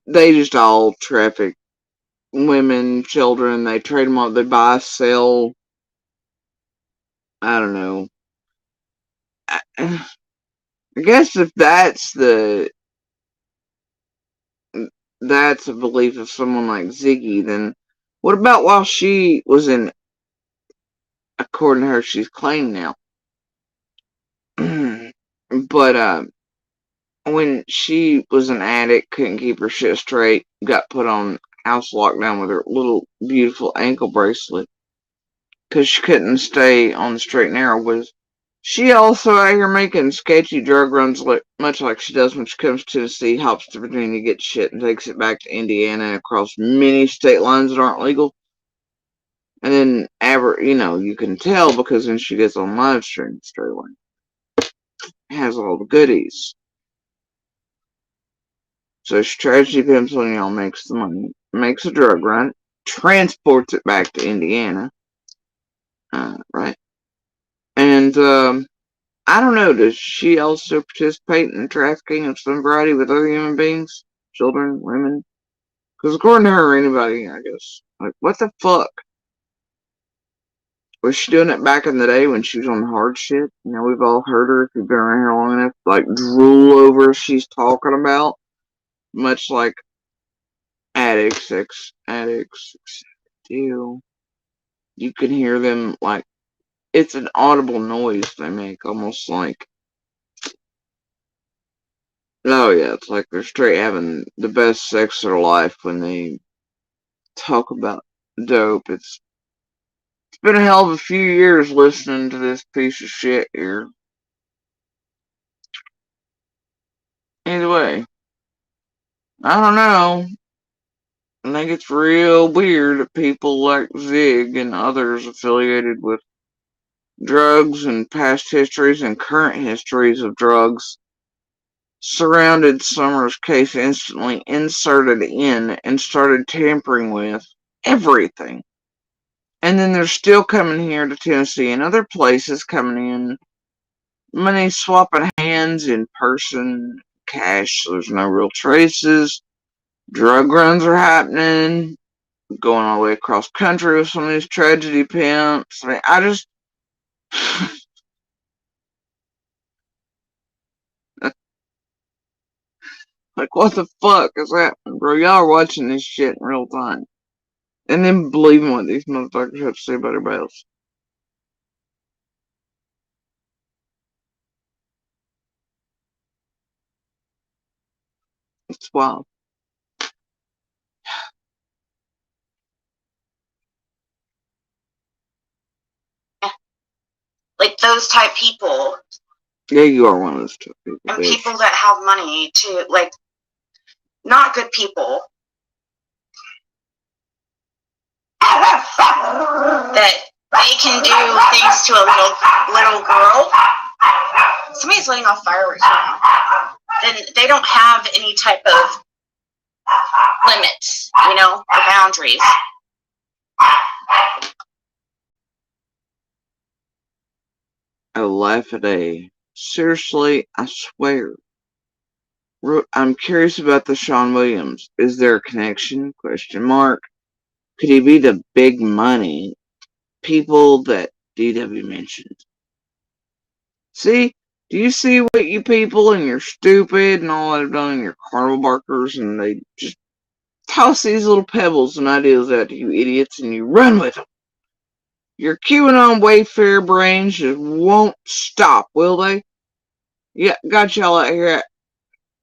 they just all traffic women, children. They trade them up, they buy, sell. I don't know. I guess if that's a belief of someone like Ziggy, then what about while she was in, according to her, she's clean now. But when she was an addict, couldn't keep her shit straight, got put on house lockdown with her little beautiful ankle bracelet because she couldn't stay on the straight and narrow, was She also out here making sketchy drug runs, much like she does when she comes to Tennessee, hops to Virginia, gets shit, and takes it back to Indiana and across many state lines that aren't legal. And then, you can tell because then she gets on live stream straight away. Has all the goodies. So she tragedy pimps when y'all makes the money, makes a drug run, transports it back to Indiana, right? And I don't know. Does she also participate in trafficking of some variety with other human beings, children, women? Because according to her, anybody, I guess. Like, what the fuck? Was she doing it back in the day when she was on the hard shit? We've all heard her, if you've been around here long enough, like drool over she's talking about. Much like addicts, ex-addicts, deal. You can hear them, like, it's an audible noise they make, almost like, oh yeah, it's like they're straight having the best sex of their life when they talk about dope. It's been a hell of a few years listening to this piece of shit here. Either way, I don't know. I think it's real weird that people like Zig and others affiliated with drugs and past histories and current histories of drugs surrounded Summer's case, instantly inserted in and started tampering with everything. And then they're still coming here to Tennessee and other places coming in. Money swapping hands in person, cash, there's no real traces. Drug runs are happening, going all the way across country with some of these tragedy pimps. I mean, I just. Like, what the fuck is happening, bro? Y'all are watching this shit in real time. And then believing what these motherfuckers have to say about everybody else. It's wild. Like those type people. Yeah, you are one of those two people. And bitch. people that have money to, like, not good people. That they can do things to a little girl. Somebody's letting off fireworks right now. Then they don't have any type of limits, or boundaries. A life a day. Seriously, I swear. I'm curious about the Sean Williams. Is there a connection? Question mark. Could he be the big money people that DW mentioned? See? Do you see what you people and you're stupid and all that have done in your carnival barkers, and they just toss these little pebbles and ideas at you idiots and you run with them? Your QAnon Wayfair brains just won't stop, will they? Yeah, got y'all out here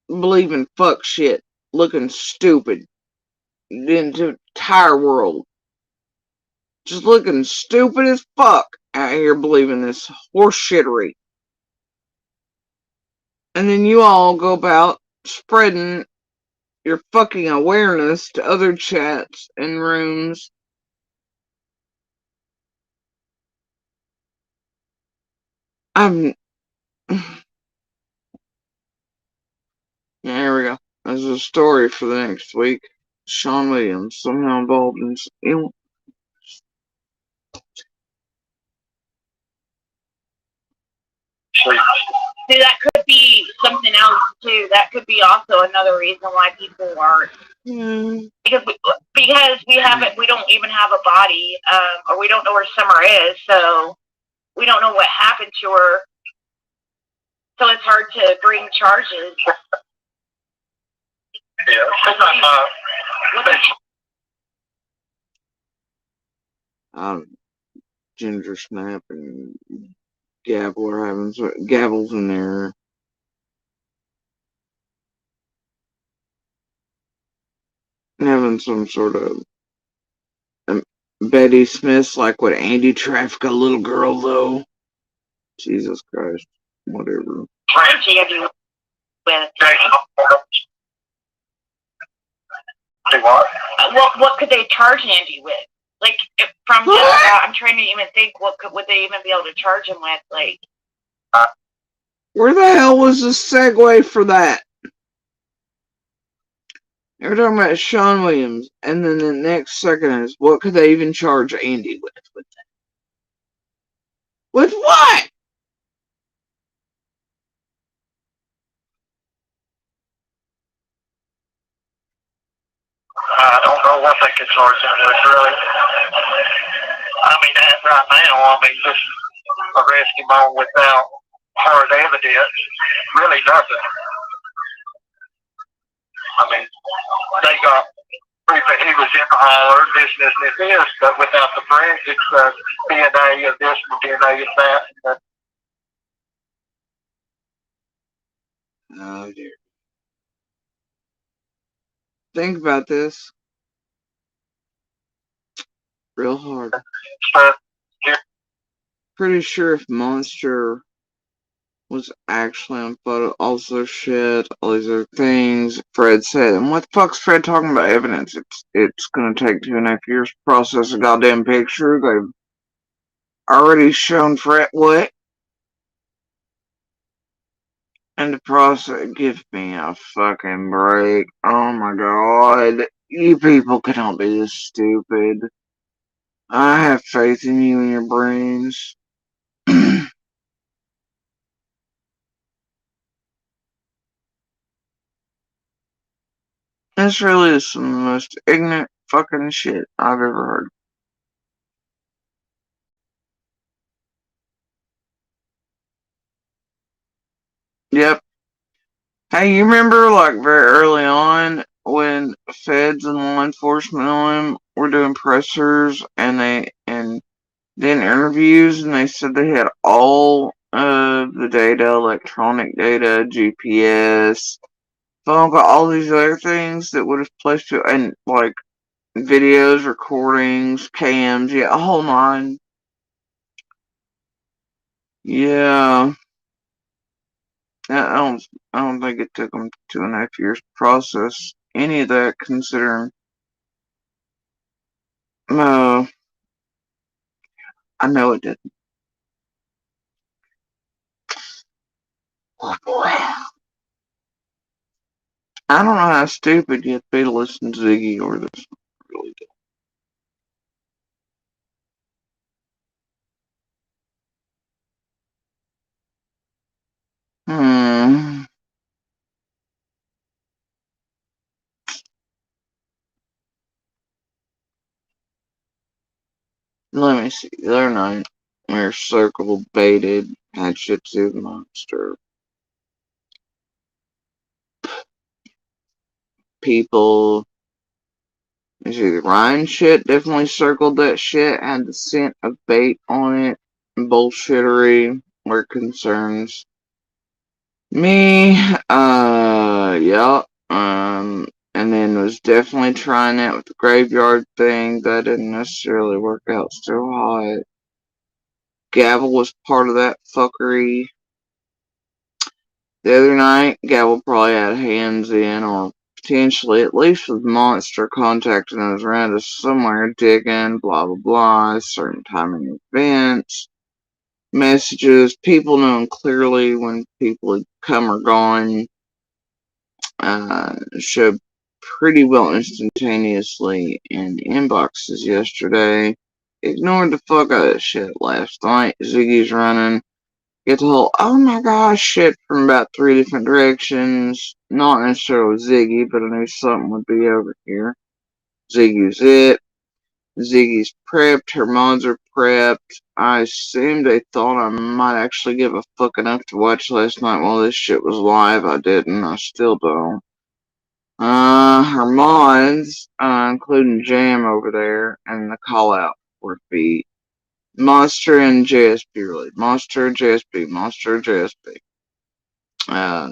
believing fuck shit, looking stupid into the entire world. Just looking stupid as fuck out here believing this horseshittery. And then you all go about spreading your fucking awareness to other chats and rooms. Yeah, here we go. There's a story for the next week. Sean Williams somehow involved in. See, that could be something else too. That could be also another reason why people aren't. Because we don't even have a body, or we don't know where Summer is, so we don't know what happened to her. So it's hard to bring charges. Ginger Snap and Gabble are having Gabble's in there. Having some sort of Betty Smith's like, what, Andy traffic a little girl though? Jesus Christ. Whatever. Angie, have you with? What could they charge Andy with? Like, from just I'm trying to even think, would they even be able to charge him with? Like, where the hell was the segue for that? They were talking about Sean Williams, and then the next second is, what could they even charge Andy with that? With what? I don't know what they could charge him with, really. I mean, right now, just arrest him on without hard evidence, really nothing. I mean, they got proof that he was in the holler, this, but without the forensics, DNA of this and DNA of that. Oh dear. Think about this. Real hard. Pretty sure if Monster was actually on photo, also shit, all these other things Fred said. And what the fuck's Fred talking about evidence? It's gonna take 2.5 years to process a goddamn picture. They've already shown Fred what? And the process, give me a fucking break. Oh my god. You people cannot be this stupid. I have faith in you and your brains. This really is some of the most ignorant fucking shit I've ever heard. Yep. Hey, you remember like very early on when feds and law enforcement on him were doing pressers and then interviews and they said they had all of the data, electronic data, GPS, phone call, all these other things that would have placed you and like videos, recordings, cams, yeah, a whole nine. Yeah. I don't think it took them 2.5 years to process any of that, considering. No, I know it didn't. Oh boy. I don't know how stupid you have to be to listen to Ziggy or this. Really do. Hmm. Let me see. The other night, we were circle baited, had shit to do with the monster. People. You see, the Ryan shit definitely circled that shit, had the scent of bait on it. Bullshittery where concerns me. Yeah. And then was definitely trying that with the graveyard thing. That didn't necessarily work out so hot. Gavel was part of that fuckery. The other night, Gavel probably had hands in, or potentially, at least with Monster contacting us around us somewhere, digging, blah blah blah, certain timing events, messages, people knowing clearly when people had come or gone, showed pretty well instantaneously in inboxes yesterday. Ignored the fuck out of that shit last night. Ziggy's running. Get the whole, oh my gosh shit from about 3 different directions. Not necessarily Ziggy, but I knew something would be over here. Ziggy's it. Ziggy's prepped. Her mods are prepped. I assumed they thought I might actually give a fuck enough to watch last night while this shit was live. I didn't. I still don't. Her mods, including Jam over there, and the call out were beat. Monster and JSP really. Monster, JSP, Monster, JSP. I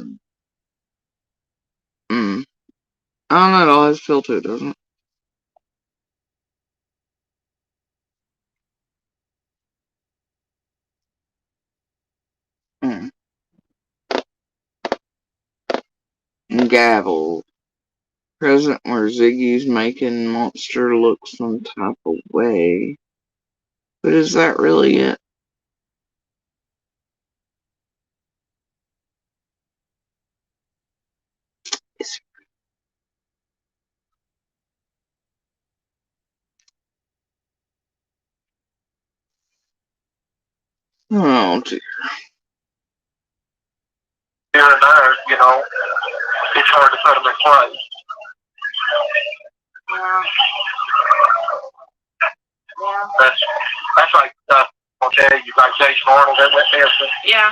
don't know, it always feel too, doesn't it? ungavel. Present where Ziggy's making Monster look some type of way. But is that really it? Oh dear. Here and there, it's hard to put them in place. Yeah. Yeah. That's like stuff I'll tell you, like Jason Arnold that went missing. Yeah.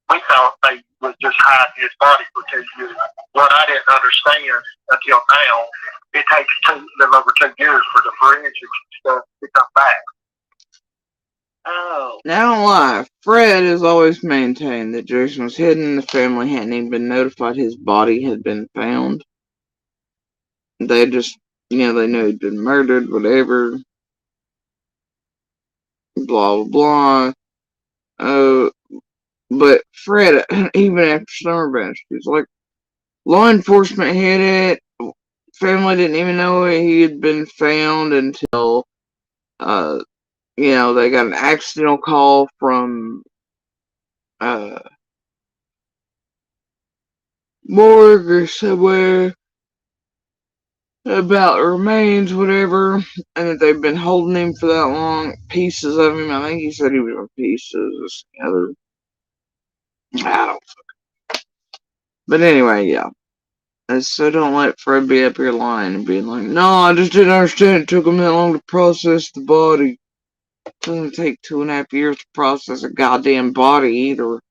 We thought they was just hiding his body for 2 years. What I didn't understand until now, it takes a little over 2 years for the forensics stuff to come back. Oh. Now, don't lie. Fred has always maintained that Jason was hidden. The family hadn't even been notified his body had been found. They just, they knew he'd been murdered, whatever. Blah, blah, blah. But Fred, even after Summer Bench, he's like, law enforcement hit it. Family didn't even know he had been found until, they got an accidental call from, morgue or somewhere about remains, whatever, and that they've been holding him for that long. Pieces of him. I think he said he was in pieces. I don't. But anyway, yeah. And so don't let Fred be up here lying and being like, no, I just didn't understand it took him that long to process the body. It doesn't take 2.5 years to process a goddamn body either.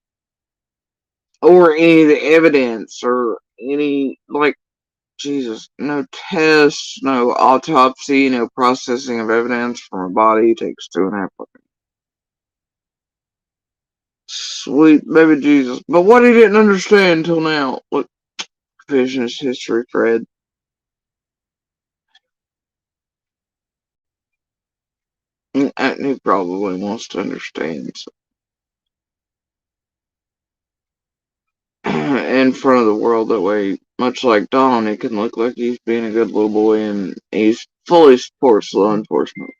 Or any of the evidence or any, Jesus, no tests, no autopsy, no processing of evidence from a body takes 2.5 years. Sweet baby Jesus. But what he didn't understand until now. Look, revisionist history, Fred. And he probably wants to understand. So. In front of the world, that way, much like Don, it can look like he's being a good little boy and he's fully supports law enforcement.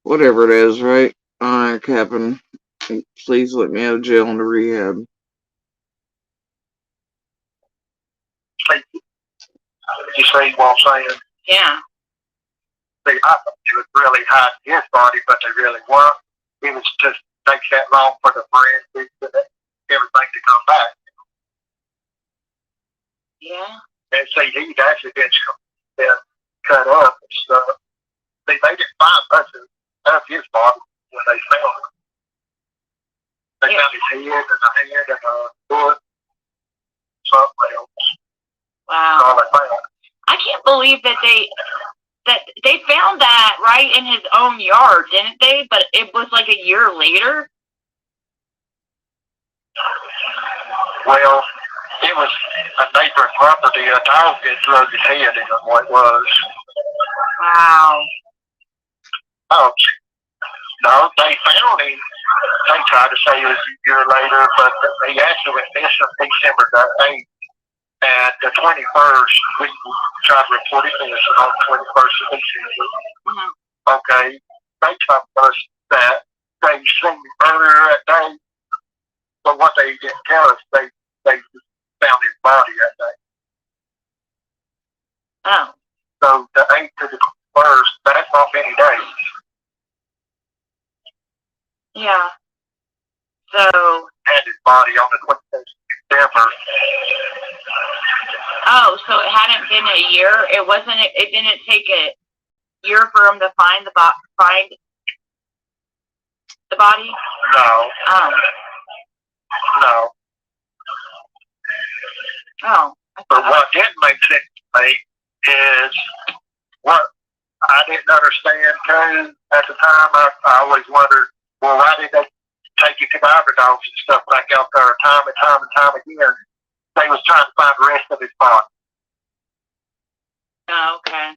Whatever it is, right? Alright, Captain. Please let me out of jail into rehab. You see what I'm saying? Yeah. See, I thought he was really hiding his body, but they really weren't. It was just takes that long for the forensics and everything to come back. Yeah. And see, he'd actually been cut up and stuff. See, they didn't find much of his body when they found him. They found his head and a hand and a foot, something else. Wow. All they found. I can't believe that they found that right in his own yard, didn't they? But it was like a year later. Well, it was a neighboring property. A dog had drug his head in what it was. Wow. Oh, no, they found him. They tried to say it was a year later, but he actually went missing December 8th. And the 21st, we tried to report him missing on the 21st of December. Mm-hmm. Okay, they told us that they seen him earlier that day, but what they didn't tell us, they found his body that day. Oh. So the 8th to the 21st, that's not many days. Yeah. So. Had his body on the 21st of December. Oh, so it hadn't been a year. It wasn't. It didn't take a year for him to find the body. No. No. Oh. But what didn't make sense to me is what I didn't understand too at the time. I always wondered, well, why did they take you to the Ivory Dogs and stuff back out there time and time and time again? They was trying to find the rest of his body. Oh, okay.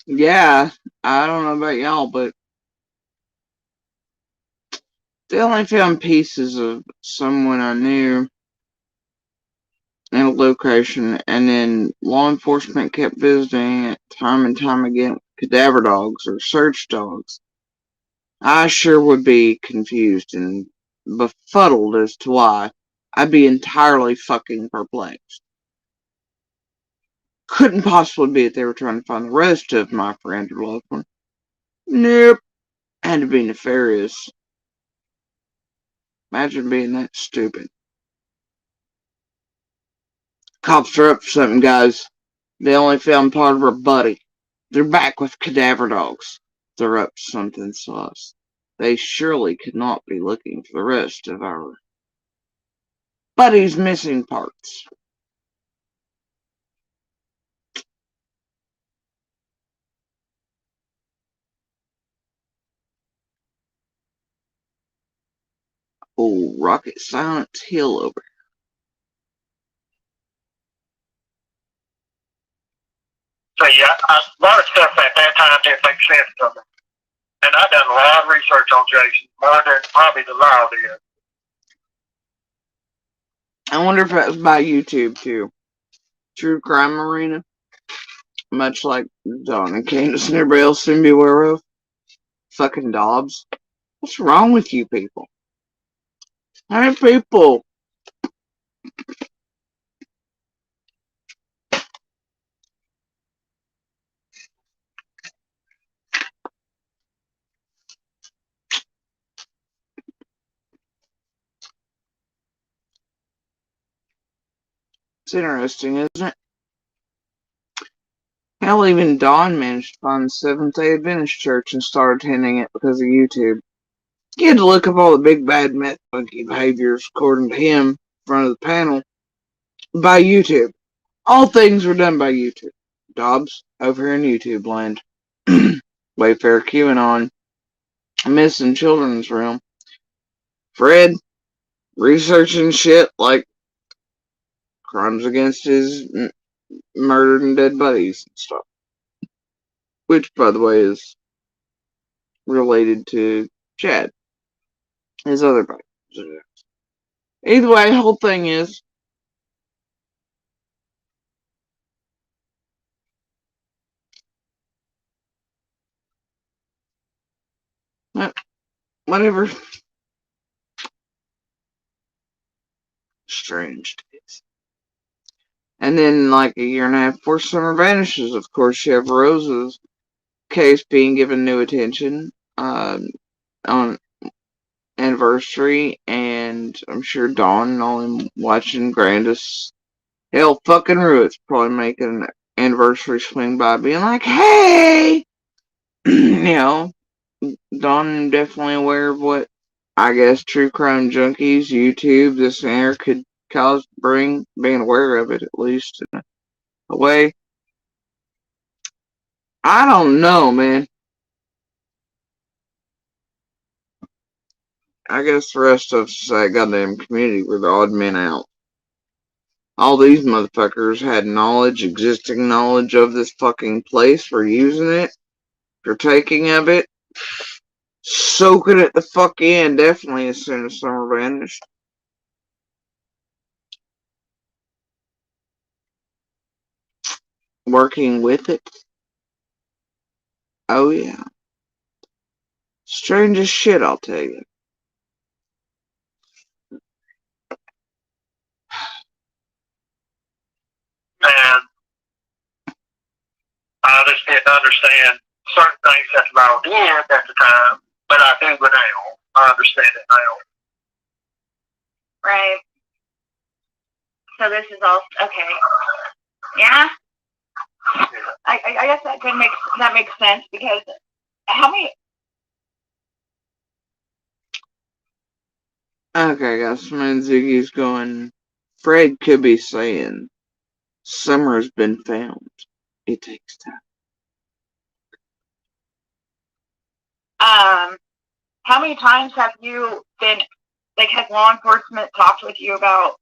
Yeah, I don't know about y'all, but They only found pieces of someone I knew in a location, and then law enforcement kept visiting it time and time again with cadaver dogs or search dogs. I sure would be confused and befuddled as to why. I'd be entirely fucking perplexed. Couldn't possibly be that they were trying to find the rest of my friend or loved one. Nope. Had to be nefarious. Imagine being that stupid. Cops are up for something, guys. They only found part of her body. They're back with cadaver dogs. They're up to something sus. They surely could not be looking for the rest of our buddy's missing parts. Oh, Rocket Silence Hill over. So yeah, a lot of stuff at that time didn't make sense to me. And I done a lot of research on Jason, more than probably the law did. I wonder if that was by YouTube too. True Crime Arena. Much like Don and Candace and everybody else seem to be aware of. Fucking Dobbs. What's wrong with you people? Hey people. It's interesting, isn't it? Hell, even Don managed to find the Seventh-day Adventist Church and started attending it because of YouTube. He had to look up all the big bad meth monkey behaviors, according to him, in front of the panel, by YouTube. All things were done by YouTube. Dobbs, over here in YouTube land. Wayfair QAnon, missing children's realm. Fred, researching shit like crimes against his murdered and dead buddies and stuff. Which, by the way, is related to Chad, his other buddy. Either way, the whole thing is, whatever. Strange days. And then, like a year and a half before Summer vanishes, of course, you have Rose's case being given new attention on anniversary, and I'm sure Dawn and all them watching Grandis. Hell, fucking Ruitt's probably making an anniversary swing by being like, hey! You know, Dawn definitely aware of what I guess true crime junkies, YouTube, this and there could bring being aware of it at least in a way. I don't know, man. I guess the rest of that goddamn community were the odd men out. All these motherfuckers had knowledge, existing knowledge of this fucking place for using it, for taking of it, soaking it the fuck in, definitely as soon as Summer vanished. Working with it. Oh yeah. Strange as shit, I'll tell you. And I just didn't understand certain things that the law did at the time, but I do now. I understand it now. Right. So this is all okay. Yeah. I guess that makes sense because how many? Okay, guys, Fred&Ziggy's going. Fred could be saying, Summer's been found. It takes time. How many times have you been, like, has law enforcement talked with you about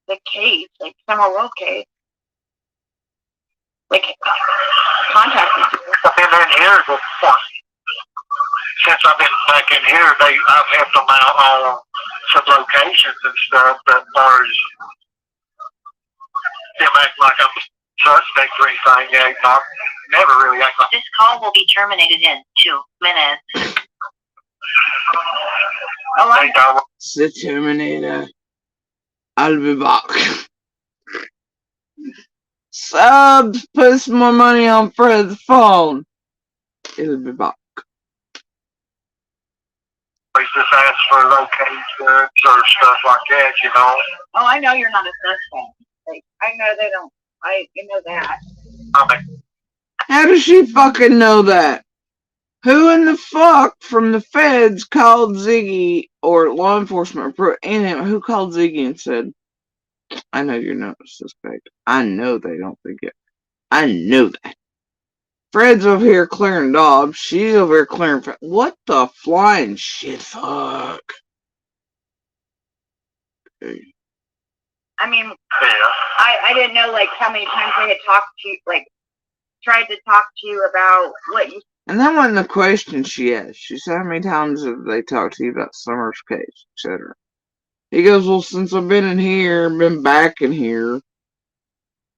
the case, like Summer World case? Like, contacted you? I've been in here before. since I've been back in here, I've helped them out on some locations and stuff. But as far as them acting like I'm suspect or anything, yeah, not never really act like. This call will be terminated in 2 minutes. Oh, I know. It's the Terminator. I'll be back. Subs, put some more money on Fred's phone. It'll be back. Always just ask for locations or stuff like that, you know. Oh, I know you're not a suspect. Like, I know they don't. I know that. I mean, How does she fucking know that? Who in the fuck from the feds called Ziggy or law enforcement who called Ziggy and said, I know you're not a suspect. I know they don't think it. I know that. Fred's over here clearing Dobbs. She's over here clearing. What the flying shit? Fuck. Okay. I mean, yeah. I didn't know like how many times they had talked to you, like tried to talk to you about what you. And that wasn't the question she asked. She said, how many times have they talked to you about Summer's case, etc. He goes, well, since I've been in here, been back in here.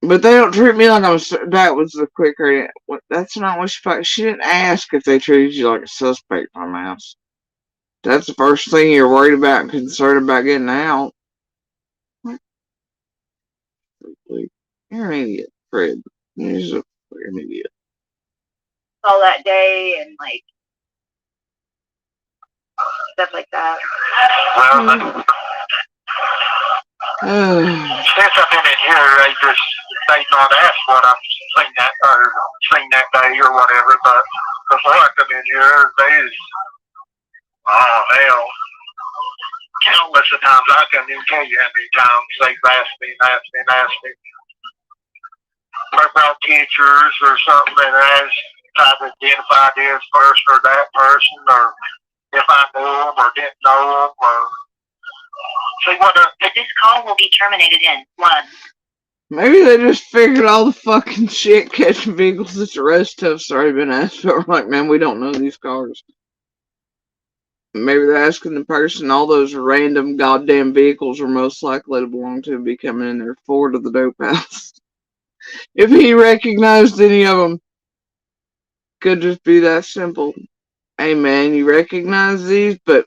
But they don't treat me like that was the quicker. That's not what she didn't ask if they treated you like a suspect, my mouse. That's the first thing you're worried about and concerned about getting out. You're an idiot, Fred. You're just a fucking idiot. All that day and like stuff like that. Well, since I've been in here, they not ask what I've seen that day or whatever. But before I come in here, oh hell, countless of times I couldn't even tell you how many times they've asked me about teachers or something, and asked tried to identify this person or that person, or if I knew them or didn't know them, or see what. This call will be terminated in 1. Maybe they just figured all the fucking shit catching vehicles that the rest of us already been asked for. Like, man, we don't know these cars. Maybe they're asking the person all those random goddamn vehicles are most likely to belong to be coming in there forward to the dope house. If he recognized any of them, could just be that simple. Hey man, you recognize these, but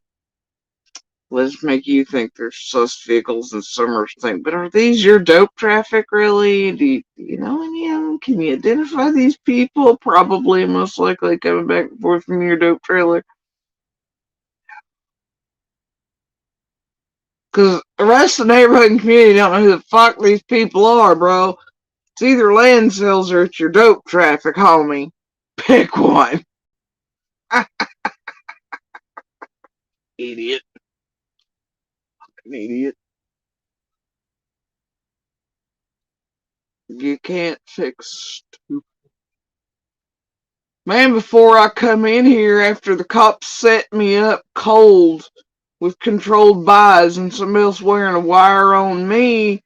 let's make you think they're sus vehicles and Summers think, but are these your dope traffic really? Do you know any of them? Can you identify these people? Probably most likely coming back and forth from your dope trailer. Because the rest of the neighborhood and community don't know who the fuck these people are, bro. It's either land sales or it's your dope traffic, homie. Pick one. Idiot. Fucking idiot. You can't fix stupid. Man, before I come in here after the cops set me up cold with controlled buys and somebody else wearing a wire on me,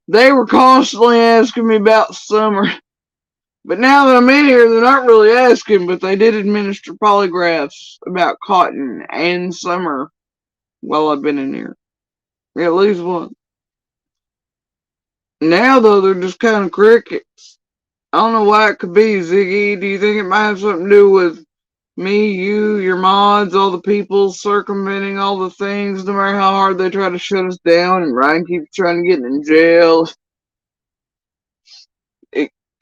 they were constantly asking me about Summer. But now that I'm in here, they're not really asking, but they did administer polygraphs about Cotton and Summer while I've been in here. At least one. Now, though, they're just kind of crickets. I don't know why it could be, Ziggy. Do you think it might have something to do with me, you, your mods, all the people circumventing all the things, no matter how hard they try to shut us down, and Ryan keeps trying to get in jail?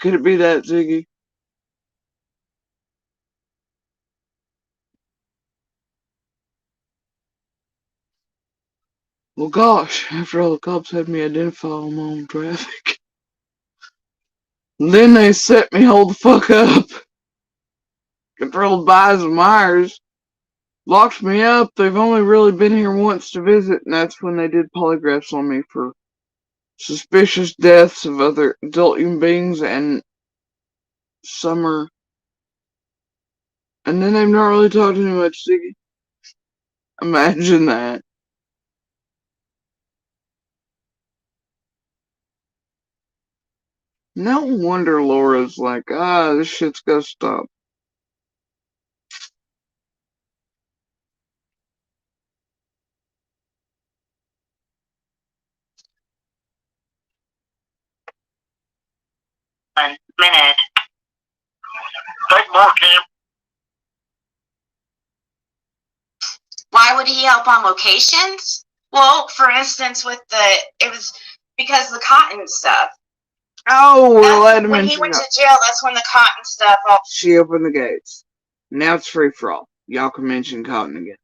Could it be that, Ziggy? Well, gosh, after all the cops had me identify all my own traffic. Then they set me hold the fuck up. Controlled buys and wires. Locked me up. They've only really been here once to visit, and that's when they did polygraphs on me for suspicious deaths of other adult human beings and Summer. And then they've not really talked to me much, Ziggy. Imagine that. No wonder Laura's like, this shit's gotta stop. minute. Take more, Kim. Why would he help on locations? Well, for instance, it was because the cotton stuff. Oh, well, let him When he mention went that. to jail, that's when the cotton stuff all. She opened the gates. Now it's free for all. Y'all can mention Cotton again.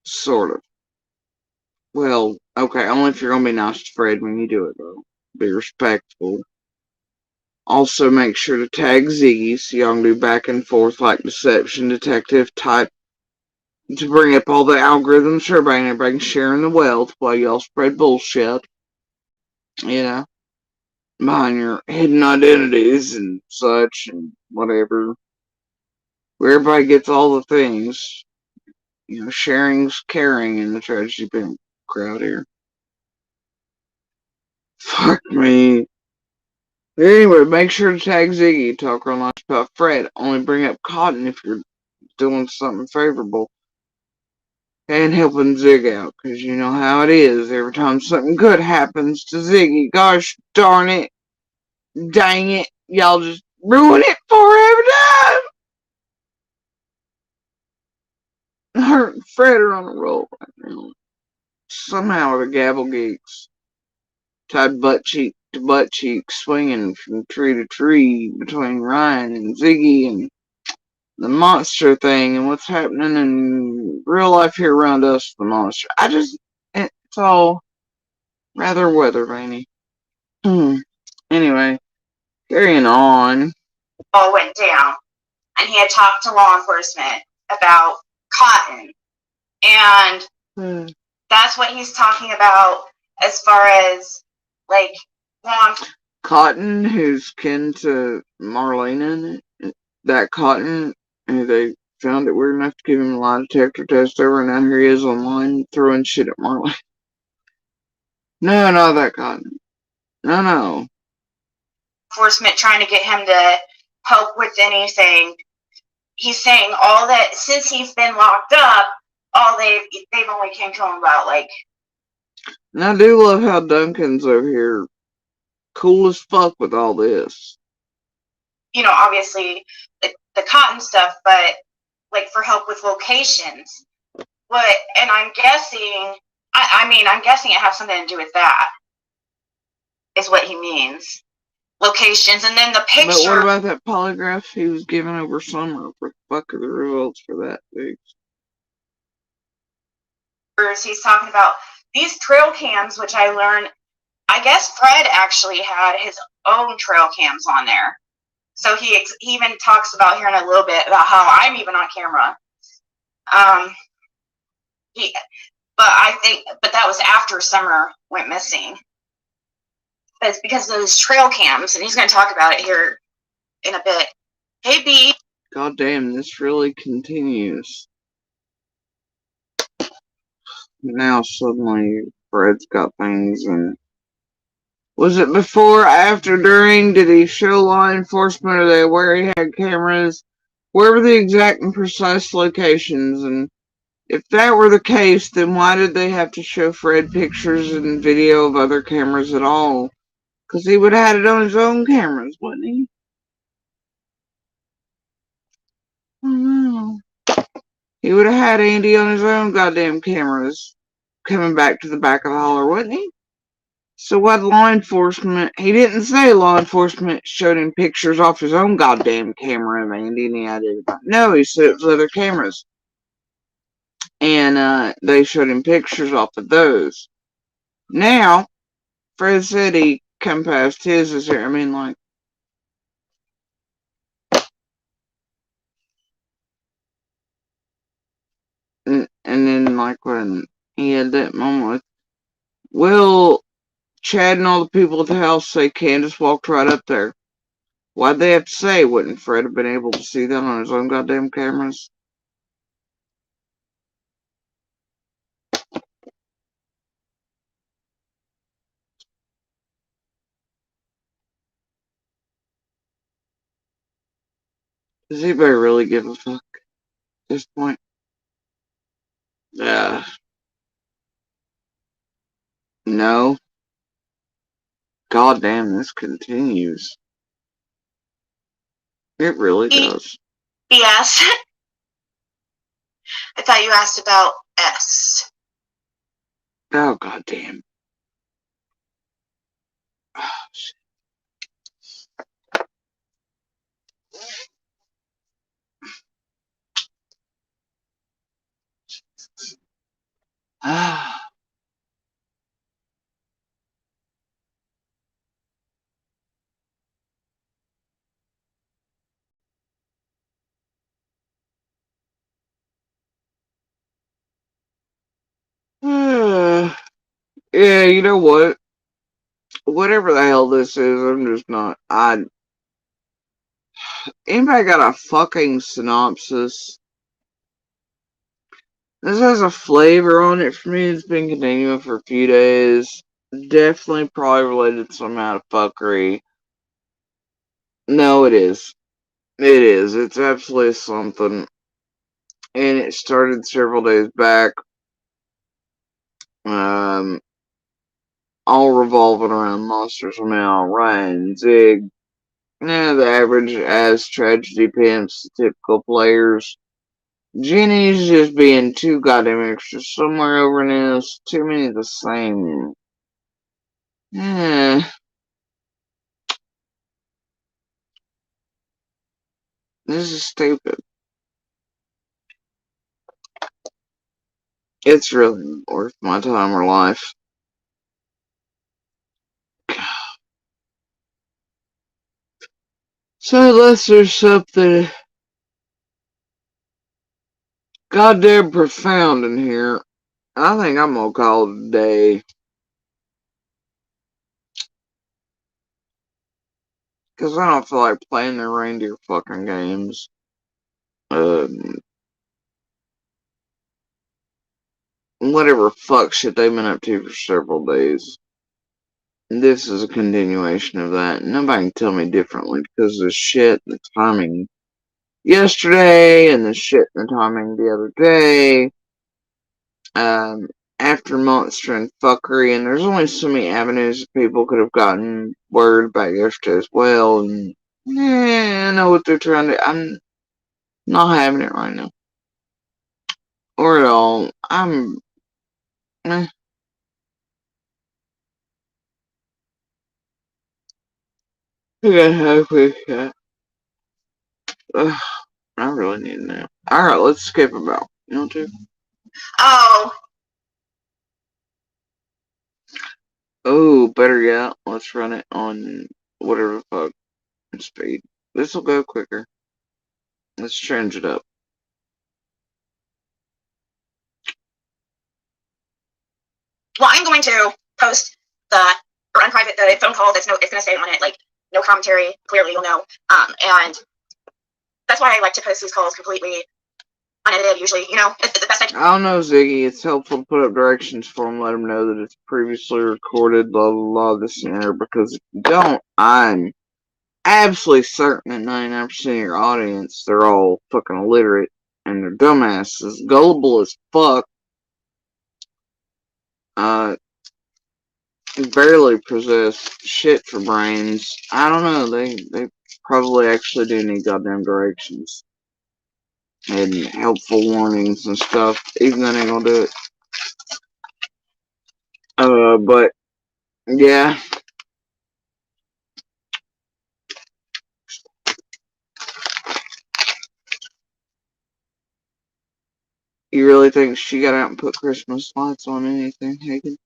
Sort of. Well, okay, only if you're gonna be nice to Fred when you do it, though. Be respectful. Also, make sure to tag Ziggy so y'all can do back and forth like deception detective type to bring up all the algorithms for everybody and everybody sharing the wealth while y'all spread bullshit. You know? Behind your hidden identities and such and whatever. Where everybody gets all the things. You know, sharing's caring in the tragedy pimp crowd here. Fuck me. Anyway, make sure to tag Ziggy. Talk real nice about Fred. Only bring up Cotton if you're doing something favorable. And helping Zig out, because you know how it is. Every time something good happens to Ziggy, gosh darn it, dang it, y'all just ruin it for every time. Her and Fred are on a roll right now. Somehow the Gabble Geeks tied butt cheek to butt cheek, swinging from tree to tree between Ryan and Ziggy and the monster thing and what's happening in real life here around us, the monster. It's all rather weather rainy. Anyway, carrying on. All went down, and he had talked to law enforcement about cotton, and that's what he's talking about as far as like law. Cotton, who's kin to Marlena, that Cotton, who they found it weird enough to give him a lie detector test over, and now here he is online throwing shit at Marlena. No, not that Cotton. No. Enforcement trying to get him to help with anything. He's saying all that since he's been locked up, all they've only came to him about like. And I do love how Duncan's over here, cool as fuck with all this. You know, obviously the cotton stuff, but like for help with locations. What? And I'm guessing. I'm guessing it has something to do with that. Is what he means. Locations, and then the picture. But what about that polygraph he was giving over summer? What the fuck are the results for that, dude? He's talking about these trail cams, which I learned. I guess Fred actually had his own trail cams on there. So he even talks about here in a little bit about how I'm even on camera. But that was after Summer went missing. But it's because of those trail cams, and he's going to talk about it here in a bit. Hey, B. God damn, this really continues. Now suddenly Fred's got things, and was it before, after, during? Did he show law enforcement? Are they aware he had cameras? Where were the exact and precise locations? And if that were the case, then why did they have to show Fred pictures and video of other cameras at all? Because he would have had it on his own cameras, wouldn't he? I don't know. He would have had Andy on his own goddamn cameras coming back to the back of the holler, wouldn't he? So why law enforcement? He didn't say law enforcement showed him pictures off his own goddamn camera of Andy and he had it about. No, he said it was other cameras. And they showed him pictures off of those. Now, Fred said he come past his is here. I mean, like, and then like when he had that moment with Will, Chad and all the people at the house say Candace walked right up there. Why'd they have to say? Wouldn't Fred have been able to see that on his own goddamn cameras? Does anybody really give a fuck at this point? No. God damn, this continues. It really does. BS. I thought you asked about S. Oh, goddamn. Oh, shit. Ah. Yeah, you know what? Whatever the hell this is, I'm just not. Anybody got a fucking synopsis? This has a flavor on it for me. It's been continuing for a few days. Definitely probably related to some out of fuckery. No, it is. It is. It's absolutely something. And it started several days back. Um, all revolving around Monsters Now, Ryan, Zig. Yeah, the average as tragedy pimps, the typical players. Jenny's just being too goddamn extra somewhere over in this. Too many of the same. Eh, this is stupid. It's really not worth my time or life. So unless there's something goddamn profound in here, I think I'm gonna call it a day. Cause I don't feel like playing their reindeer fucking games. Whatever fuck shit they've been up to for several days. This is a continuation of that. Nobody can tell me differently because the shit, the timing yesterday and the shit and the timing the other day. After Monster and fuckery, and there's only so many avenues that people could have gotten word about yesterday as well. And yeah, I know what they're trying to. I'm not having it right now, or at all. Eh, I have with that. I really need a nap. Alright, let's skip about. You want to? Oh, Oh, better yet, let's run it on whatever the fuck speed. This will go quicker. Let's change it up. well, I'm going to post or unprivate the phone call. It's going to say on it, like, no commentary. Clearly, you'll know. And that's why I like to post these calls completely unedited, usually. It's the best I can. I don't know, Ziggy. It's helpful to put up directions for them, let them know that it's previously recorded, blah, blah, blah, this and that, because if you don't, I'm absolutely certain that 99% of your audience, they're all fucking illiterate, and they're dumbasses, gullible as fuck, barely possess shit for brains. I don't know, they probably actually do need goddamn directions. And helpful warnings and stuff, even though they ain't gonna do it. But, yeah. You really think she got out and put Christmas lights on anything, Hagen?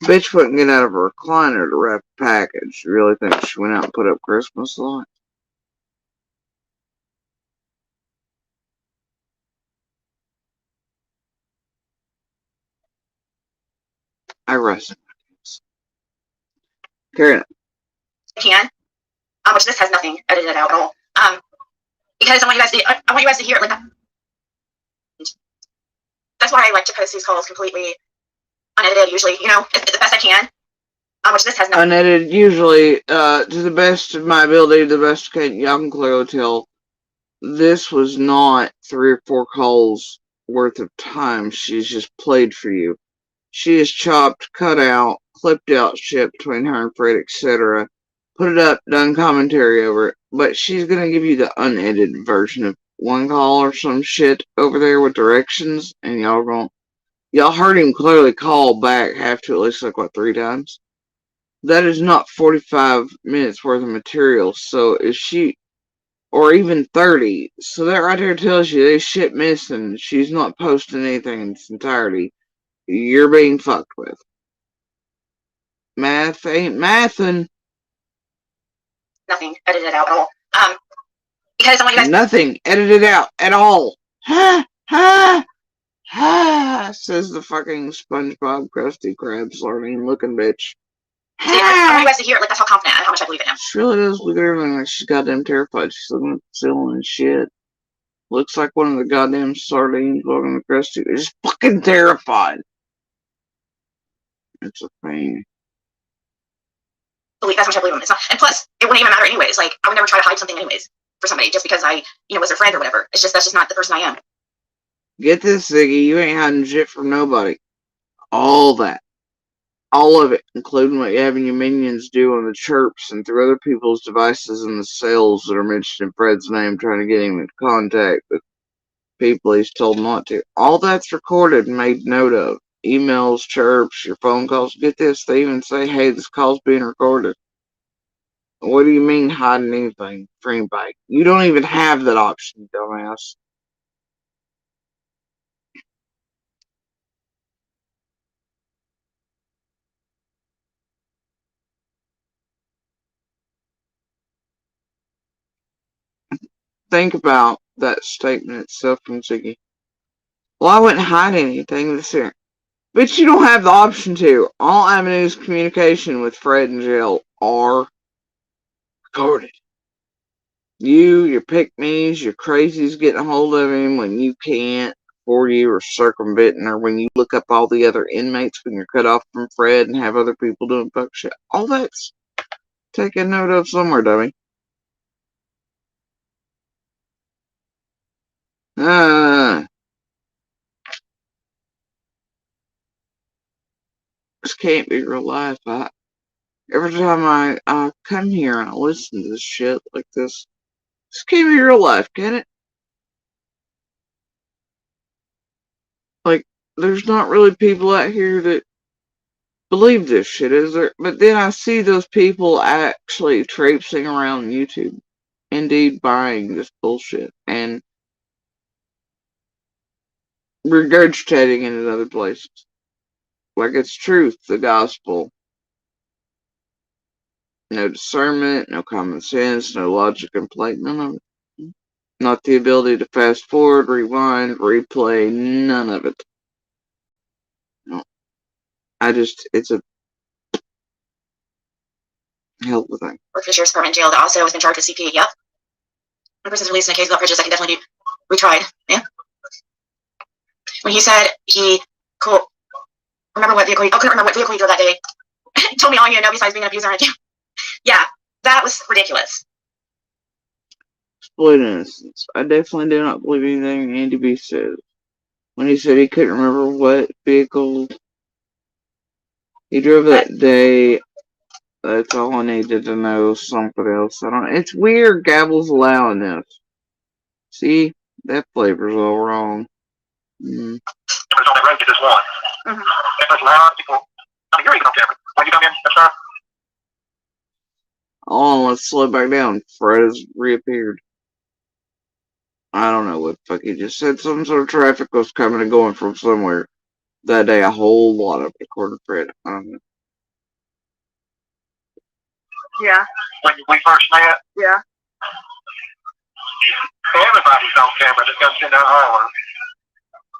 Bitch wouldn't get out of a recliner to wrap a package. You really think she went out and put up Christmas lights? I rest my case. Carry on. I can. Which this has nothing edited out at all. Because I want you guys to hear it like that. That's why I like to post these calls completely unedited, usually. It's the best I can. Which this has nothing. Unedited, usually, to the best of my ability, to the best y'all can clearly tell, this was not 3 or 4 calls worth of time she's just played for you. She has chopped, cut out, clipped out shit between her and Fred, etc. Put it up, done commentary over it. But she's gonna give you the unedited version of one call or some shit over there with directions, and y'all heard him clearly call back, have to at least like what 3 times. That is not 45 minutes worth of material. So if she, or even 30, so that right there tells you there's shit missing. She's not posting anything in its entirety. You're being fucked with. Math ain't mathin'. Nothing edited out at all. Because I want you guys. Nothing edited out at all. Ha ha ha, says the fucking SpongeBob Krusty Krab slurring looking bitch. See, I want you guys to hear it. Like, that's how confident and how much I believe in him. She really does look at everything like she's goddamn terrified. She's looking at the ceiling and shit. Looks like one of the goddamn sardines walking the Krusty. She's fucking terrified. It's a pain. That's how much I believe in him. It's not, and plus, it wouldn't even matter anyways. Like, I would never try to hide something anyways for somebody just because I, was their friend or whatever. It's just, that's just not the person I am. Get this, Ziggy. You ain't hiding shit from nobody. All that. All of it, including what you're having your minions do on the chirps and through other people's devices and the cells that are mentioned in Fred's name, trying to get him in contact with people he's told not to. All that's recorded and made note of. Emails, chirps, your phone calls. Get this, they even say, hey, this call's being recorded. What do you mean hiding anything for anybody? You don't even have that option, dumbass. Think about that statement itself from Ziggy. Well, I wouldn't hide anything this year. But you don't have the option to. All avenues of communication with Fred and Jill are recorded. You, your pick-me's, your crazies getting a hold of him when you can't, for you, or circumventing, or when you look up all the other inmates when you're cut off from Fred and have other people doing fuck shit. All that's taken note of somewhere, dummy. This can't be real life. Every time I come here and I listen to this shit like this can't be real life, can it? Like, there's not really people out here that believe this shit, is there? But then I see those people actually traipsing around YouTube, indeed buying this bullshit, and regurgitating it in other places. Like it's truth, the gospel. No discernment, no common sense, no logic and play, none of it. Not the ability to fast forward, rewind, replay, none of it. No. It's a hell of a thing. Worked for the Sheriff's Department in jail that also has been charged with CP, yep. When a person's released in a case without prejudice, that can definitely be retried, yeah. When he said remember what vehicle couldn't remember what vehicle he drove that day. He told me all you know besides being an abuser. Yeah, that was ridiculous. Split innocence. I definitely do not believe anything Andy B says. When he said he couldn't remember what vehicle he drove that day, that's all I needed to know. Something else. It's weird Gabble's allowing this. See? That flavor's all wrong. On that road, you just won. And there's a lot of people. I mean, you're even on camera. When you come in, that's right. Oh, let's slow back down. Fred has reappeared. I don't know what the fuck he just said. Some sort of traffic was coming and going from somewhere. That day, a whole lot of it, according to Fred. I don't know. Yeah. When we first met, Yeah. everybody's on camera that comes in that holler.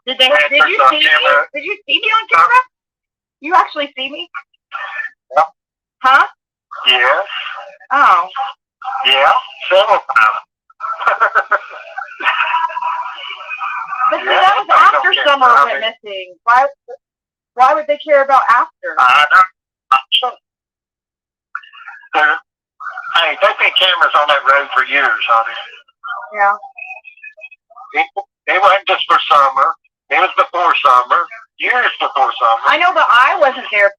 Did you see me? Did you see me on camera? You actually see me? Yeah. Huh? Yes. Oh. Yeah. Several times. But see, that was after summer witnessing. Why would they care about after? I know. Hey, they've been cameras on that road for years, honey. Yeah. It wasn't just for summer. It was before summer. Years before summer. I know, but I wasn't there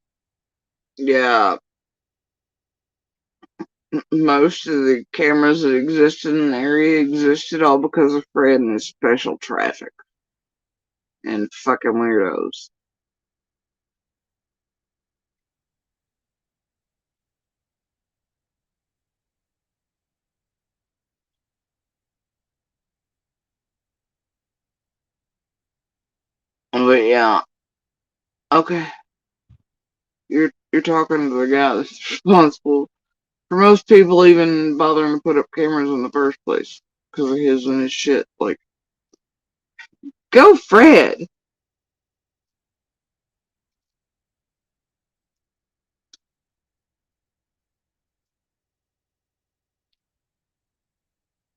Yeah, most of the cameras that existed in the area existed all because of Fred and his special traffic. And fucking weirdos. But yeah, okay. You're talking to the guy that's responsible for most people even bothering to put up cameras in the first place because of his and his shit. Like, go Fred.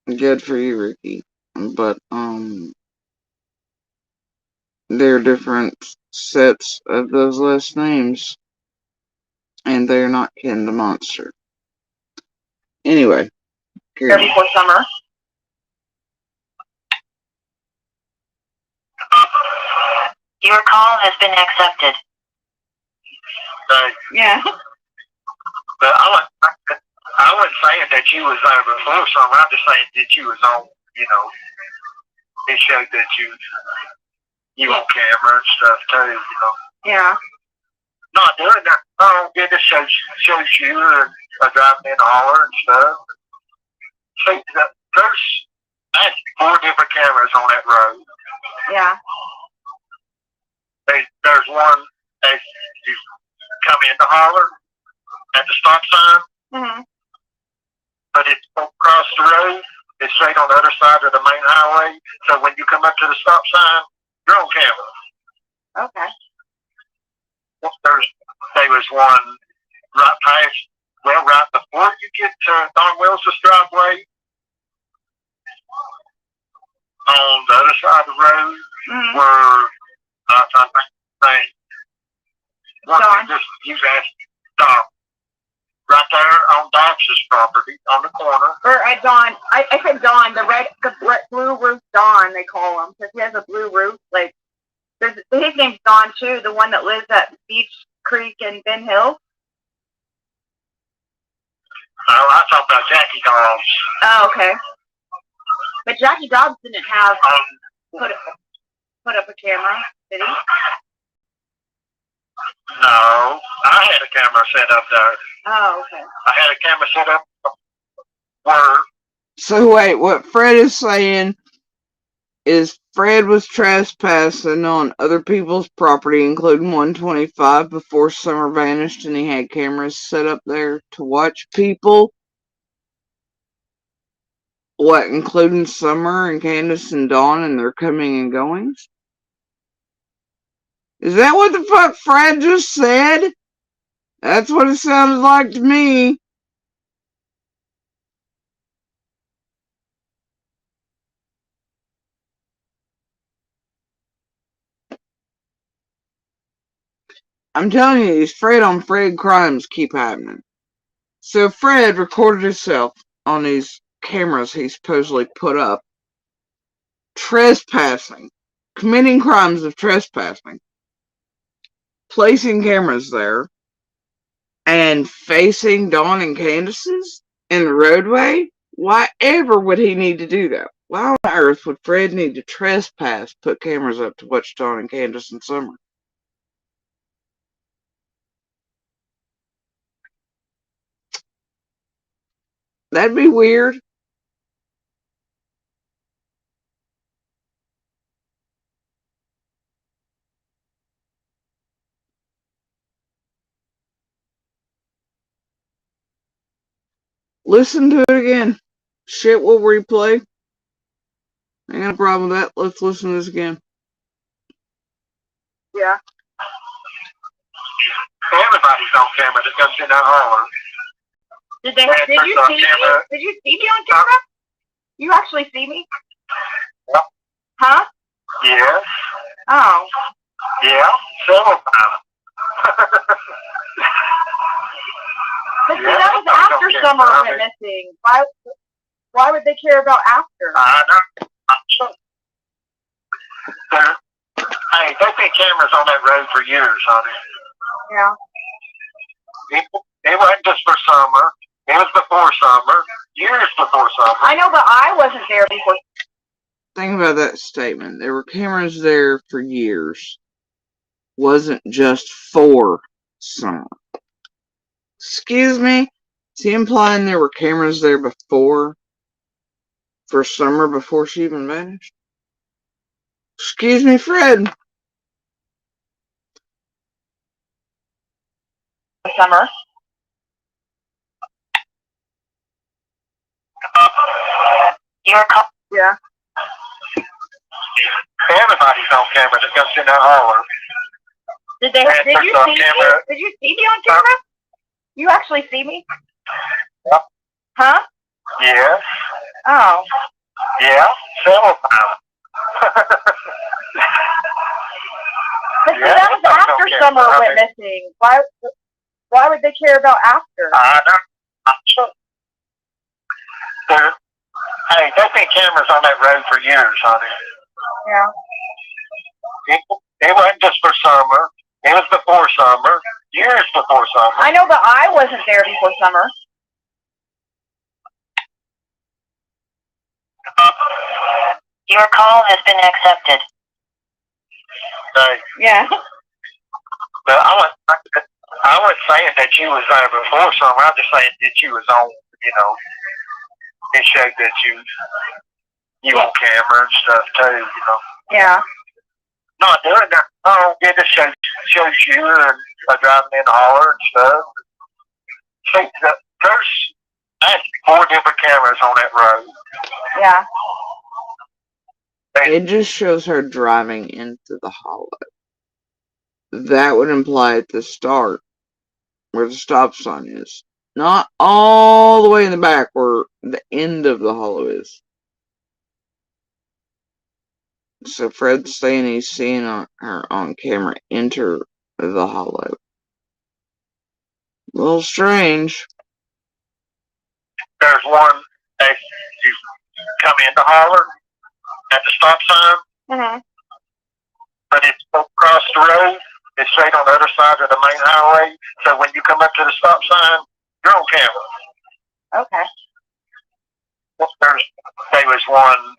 Good for you, Ricky. But they're different sets of those last names, and they're not kin to Monster. Anyway, Ready for summer. Your call has been accepted. Yeah. But I wasn't saying that you was there before summer. I'm just saying that you was on, you know, it showed that you on camera and stuff too, you know. Yeah. Not doing that. Oh, it just shows you driving in the holler and stuff. See, there's actually 4 different cameras on that road. Yeah. There's one as you come in the holler at the stop sign, but it's across the road. It's straight on the other side of the main highway. So when you come up to the stop sign, you're on camera. Okay. There was one right past, right before you get to Don Wills' driveway, on the other side of the road, where I think one just you asked Don, right there on Dobbs' property on the corner. Or at Don, I said Don, the blue roof Don they call him because he has a blue roof. Like, his name's Don too, the one that lives at Beach Creek and Ben Hill. Oh, I talked about Jackie Dobbs. Oh, okay. But Jackie Dobbs didn't have put up a camera, did he? No, I had a camera set up there. Oh, okay. I had a camera set up where. So wait, what Fred is saying is Fred was trespassing on other people's property, including 125, before Summer vanished, and he had cameras set up there to watch people. What, including Summer and Candace and Dawn and their coming and goings? Is that what the fuck Fred just said? That's what it sounded like to me. I'm telling you, these Fred on Fred crimes keep happening. So Fred recorded himself on these cameras he supposedly put up, trespassing, committing crimes of trespassing, placing cameras there, and facing Dawn and Candace's in the roadway. Why ever would he need to do that? Why on earth would Fred need to trespass, put cameras up to watch Dawn and Candace in Summer? That'd be weird. Listen to it again. Shit will replay. I ain't got a problem with that. Let's listen to this again. Yeah. Everybody's on camera that comes in that holler. Did you see me? Did you see me on camera? You actually see me? Yep. Huh? Yes. Oh. Yeah, several times. But see, that was after Summer went missing. Why would they care about after? I know. Hey, they've been cameras on that road for years, honey. Yeah. It wasn't just for summer. It was before summer. Years before summer. I know, but I wasn't there before. Think about that statement. There were cameras there for years. Wasn't just for summer. Excuse me? Is he implying there were cameras there before? For summer before she even vanished? Excuse me, Fred. Summer. Your call. Yeah. Everybody's on camera that comes in that holler. Did you see me? Did you see me on camera? You actually see me? Yep. Huh? Yes. Oh. Yeah, several times. But see, that was after summer went missing. Why would they care about after? I know. Hey, there's been cameras on that road for years, honey. Yeah. It wasn't just for summer. It was before summer. Years before summer. I know, but I wasn't there before summer. Your call has been accepted. Okay. Yeah. But I wasn't saying that you was there before summer. I was just saying that you was on, it showed that you on camera and stuff too, Yeah. Not doing that. Oh, it just shows you and driving in the holler and stuff. See, there's actually 4 different cameras on that road. Yeah. It just shows her driving into the hollow. That would imply at the start, where the stop sign is. Not all the way in the back where the end of the hollow is. So Fred's saying he's seeing her on camera enter the hollow. A little strange. There's one as you come in the holler at the stop sign, Mm-hmm. but it's across the road. It's straight on the other side of the main highway. So when you come up to the stop sign, you're on camera. Okay. There was one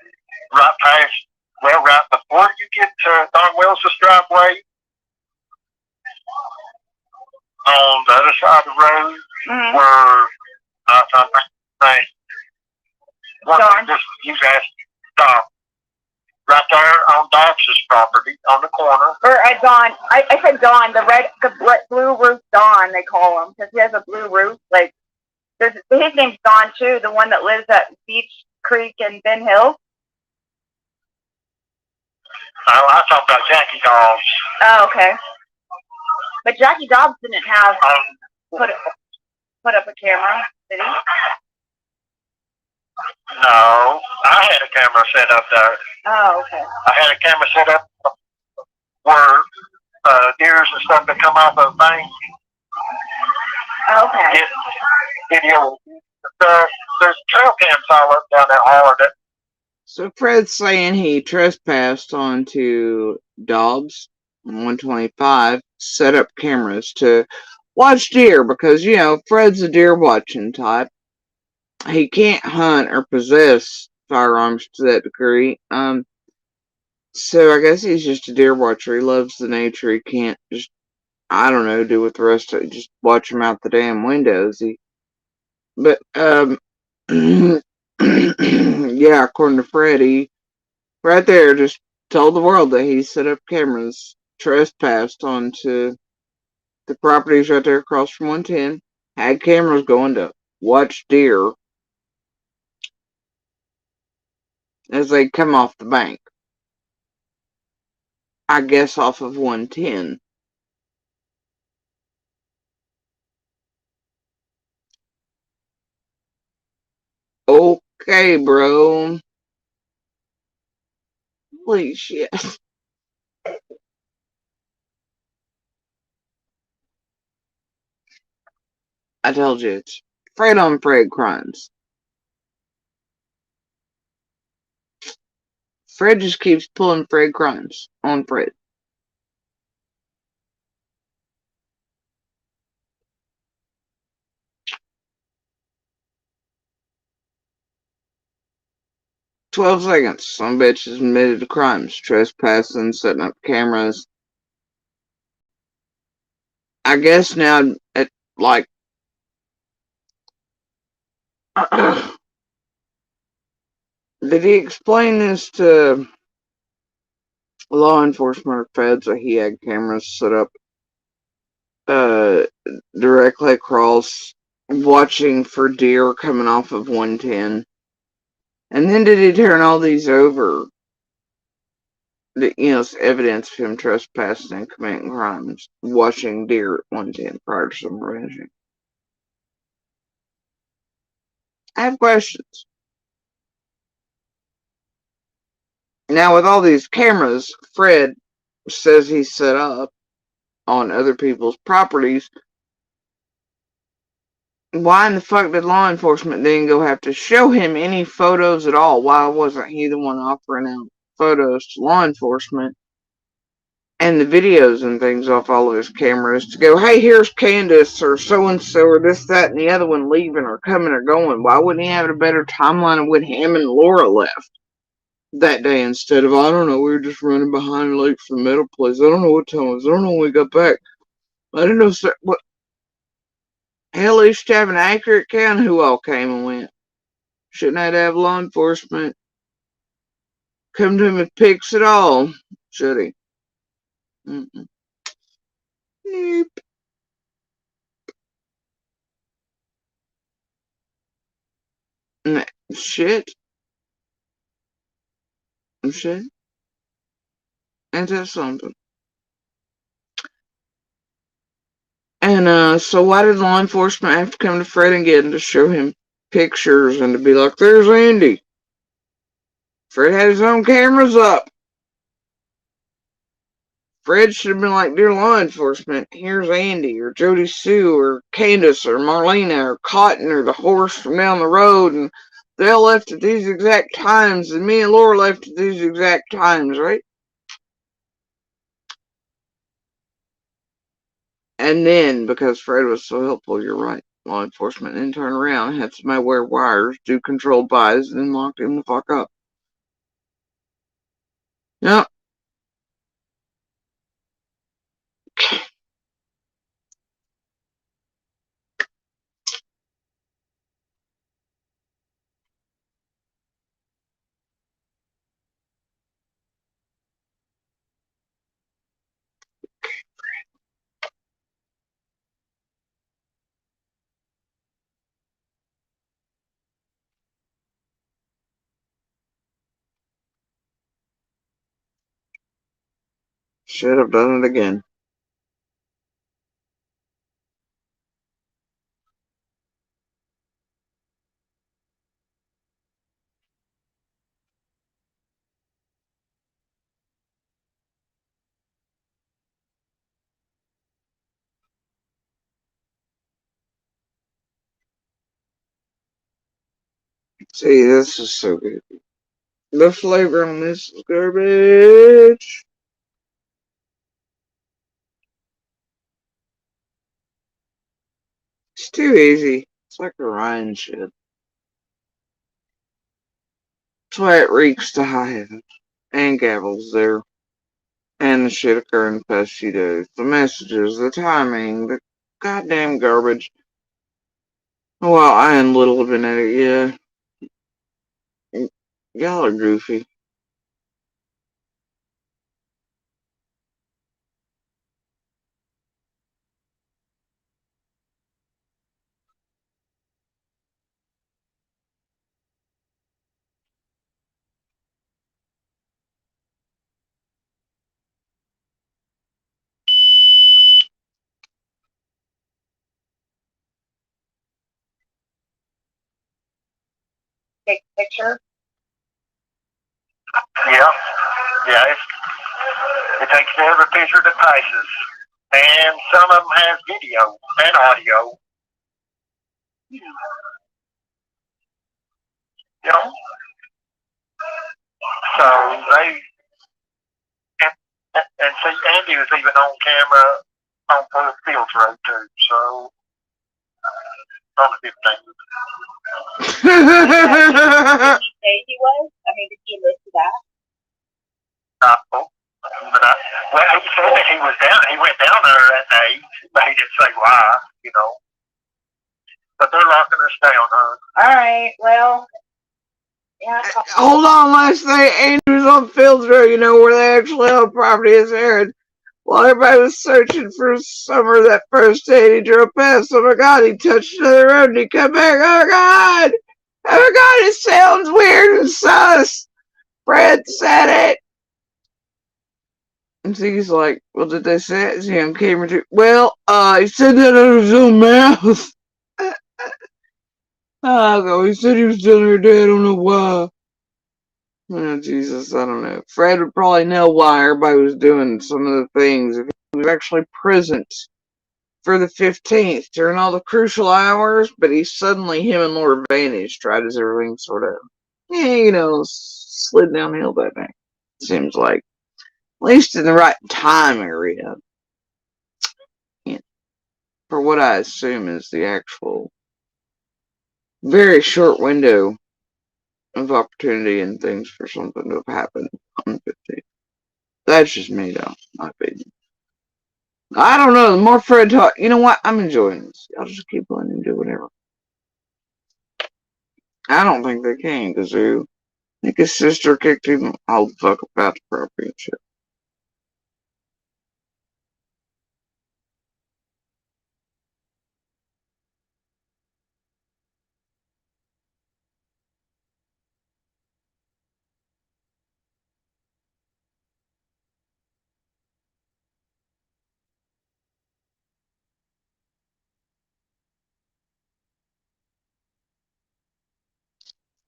right before you get to Don Wills' driveway, on the other side of the road, Mm-hmm. where I think Don. You guys stop right there on Dobbs' property on the corner. Or Don. I said Don. The blue roof Don, they call him, because he has a blue roof. Like, his name's Don too. The one that lives at Beach Creek and Ben Hill. I talk about Jackie Dobbs. Oh, okay. But Jackie Dobbs didn't have put up a camera, did he? No, I had a camera set up there. Oh, okay. I had a camera set up where deers and stuff that come off of things. Okay. There's trail cams all up down that holler. So Fred's saying he trespassed onto Dobbs on 125, set up cameras to watch deer because, Fred's a deer watching type. He can't hunt or possess firearms to that degree. So I guess he's just a deer watcher. He loves the nature. He can't just, do with the rest of it. Just watch him out the damn windows. But, yeah, according to Fred, he right there just told the world that he set up cameras, trespassed onto the properties right there across from 110, had cameras going to watch deer as they come off the bank. I guess off of 110. Okay, bro. Holy shit. I told you, it's Fred on Fred crimes. Fred just keeps pulling Fred crimes on Fred. 12 seconds. Some bitch has admitted to crimes, trespassing, setting up cameras. I guess now, at like, did he explain this to law enforcement or feds that he had cameras set up directly across, watching for deer coming off of 110? And then did he turn all these over? It's evidence of him trespassing and committing crimes, watching deer at 110 prior to some ranching. I have questions. Now, with all these cameras Fred says he set up on other people's properties, why in the fuck did law enforcement then go have to show him any photos at all? Why wasn't he the one offering out photos to law enforcement and the videos and things off all of his cameras to go, hey, here's Candace or so-and-so or this, that, and the other one leaving or coming or going? Why wouldn't he have a better timeline of when him and Laura left that day instead of, I don't know, we were just running behind late for the metal place. I don't know what time it was. I don't know when we got back. I didn't know, what? Hell, at least have an accurate count of who all came and went. Shouldn't have law enforcement come to him with pics at all, should he? Mm-mm. Nope. Nah, shit. Shit. Ain't that something? And so why did law enforcement have to come to Fred again to show him pictures and to be like, there's Andy. Fred had his own cameras up. Fred should have been like, dear law enforcement, here's Andy or Jody Sue or Candace or Marlena or Cotton or the horse from down the road, and they all left at these exact times, and me and Laura left at these exact times, right? And then, because Fred was so helpful, you're right, law enforcement then turned around, had somebody wear wires, do controlled buys, and then locked him the fuck up. Yep. Should have done it again. See, this is so good. The flavor on this is garbage. It's too easy. It's like a Ryan shit. That's why it reeks to high heaven. And Gavel's there. And the shit occurred in the past few days. The messages, the timing, the goddamn garbage. Well, I and Little have been at it, yeah. Y'all are goofy. Take a picture. Yeah. Yeah. It takes every picture that passes. And some of them have video and audio. You know? So they, and see, Andy was even on camera on Full Field Road too. So on the 15th. say he was? I mean, did he list that? No. Well, he said that he was down. He went down there that day, but he didn't say why. But they're locking us down, huh? All right. Well. Yeah. Hold on, last thing. Andrews on Fields Road, where they actually own property is Aaron. While everybody was searching for Summer that first day, he drove past. Oh my god, he touched another road and he come back. Oh my god! Oh my god, it sounds weird and sus! Fred said it! And Ziggy's like, well, did they say it? Is he on camera too? Well, he said that out of his own mouth. He said he was down there dead, I don't know why. Oh, Jesus, I don't know. Fred would probably know why everybody was doing some of the things if he was actually present for the 15th during all the crucial hours, but him and Laura vanished right as everything sort of, slid downhill that day. Seems like. At least in the right time area. For what I assume is the actual very short window of opportunity and things for something to have happened on the 15th. That's just me, though, my opinion. I don't know. The more Fred talk, you know what? I'm enjoying this. I'll just keep letting him do whatever. I don't think they can, because I think his sister kicked him all the fuck about the property and shit.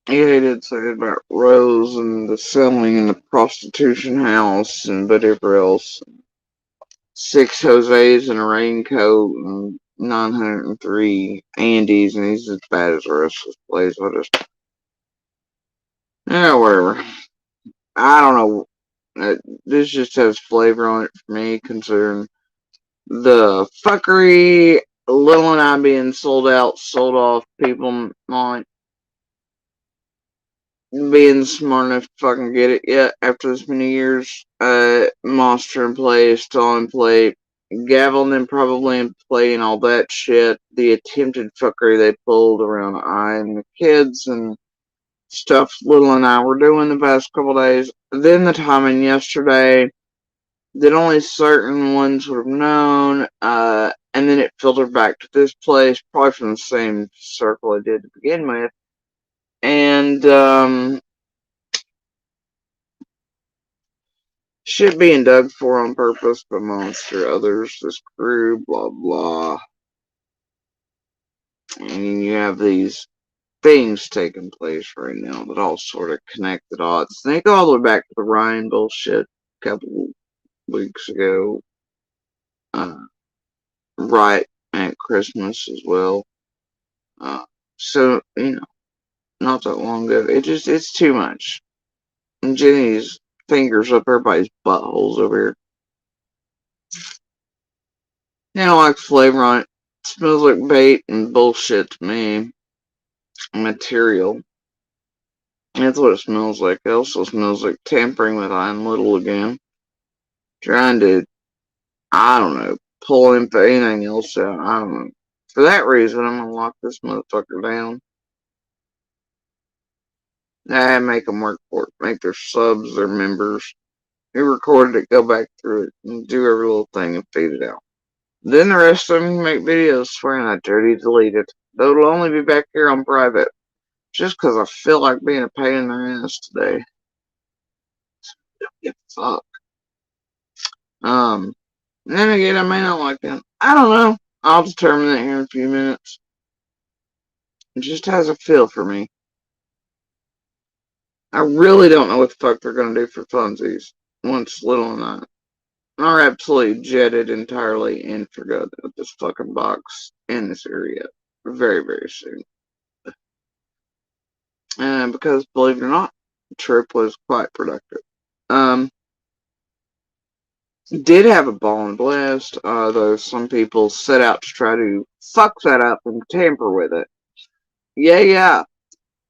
Yeah, he did say about Rose and the selling and the prostitution house and whatever else. 6 Jose's in a raincoat and 903 Andes, and he's as bad as the rest of this place. Whatever. I don't know. This just has flavor on it for me, considering the fuckery, Lil and I being sold off, people not being smart enough to fucking get it yet after this many years. Monster in play, still in play. Gavel and them probably in play and all that shit. The attempted fuckery they pulled around I and the kids and stuff Little and I were doing the past couple days. Then the timing yesterday that only certain ones would have known, and then it filtered back to this place, probably from the same circle I did to begin with. And, shit being dug for on purpose by Monster, others, this crew, blah, blah. And you have these things taking place right now that all sort of connect the dots. And they go all the way back to the Ryan bullshit a couple weeks ago. Right at Christmas as well. So, not that long ago. It's too much. And Jenny's fingers up everybody's buttholes over here. Like flavor on it. Smells like bait and bullshit to me. Material. That's what it smells like. It also smells like tampering with Iron Little again. Trying to, I don't know, pull him for anything else out. I don't know. For that reason, I'm gonna lock this motherfucker down. Make them work for it. Make their subs, their members. Who recorded it, go back through it and do every little thing and feed it out. Then the rest of them can make videos swearing I dirty deleted. Though it'll only be back here on private. Just because I feel like being a pain in their ass today. Yeah, fuck. Then again, I may not like them. I don't know. I'll determine that here in a few minutes. It just has a feel for me. I really don't know what the fuck they're gonna do for funsies once Little and I are absolutely jetted entirely and forgot about this fucking box in this area very, very soon. And because, believe it or not, the trip was quite productive. Did have a ball and blast, though some people set out to try to fuck that up and tamper with it. Yeah.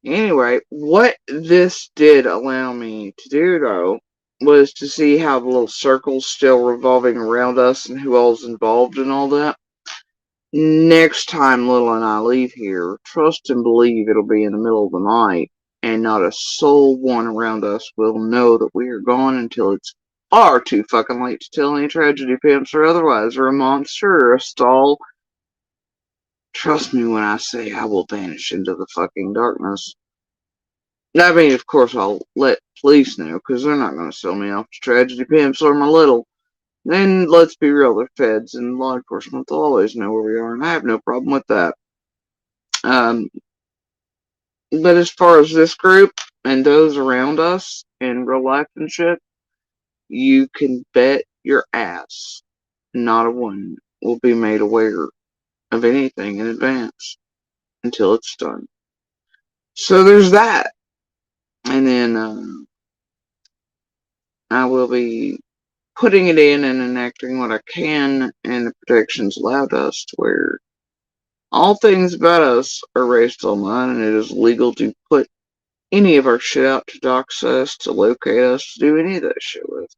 Anyway, what this did allow me to do, though, was to see how the little circle's still revolving around us and who all's involved and all that. Next time Little and I leave here, trust and believe it'll be in the middle of the night, and not a soul one around us will know that we are gone until it's far too fucking late to tell any tragedy pimps or otherwise, or a monster or a stall. Trust me when I say I will vanish into the fucking darkness. I mean, of course, I'll let police know, because they're not going to sell me off to tragedy pimps or my little. Then, let's be real, the feds and law enforcement, they'll always know where we are, and I have no problem with that. But as far as this group and those around us in real life and shit, you can bet your ass not a one will be made aware of anything in advance until it's done. So there's that. And then I will be putting it in and enacting what I can, and the protections allowed us to where all things about us are raised online, and it is legal to put any of our shit out, to dox us, to locate us, to do any of that shit with.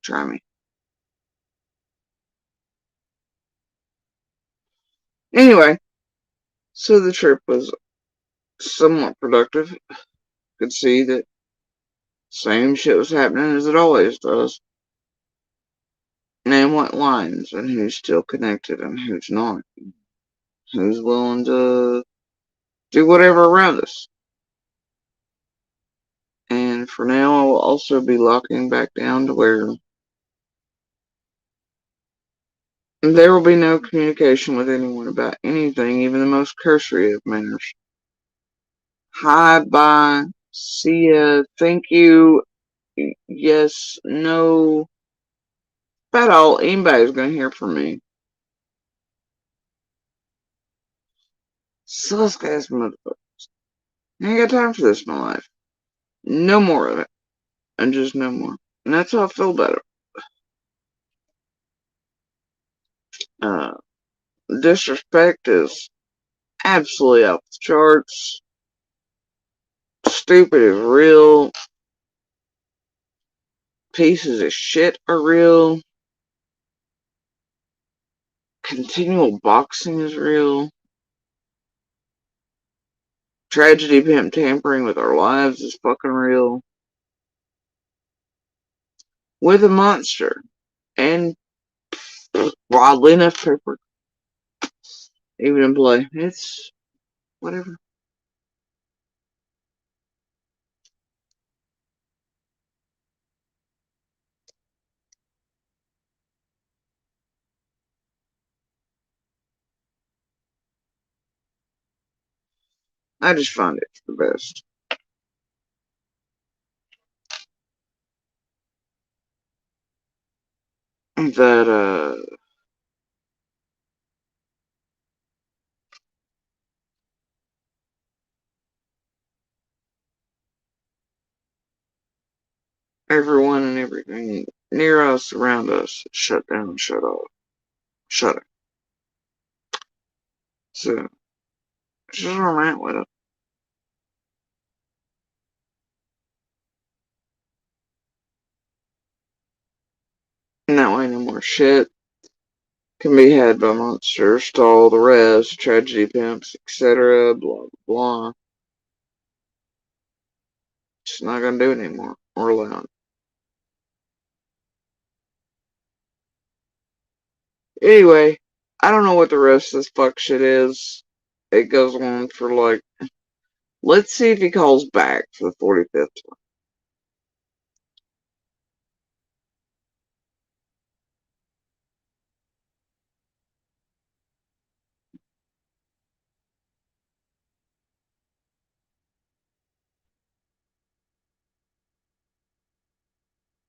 Try me. Anyway, so the trip was somewhat productive. Could see that same shit was happening as it always does. And what lines, and who's still connected and who's not. Who's willing to do whatever around us. And for now, I will also be locking back down to where there will be no communication with anyone about anything, even the most cursory of manners. Hi, bye, see ya, thank you, yes, no. About all anybody's gonna hear from me. Sus ass motherfucker. I ain't got time for this in my life. No more of it. And just no more. And that's how I feel about it. Disrespect is absolutely off the charts. Stupid is real. Pieces of shit are real. Continual boxing is real. Tragedy pimp tampering with our lives is fucking real. With a monster. And wildly enough pepper. Even in play. It's whatever. I just find it the best. That, everyone and everything near us, around us, shut down, shut off, shut it. So, this is where I'm at with it. And that way, no more shit can be had by monsters, stall, the rest, tragedy pimps, etc. Blah, blah, blah. Just not gonna do it anymore, or allowed. Anyway, I don't know what the rest of this fuck shit is. It goes on for like, let's see if he calls back for the 45th one.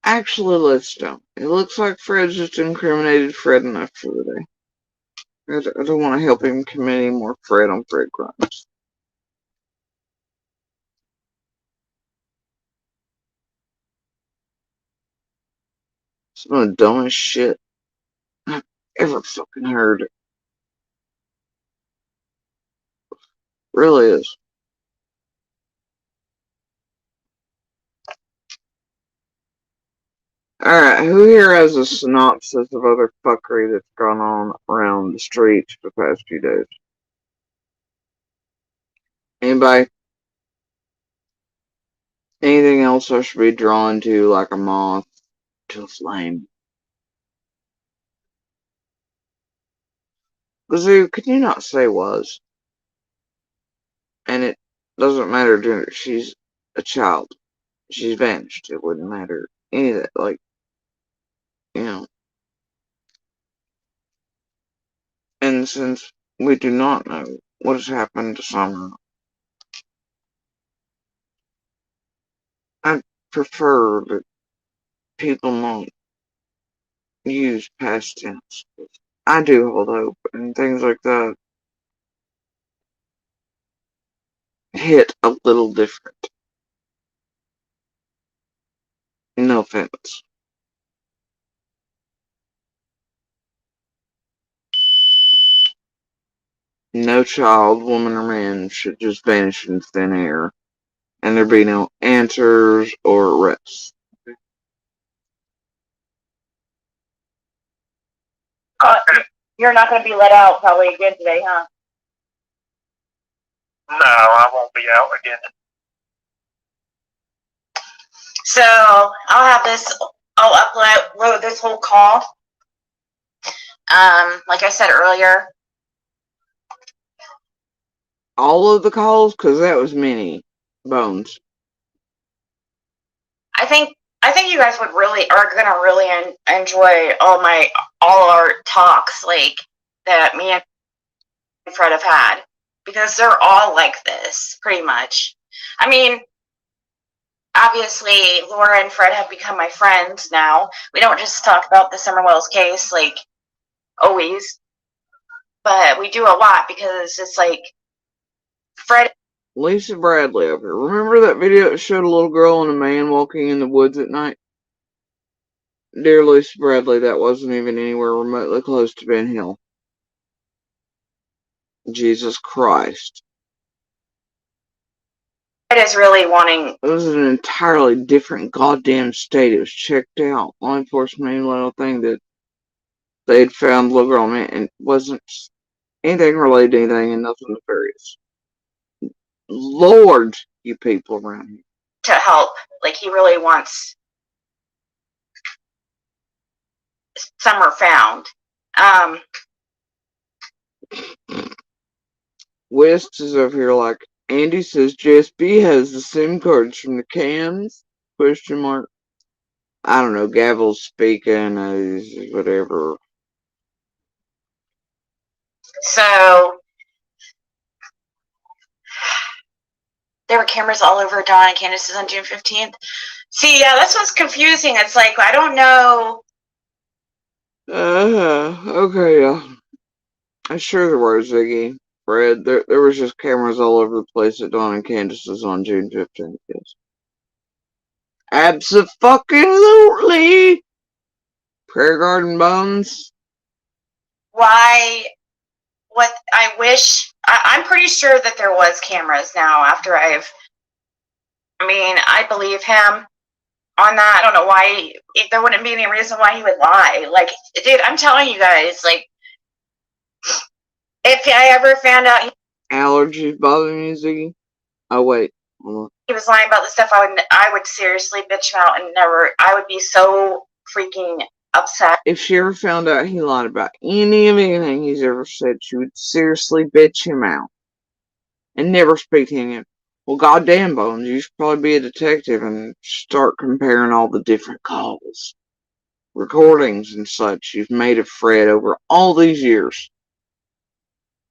Actually, let's don't. It looks like Fred's just incriminated Fred enough for the day. I don't want to help him commit any more Fred on Fred crimes. Some of the dumbest shit I've ever fucking heard. Really is. Alright, who here has a synopsis of other fuckery that's gone on around the streets for the past few days? Anybody? Anything else I should be drawn to like a moth to a flame? Gazoo, can you not say was? And it doesn't matter gender. She's a child. She's vanished. It wouldn't matter any of that. Like, you know. And since we do not know what has happened to Summer, I prefer that people not use past tense. I do hold hope, and things like that hit a little different. No offense. No child, woman, or man should just vanish into thin air, and there be no answers or arrests. You're not going to be let out probably again today, huh? No, I won't be out again. So I'll have this. I'll upload this whole call. Like I said earlier, All of the calls, because that was many bones. I think you guys are gonna really enjoy all our talks like that me and Fred have had, because they're all like this pretty much. I mean, obviously Laura and Fred have become my friends now. We don't just talk about the Summer Wells case like always, but we do a lot because it's like Fred. Lisa Bradley over here. Remember that video that showed a little girl and a man walking in the woods at night? Dear Lisa Bradley, that wasn't even anywhere remotely close to Ben Hill. Jesus Christ. Fred is really wanting. It was an entirely different goddamn state. It was checked out. Law enforcement little thing that they had found the little girl, man, and it wasn't anything related to anything and nothing nefarious. Lord, you people around here. To help. Like, he really wants Summer found. West is over here like, Andy says JSB has the SIM cards from the cams? Question mark. I don't know, Gavel's speaking, whatever. So there were cameras all over Dawn and Candace's on June 15th. See, yeah, that's what's confusing. It's like, I don't know. Okay, yeah. I'm sure there were, Ziggy. Fred, there was just cameras all over the place at Dawn and Candace's on June 15th, yes. Abso-fucking-lutely! Prayer Garden Bones. Why? What I wish. I'm pretty sure that there was cameras now after I believe him on that. I don't know why. There wouldn't be any reason why he would lie. Like, dude, I'm telling you guys, like, if I ever found out Allergies bothering you, Ziggy? Oh, wait. Hold on. he was lying about the stuff, I would seriously bitch him out and I would be so freaking upset. If she ever found out he lied about any of anything he's ever said, she would seriously bitch him out and never speak to him. Well, goddamn, Bones, you should probably be a detective and start comparing all the different calls, recordings, and such you've made of Fred over all these years.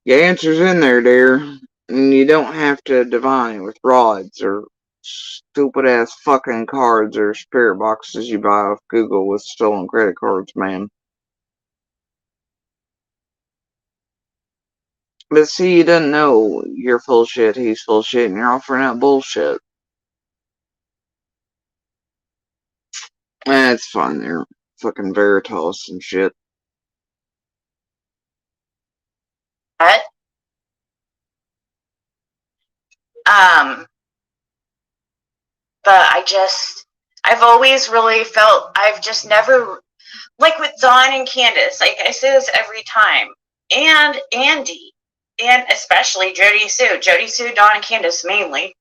Your answer's in there, dear, and you don't have to divine it with rods or stupid-ass fucking cards or spirit boxes you buy off Google with stolen credit cards, man. But see, you doesn't know you're full of shit, he's full of shit, and you're offering out bullshit. That's fine, they're fucking Veritas and shit. What? But I've always really felt, I've just never, like with Dawn and Candace, like I say this every time, and Andy, and especially Jody Sue, Dawn and Candace mainly,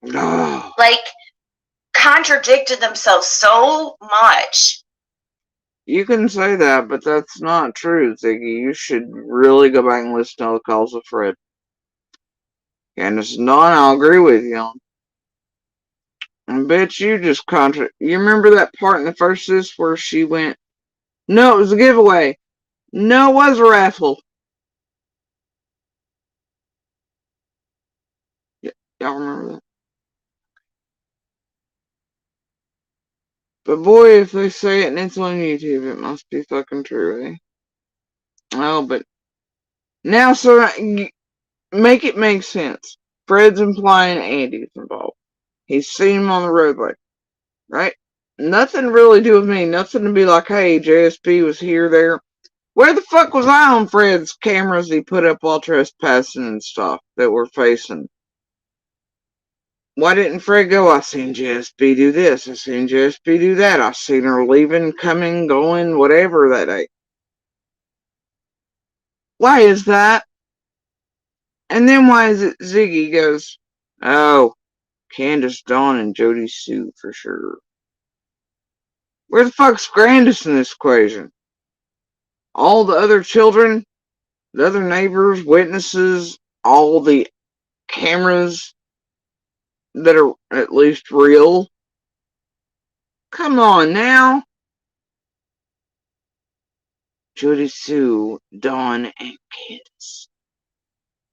like contradicted themselves so much. You can say that, but that's not true, Ziggy. You should really go back and listen to the calls of Fred. Candace and Dawn, I'll agree with you on. I bet you just You remember that part in the first sis where she went, no, it was a giveaway. No, it was a raffle. Y'all remember that? But boy, if they say it and it's on YouTube, it must be fucking true, eh? Oh, but now, so make it make sense. Fred's implying Andy's involved. He's seen him on the roadway, right? Nothing really to do with me. Nothing to be like, hey, JSP was here, there. Where the fuck was I on Fred's cameras he put up while trespassing and stuff that we're facing? Why didn't Fred go, I seen JSP do this, I seen JSP do that, I seen her leaving, coming, going, whatever that day. Why is that? And then why is it Ziggy goes, oh, Candace, Dawn, and Jody Sue for sure. Where the fuck's Grandis in this equation? All the other children, the other neighbors, witnesses, all the cameras that are at least real. Come on now. Jody Sue, Dawn, and Candace.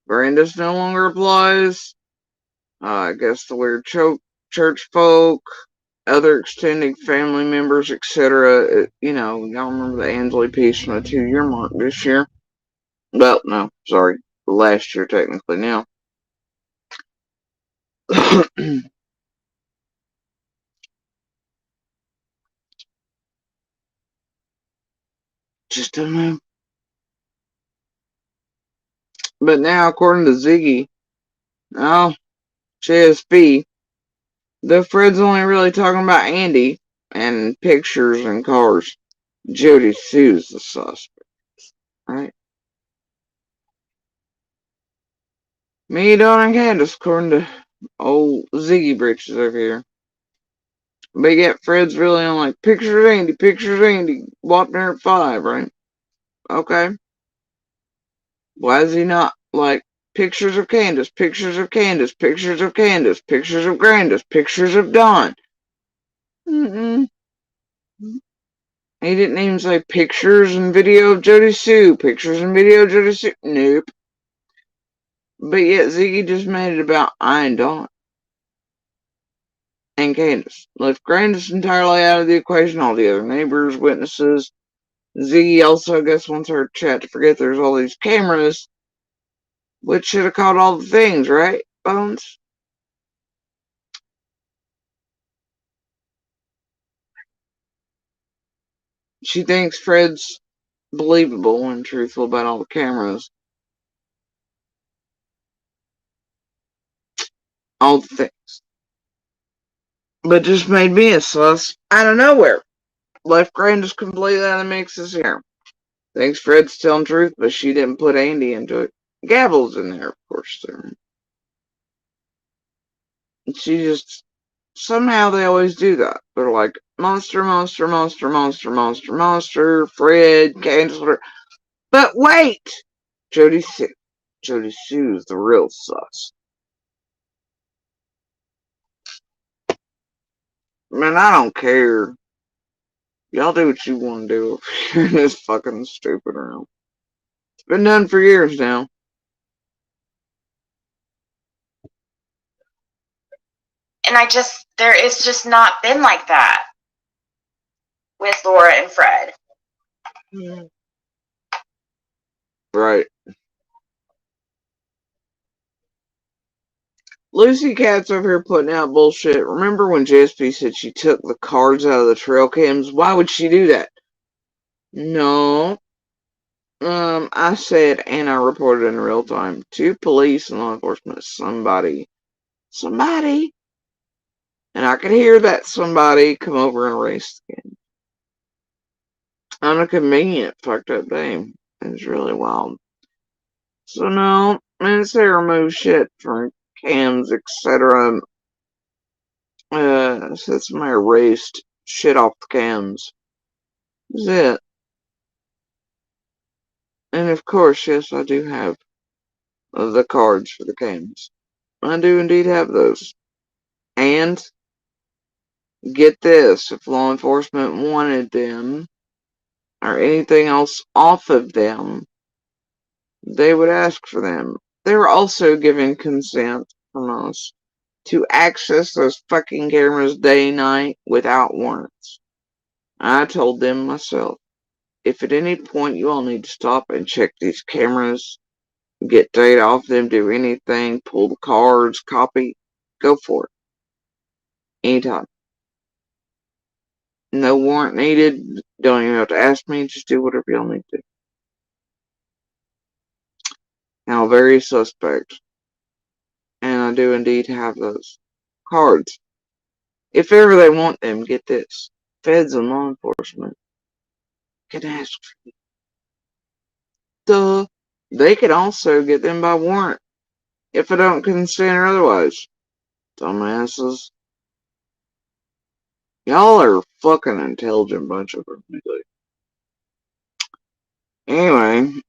Grandis no longer applies. I guess the weird church folk, other extended family members, etc. You know, y'all remember the Ansley piece from the 2-year mark this year? Well, no, sorry, last year technically now. Just don't know. But now, according to Ziggy, oh, JSB, the Fred's only really talking about Andy and pictures and cars. Jody Sue's the suspect, right? Me, Dawn, and Candace, according to old Ziggy Britches over here. But yet Fred's really on like, pictures of Andy, walking there at 5, right? Okay. Why is he not like, pictures of Candace, pictures of Candace, pictures of Candace, pictures of Grandis, pictures of Dawn? Mm-mm. He didn't even say pictures and video of Jody Sue, pictures and video of Jody Sue. Nope. But yet Ziggy just made it about I and Dawn. And Candace. Left Grandis entirely out of the equation, all the other neighbors, witnesses. Ziggy also, I guess, wants her chat to forget there's all these cameras, which should have caught all the things, right, Bones? She thinks Fred's believable and truthful about all the cameras. All the things. But just made me a sus out of nowhere. Left Grandis completely out of the mix this year. Thinks Fred's telling truth, but she didn't put Andy into it. Gavel's in there, of course. She just, somehow they always do that. They're like, monster, monster, monster, monster, monster, monster, Fred, Candace, but wait! Jody Sue. Jody Sue's the real sus. Man, I don't care. Y'all do what you want to do over here in this fucking stupid room. It's been done for years now. And there is just not been like that with Laura and Fred. Right. Lucy Cat's over here putting out bullshit. Remember when JSP said she took the cards out of the trail cams? Why would she do that? No. I said, and I reported in real time to police and law enforcement, somebody, and I could hear that somebody come over and erase the game. On a convenient, fucked up day. It was really wild. So no, I didn't say remove shit from cams, etc. Said somebody erased shit off the cams. That's it. And of course, yes, I do have the cards for the cams. I do indeed have those. And get this, if law enforcement wanted them or anything else off of them, they would ask for them. They were also given consent from us to access those fucking cameras day and night without warrants. I told them myself, if at any point you all need to stop and check these cameras, get data off them, do anything, pull the cards, copy, go for it. Anytime. No warrant needed. Don't even have to ask me. Just do whatever y'all need to. Now, very suspect. And I do indeed have those cards. If ever they want them, get this. Feds and law enforcement can ask for them. Duh. They could also get them by warrant. If I don't consent or otherwise. Dumbasses. Y'all are a fucking intelligent bunch of them. Anyway.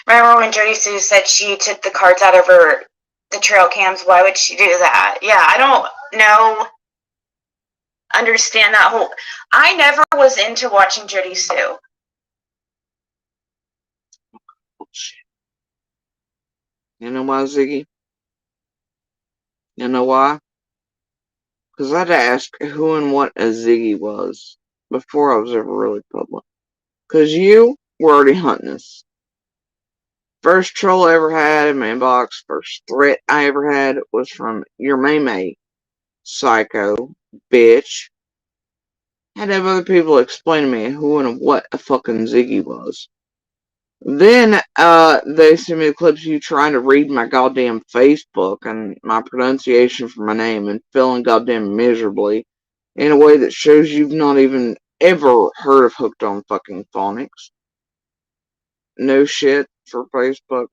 Remember when Jody Sue said she took the cards out of the trail cams? Why would she do that? Yeah, I don't know. Understand that whole. I never was into watching Jody Sue. You know why, Ziggy? You know why? Because I'd ask who and what a Ziggy was before I was ever really public. Because you were already hunting us. First troll I ever had in my inbox, first threat I ever had was from your Maymay. Psycho. Bitch. Had to have other people explain to me who and what a fucking Ziggy was. Then, they sent me the clips of you trying to read my goddamn Facebook and my pronunciation for my name and failing goddamn miserably in a way that shows you've not even ever heard of Hooked on fucking Phonics. No shit for Facebook.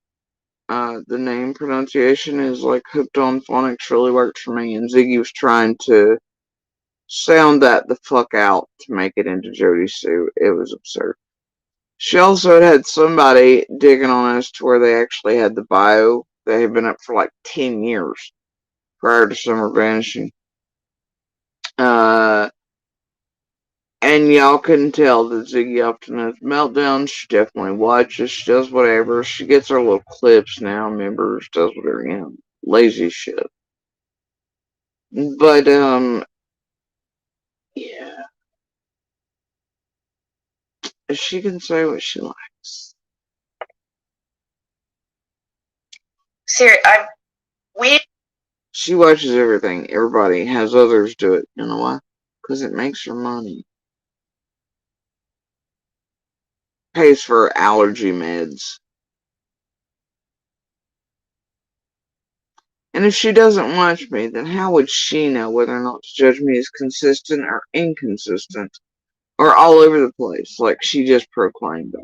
The name pronunciation is like Hooked on Phonics really worked for me, and Ziggy was trying to sound that the fuck out to make it into Jody Sue. It was absurd. She also had somebody digging on us to where they actually had the bio. They had been up for like 10 years prior to Summer vanishing. And y'all couldn't tell that Ziggy often has meltdowns. She definitely watches. She does whatever. She gets her little clips now. Members does whatever, you know, lazy shit. But, yeah. She can say what she likes. She watches everything. Everybody has others do it. You know why? Because it makes her money. Pays for allergy meds. And if she doesn't watch me, then how would she know whether or not to judge me as consistent or inconsistent? Or all over the place, like she just proclaimed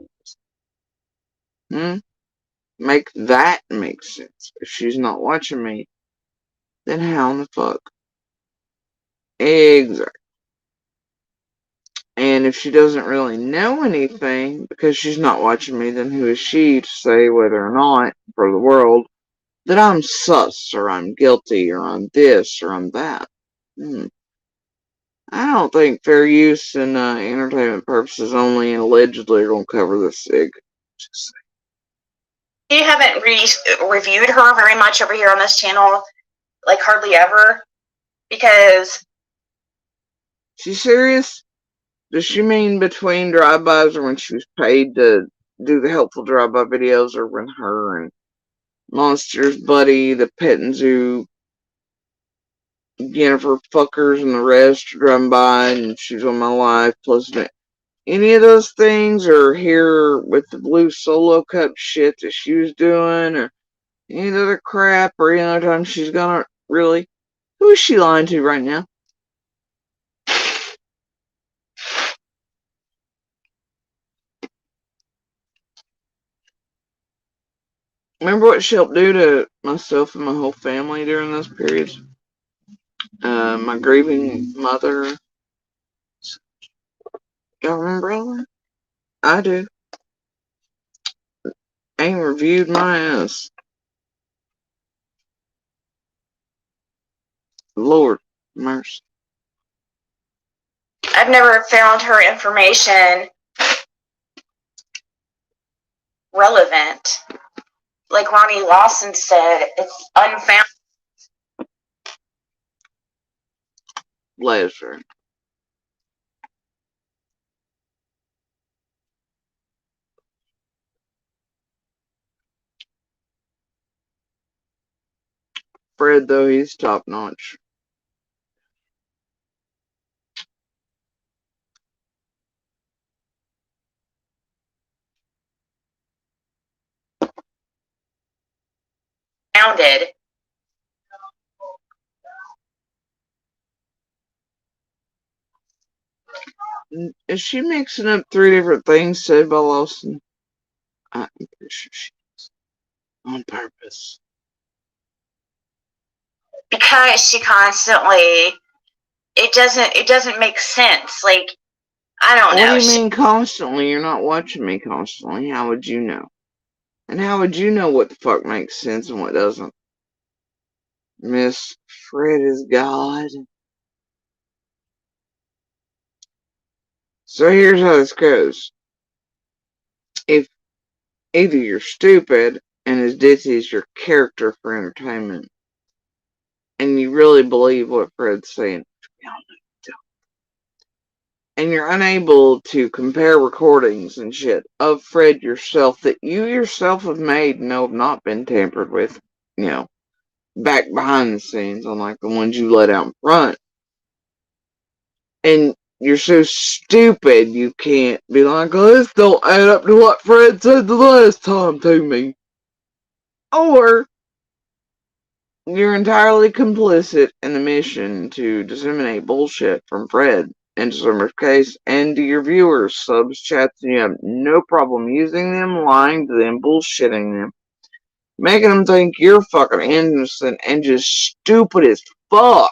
us? Make that make sense. If she's not watching me, then how in the fuck? Exactly. And if she doesn't really know anything, because she's not watching me, then who is she to say whether or not, for the world, that I'm sus, or I'm guilty, or I'm this, or I'm that? I don't think fair use and entertainment purposes only and allegedly are going to cover this Sig. You haven't reviewed her very much over here on this channel, like hardly ever, because... She's serious? Does she mean between drive-bys or when she was paid to do the helpful drive-by videos, or when her and Monster's buddy, the pet and zoo Jennifer fuckers and the rest are driving by and she's on my life. Plus, any of those things, or here with the blue solo cup shit that she was doing, or any other crap, or any other time she's gonna really. Who is she lying to right now? Remember what she helped do to myself and my whole family during those periods? My grieving mother. Y'all remember all that? I do. Ain't reviewed my ass. Lord mercy. I've never found her information relevant. Like Ronnie Lawson said, it's unfound. Bless her. Fred, though, he's top notch. Founded. Is she mixing up 3 different things said by Lawson? I'm pretty sure she is. On purpose. Because she constantly, it doesn't make sense. Like, I don't know. What do you mean constantly? You're not watching me constantly. How would you know? And how would you know what the fuck makes sense and what doesn't? Miss Fred is God. So here's how this goes. If either you're stupid and as ditzy as your character for entertainment, and you really believe what Fred's saying, and you're unable to compare recordings and shit of Fred yourself that you yourself have made and know have not been tampered with, you know, back behind the scenes, unlike the ones you let out in front, and you're so stupid you can't be like, oh, this don't add up to what Fred said the last time to me. Or you're entirely complicit in the mission to disseminate bullshit from Fred into Summer's case and to your viewers, subs, chats, and you have no problem using them, lying to them, bullshitting them, making them think you're fucking innocent and just stupid as fuck.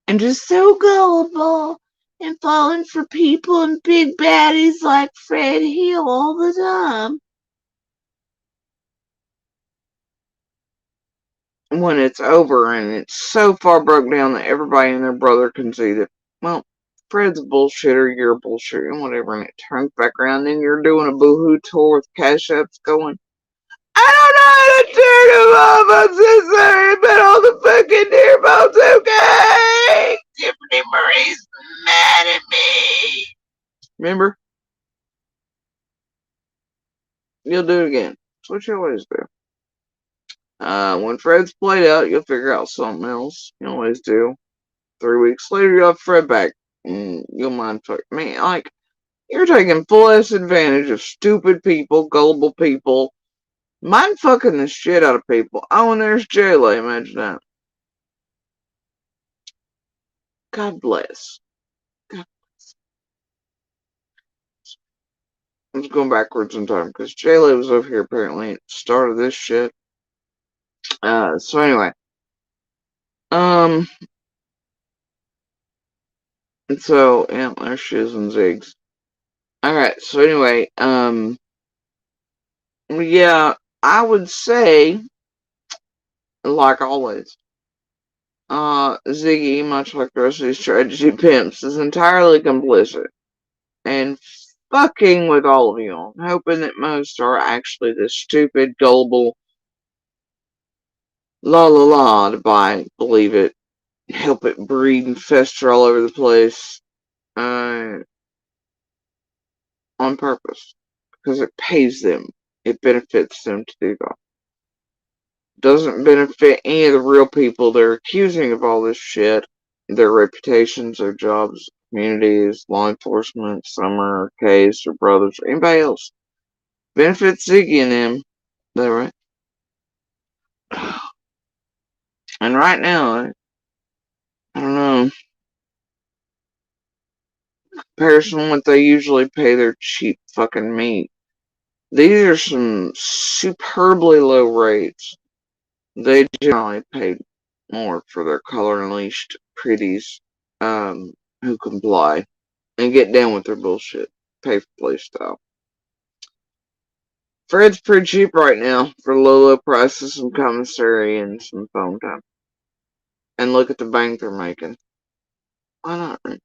And just so gullible and falling for people and big baddies like Fred Hill all the time. When it's over and it's so far broke down that everybody and their brother can see that, well, Fred's a bullshitter, you're a bullshitter, and whatever, and it turns back around, and you're doing a boohoo tour with cash apps going, I don't know how to turn him off, I'm so sorry about all the fucking dear bones, okay? Tiffany Marie's mad at me. Remember? You'll do it again. That's what you always do. When Fred's played out, you'll figure out something else. You always do. 3 weeks later, you'll have Fred back. And you'll mind fuck me. Like, you're taking full ass advantage of stupid people, gullible people, mind fucking the shit out of people. Oh, and there's Jayla, imagine that. God bless. God bless. I'm just going backwards in time, because Jayla was over here apparently at the start of this shit. So anyway. And so, yeah, there's shiz and zigs. Alright, so anyway, yeah, I would say, like always, Ziggy, much like the rest of these tragedy pimps, is entirely complicit and fucking with all of you, hoping that most are actually this stupid, gullible, la la la to buy, believe it, help it breed and fester all over the place, on purpose, because it pays them, it benefits them to do that. doesn't benefit any of the real people they're accusing of all this shit. Their reputations, their jobs, communities, law enforcement, Summer, Case, or brothers, or anybody else. Benefits Ziggy and them. Is that right? And right now, I don't know. Comparison to what they usually pay their cheap fucking meat. These are some superbly low rates. They generally pay more for their color unleashed pretties who comply and get down with their bullshit. Pay for play style. Fred's pretty cheap right now for low prices, some commissary, and some phone time. And look at the bank they're making. Why not? Right?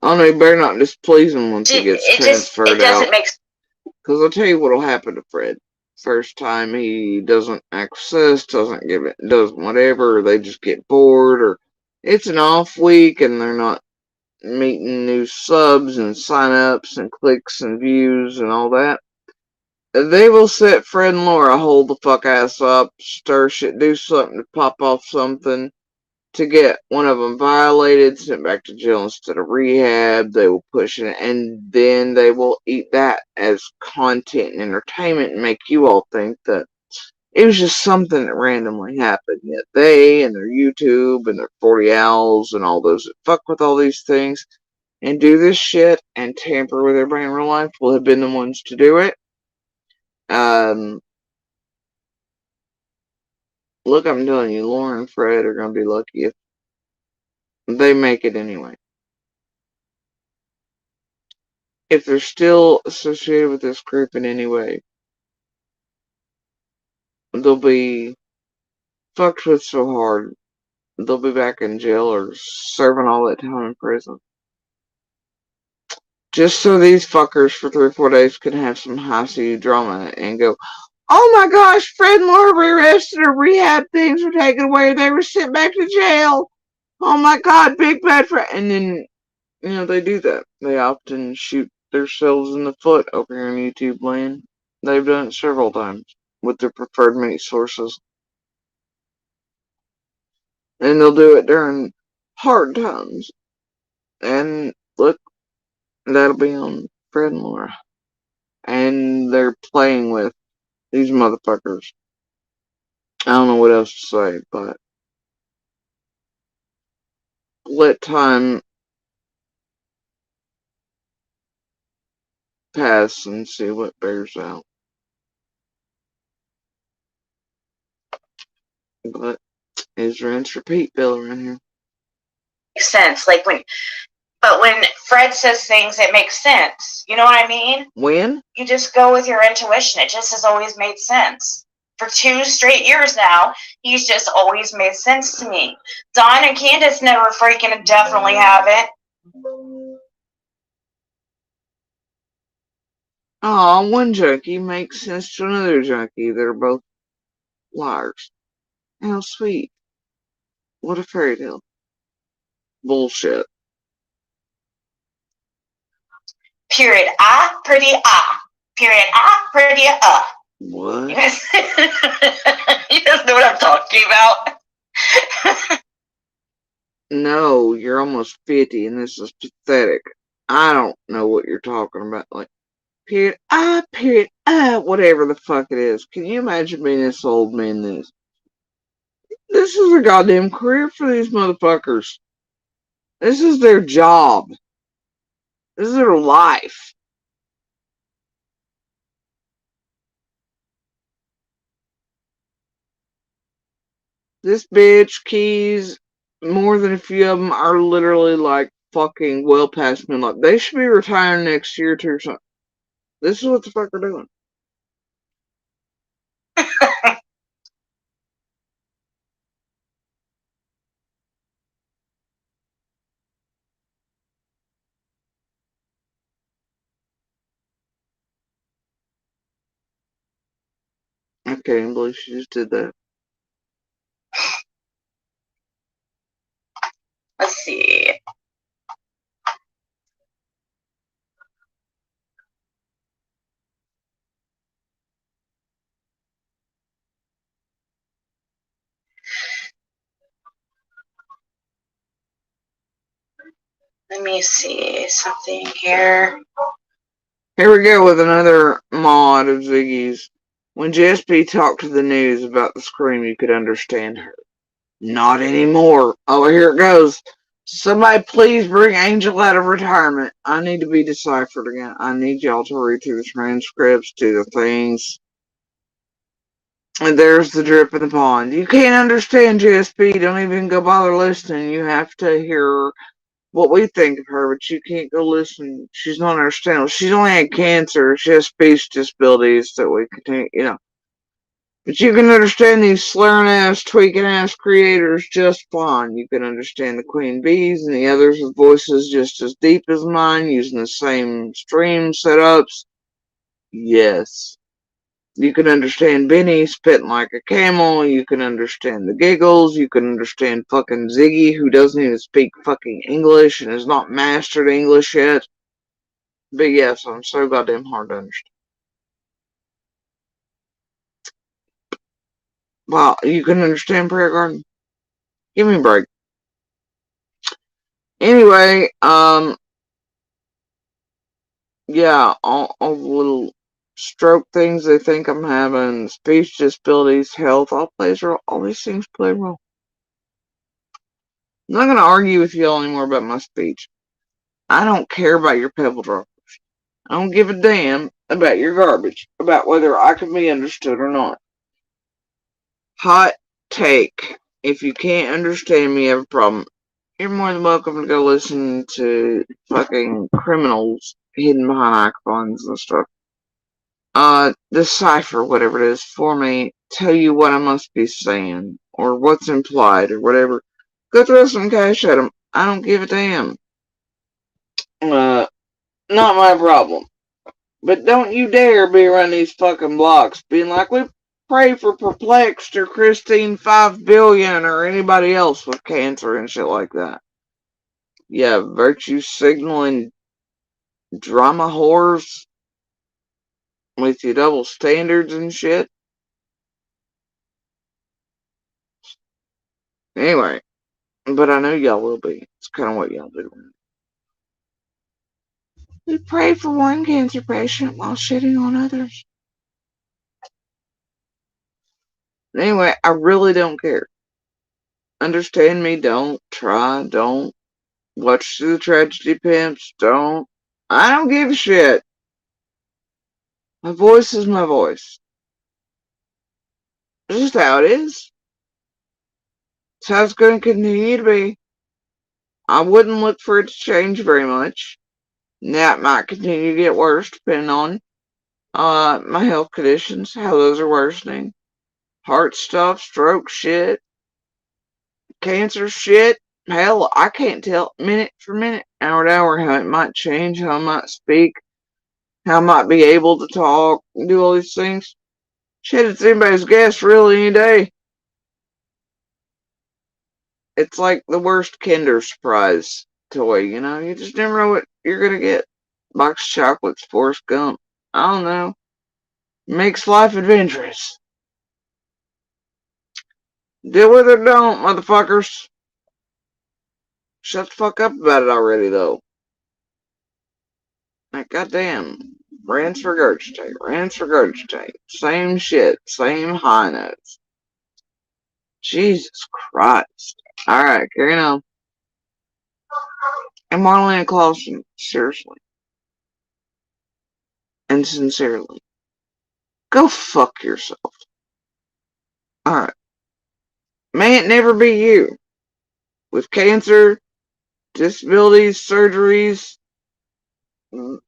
Oh no, you better not displease him once he gets transferred it doesn't out. make Because I'll tell you what'll happen to Fred. First time he doesn't access, doesn't give it, does whatever, or they just get bored, or it's an off week and they're not meeting new subs and sign-ups and clicks and views and all that. They will set Fred and Laura hold the fuck ass up, stir shit, do something to pop off something to get one of them violated, sent back to jail instead of rehab. They will push it, and then they will eat that as content and entertainment and make you all think that it was just something that randomly happened. Yet they and their YouTube and their 40 owls and all those that fuck with all these things and do this shit and tamper with everybody in real life will have been the ones to do it. Look, I'm telling you, Laura and Fred are going to be lucky if they make it anyway. If they're still associated with this group in any way, they'll be fucked with so hard, they'll be back in jail or serving all that time in prison. Just so these fuckers for 3 or 4 days can have some high-speed drama and go, oh my gosh, Fred and Laura were arrested or rehab things were taken away, they were sent back to jail. Oh my god, big bad Fred. And then, they do that. They often shoot themselves in the foot over here in YouTube land. They've done it several times with their preferred meat sources. And they'll do it during hard times. And look, that'll be on Fred and Laura. And they're playing with these motherfuckers. I don't know what else to say, but let time pass and see what bears out. But is rinse repeat Bill around here? makes sense. But when Fred says things, it makes sense. You know what I mean? When? You just go with your intuition. It just has always made sense. For 2 straight years now, he's just always made sense to me. Don and Candace never freaking definitely haven't. Aw, one junkie makes sense to another junkie. They're both liars. How sweet. What a fairy tale. Bullshit. Period. Pretty Period. Pretty What? You guys, you guys know what I'm talking about? No, you're almost 50 and this is pathetic. I don't know what you're talking about. Like, period, whatever the fuck it is. Can you imagine being this old man this? This is a goddamn career for these motherfuckers. This is their job. This is their life. This bitch, Keys, more than a few of them are literally like fucking well past midlife. They should be retiring next year or something. This is what the fuck they're doing. I can't even believe she just did that. Let's see. Let me see something here. Here we go with another mod of Ziggy's. When JSP talked to the news about the scream, you could understand her. Not anymore. Oh, here it goes. Somebody please bring Angel out of retirement. I need to be deciphered again. I need y'all to read through the transcripts, do the things. And there's the drip in the pond. You can't understand JSP. Don't even go bother listening. You have to hear what we think of her, but you can't go listen. She's not understandable. She's only had cancer. She has speech disabilities that we continue. But you can understand these slurring ass, tweaking ass creators just fine. You can understand the queen bees and the others with voices just as deep as mine, using the same stream setups. Yes. You can understand Benny spitting like a camel. You can understand the giggles. You can understand fucking Ziggy, who doesn't even speak fucking English and has not mastered English yet. But yes, I'm so goddamn hard to understand. Wow, you can understand Prayer Garden? Give me a break. Anyway, yeah, all the little stroke things they think I'm having, speech disabilities, health, all these things play a role. I'm not gonna argue with y'all anymore about my speech. I don't care about your pebble droppers. I don't give a damn about your garbage, about whether I can be understood or not. Hot take. If you can't understand me, you have a problem. You're more than welcome to go listen to fucking criminals hidden behind icons and stuff. Decipher whatever it is for me. Tell you what I must be saying, or what's implied, or whatever. Go throw some cash at them. I don't give a damn. Not my problem. But don't you dare be around these fucking blocks being like, we pray for Perplexed or Christine 5 billion or anybody else with cancer and shit like that. Yeah, virtue signaling drama whores with your double standards and shit. Anyway, but I know y'all will be. It's kind of what y'all do. We pray for one cancer patient while shitting on others. Anyway, I really don't care. Understand me, don't. Try, don't. Watch the tragedy pimps, don't. I don't give a shit. My voice is my voice. It's just how it is. It's how it's going to continue to be. I wouldn't look for it to change very much. That might continue to get worse depending on my health conditions, how those are worsening. Heart stuff, stroke shit, cancer shit. Hell, I can't tell minute for minute, hour to hour, how it might change, how I might speak, how I might be able to talk, and do all these things. Shit, it's anybody's guess, really, any day. It's like the worst Kinder Surprise toy, you know? You just never know what you're gonna get. Box of chocolates, Forrest Gump. I don't know. Makes life adventurous. Deal with it or don't, motherfuckers. Shut the fuck up about it already, though. Like, goddamn. Rinse, regurgitate. Same shit, same high notes. Jesus Christ. Alright, carrying on. And Marlena Clausen, seriously. And sincerely. Go fuck yourself. Alright. May it never be you. With cancer, disabilities, surgeries,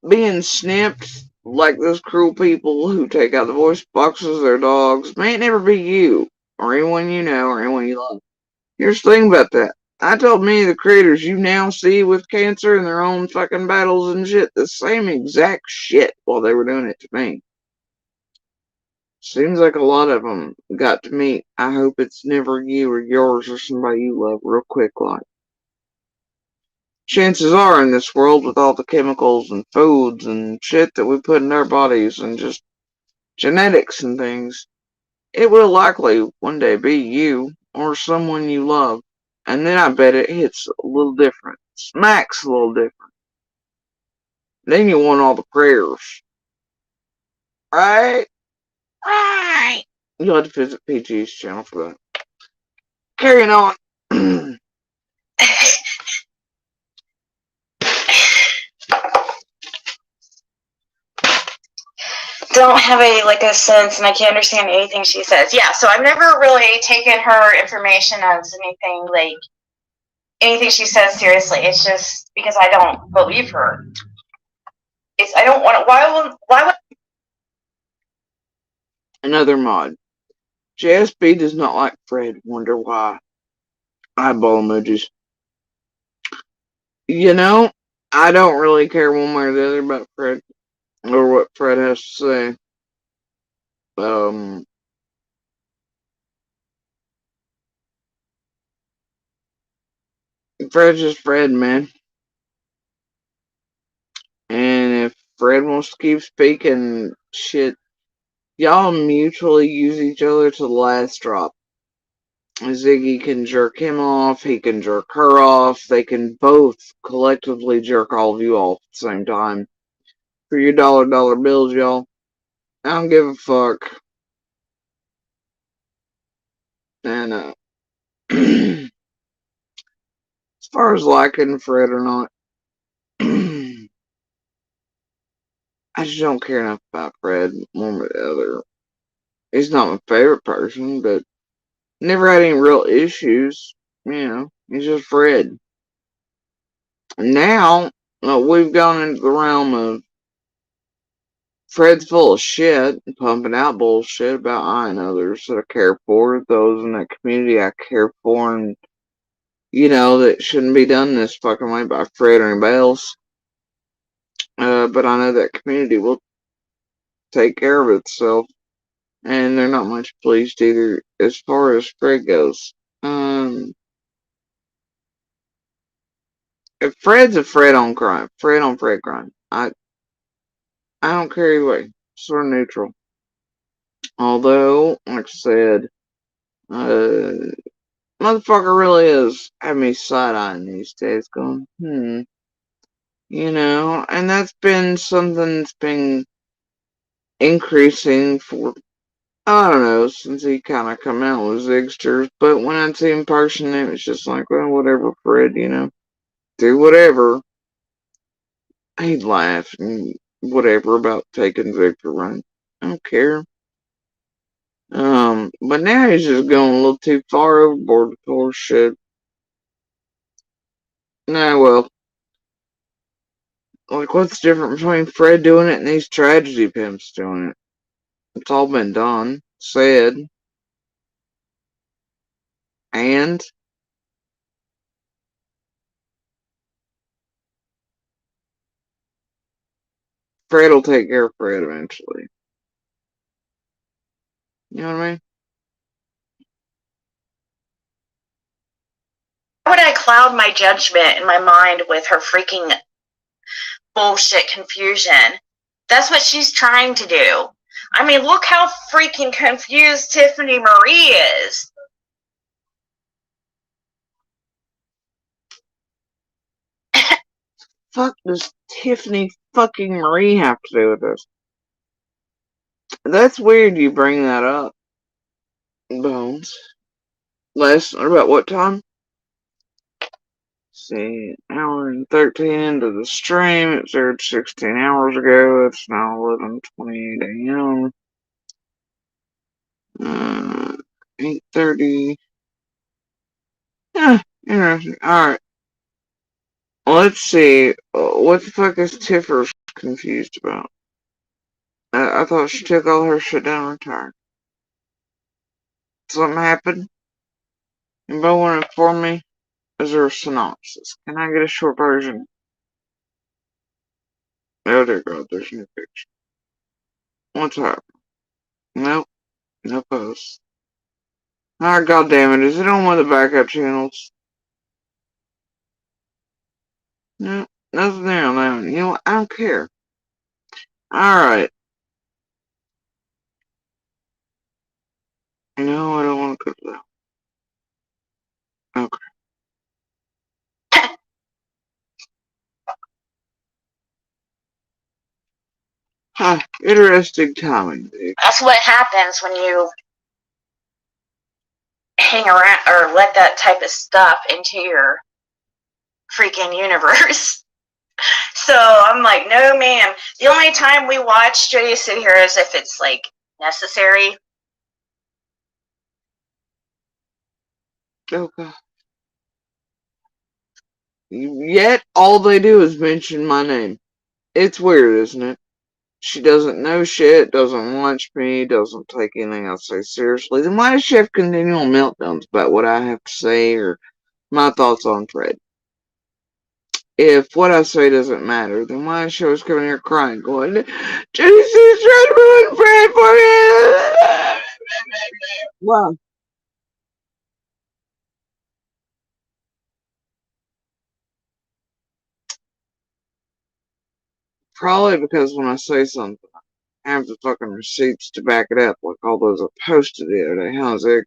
being snipped like those cruel people who take out the voice boxes of their dogs. May it never be you, or anyone you know, or anyone you love. Here's the thing about that. I told many of the creators you now see with cancer and their own fucking battles and shit, the same exact shit while they were doing it to me. Seems like a lot of them got to meet. I hope it's never you or yours or somebody you love real quick like. Chances are in this world with all the chemicals and foods and shit that we put in our bodies and just genetics and things, it will likely one day be you or someone you love. And then I bet it hits a little different. Smack's a little different. Then you want all the prayers. Right? Right. You'll have to visit PG's channel for that. Carrying on. Don't have a sense, and I can't understand anything she says. Yeah, so I've never really taken her information as anything she says seriously. It's just because I don't believe her. I don't want to. Why would Another mod. JSB does not like Fred. Wonder why. Eyeball emojis. You know, I don't really care one way or the other about Fred or what Fred has to say. Fred's just Fred, man. And if Fred wants to keep speaking shit, y'all mutually use each other to the last drop. Ziggy can jerk him off, he can jerk her off, they can both collectively jerk all of you off at the same time. For your dollar bills, y'all. I don't give a fuck. And, as far as liking Fred or not, I just don't care enough about Fred one way or the other. He's not my favorite person, but never had any real issues. You know, he's just Fred. Now, we've gone into the realm of Fred's full of shit, pumping out bullshit about I and others that I care for, those in that community I care for, and, that shouldn't be done this fucking way by Fred or anybody else. But I know that community will take care of itself, and they're not much pleased either as far as Fred goes. If Fred's a Fred on crime, Fred on Fred crime. I don't care either way. Sort of neutral. Although, like I said, motherfucker really is having me side-eyeing these days, going, and that's been something that's been increasing for, I don't know, since he kind of come out with Zigsters, but when I see him in person, it was just like, well, whatever, Fred, do whatever. He'd laugh and whatever about taking Victor, right? I don't care. But now he's just going a little too far overboard with horse shit. Nah, well, like, what's the difference between Fred doing it and these tragedy pimps doing it? It's all been done, said, and Fred will take care of Fred eventually. You know what I mean? why would I cloud my judgment in my mind with her freaking bullshit confusion? That's what she's trying to do. I mean, look how freaking confused Tiffany Marie is. Fuck does Tiffany fucking Marie have to do with this? That's weird you bring that up, Bones. About what time? See, hour and 13 into the stream. It aired 16 hours ago. It's now 11:28 a.m. 8:30. Yeah, interesting. Alright. Let's see. What the fuck is Tiffer's confused about? I thought she took all her shit down and retired. Something happened? Anybody want to inform me? Is there a synopsis? Can I get a short version? Oh dear God, there's no picture. What's happening? Nope, no post. Ah, God damn it! Is it on one of the backup channels? No, nothing there on that one. You know what? I don't care. Alright. No, I don't want to go to that. Okay. Huh, interesting timing, Vic. That's what happens when you hang around or let that type of stuff into your freaking universe. So I'm like, no, ma'am. The only time we watch Jody sit here is if it's like necessary. Oh, God. Yet, all they do is mention my name. It's weird, isn't it? She doesn't know shit, doesn't watch me, doesn't take anything I say seriously. Then why does she have continual meltdowns about what I have to say or my thoughts on Fred? If what I say doesn't matter, then why is she always coming here crying, going, JC's trying to ruin Fred for you? Why? Probably because when I say something, I have the fucking receipts to back it up, like all those I posted the other day. How's it?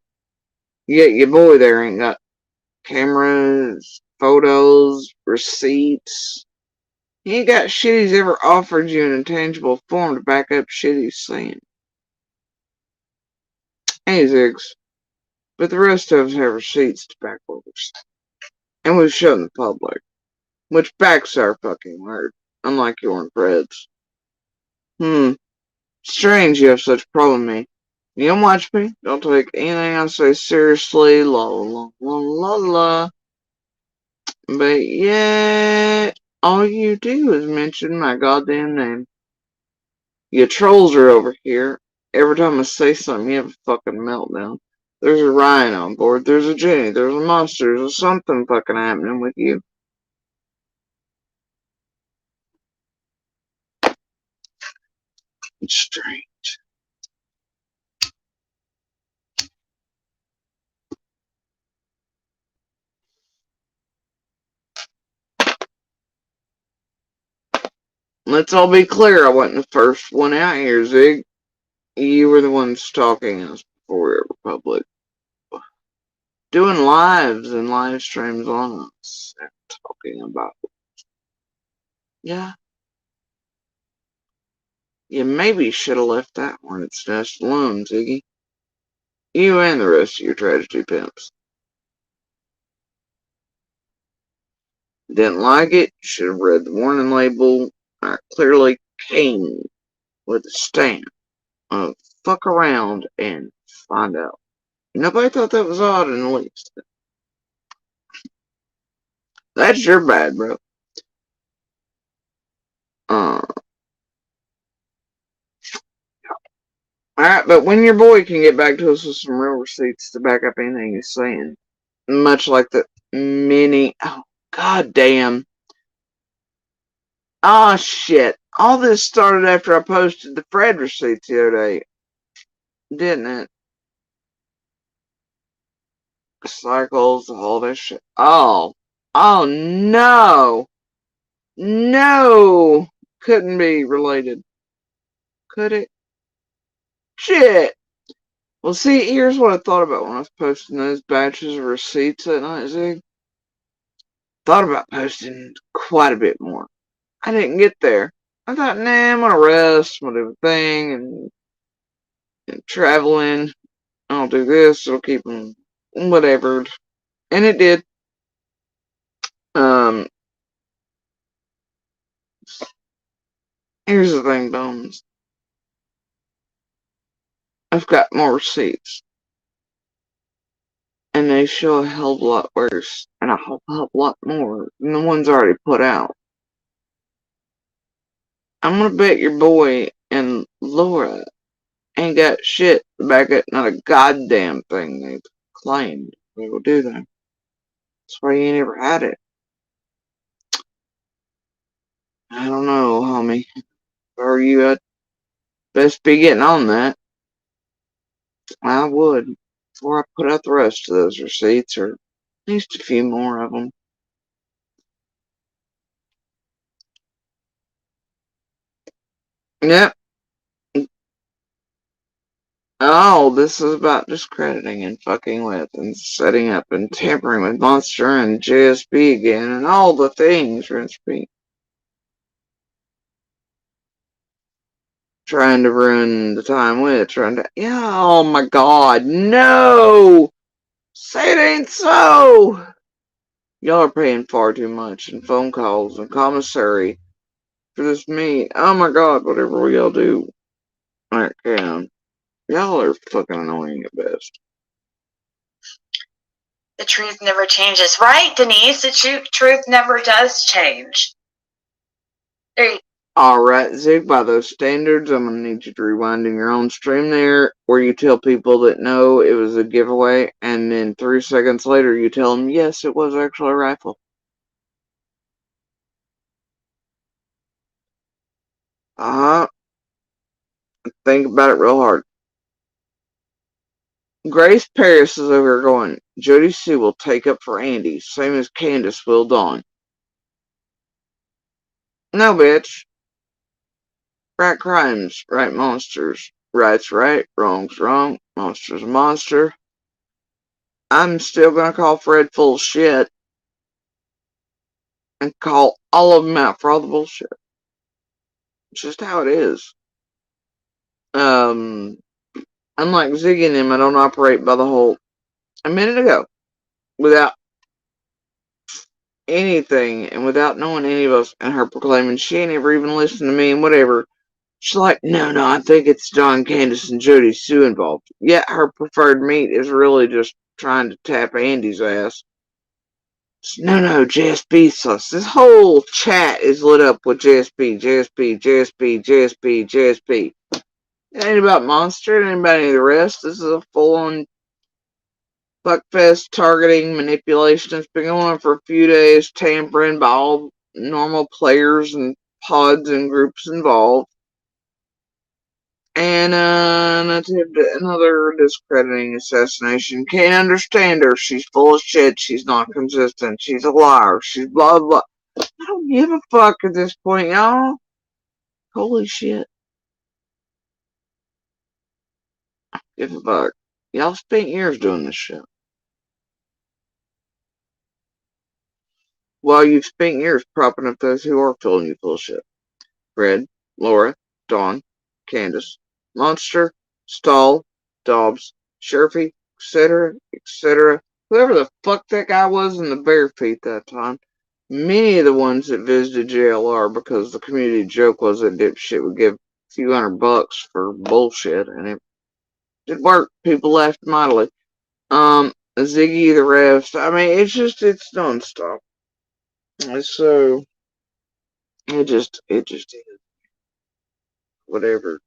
Yet your boy there ain't got cameras, photos, receipts. He ain't got shit he's ever offered you in a tangible form to back up shit he's saying. Hey, Ziggs. But the rest of us have receipts to back what we're saying. And we've shown the public. Which backs our fucking word. Unlike your and Fred's. Strange you have such a problem with me. You don't watch me. Don't take anything I say seriously. La la la la la. But yet, all you do is mention my goddamn name. You trolls are over here. Every time I say something, you have a fucking meltdown. There's a Ryan on board. There's a Jenny. There's a monster. There's something fucking happening with you. It's strange. Let's all be clear. I wasn't the first one out here, Zig. You were the one stalking us before we were public. Doing lives and live streams on us and talking about it. Yeah. You maybe should have left that hornet's nest alone, Ziggy. You and the rest of your tragedy pimps. Didn't like it? Should have read the warning label. I clearly came with a stamp of fuck around and find out. Nobody thought that was odd in the least. That's your bad, bro. Alright, but when your boy can get back to us with some real receipts to back up anything he's saying, much like the mini. Oh, god damn. Ah, shit. All this started after I posted the Fred receipts the other day, didn't it? Cycles, all this shit. Oh. Oh, no. No. Couldn't be related. Could it? Shit. Well, see, here's what I thought about when I was posting those batches of receipts that night, Zig. Thought about posting quite a bit more. I didn't get there. I thought, nah, I'm gonna rest, I'm gonna do a thing, and traveling. I'll do this, it'll keep them whatever. And it did. Um, Here's the thing, Bones. I've got more receipts. And they show a hell of a lot worse, and a hell of a lot more than the ones already put out. I'm gonna bet your boy and Laura ain't got shit to back up, not a goddamn thing they've claimed they will do that. That's why you ain't ever had it. I don't know, homie. Or you had best be getting on that. I would. Before I put out the rest of those receipts, or at least a few more of them. Yep. Oh, this is about discrediting and fucking with and setting up and tampering with Monster and JSB again and all the things, Rince. trying to ruin the time with, yeah, oh my god, no! Say it ain't so! Y'all are paying far too much in phone calls and commissary for this meat. Oh my god, whatever we all do, I can. Y'all are fucking annoying at best. The truth never changes, right, Denise? The truth never does change. Alright, Zig, by those standards, I'm gonna need you to rewind in your own stream there, where you tell people that no, it was a giveaway, and then 3 seconds later you tell them, yes, it was actually a rifle. Think about it real hard. Grace Paris is over here going, Jody Sue will take up for Andy, same as Candace will Dawn. No, bitch. Right crimes, right monsters. Right's right, wrong's wrong, monster's a monster. I'm still gonna call Fred full of shit and call all of them out for all the bullshit. It's just how it is. Unlike Ziggy and them, I don't operate by the whole a minute ago without anything and without knowing any of us and her proclaiming she ain't ever even listened to me and whatever. She's like, no, I think it's John Candace and Jody Sue involved. Yet her preferred meat is really just trying to tap Andy's ass. No, JSB sauce. This whole chat is lit up with JSB. It ain't about Monster, it ain't about any of the rest. This is a full-on fuckfest targeting manipulation. It's been going on for a few days, tampering by all normal players and pods and groups involved. And another discrediting assassination. Can't understand her. She's full of shit. She's not consistent. She's a liar. She's blah blah. I don't give a fuck at this point, y'all. Holy shit. Give a fuck. Y'all spent years doing this shit. While you've spent years propping up those who are filling you full of shit. Fred, Laura, Dawn, Candace, Monster, Stall, Dobbs, Sheriffy, etc. Whoever the fuck that guy was in the bare feet that time. Many of the ones that visited JLR because the community joke was that dipshit would give a few $100 for bullshit, and it did work. People laughed mightily. Ziggy, the rest. I mean, it's nonstop. So, it just is. Whatever.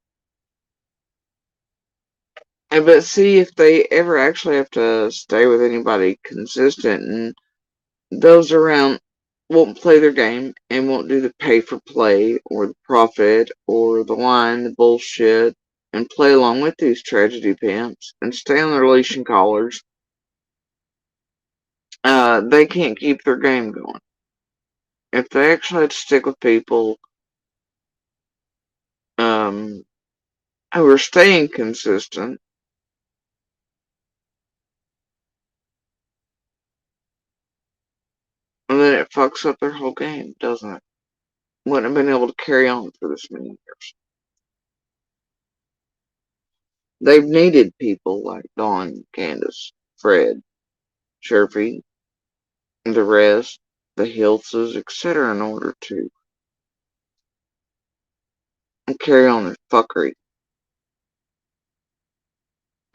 But see, if they ever actually have to stay with anybody consistent, and those around won't play their game and won't do the pay for play or the profit or the line, the bullshit, and play along with these tragedy pimps and stay on their leash and collars, they can't keep their game going. If they actually had to stick with people who are staying consistent, then it fucks up their whole game, doesn't it? Wouldn't have been able to carry on for this many years. They've needed people like Dawn, Candace, Fred, Sherfy, the rest, the Hiltzes, etc. in order to carry on their fuckery.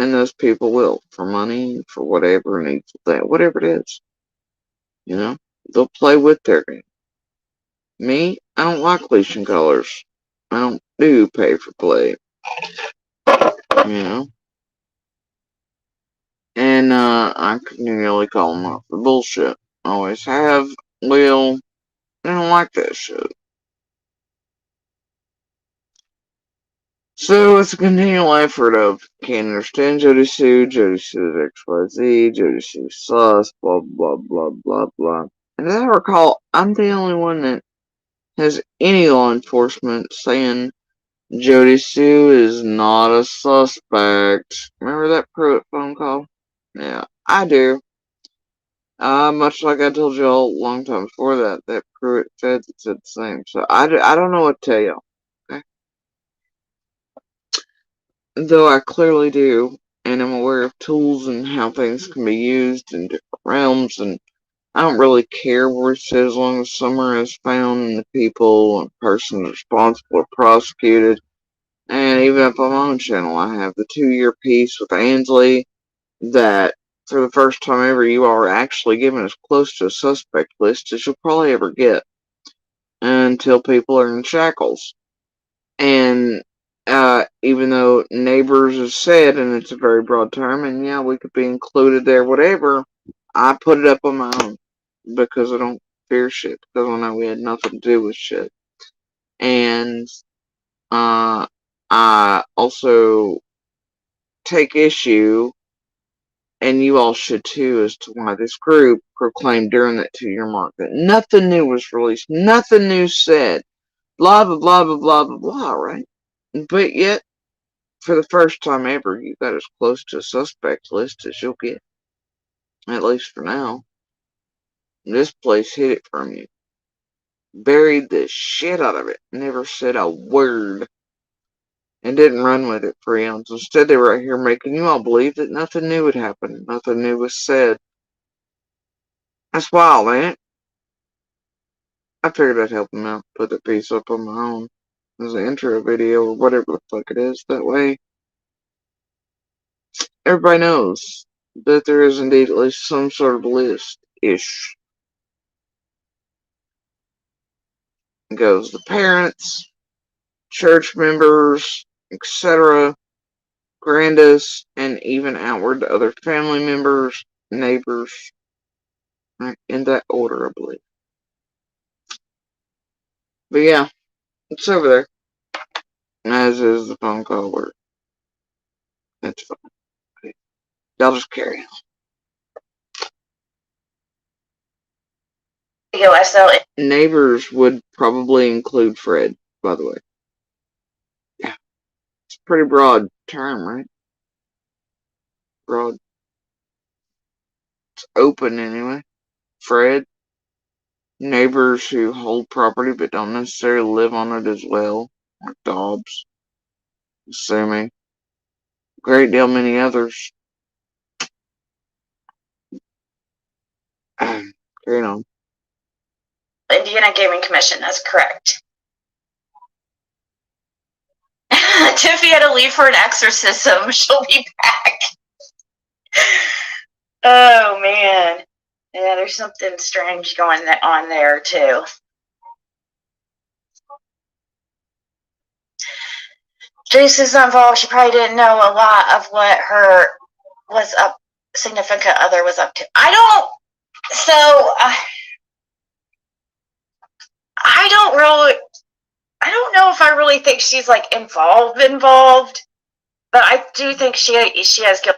And those people will, for money, for whatever needs that, whatever it is. You know, they'll play with their game. Me, I don't like leash and collars. I don't do pay for play. You know? And I continually call them out for bullshit. Always have, will. I don't like that shit. So it's a continual effort of can't understand Jody Sue, Jody Sue's XYZ, Jody Sue sus, blah blah blah blah blah. And as I recall, I'm the only one that has any law enforcement saying Jody Sue is not a suspect. Remember that Pruitt phone call? Yeah, I do. Much like I told y'all a long time before that Pruitt Feds said the same. So I don't know what to tell y'all. Okay? though I clearly do, and I'm aware of tools and how things can be used in different realms, and I don't really care where it says as long as Summer is found and the people and person responsible are prosecuted. And even up on my own channel, I have the 2-year piece with Ansley that for the first time ever you are actually given as close to a suspect list as you'll probably ever get until people are in shackles. And even though neighbors is said, and it's a very broad term, and yeah, we could be included there, whatever, I put it up on my own because I don't fear shit, because I know we had nothing to do with shit. And I also take issue, and you all should too, as to why this group proclaimed during that 2-year mark that nothing new was released, nothing new said, blah, blah, blah, blah, blah, blah, blah, right? But yet, for the first time ever, you got as close to a suspect list as you'll get. At least for now. This place hid it from you. Buried the shit out of it. Never said a word. And didn't run with it for eons. Instead, they were out here making you all believe that nothing new had happened. Nothing new was said. That's wild, ain't it? I figured I'd help them out. Put the piece up on my own. As an intro video or whatever the fuck it is. That way, everybody knows that there is indeed at least some sort of list-ish. It goes the parents, church members, etc., grandus, and even outward to other family members, neighbors, in that order, I believe. But yeah, it's over there, as is the phone call work. That's fine. Y'all just carry on. Neighbors would probably include Fred, by the way. Yeah, it's a pretty broad term, right? Broad. It's open anyway. Fred. Neighbors who hold property but don't necessarily live on it as well, like Dobbs, assuming. Great deal many others. Carrying on. Indiana Gaming Commission, that's correct. Tiffy had to leave for an exorcism. She'll be back. Oh, man. Yeah, there's something strange going on there, too. Jason's not involved. She probably didn't know a lot of what her significant other was up to. I don't know if I really think she's like involved, but I do think she has guilt.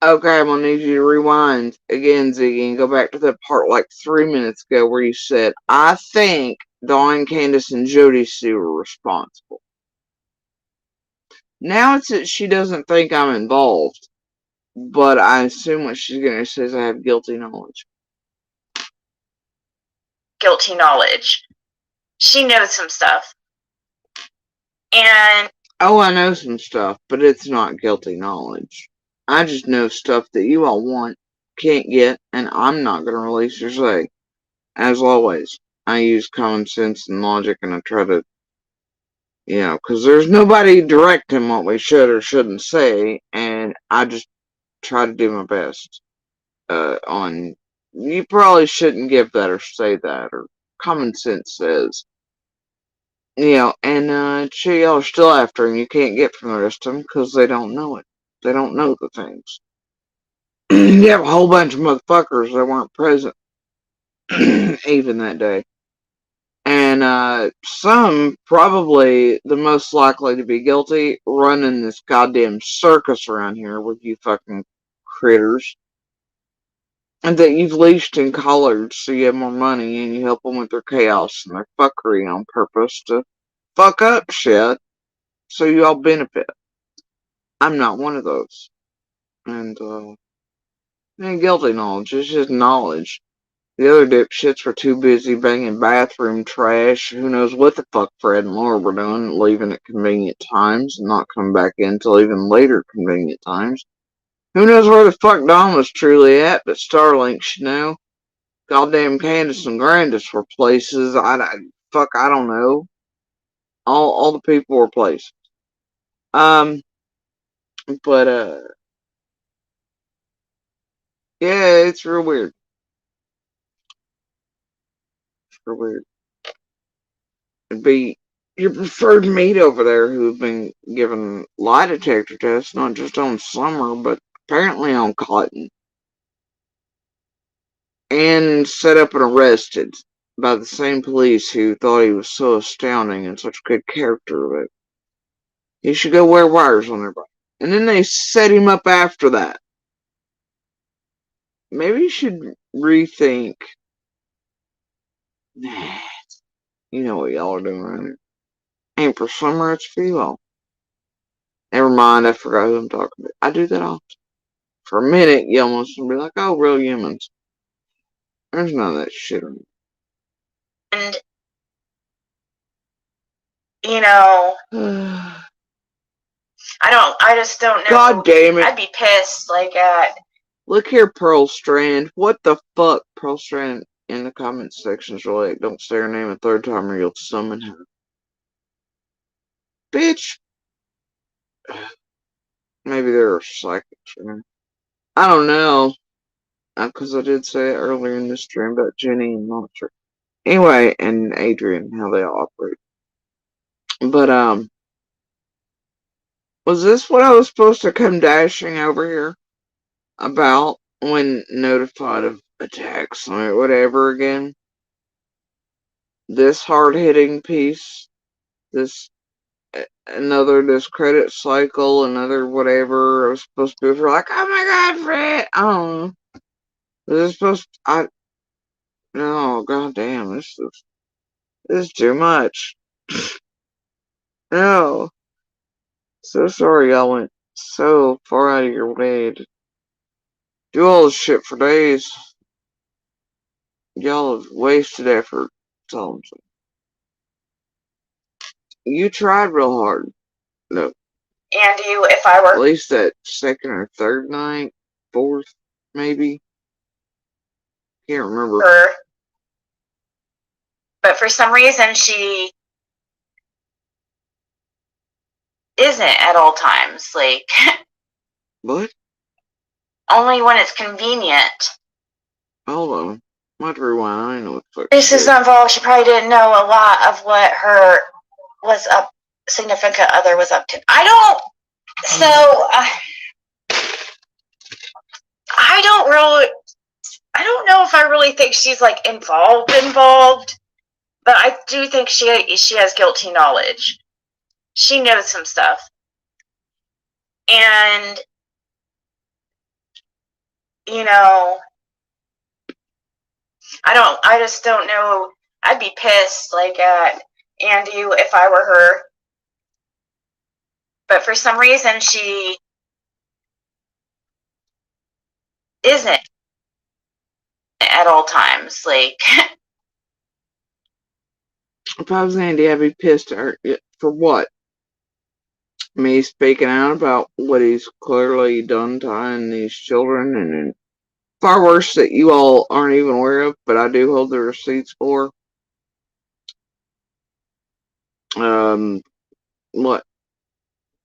Okay, I'm gonna need you to rewind again, Ziggy, and go back to that part like 3 minutes ago where you said, I think Dawn, Candace, and Jody Sue are responsible. Now it's that she doesn't think I'm involved, but I assume what she's gonna say is I have guilty knowledge. Guilty knowledge. She knows some stuff. And oh, I know some stuff, but it's not guilty knowledge. I just know stuff that you all want, can't get, and I'm not going to release or say. As always, I use common sense and logic, and I try to, because there's nobody directing what we should or shouldn't say, and I just try to do my best on, you probably shouldn't give that or say that, or common sense says. And y'all are still after him. You can't get from the rest of them because they don't know it. They don't know the things. You have a whole bunch of motherfuckers that weren't present even that day. And some, probably the most likely to be guilty, running this goddamn circus around here with you fucking critters. And that you've leashed and collared so you have more money and you help them with their chaos and their fuckery on purpose to fuck up shit so you all benefit. I'm not one of those. And, guilty knowledge. It's just knowledge. The other dipshits were too busy banging bathroom trash. Who knows what the fuck Fred and Laura were doing, leaving at convenient times and not coming back in until even later convenient times. Who knows where the fuck Don was truly at, but Starlink should know. Goddamn Candace and Grandis were places. I don't know. All the people were places. But yeah, it's real weird. It's real weird. It'd be your preferred meat over there who've been given lie detector tests, not just on Summer, but apparently on Cotton, and set up and arrested by the same police who thought he was so astounding and such a good character that he should go wear wires on everybody. And then they set him up after that. Maybe you should rethink. Nah, you know what y'all are doing right here. Ain't for Summer, it's for you all. Never mind, I forgot who I'm talking about. I do that often. For a minute, you almost be like, oh, real humans. There's none of that shit. And, you know, I just don't know. God damn it. I'd be pissed, like, Look here, Pearl Strand. What the fuck? Pearl Strand in the comments section is like, don't say her name a third time or you'll summon her. Bitch. Maybe they're psychics. I don't know. Because I did say it earlier in this stream about Jenny and Monster. Anyway, and Adrian, how they operate. But, was this what I was supposed to come dashing over here about when notified of attacks or whatever again? This hard-hitting piece? This credit cycle, another whatever I was supposed to be for, like, oh my god, Fred! I don't know. Was this supposed to, no, goddamn, this is too much. No. So sorry y'all went so far out of your way to do all this shit for days. Y'all have wasted effort. That's all I'm saying. You tried real hard. No. And you, if I were... At least that second or third night. Fourth, maybe. Can't remember. Her. But for some reason, she isn't at all times. Like... What? Only when it's convenient. Hold on. Might rewind. I know what the fuck. This is involved. She probably didn't know a lot of what her significant other was up to. I don't. So I don't really. I don't know if I really think she's like involved, but I do think she has guilty knowledge. She knows some stuff, and you know. I just don't know. I'd be pissed, like, at Andy if I were her. But for some reason, she isn't at all times. Like, if I was Andy, I'd be pissed at her. For what? Me speaking out about what he's clearly done to these children, and far worse that you all aren't even aware of, but I do hold the receipts for. What?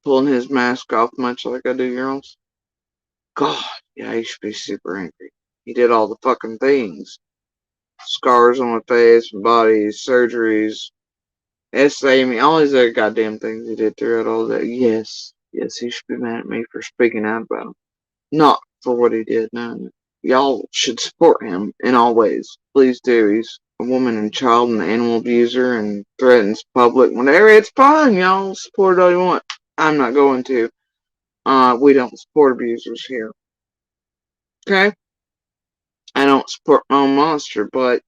Pulling his mask off much like I do girls? God, yeah, he should be super angry. He did all the fucking things. Scars on my face, my body, surgeries, essaying, all these other goddamn things he did throughout all that. Yes, he should be mad at me for speaking out about him. Not for what he did, no. Y'all should support him in all ways. Please do. He's a woman and child and animal abuser and threatens public. Whenever it's fine, y'all support it all you want. I'm not going to. We don't support abusers here. Okay? I don't support my own monster, but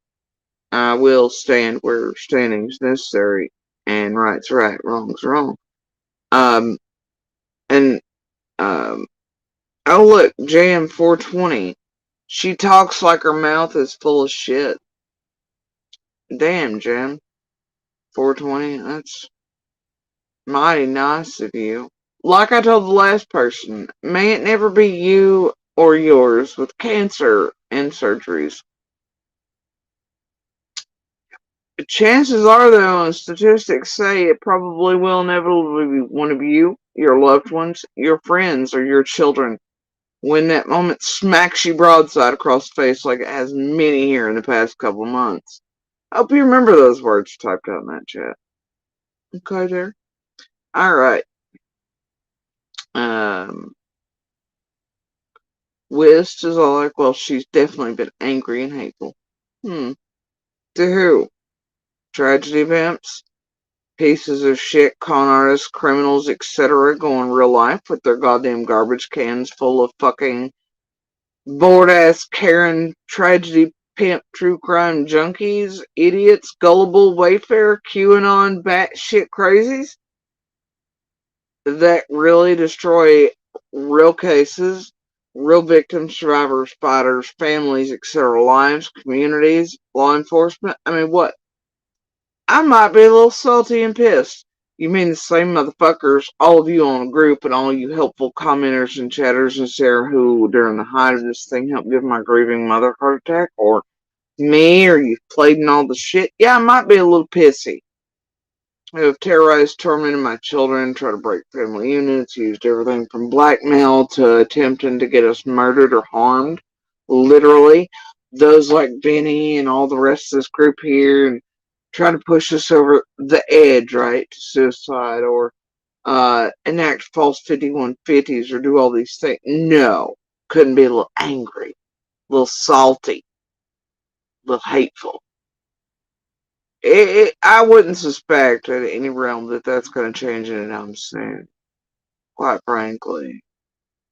I will stand where standing is necessary, and right's right, wrong's wrong. Oh look, JM420 She talks like her mouth is full of shit. Damn, Jen. 420, that's mighty nice of you. Like I told the last person, may it never be you or yours with cancer and surgeries. Chances are, though, and statistics say it probably will inevitably be one of you, your loved ones, your friends, or your children when that moment smacks you broadside across the face like it has many here in the past couple of months. I hope you remember those words typed out in that chat. Okay, there. Alright. Wist is all like, well, she's definitely been angry and hateful. To who? Tragedy vamps? Pieces of shit, con artists, criminals, etc. go in real life with their goddamn garbage cans full of fucking bored-ass Karen tragedy pimp true crime junkies, idiots, gullible Wayfair, QAnon, batshit crazies that really destroy real cases, real victims, survivors, fighters, families, etc. lives, communities, law enforcement. I mean, what? I might be a little salty and pissed. You mean the same motherfuckers, all of you on a group and all you helpful commenters and chatters and Sarah who, during the height of this thing, helped give my grieving mother a heart attack? Or me? Or you played in all the shit? Yeah, I might be a little pissy. Who have terrorized, tormented my children, tried to break family units, used everything from blackmail to attempting to get us murdered or harmed. Literally. Those like Benny and all the rest of this group here, and try to push us over the edge, right, to suicide, or enact false 5150s, or do all these things. No. Couldn't be a little angry, a little salty, a little hateful. I wouldn't suspect in any realm that that's going to change anytime soon. Quite frankly,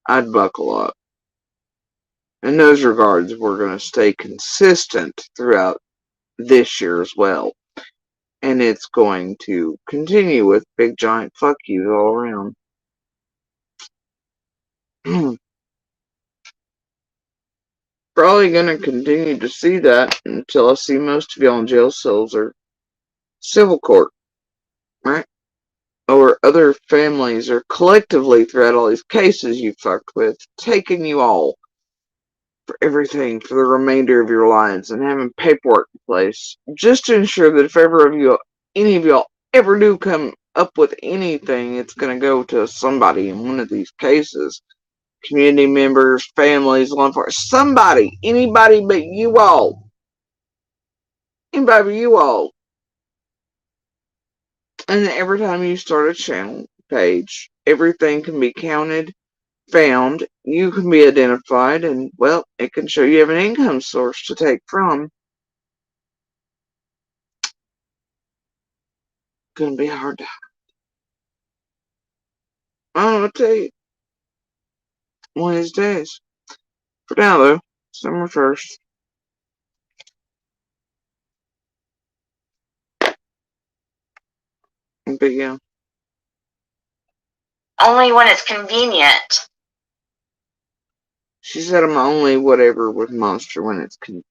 I'd buckle up. In those regards, we're going to stay consistent throughout this year as well. And it's going to continue with big giant fuck yous all around. Probably going to continue to see that until I see most of y'all in jail cells or civil court, right? Or other families, or collectively throughout all these cases you fucked with, taking you all for everything for the remainder of your lives and having paperwork in place just to ensure that if ever of you, any of y'all ever do come up with anything, it's going to go to somebody in one of these cases. Community members, families, law enforcement, somebody, anybody but you all. Anybody but you all. And every time you start a channel page, everything can be counted, found, you can be identified, and, well, it can show you have an income source to take from. Gonna be hard to. I'll tell you. One of these days. For now, though, summer 1st. But yeah. Only when it's convenient. She said I'm only whatever with Monster when it's convenient.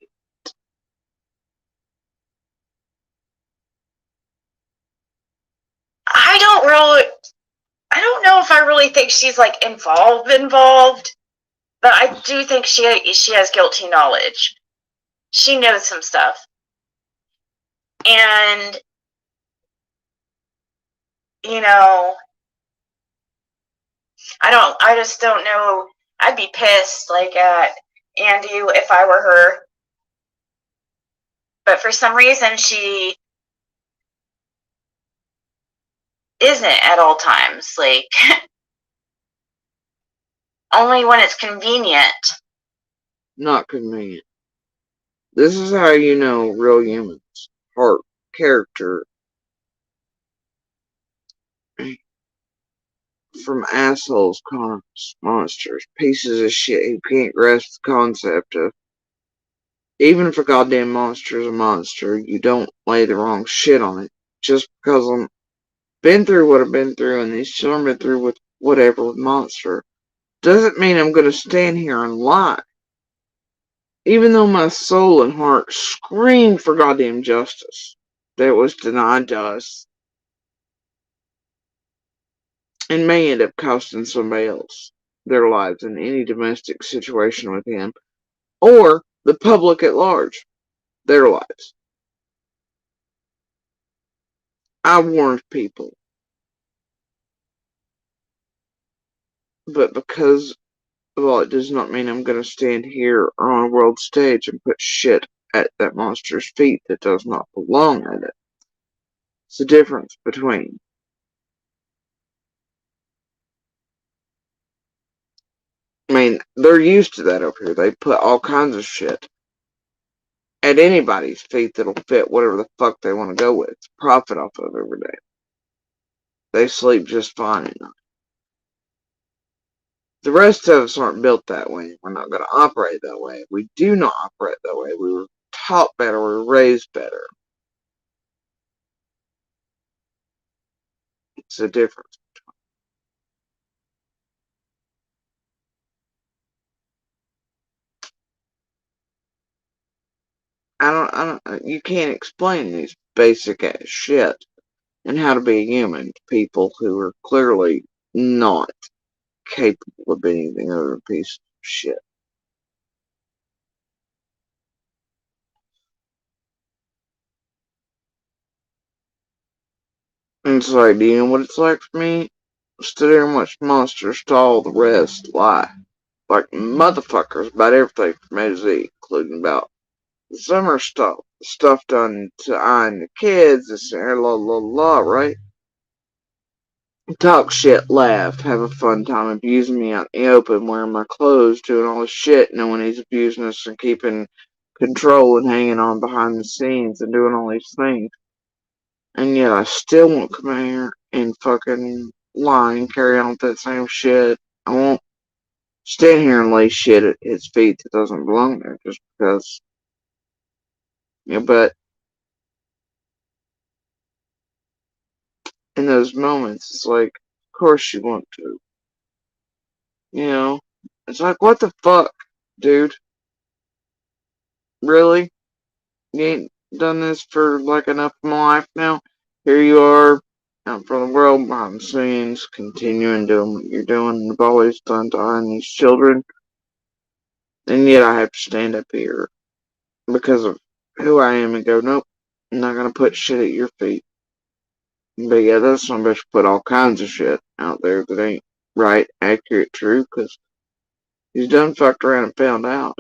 I don't know if I really think she's like involved, but I do think she has guilty knowledge. She knows some stuff. And, you know, I just don't know. I'd be pissed, like, at Andy if I were her. But for some reason, she isn't at all times. Like, only when it's convenient. Not convenient. This is how you know real humans. Heart, character. From assholes, cons, monsters, pieces of shit who can't grasp the concept of, even if a goddamn monster is a monster, you don't lay the wrong shit on it. Just because I'm been through what I've been through and these children been through with whatever with monster, doesn't mean I'm gonna stand here and lie. Even though my soul and heart screamed for goddamn justice that was denied to us and may end up costing somebody else their lives in any domestic situation with him, or the public at large, their lives. I warned people, but because, well, it does not mean I'm going to stand here or on a world stage and put shit at that monster's feet that does not belong at it. It's the difference between. I mean, they're used to that over here. They put all kinds of shit at anybody's feet that'll fit whatever the fuck they want to go with, profit off of every day. They sleep just fine at night. The rest of us aren't built that way. We're not going to operate that way. We do not operate that way. We were taught better. We were raised better. It's a difference. You can't explain these basic ass shit and how to be a human to people who are clearly not capable of being anything other than a piece of shit. And it's like, do you know what it's like for me? Stood there and watch monsters to all the rest lie. Like motherfuckers about everything from A to Z, including about the summer stuff. Stuff done to I and the kids, this and la la la, right? Talk shit, laugh, have a fun time abusing me out in the open, wearing my clothes, doing all this shit, knowing he's abusing us and keeping control and hanging on behind the scenes and doing all these things. And yet I still won't come out here and fucking lie and carry on with that same shit. I won't stand here and lay shit at his feet that doesn't belong there just because. But in those moments, it's like, of course you want to. It's like, what the fuck, dude? Really? You ain't done this for like enough of my life now? Here you are, out in front of the world, behind the scenes, continuing doing what you're doing, and you've always done to I and these children. And yet I have to stand up here because of who I am and go, nope, I'm not gonna put shit at your feet. But yeah, that's some bitch put all kinds of shit out there that ain't right, accurate, true, because he's done fucked around and found out.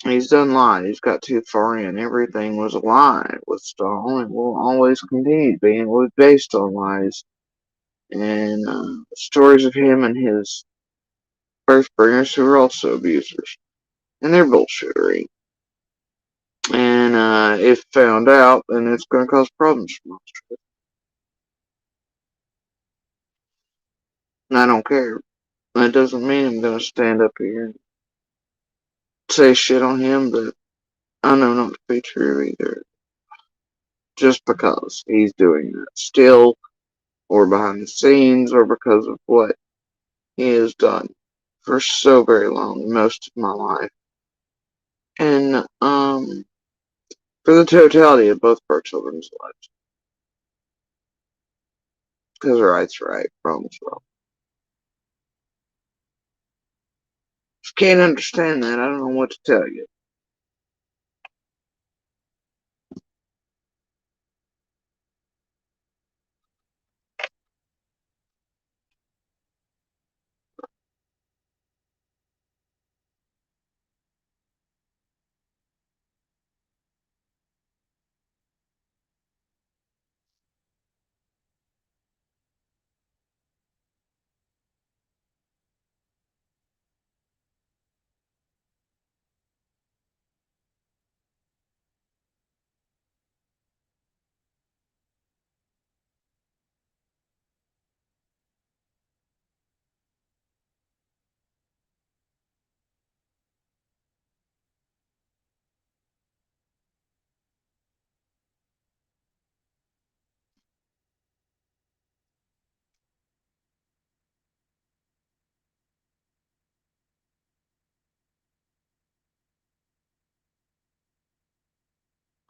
He's done lied. He's got too far in. Everything was a lie with Stahl and will always continue to be and was based on lies. And stories of him and his birth bringers who are also abusers. And they're bullshittery. And if found out, then it's going to cause problems for most of it. And I don't care. That doesn't mean I'm going to stand up here and say shit on him that I know not to be true either. Just because he's doing that still, or behind the scenes, or because of what he has done for so very long, most of my life. And for the totality of both of our children's lives. Because right's right, wrong's wrong. If you can't understand that, I don't know what to tell you.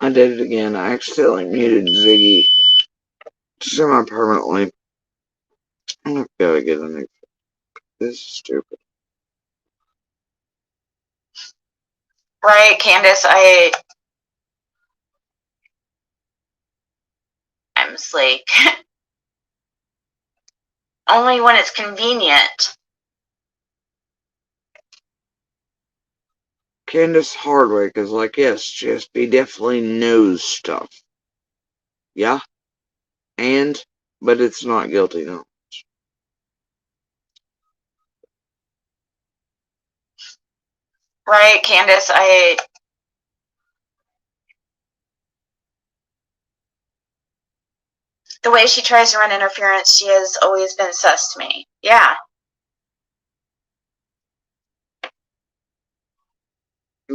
I did it again. I accidentally muted Ziggy semi-permanently. I've got to get a new. This is stupid. Right, Candace, I'm just like, only when it's convenient. Candace Hardwick is like, yes, GSP definitely knows stuff. Yeah, but it's not guilty, no. Right, Candace, the way she tries to run interference, she has always been sus to me. Yeah.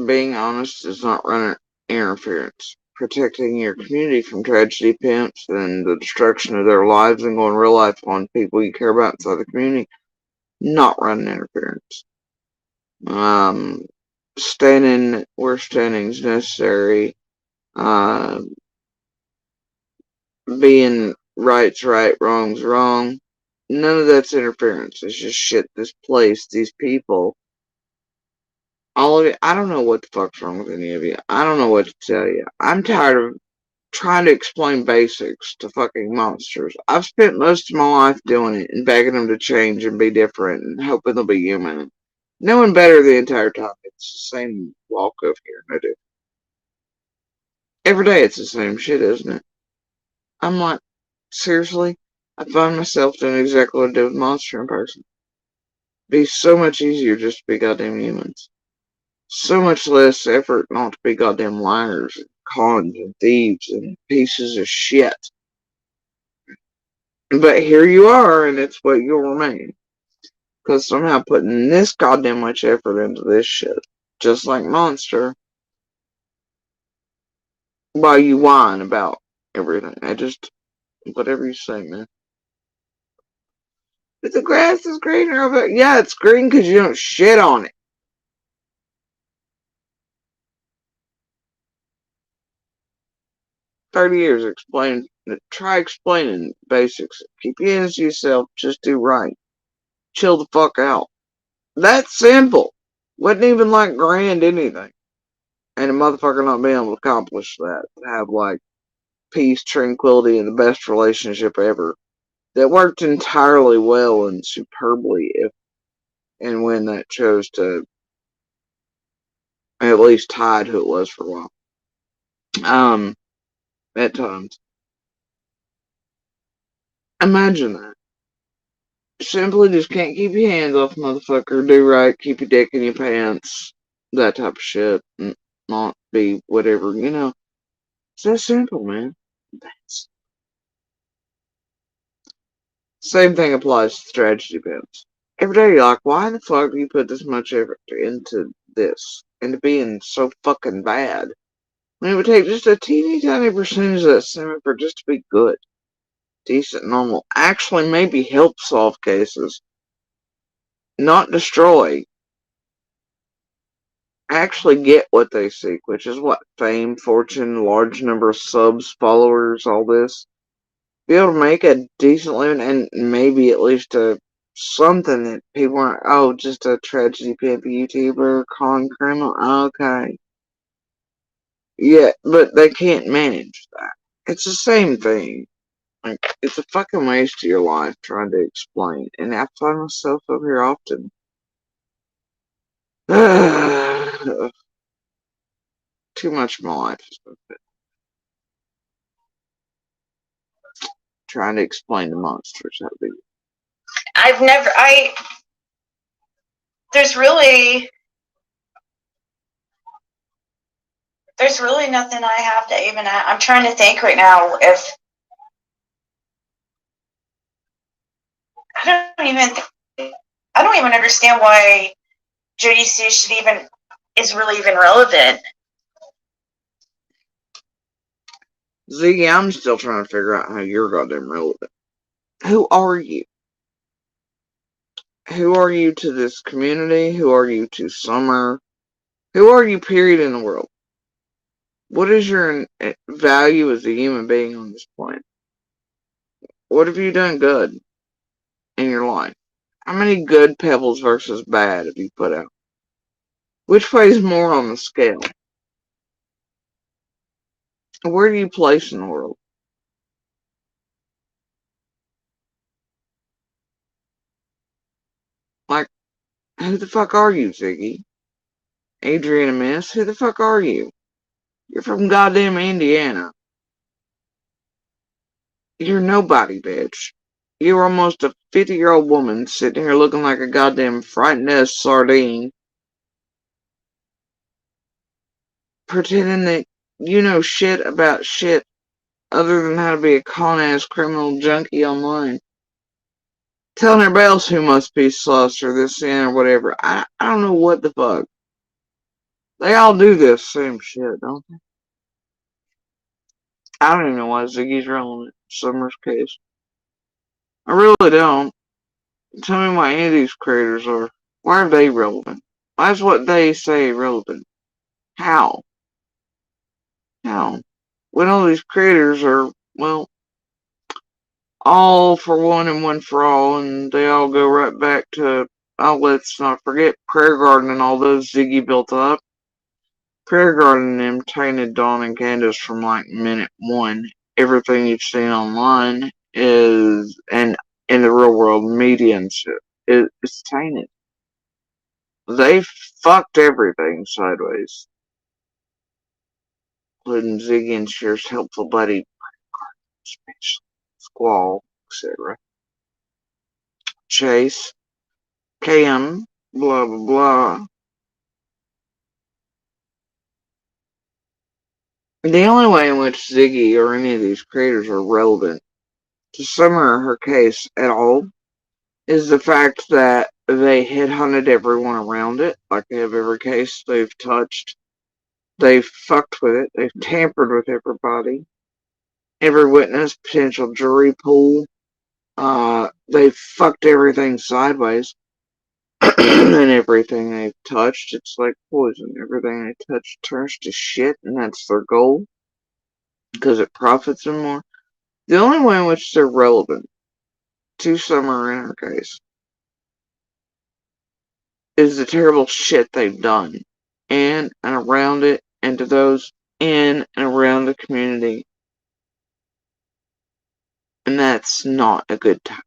Being honest is not running interference. Protecting your community from tragedy pimps and the destruction of their lives and going real life on people you care about inside the community, not running interference. Standing where standing is necessary. Being right's right, wrong's wrong. None of that's interference. It's just shit. This place, these people, all of it. I don't know what the fuck's wrong with any of you. I don't know what to tell you. I'm tired of trying to explain basics to fucking monsters. I've spent most of my life doing it and begging them to change and be different and hoping they'll be human. Knowing better the entire time. It's the same walk over here, no different. Every day it's the same shit, isn't it? I'm like, seriously? I find myself doing exactly what I did with Monster in person. It'd be so much easier just to be goddamn humans. So much less effort not to be goddamn liars and cons and thieves and pieces of shit. But here you are, and it's what you'll remain. Because somehow putting this goddamn much effort into this shit, just like Monster, while you whine about everything. Whatever you say, man. But the grass is greener over. Yeah, it's green because you don't shit on it. $30 try explaining basics. Keep your hands to yourself. Just do right. Chill the fuck out. That's simple. Wasn't even like grand anything. And a motherfucker not being able to accomplish that. Have like peace, tranquility, and the best relationship ever. That worked entirely well and superbly if and when that chose to at least hide who it was for a while. At times. Imagine that. Simply just can't keep your hands off, motherfucker. Do right, keep your dick in your pants. That type of shit. Not be whatever, you know. It's that simple, man. That's... Same thing applies to tragedy pimps. Every day you're like, why the fuck do you put this much effort into this? Into being so fucking bad? When it would take just a teeny tiny percentage of that same effort just to be good. Decent, normal. Actually maybe help solve cases. Not destroy. Actually get what they seek, which is what? Fame, fortune, large number of subs, followers, all this. Be able to make a decent living and maybe at least something that people aren't, oh, just a tragedy pimp YouTuber, con criminal, okay. Yeah, but they can't manage that. It's the same thing. Like, it's a fucking waste of your life trying to explain. And I find myself over here often. Too much of my life is spent trying to explain the monsters how big. There's really nothing I have to even, I'm trying to think right now if, I don't even understand why JDC is really even relevant. Ziggy, I'm still trying to figure out how you're goddamn relevant. Who are you? Who are you to this community? Who are you to Summer? Who are you, period, in the world? What is your value as a human being on this planet? What have you done good in your life? How many good pebbles versus bad have you put out? Which weighs more on the scale? Where do you place in the world? Like, who the fuck are you, Ziggy? Adriana Miss, who the fuck are you? You're from goddamn Indiana. You're nobody, bitch. You're almost a 50-year-old woman sitting here looking like a goddamn frightened ass sardine, pretending that you know shit about shit other than how to be a con ass criminal junkie online. Telling everybody else who must be sus or this and or whatever. I don't know what the fuck. They all do this same shit, don't they? I don't even know why Ziggy's relevant in Summer's case. I really don't. Tell me why any of these creators are. Why are they relevant? Why is what they say relevant? How? How? When all these creators are, well, all for one and one for all, and they all go right back to, oh, let's not forget Prayer Garden and all those Ziggy built up. Prayer Garden and them tainted Dawn and Candace from like minute one. Everything you've seen online is, and in the real world media and shit, it's tainted. They fucked everything sideways, including Ziggy and Cher's helpful buddy, Squall, etc. Chase, Cam, blah blah blah. The only way in which Ziggy or any of these creators are relevant to Summer or her case at all is the fact that they headhunted everyone around it, like they have every case they've touched. They've fucked with it. They've tampered with everybody. Every witness, potential jury pool. They've fucked everything sideways. And everything they've touched, it's like poison. Everything they touch turns to shit, and that's their goal. Because it profits them more. The only way in which they're relevant to Summer in her case is the terrible shit they've done in and around it, and to those in and around the community. And that's not a good time.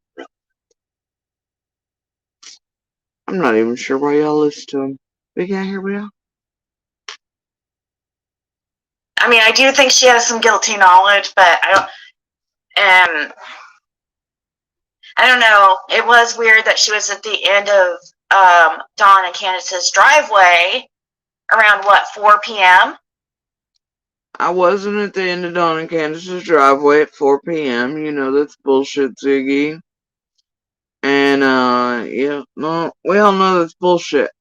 I'm not even sure why y'all listen to them. But yeah, here we are. I mean, I do think she has some guilty knowledge, but I don't know. It was weird that she was at the end of Dawn and Candace's driveway around, what, 4 p.m.? I wasn't at the end of Dawn and Candace's driveway at 4 p.m. You know that's bullshit, Ziggy. And, yeah, no, we all know that's bullshit.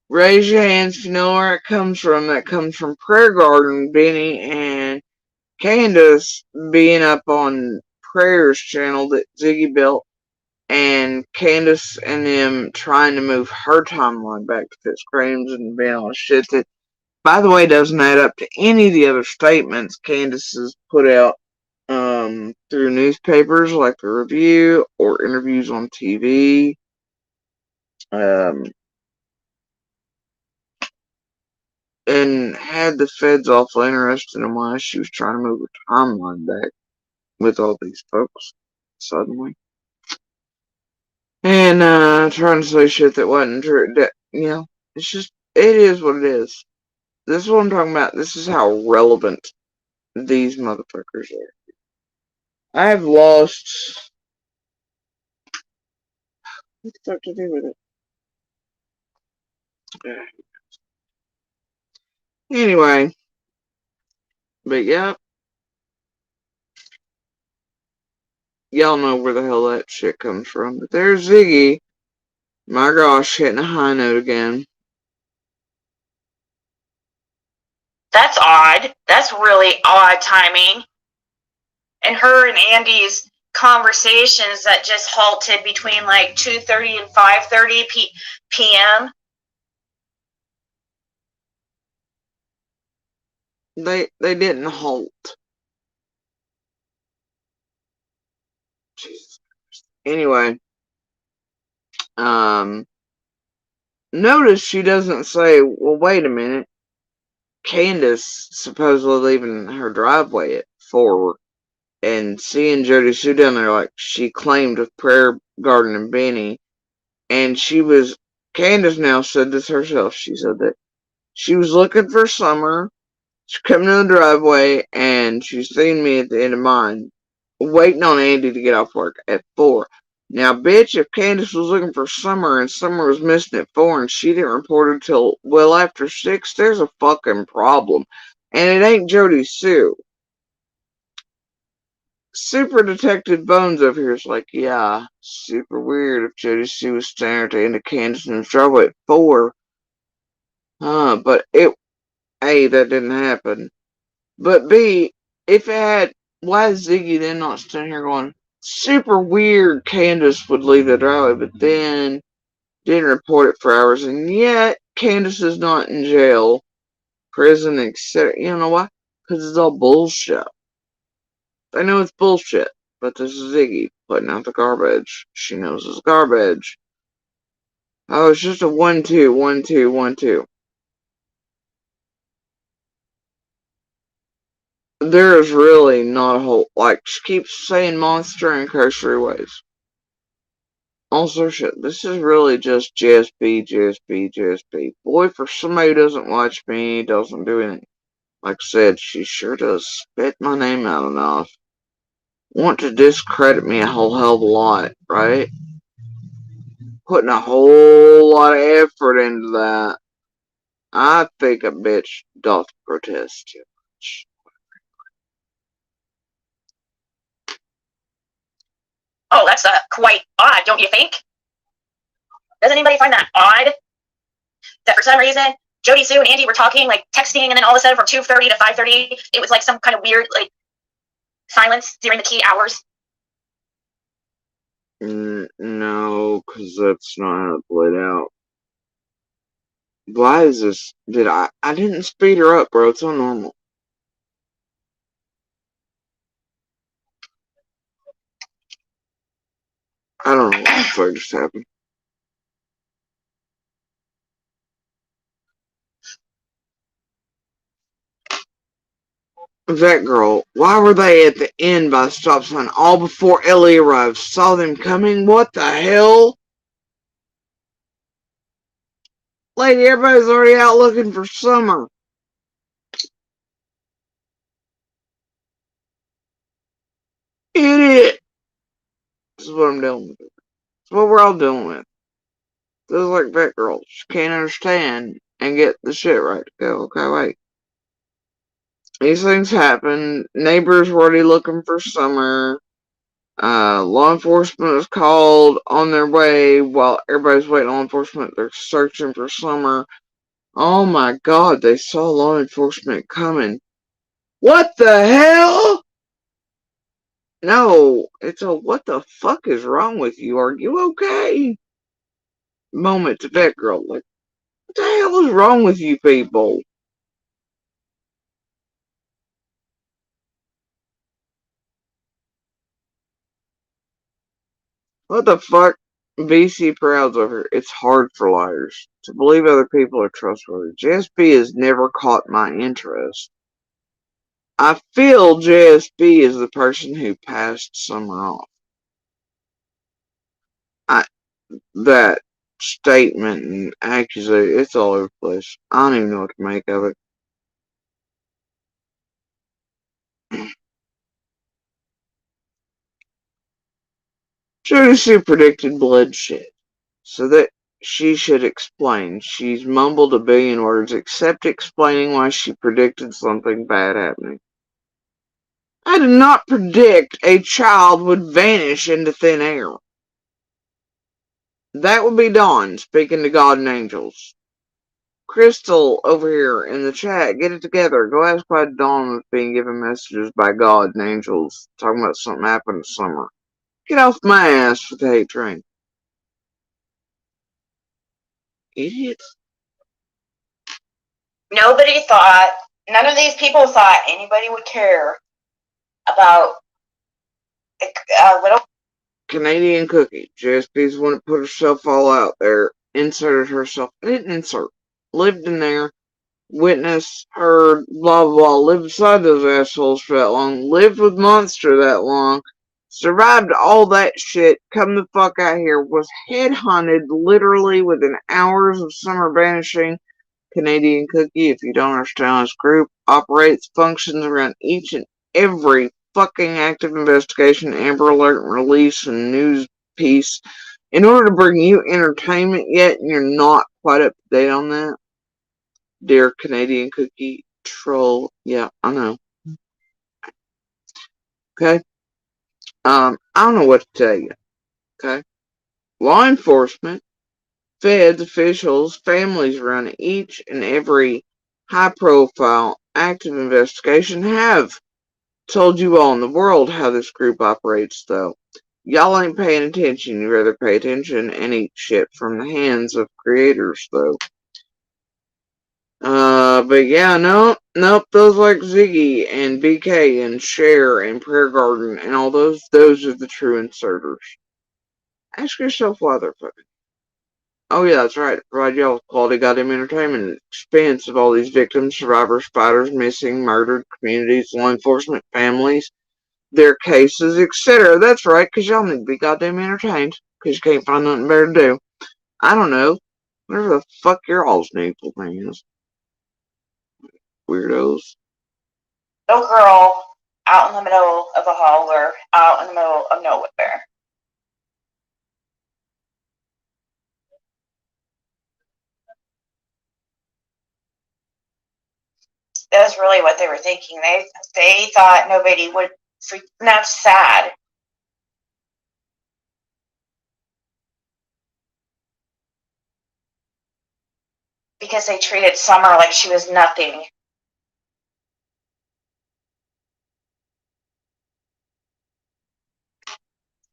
Raise your hands if you know where it comes from. That comes from Prayer Garden, Benny, and Candace being up on Prayer's channel that Ziggy built, and Candace and them trying to move her timeline back to fit screams and being all shit that, by the way, doesn't add up to any of the other statements Candace has put out through newspapers like The Review or interviews on TV. And had the feds awful interested in why she was trying to move her timeline back with all these folks suddenly. And trying to say shit that wasn't true. You know, it's just, it is what it is. This is what I'm talking about. This is how relevant these motherfuckers are. I have lost. What the fuck to do with it? Anyway. But yeah. Y'all know where the hell that shit comes from. But there's Ziggy. My gosh, hitting a high note again. That's odd. That's really odd timing. And her and Andy's conversations that just halted between like 2:30 and 5:30 p.m. They didn't halt. Jesus. Anyway, notice she doesn't say, well, wait a minute. Candace supposedly leaving her driveway at 4 and seeing Jody Sue down there like she claimed with Prayer Garden and Benny. And Candace now said this herself. She said that she was looking for Summer. She's coming in the driveway and she's seen me at the end of mine, waiting on Andy to get off work at 4. Now, bitch, if Candace was looking for Summer and Summer was missing at 4 and she didn't report her till well after 6, there's a fucking problem. And it ain't Jody Sue. Super Detective Bones over here is like, yeah, super weird if Jody Sue was standing at the end of Candace's driveway at 4. But A, that didn't happen. But B, if it had, why is Ziggy then not standing here going, super weird Candace would leave the driveway, but then didn't report it for hours, and yet Candace is not in jail, prison, etc. You know why? Because it's all bullshit. I know it's bullshit, but this is Ziggy putting out the garbage. She knows it's garbage. Oh, it's just a 1-2, 1-2, 1-2. There is really not a whole, like, she keeps saying monster and cursory ways. Also, shit, this is really just JSB, JSB, JSB. Boy, for somebody who doesn't watch me, doesn't do anything. Like I said, she sure does spit my name out enough. Want to discredit me a whole hell of a lot, right? Putting a whole lot of effort into that. I think a bitch doth protest too much. Oh, that's quite odd, don't you think? Does anybody find that odd? That for some reason, Jody Sue and Andy were talking, like texting, and then all of a sudden from 2:30 to 5:30, it was like some kind of weird, like, silence during the key hours. No, because that's not how it played out. Why is this? I didn't speed her up, bro. It's all normal. I don't know what the fuck just happened. That girl, why were they at the end by the stop sign all before Ellie arrived? Saw them coming? What the hell? Lady, everybody's already out looking for Summer. Idiot! This is what I'm dealing with. This is what we're all dealing with. This is like that girl. She can't understand and get the shit right. Go, okay, wait. These things happen. Neighbors were already looking for Summer. Law enforcement is called on their way while everybody's waiting on law enforcement. They're searching for Summer. Oh my god, they saw law enforcement coming. What the hell? No, it's a what the fuck is wrong with you? Are you okay? Moment to that girl. Like, what the hell is wrong with you people? What the fuck? BC Proud's over here. It's hard for liars to believe other people are trustworthy. JSB has never caught my interest. I feel JSB is the person who passed Summer off. That statement and accusation, it's all over the place. I don't even know what to make of it. Jody Sue predicted bloodshed, so that she should explain. She's mumbled a billion words, except explaining why she predicted something bad happening. I did not predict a child would vanish into thin air. That would be Dawn speaking to God and angels. Crystal over here in the chat, get it together. Go ask why Dawn was being given messages by God and angels talking about something happened this summer. Get off my ass with the hate train. Idiots. Nobody thought none of these people thought anybody would care about a little. Canadian Cookie. JSP's one that put herself all out there. Inserted herself. Didn't insert. Lived in there. Witnessed, heard, blah, blah, blah. Lived beside those assholes for that long. Lived with Monster that long. Survived all that shit. Come the fuck out here. Was headhunted literally within hours of summer banishing. Canadian Cookie, if you don't understand how this group operates, functions around each and every fucking active investigation, Amber Alert, release, and news piece in order to bring you entertainment, yet you're not quite up to date on that. Dear Canadian Cookie Troll, yeah, I know. Okay? I don't know what to tell you. Okay? Law enforcement, feds, officials, families around each and every high-profile active investigation have told you all in the world how this group operates, though. Y'all ain't paying attention. You rather pay attention and eat shit from the hands of creators, though. But yeah, nope, those like Ziggy and BK and Cher and Prayer Garden and all those are the true inserters. Ask yourself why they're fucking. Oh yeah, that's right. Provide y'all with quality goddamn entertainment at the expense of all these victims, survivors, fighters, missing, murdered, communities, law enforcement, families, their cases, etc. That's right, because y'all need to be goddamn entertained, because you can't find nothing better to do. I don't know. Whatever the fuck your all's needful thing is. Weirdos. Little girl out in the middle of a holler, out in the middle of nowhere. That's really what they were thinking. They thought nobody would freak. And that's sad. Because they treated Summer like she was nothing.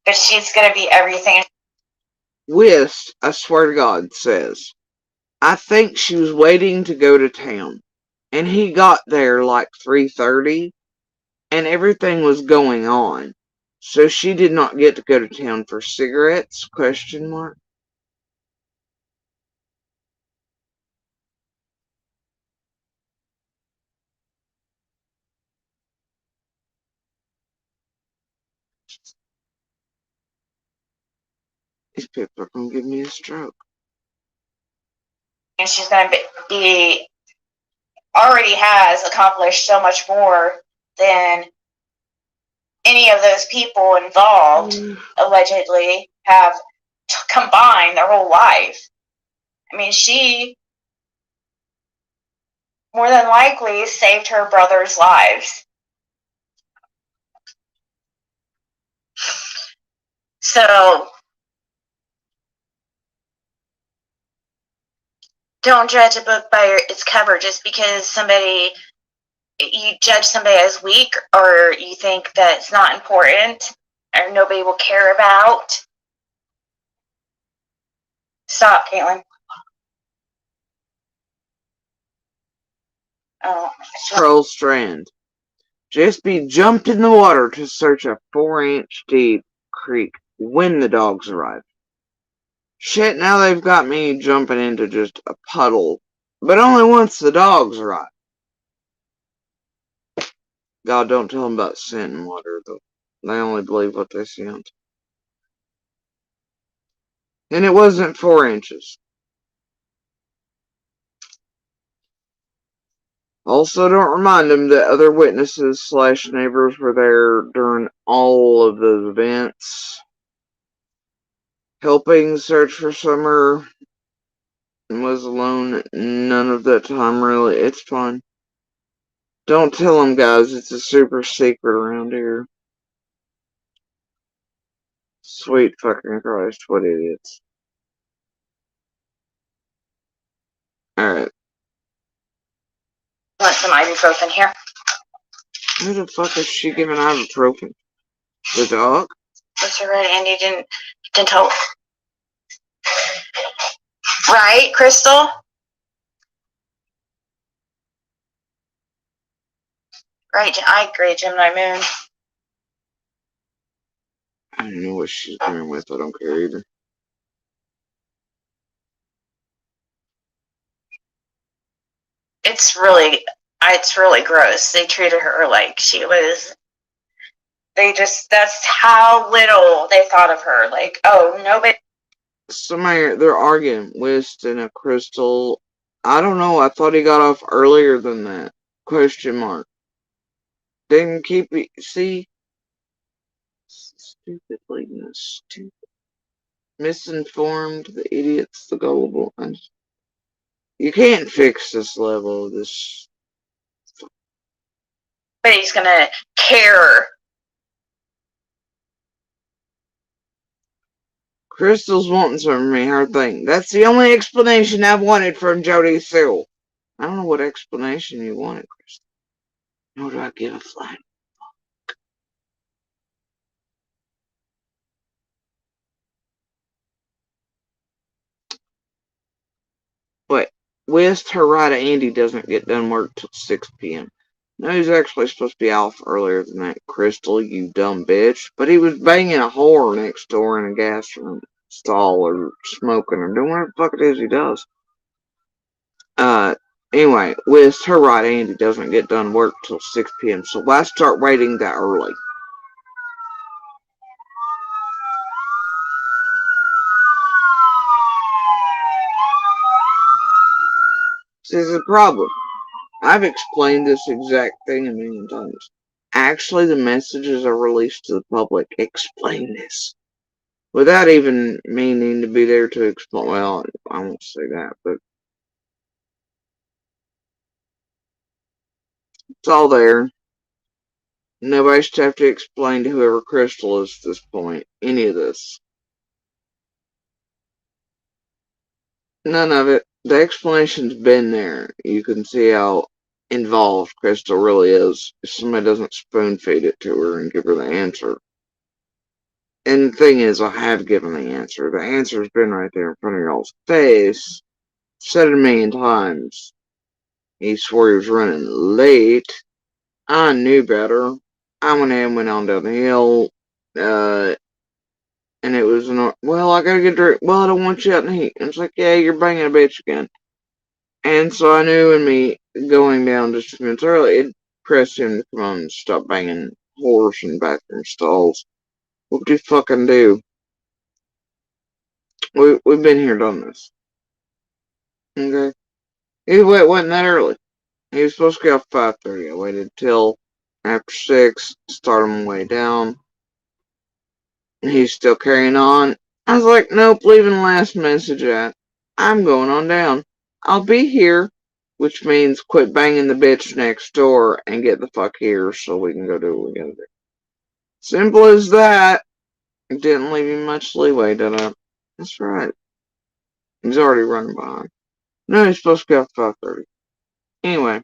But she's going to be everything. Whist, I swear to God, says, I think she was waiting to go to town. And he got there like 3:30, and everything was going on. So she did not get to go to town for cigarettes? Question mark. These people are going to give me a stroke. And she's going to be already has accomplished so much more than any of those people involved allegedly have combined their whole life. I mean, she more than likely saved her brother's lives. So don't judge a book by its cover just because you judge somebody as weak, or you think that it's not important or nobody will care about. Stop, Caitlin. Oh, Pearl Strand. JSB jumped in the water to search a 4-inch deep creek when the dogs arrived. Shit, now they've got me jumping into just a puddle, but only once the dogs arrive. God, don't tell them about scent and water, though. They only believe what they see on TV. And it wasn't 4 inches. Also, don't remind them that other witnesses / neighbors were there during all of those events, helping search for Summer, and was alone none of that time, really. It's fun. Don't tell them, guys. It's a super secret around here. Sweet fucking Christ, what idiots. Alright. want some ibuprofen here? Who the fuck is she giving ibuprofen? The dog? That's right, Andy didn't tell. Right, Crystal? Right, I agree, Gemini Moon. I don't know what she's doing with. I don't care either. It's really gross. They treated her like she was. That's how little they thought of her. Like, oh, nobody. Somebody, they're arguing. Wist and a Crystal. I don't know. I thought he got off earlier than that. Question mark. Didn't keep it. See? Stupid lateness. Stupid. Misinformed. The idiots. The gullible. You can't fix this level. This. But he's gonna care. Crystal's wanting some from me, her thing. That's the only explanation I've wanted from Jody Sue. I don't know what explanation you wanted, Crystal. Nor do I give a flying fuck. But West, her ride to Andy doesn't get done work till 6 p.m. No, he's actually supposed to be off earlier than that, Crystal, you dumb bitch. But he was banging a whore next door in a gas stall or smoking or doing whatever the fuck it is he does. Anyway, with her ride, Andy doesn't get done work till 6 p.m. So why start waiting that early? See, this is a problem. I've explained this exact thing a million times. Actually, the messages are released to the public. Explain this. Without even meaning to be there to explain. Well, I won't say that, but it's all there. Nobody should have to explain to whoever Crystal is at this point. Any of this. None of it. The explanation's been there. You can see how involved Crystal really is if somebody doesn't spoon feed it to her and give her the answer. And the thing is, I have given the answer. The answer's been right there in front of y'all's face. Said it a million times. He swore he was running late. I knew better. I went ahead and went on down the hill. And it was, well, I gotta get a drink. Well, I don't want you out in the heat. And it's like, yeah, you're banging a bitch again. And so I knew in me going down just a few minutes early, it pressed him to come on and stop banging whores in bathroom stalls. What would you fucking do? We've been here, done this. Okay? Either way, it wasn't that early. He was supposed to get off 5:30. I waited till after 6, started my way down. And he's still carrying on. I was like, nope, leaving the last message at. I'm going on down. I'll be here, which means quit banging the bitch next door and get the fuck here so we can go do what we gotta do. Simple as that. It didn't leave me much leeway, did I? That's right. He's already running behind. No, he's supposed to go at 5:30. Anyway.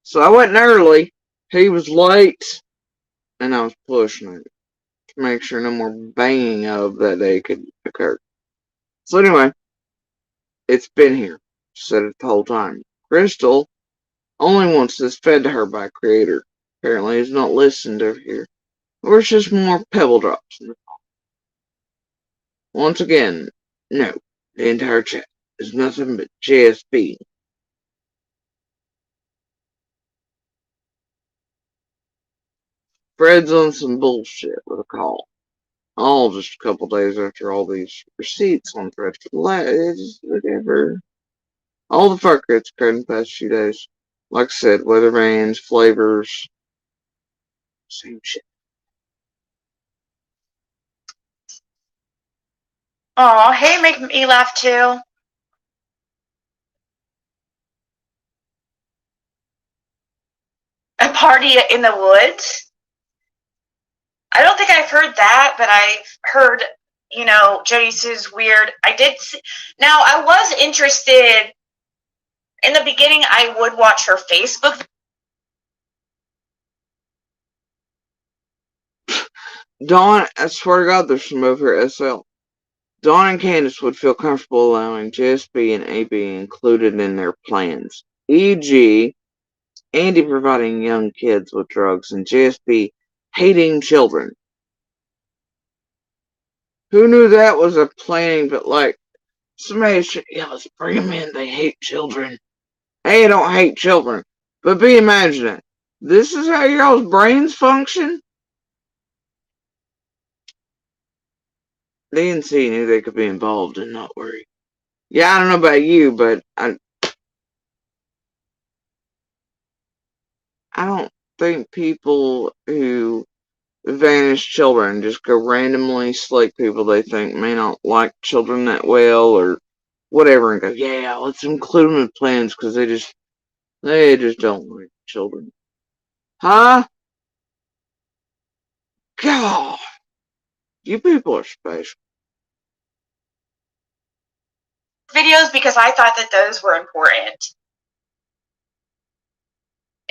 So I went early. He was late. And I was pushing it to make sure no more banging of that day could occur. So anyway, it's been here. Said it the whole time. Crystal only wants this fed to her by Creator. Apparently he's not listened to here. Or it's just more pebble drops. Once again, no. The entire chat is nothing but JSB. Fred's on some bullshit with a call. All just a couple days after all these receipts on Fred for the last, whatever. All the fuck gets occurred in the past few days. Like I said, weather vanes, flavors, same shit. Aw, hey, make me laugh too. A party in the woods? I don't think I've heard that, but I've heard, Jody Sue's weird. Now, I was interested. In the beginning, I would watch her Facebook. Dawn, I swear to God, there's some over here SL. Dawn and Candace would feel comfortable allowing JSB and AB included in their plans. E.g., Andy providing young kids with drugs, and JSP hating children. Who knew that was a planning, but like, somebody should, yeah, let's bring them in, they hate children. Hey, I don't hate children, but be imagining. This is how y'all's brains function? The NC knew they could be involved and not worry. Yeah, I don't know about you, but I don't think people who vanish children just go randomly select people they think may not like children that well or whatever and go, yeah, let's include them in plans because they just don't like children. Huh? God, you people are special. Videos because I thought that those were important.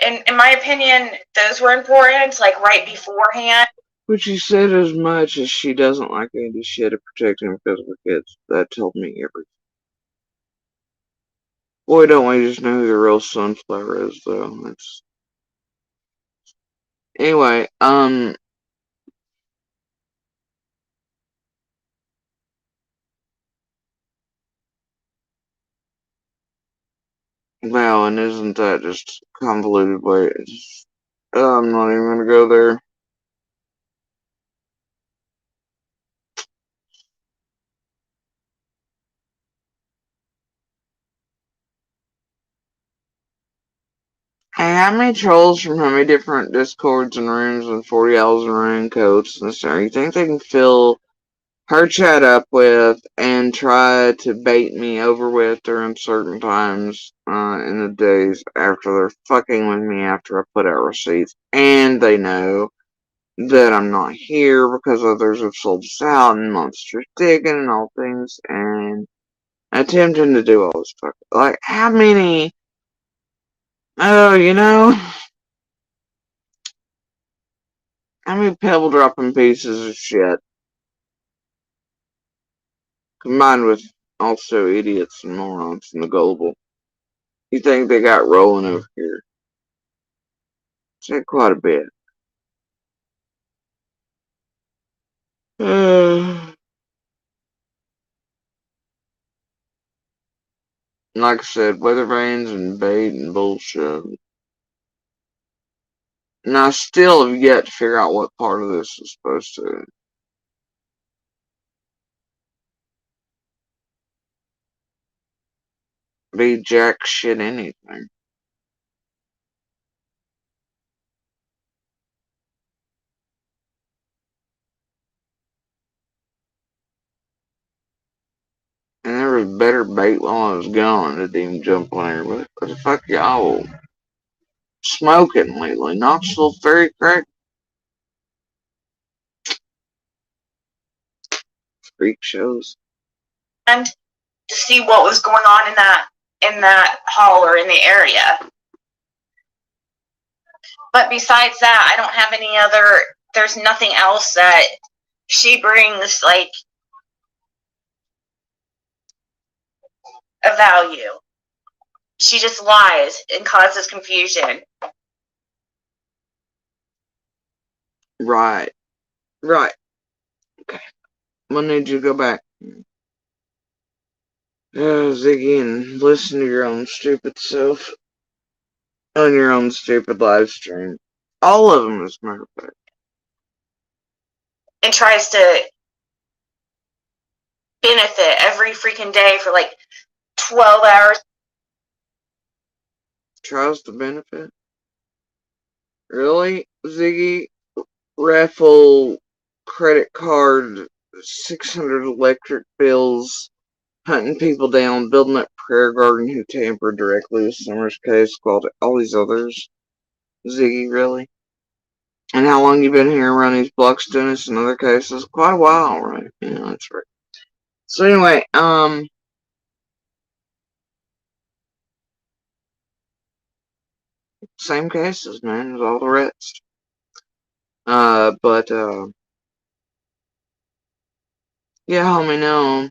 And in my opinion, those were important, like right beforehand. But she said as much as she doesn't like Andy shit to protect him because of her kids. That told me everything. Boy, don't we just know who the real sunflower is, though. It's... Anyway, wow, and isn't that just convoluted way? I'm not even gonna go there. Hey, how many trolls from how many different discords and rooms and 40 owls and raincoats and stuff you think they can fill her chat up with and try to bait me over with during certain times in the days after they're fucking with me after I put out receipts, and they know that I'm not here because others have sold us out and monsters digging and all things and attempting to do all this fucking, like, how many, oh, how many pebble dropping pieces of shit combined with also idiots and morons and the gullible you think they got rolling over here? Said quite a bit. Like I said, weather vanes and bait and bullshit. And I still have yet to figure out what part of this is supposed to be jack shit anything. And there was better bait while I was gone. It didn't even jump on there. What the fuck y'all smoking lately? Knoxville Ferry Crack? Freak shows. And to see what was going on in that hall or in the area. But besides that, I don't have any other, there's nothing else that she brings, like, a value. She just lies and causes confusion. Right. Right. Okay. I'm gonna need you to go back. Ziggy, and listen to your own stupid self on your own stupid live stream. All of them, as a matter of fact. And tries to benefit every freaking day for like 12 hours. Tries to benefit? Really, Ziggy? Raffle, credit card, 600 electric bills, hunting people down, building that prayer garden who tampered directly with Summer's case, all these others. Ziggy, really? And how long you been here around these blocks doing this in other cases? Quite a while, right? Yeah, that's right. So anyway, same cases, man, as all the rest. But, yeah, homie, no.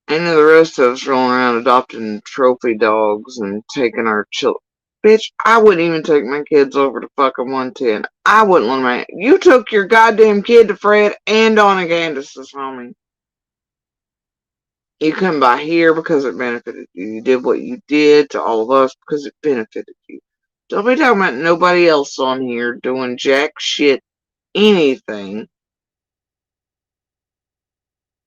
Any of the rest of us rolling around adopting trophy dogs and taking our children. Bitch, I wouldn't even take my kids over to fucking 110. I wouldn't let my. You took your goddamn kid to Fred and Donna Candace's, homie. You come by here because it benefited you. You did what you did to all of us because it benefited you. Don't be talking about nobody else on here doing jack shit anything.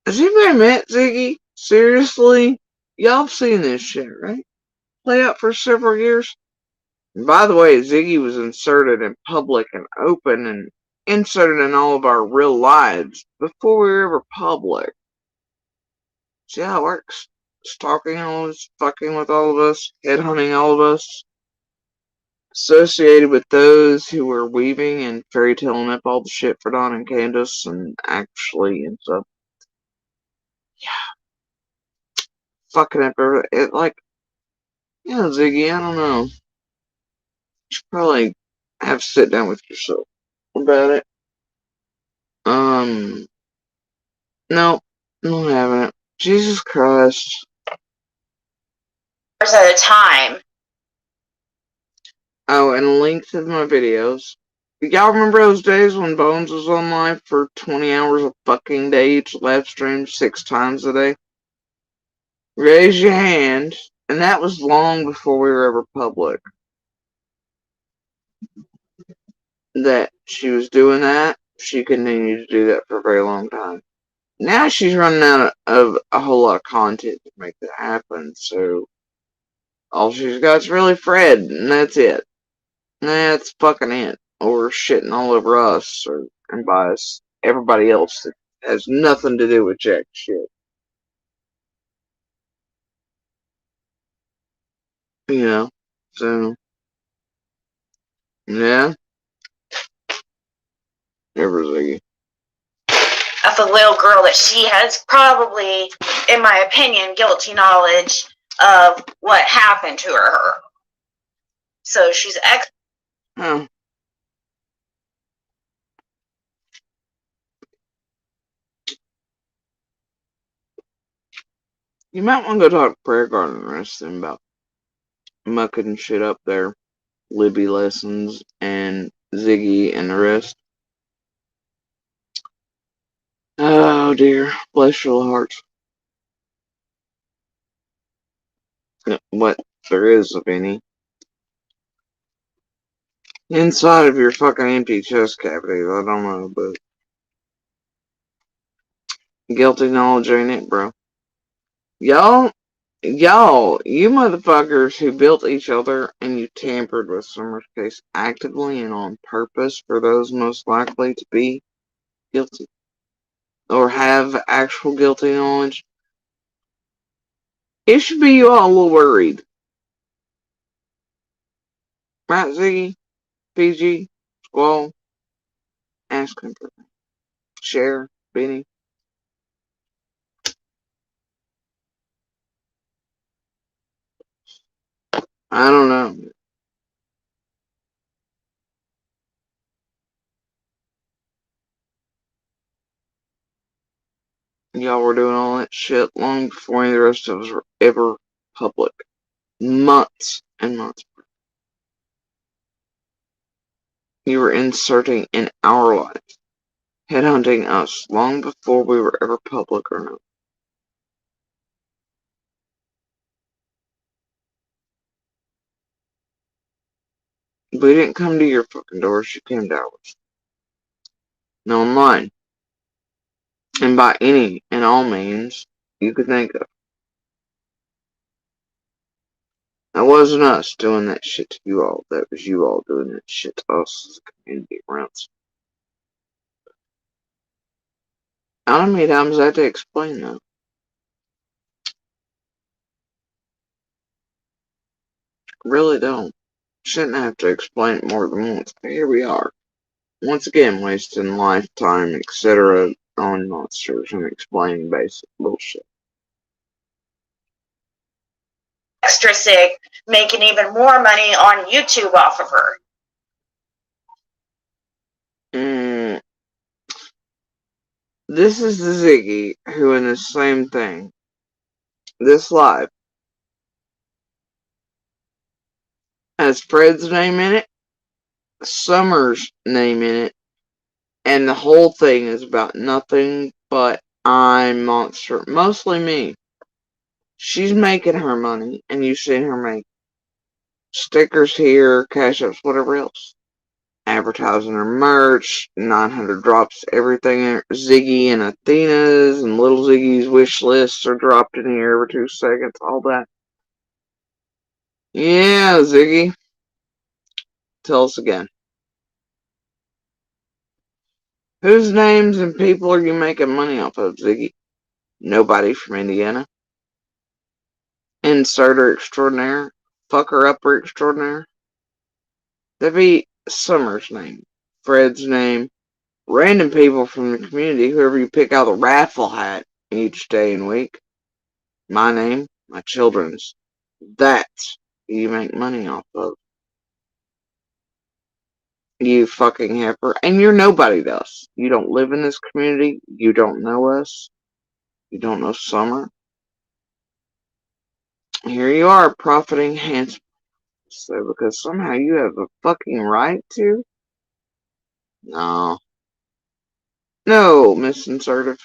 Has anybody met Ziggy? Seriously? Y'all have seen this shit, right? Play out for several years. And by the way, Ziggy was inserted in public and open and inserted in all of our real lives before we were ever public. See how it works? Stalking all of us, fucking with all of us, headhunting all of us. Associated with those who were weaving and fairy tailing up all the shit for Don and Candace and actually ends up fucking up everything. It like, Ziggy, I don't know. You should probably have to sit down with yourself about it. No, not having it. Jesus Christ. Hours at a time. Oh, and links of my videos. Y'all remember those days when Bones was on live for 20 hours a fucking day, each live stream 6 times a day? Raise your hand. And that was long before we were ever public. That she was doing that. She continued to do that for a very long time. Now she's running out of a whole lot of content to make that happen, so all she's got is really Fred, and that's it. That's fucking it. Or shitting all over us, and by us, everybody else that has nothing to do with jack shit. So, yeah. Everything. Of the little girl that she has probably, in my opinion, guilty knowledge of what happened to her. So she's Oh. You might want to go talk to Prayer Garden and the rest of them about mucking shit up there. Libby lessons and Ziggy and the rest. Oh dear. Bless your hearts. What there is of any. Inside of your fucking empty chest cavity, I don't know, but guilty knowledge ain't it, bro. Y'all, you motherfuckers who built each other and you tampered with Summer's case actively and on purpose for those most likely to be guilty or have actual guilty knowledge, it should be you all a little worried. Right, Ziggy? PG? Squall? Ask him for that. Share? Benny? I don't know. Y'all were doing all that shit long before any of the rest of us were ever public. Months and months. You were inserting in our lives, headhunting us long before we were ever public or not. We didn't come to your fucking doors, you came to ours. And online. And by any and all means you could think of. That wasn't us doing that shit to you all. That was you all doing that shit to us as a community around. I don't know how many times I had to explain that. Really don't. Shouldn't have to explain it more than once, but here we are. Once again, wasting lifetime, etc. on monsters and explaining basic bullshit. extra sick, making even more money on YouTube off of her. This is the Ziggy who in the same thing this live has Fred's name in it, Summer's name in it, and the whole thing is about nothing but I'm Monster. Mostly me. She's making her money, and you've seen her make stickers here, cash apps, whatever else. Advertising her merch, 900 drops everything. Ziggy and Athena's and Little Ziggy's wish lists are dropped in here every 2 seconds, all that. Yeah, Ziggy. Tell us again. Whose names and people are you making money off of, Ziggy? Nobody from Indiana. Inserter extraordinaire. Fucker upper extraordinaire. That'd be Summer's name. Fred's name. Random people from the community, whoever you pick out of the raffle hat each day and week. My name, my children's. That's who you make money off of. You fucking heifer. And you're nobody to us. You don't live in this community. You don't know us. You don't know Summer. Here you are, profiting handsomely. So, because somehow you have a fucking right to? No. No, Miss Insertive.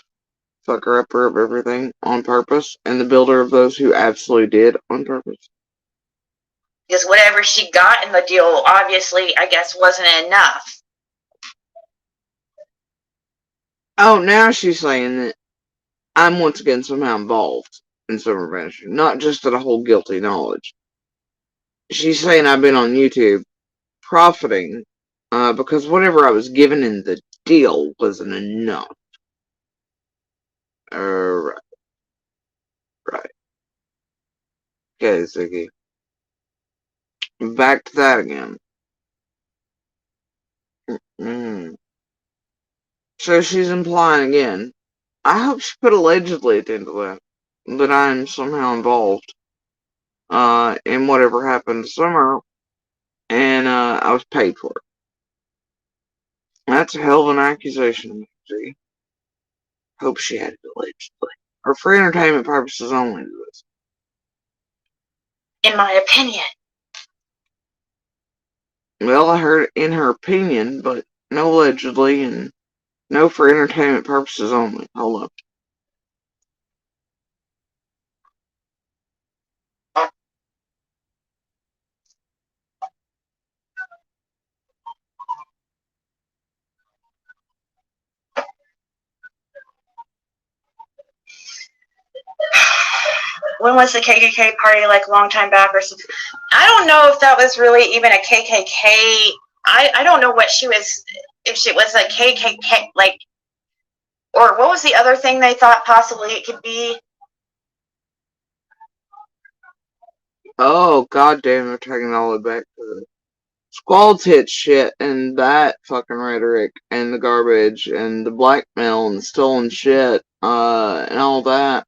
Fucker upper of everything on purpose, and the builder of those who absolutely did on purpose. Because whatever she got in the deal, obviously, I guess, wasn't enough. Oh, now she's saying that I'm once again somehow involved in Summer Vanishing, not just at a whole guilty knowledge. She's saying I've been on YouTube profiting because whatever I was given in the deal wasn't enough. Right. Right. Okay, Ziggy. Back to that again. So she's implying again. I hope she put allegedly at the end of that I'm somehow involved in whatever happened to Summer, and I was paid for it. That's a hell of an accusation, see? Hope she had it allegedly. Or for entertainment purposes only. In my opinion. Well, I heard in her opinion, but no allegedly, and no for entertainment purposes only. Hold up. When was the KKK party, like, long time back or something? I don't know if that was really even a KKK. I don't know what she was, if she was a KKK, like, or what was the other thing they thought possibly it could be? Oh, goddamn, they're taking all the way back to the Squall tit shit and that fucking rhetoric and the garbage and the blackmail and the stolen shit, and all that.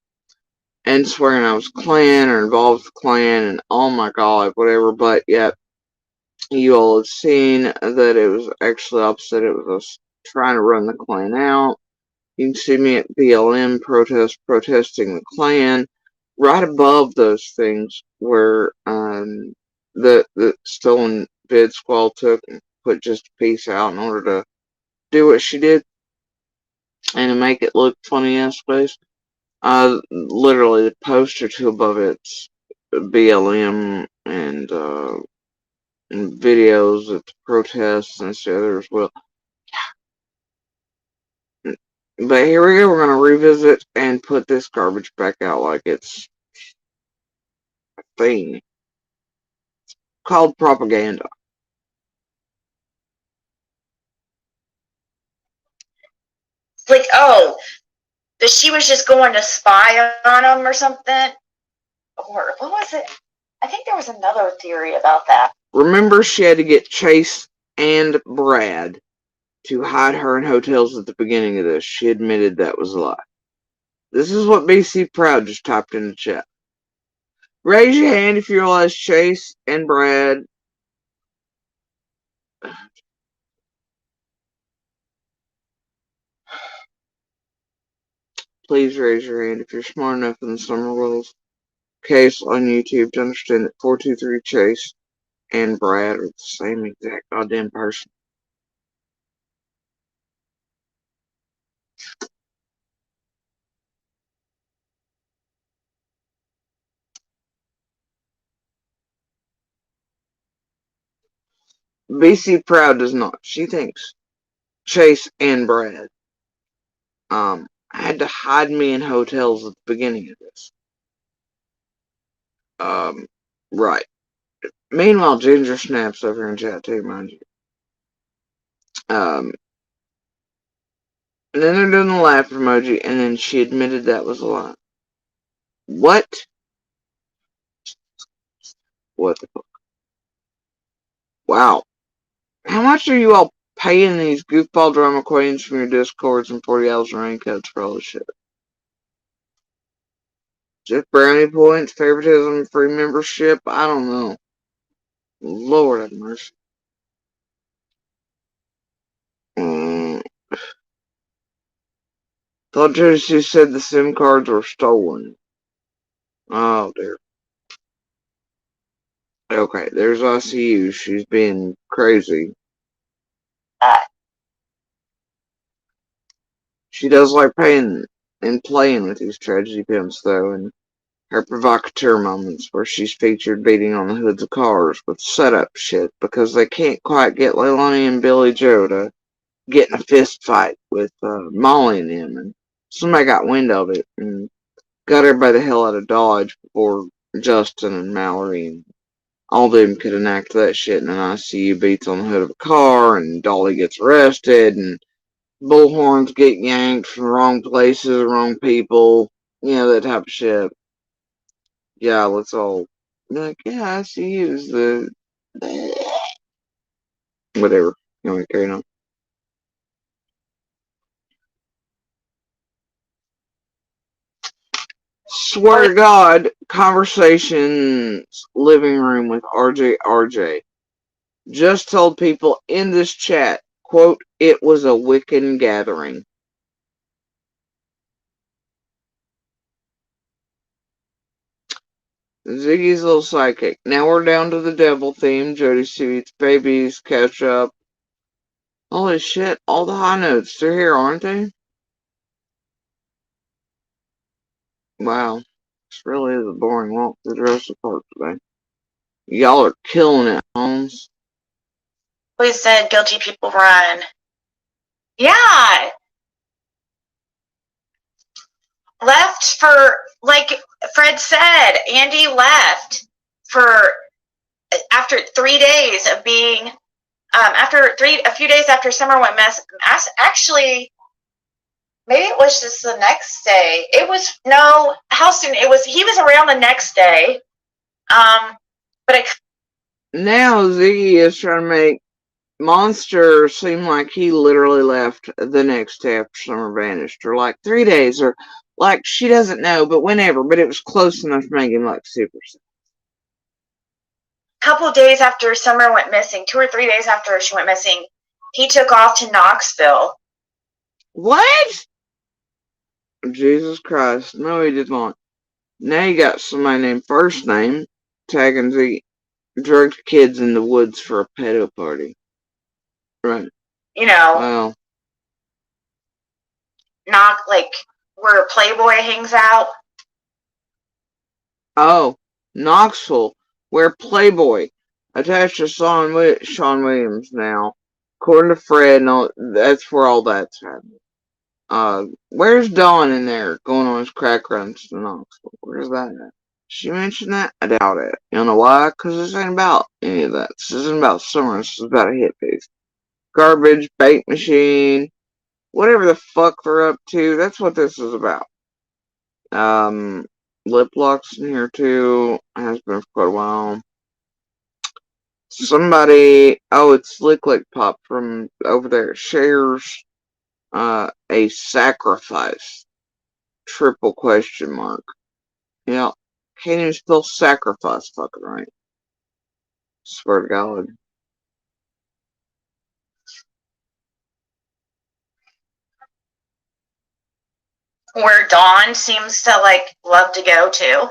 And swearing I was Klan or involved with Klan and oh my god, whatever, but yet you all have seen that it was actually opposite. It was us trying to run the Klan out. You can see me at BLM protesting the Klan. Right above those things where the stolen vid squall took and put just a piece out in order to do what she did and to make it look funny ass space. Literally the poster to above it's BLM and videos of the protests and the other as well. But here we go, we're gonna revisit and put this garbage back out like it's a thing. Called propaganda. Like, oh, that she was just going to spy on them or something? Or what was it? I think there was another theory about that. Remember, she had to get Chase and Brad to hide her in hotels at the beginning of this. She admitted that was a lie. This is what BC Proud just typed in the chat. Raise your hand if you realize Chase and Brad. Please raise your hand if you're smart enough in the summer rules case on YouTube to understand that 423 Chase and Brad are the same exact goddamn person. BC Proud does not. She thinks Chase and Brad had to hide me in hotels at the beginning of this. Right. Meanwhile, Ginger snaps over in chat too, mind you. And then they're doing the laugh emoji, and then she admitted that was a lie. What? What the fuck? Wow. How much are you all paying these goofball drama queens from your discords and 40 hours and raincoats for all this shit? Just brownie points, favoritism, free membership? I don't know. Lord have mercy. Thought Josie said the SIM cards were stolen. Oh dear. Okay, there's ICU. She's being crazy. She does like playing with these tragedy pimps, though, and her provocateur moments where she's featured beating on the hoods of cars with setup shit because they can't quite get Leilani and Billy Joe to get in a fist fight with Molly and them, and somebody got wind of it and got everybody the hell out of Dodge before Justin and Mallory and all of them could enact that shit, and then ICU beats on the hood of a car, and Dolly gets arrested, and bullhorns get yanked from the wrong places, wrong people, that type of shit. Yeah, let's all be like, yeah, ICU is the whatever. You want to carry on? Swear to God, conversations living room with RJ just told people in this chat, quote, it was a Wiccan gathering. Ziggy's little psychic. Now we're down to the devil theme. Jody Sweets, babies, catch up. Holy shit, all the high notes. They're here, aren't they? Wow. This really is a boring walk through the rest of the park today. Y'all are killing it, Holmes. We said guilty people run. Yeah. Left for, like Fred said, Andy left for after 3 days of being a few days after Summer went actually, maybe it was just the next day. It was, no, how soon? He was around the next day. But now Ziggy is trying to make Monster seem like he literally left the next day after Summer vanished, or like 3 days, or like she doesn't know, but whenever, but it was close enough to make him like super sad. Couple days after Summer went missing, 2 or 3 days after she went missing, he took off to Knoxville. What? Jesus Christ. No, he did not. Now you got somebody named First Name tagging the drugged kids in the woods for a pedo party. Right. Wow. Not like where Playboy hangs out. Oh, Knoxville, where Playboy attached to Sean Williams now. According to Fred, no, that's where all that's happening. Where's Dawn in there going on his crack runs to Knoxville? Where's that at? She mentioned that? I doubt it. You know why? Because this ain't about any of that. This isn't about Summer. This is about a hit piece. Garbage, bait machine, whatever the fuck they're up to. That's what this is about. Lip locks in here too. Has been for quite a while. Somebody, it's Slick Lick Pop from over there, shares a sacrifice. Triple question mark. Yeah, can't even spell sacrifice fucking right. Swear to God. Where Dawn seems to like love to go to.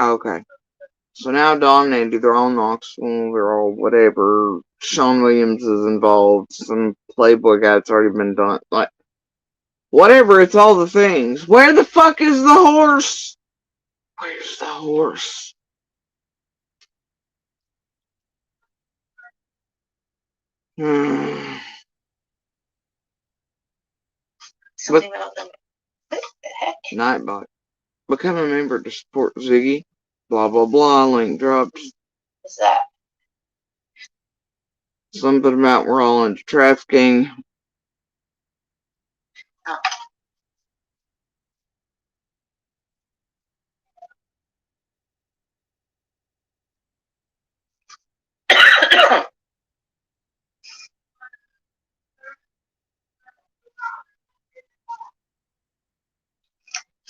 Okay. So now Dawn and Andy, they're all Knoxville, they're all whatever. Sean Williams is involved. Some Playboy guy that's already been done. Like, whatever, it's all the things. Where the fuck is the horse? Where's the horse? Something about them. What the heck? Nightbot. Become a member to support Ziggy. Blah blah blah. Link dropped. What's that? Something about we're all into trafficking. Oh.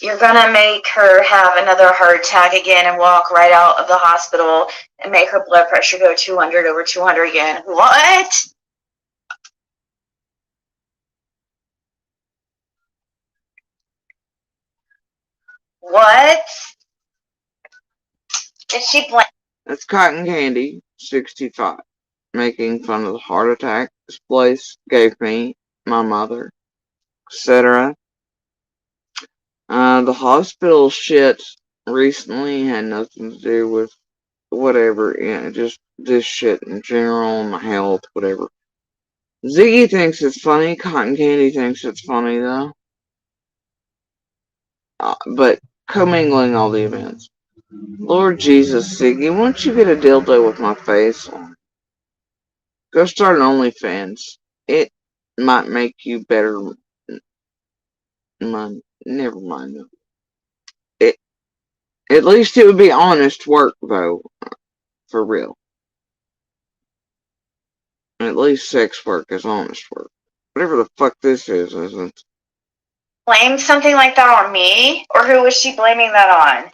You're gonna make her have another heart attack again and walk right out of the hospital and make her blood pressure go 200 over 200 again. What? What? Did she blame? That's Cotton Candy, 65. Making fun of the heart attack this place gave me, my mother, etc. The hospital shit recently had nothing to do with whatever, just this shit in general, my health, whatever. Ziggy thinks it's funny, Cotton Candy thinks it's funny though. But commingling all the events. Lord Jesus, Ziggy, won't you get a dildo with my face on? Go start an OnlyFans. It might make you better. Never mind. At least it would be honest work, though. For real. At least sex work is honest work. Whatever the fuck this is, isn't. Blame something like that on me? Or who was she blaming that on?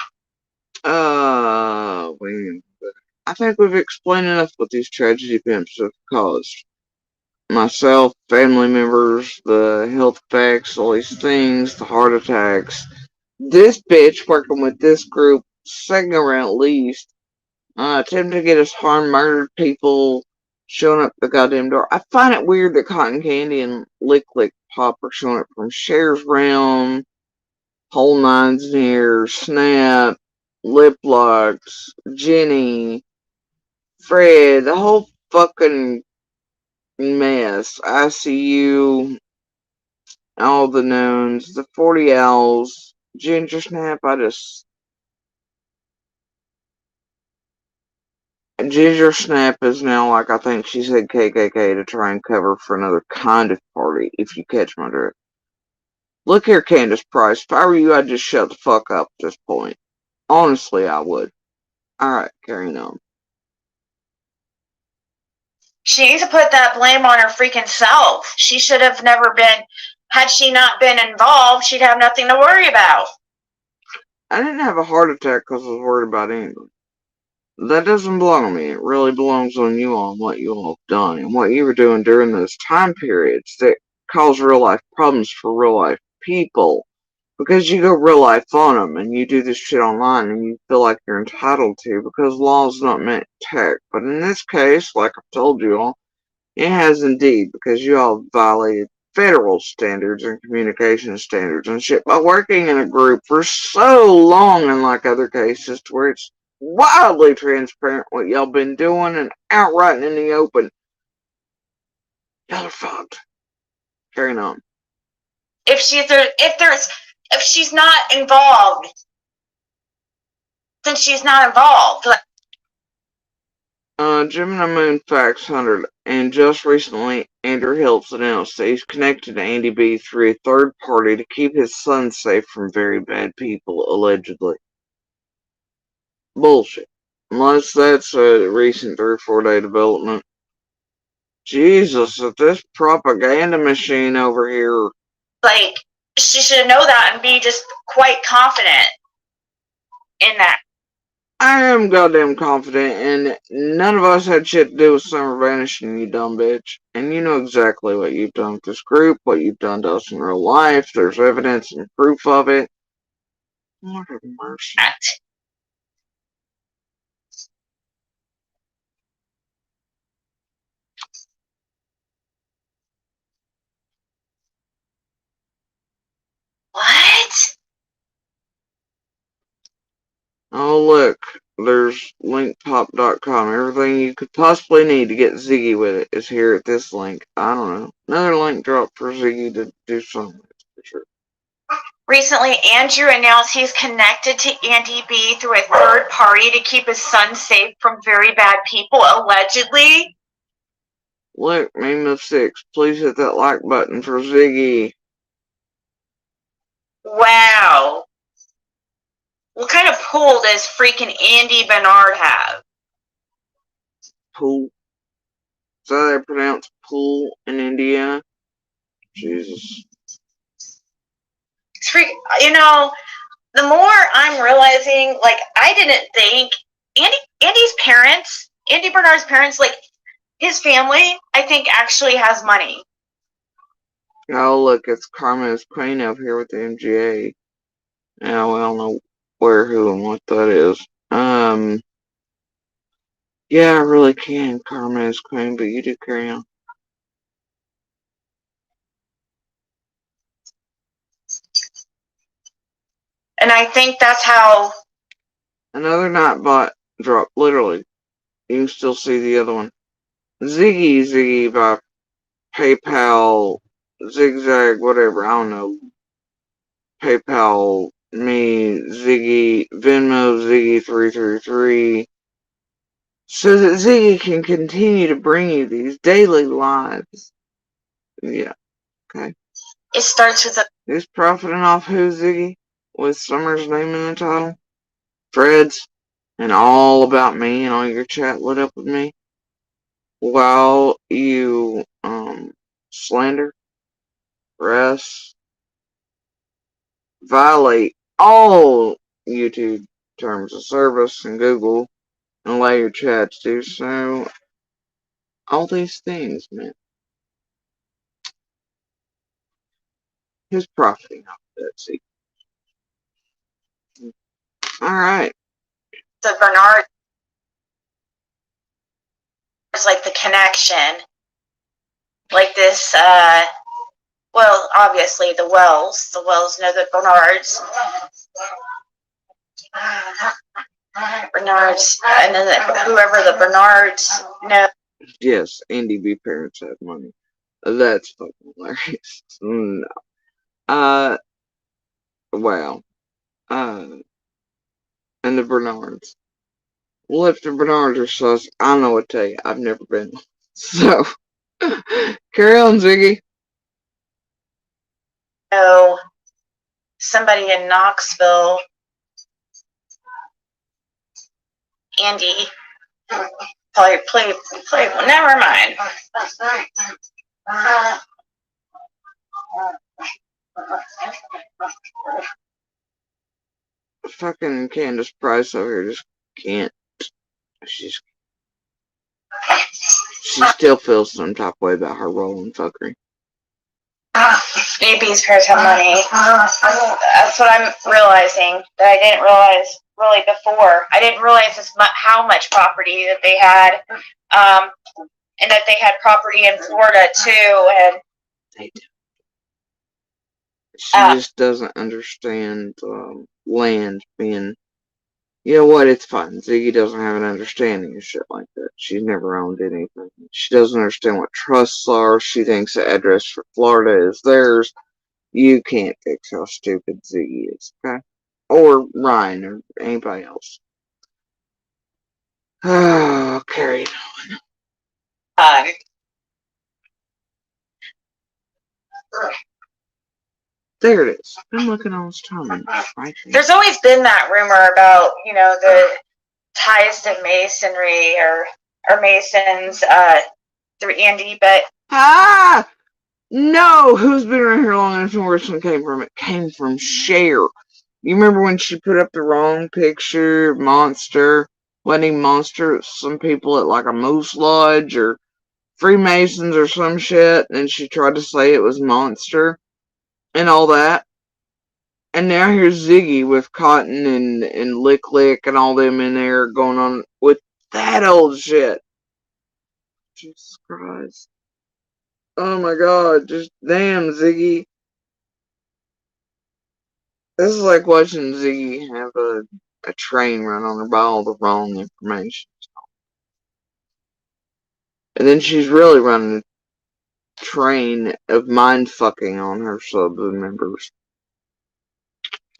I think we've explained enough what these tragedy pimps have caused. Myself, family members, the health effects, all these things, the heart attacks. This bitch working with this group, second around at least, attempting to get us harmed, murdered people, showing up at the goddamn door. I find it weird that Cotton Candy and Lick Lick Pop are showing up from Cher's Realm, Whole Nine's Near, Snap, Lip Locks, Jenny, Fred, the whole fucking mess. ICU, all the knowns, the 40 Owls, Ginger Snap. Ginger Snap is now like, I think she said KKK to try and cover for another kind of party, if you catch my drift. Look here, Candace Price. If I were you, I'd just shut the fuck up at this point. Honestly, I would. Alright, carrying on. She needs to put that blame on her freaking self. She should have never been, had she not been involved, she'd have nothing to worry about. I didn't have a heart attack because I was worried about England. That doesn't belong on me. It really belongs on you all and what you all have done and what you were doing during those time periods that cause real life problems for real life people. Because you go real life on them and you do this shit online and you feel like you're entitled to because law's not meant to protect. But in this case, like I've told you all, it has indeed because you all violated federal standards and communication standards and shit by working in a group for so long, unlike other cases, to where it's wildly transparent what y'all been doing and outright in the open. Y'all are fucked. Carrying on. If she's not involved, then she's not involved. Gemini Moon Facts 100, and just recently, Andrew Hiltz announced that he's connected to Andy B through a third party to keep his son safe from very bad people, allegedly. Bullshit. Unless that's a recent 3 or 4 day development. Jesus, if this propaganda machine over here. Like, she should know that and be just quite confident in that. I am goddamn confident, and none of us had shit to do with Summer vanishing, you dumb bitch. And you know exactly what you've done with this group, what you've done to us in real life. There's evidence and proof of it. Lord have mercy. Oh, look. There's linkpop.com. Everything you could possibly need to get Ziggy with it is here at this link. I don't know. Another link drop for Ziggy to do something for sure. Recently, Andrew announced he's connected to Andy B through a third party to keep his son safe from very bad people, allegedly. Look, meme of 6. Please hit that like button for Ziggy. Wow. What kind of pull does freaking Andy Bernard have? Pool. Is that how they pronounce pool in Indiana? Jesus. It's you know, the more I'm realizing, like, I didn't think Andy's parents, Andy Bernard's parents, like, his family, I think, actually has money. Oh, look, it's Carmen's Queen up here with the MGA. Now, I don't know where, who, and what that is. Yeah, I really can, Carmen's Queen, but you do carry on. And I think that's how... Another Nightbot drop, literally. You can still see the other one. Ziggy by PayPal, Zigzag, whatever, I don't know. PayPal, me, Ziggy, Venmo, Ziggy333. So that Ziggy can continue to bring you these daily lives. Yeah, okay. It starts with a... Who's profiting off who, Ziggy? With Summer's name in the title? Fred's, and all about me and all your chat lit up with me. While you, slander, harass, violate all YouTube terms of service and Google and allow your chats to do so. All these things, man. Who's profiting off that, see? Alright. The Bernard is like the connection. Like this, well, obviously the Wells know the Bernards. Bernards, and then whoever the Bernards know. Yes, Andy B parents have money. That's fucking hilarious. No. Wow. And the Bernards. Well, if the Bernards are sus, I don't know what to tell you. I've never been. So, carry on, Ziggy. Know somebody in Knoxville, Andy, probably play. Never mind. Fucking Candace Price over here just can't. She still feels some type of way about her role in fuckery. AB's parents have money. That's what I'm realizing that I didn't realize really before. I didn't realize how much property that they had, and that they had property in Florida too. And they do. She just doesn't understand land being. You know what? It's fine. Ziggy doesn't have an understanding of shit like that. She's never owned anything. She doesn't understand what trusts are. She thinks the address for Florida is theirs. You can't fix how stupid Ziggy is, okay? Or Ryan, or anybody else. Oh, carry on. There it is. I'm looking on his terminal. Right there. There's always been that rumor about, the ties to masonry or Masons through Andy, but no, who's been around here long enough to know where this one came from? It came from Cher. You remember when she put up the wrong picture of Monster? Wasn't even Monster, it was some people at like a Moose Lodge or Freemasons or some shit, and she tried to say it was Monster and all that. And now here's Ziggy with Cotton and Lick Lick and all them in there going on with that old shit. Jesus Christ. Oh my god, just damn, Ziggy. This is like watching Ziggy have a a train run on her by all the wrong information. And then she's really running a train of mind fucking on her sub members.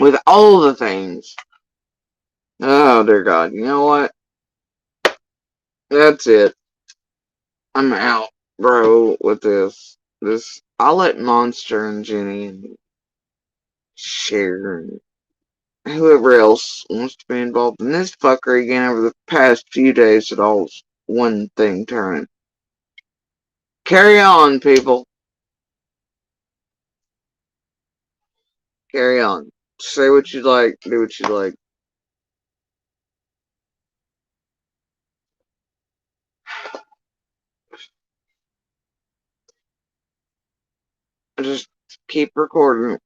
With all the things. Oh dear God. You know what? That's it. I'm out, bro, with this. I'll let Monster and Jenny and Cher and whoever else wants to be involved in this fuckery again over the past few days at all's one thing turning. Carry on, people. Carry on. Say what you like, do what you like. Just keep recording.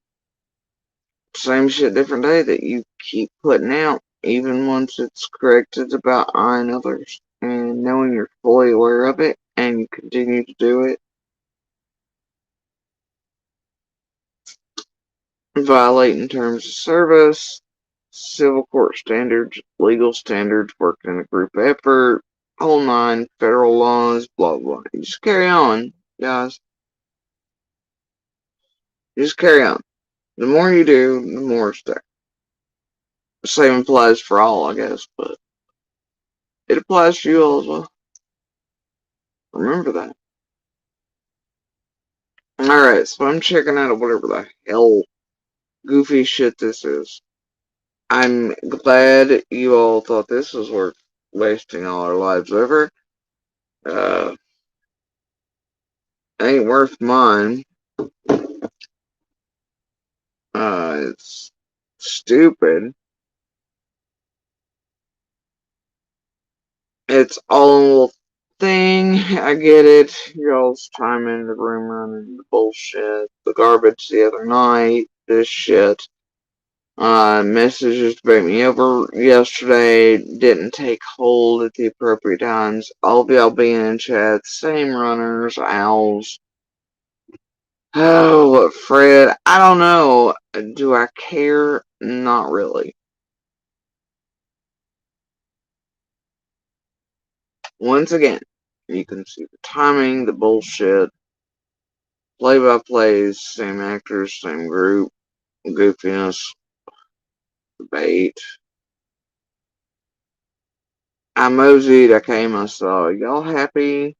Same shit, different day that you keep putting out, even once it's corrected about I and others, and knowing you're fully aware of it, and you continue to do it. Violating terms of service, civil court standards, legal standards, working in a group effort, whole nine, federal laws, blah blah. You just carry on, guys. You just carry on. The more you do, the more it's there. The same applies for all, I guess, but it applies to you all as well. Remember that. Alright, so I'm checking out whatever the hell goofy shit this is. I'm glad you all thought this was worth wasting all our lives over. Ain't worth mine. It's stupid. It's all a little thing. I get it. Y'all's time in the room running the bullshit. The garbage the other night. This shit. Messages to break me over yesterday didn't take hold at the appropriate times. All of y'all being in chat. Same runners, owls. Oh, Fred, I don't know. Do I care? Not really. Once again, you can see the timing, the bullshit, play-by-plays, same actors, same group, goofiness, debate. I moseyed, I came, I saw. Y'all happy?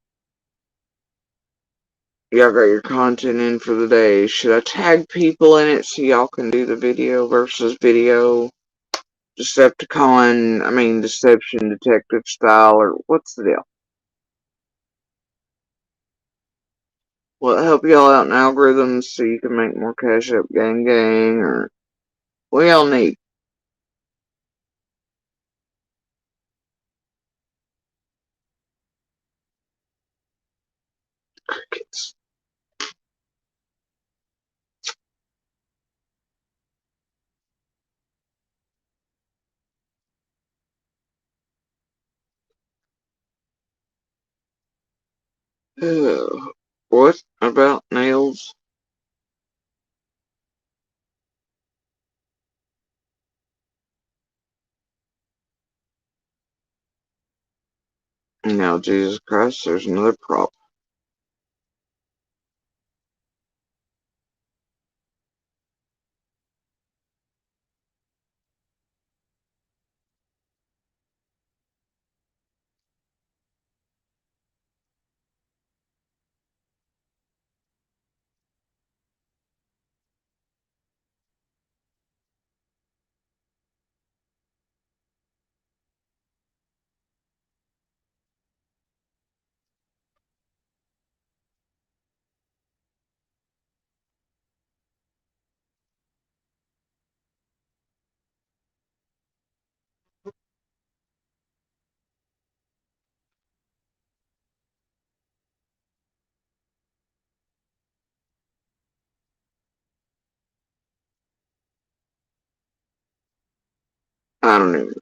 Y'all got your content in for the day. Should I tag people in it so y'all can do the video versus video? Deception detective style, or what's the deal? Will it help y'all out in algorithms so you can make more cash up gang, or what y'all need? Crickets. What about nails? Now, Jesus Christ, there's another prop. I don't even know.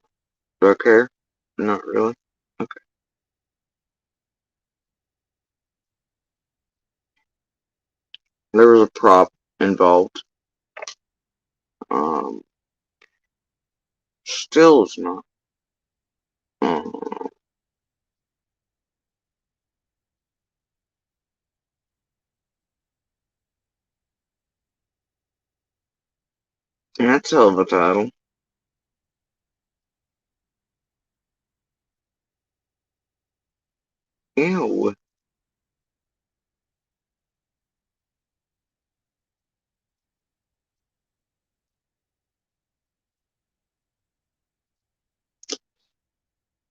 Do I care? Not really. Okay. There was a prop involved. Still is not. Oh. That's hell of a title. Ew.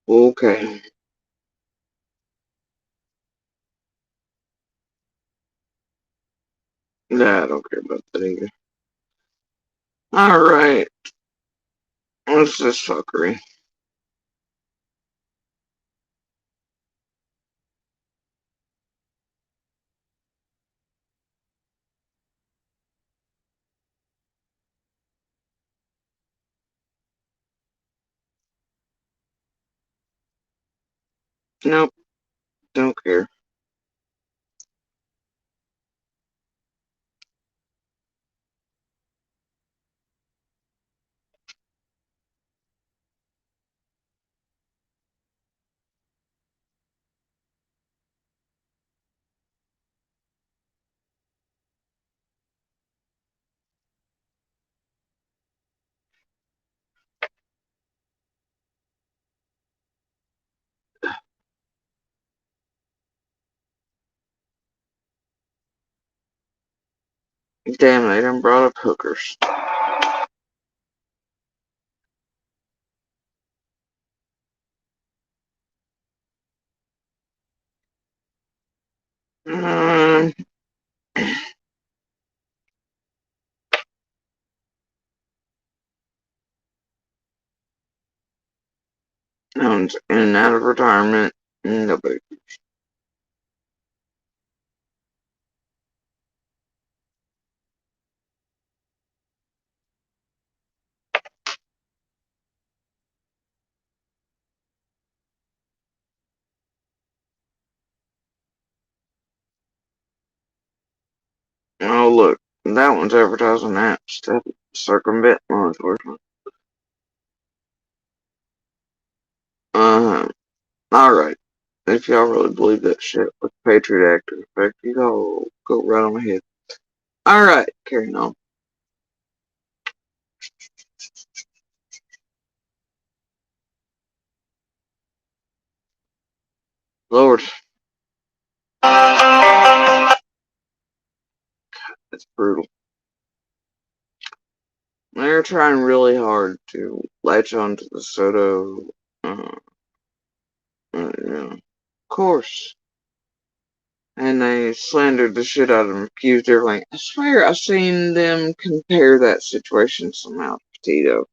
Okay. Nah, I don't care about that either. Alright. What's this fuckery? Nope. Don't care. Damn, they done brought up hookers. Um, One's in and out of retirement. Nobody. Oh, look. That one's advertising apps to circumvent law enforcement. Uh, alright. If y'all really believe that shit with the Patriot Act in effect, you go right on ahead. Alright, carrying on. Lord. It's brutal. They're trying really hard to latch onto the Soto, of course. And they slandered the shit out of him, accused everything. I swear I've seen them compare that situation somehow to Petito.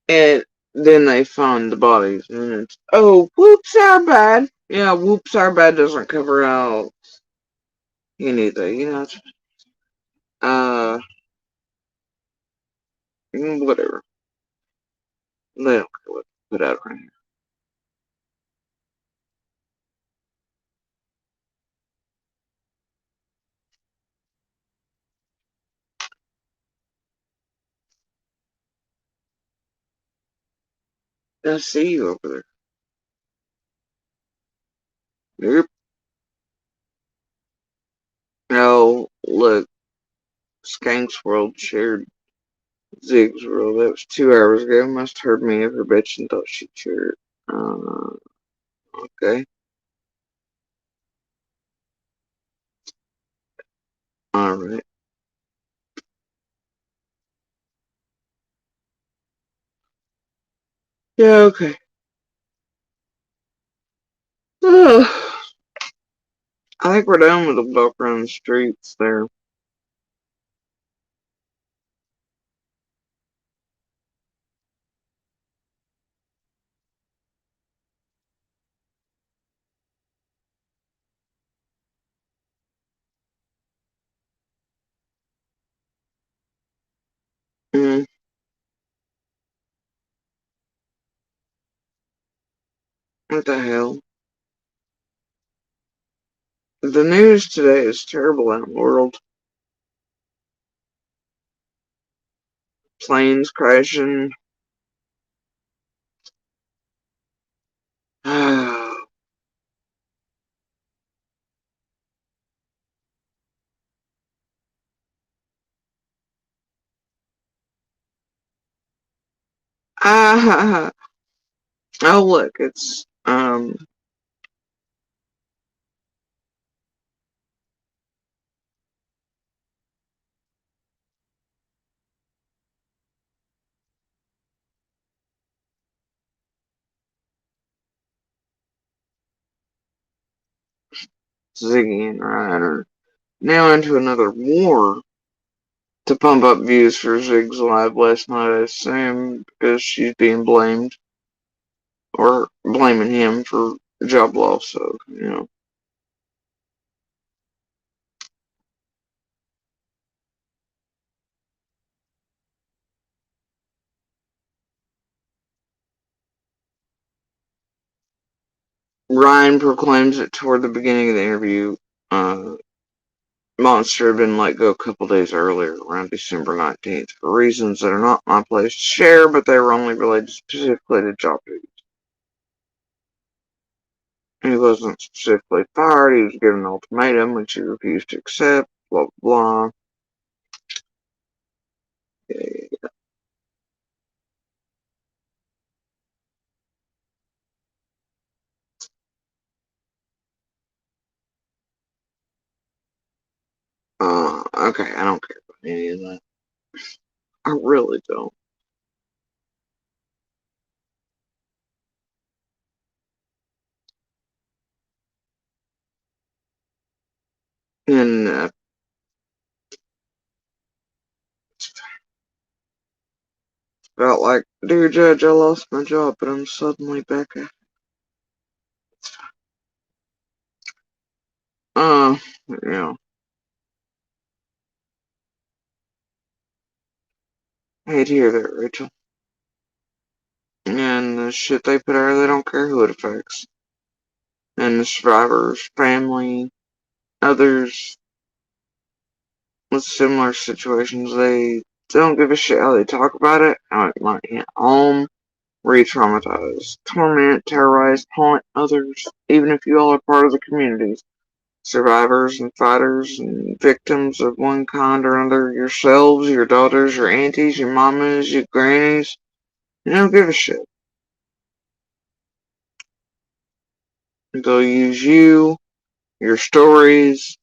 And then they find the bodies, and it's, oh, whoops, our bad. Yeah, whoops, our bad doesn't cover out anything, whatever. They don't care what they put out right here. I see you over there. Yep. No, look, Skank's World shared Zig's World. That was 2 hours ago. Must have heard me ever bitch and thought she'd share it. Okay. Alright. Yeah, okay. I think we're done with the walk around the streets there. Mm, what the hell? The news today is terrible out in the world. planes crashing. Oh look, it's Ziggy and Ryan are now into another war to pump up views for Zig's live last night, I assume, because she's being blamed or blaming him for job loss. So Ryan proclaims it toward the beginning of the interview. Monster had been let go a couple days earlier, around December 19th, for reasons that are not my place to share, but they were only related specifically to job duties. He wasn't specifically fired, he was given an ultimatum, which he refused to accept, blah, blah, blah. Yeah. Okay, I don't care about any of that. I really don't. And felt like, dear Judge, I lost my job, but I'm suddenly back at uh, you know, I hate to hear that, Rachel. And the shit they put out, they don't care who it affects. And the survivors, family, others with similar situations, they don't give a shit how they talk about it, how it might hit home, re-traumatize, torment, terrorize, haunt others, even if you all are part of the communities. Survivors and fighters and victims of one kind or another, yourselves, your daughters, your aunties, your mamas, your grannies, they don't give a shit. They'll use you, your stories,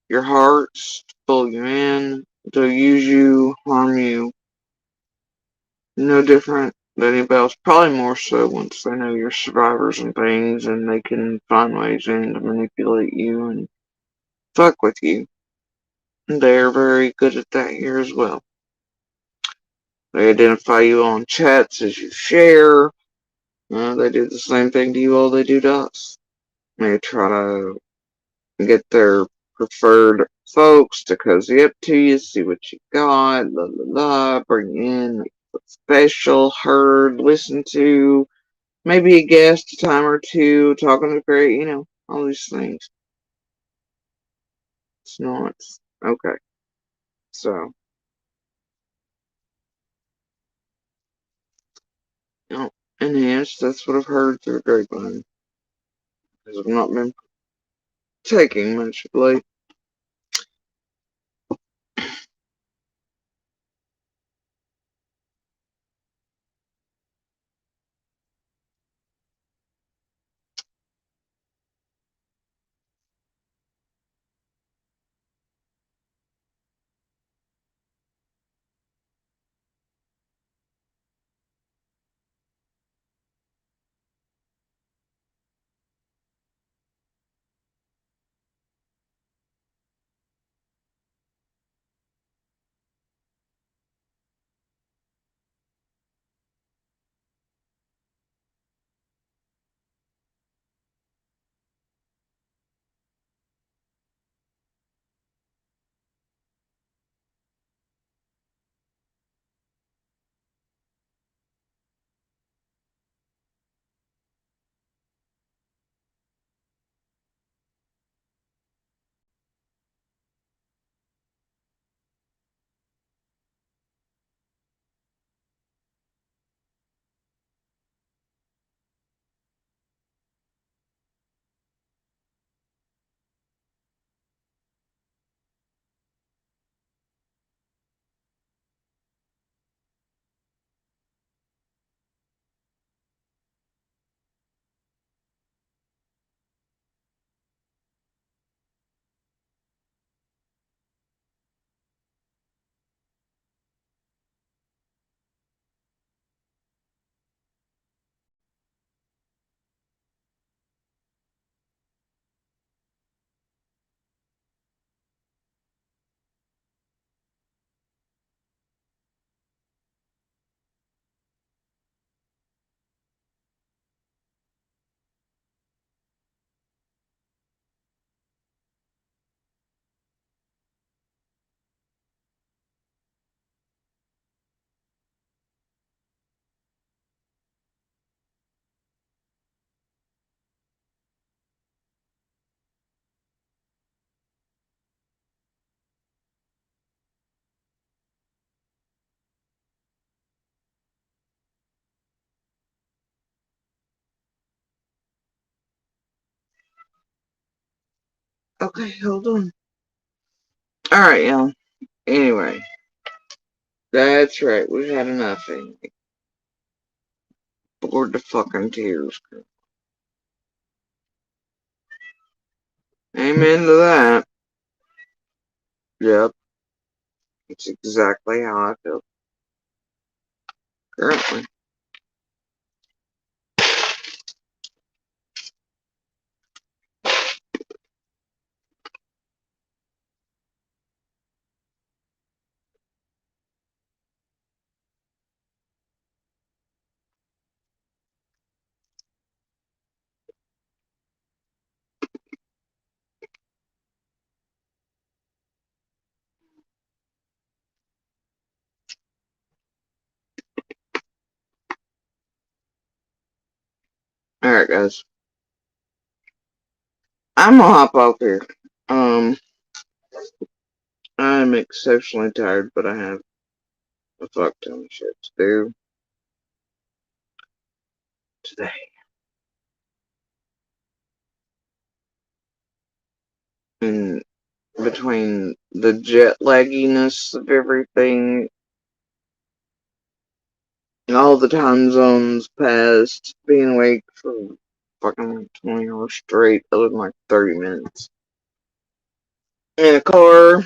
your hearts to pull you in. They'll use you, harm you. No different than anybody else. Probably more so once they know you're survivors and things and they can find ways in to manipulate you and fuck with you. They're very good at that here as well. They identify you on chats as you share. They do the same thing to you all they do to us. They try to get their preferred folks to cozy up to you, see what you got, la la la, bring you in, make you feel special, heard, listen to, maybe a guest a time or two, talking to great, all these things. It's not okay. So, enhanced, that's what I've heard through the grapevine. Because I've not been taking much of late. Okay, hold on. Alright, y'all. Anyway. That's right, we've had enough, ain't we? Bored to fucking tears. Amen to that. Yep. It's exactly how I feel currently. Alright, guys. I'm gonna hop off here. I'm exceptionally tired, but I have a fuck ton of shit to do today. And between the jet lagginess of everything, and all the time zones passed, being awake for fucking like 20 hours straight, other than like 30 minutes. In a car,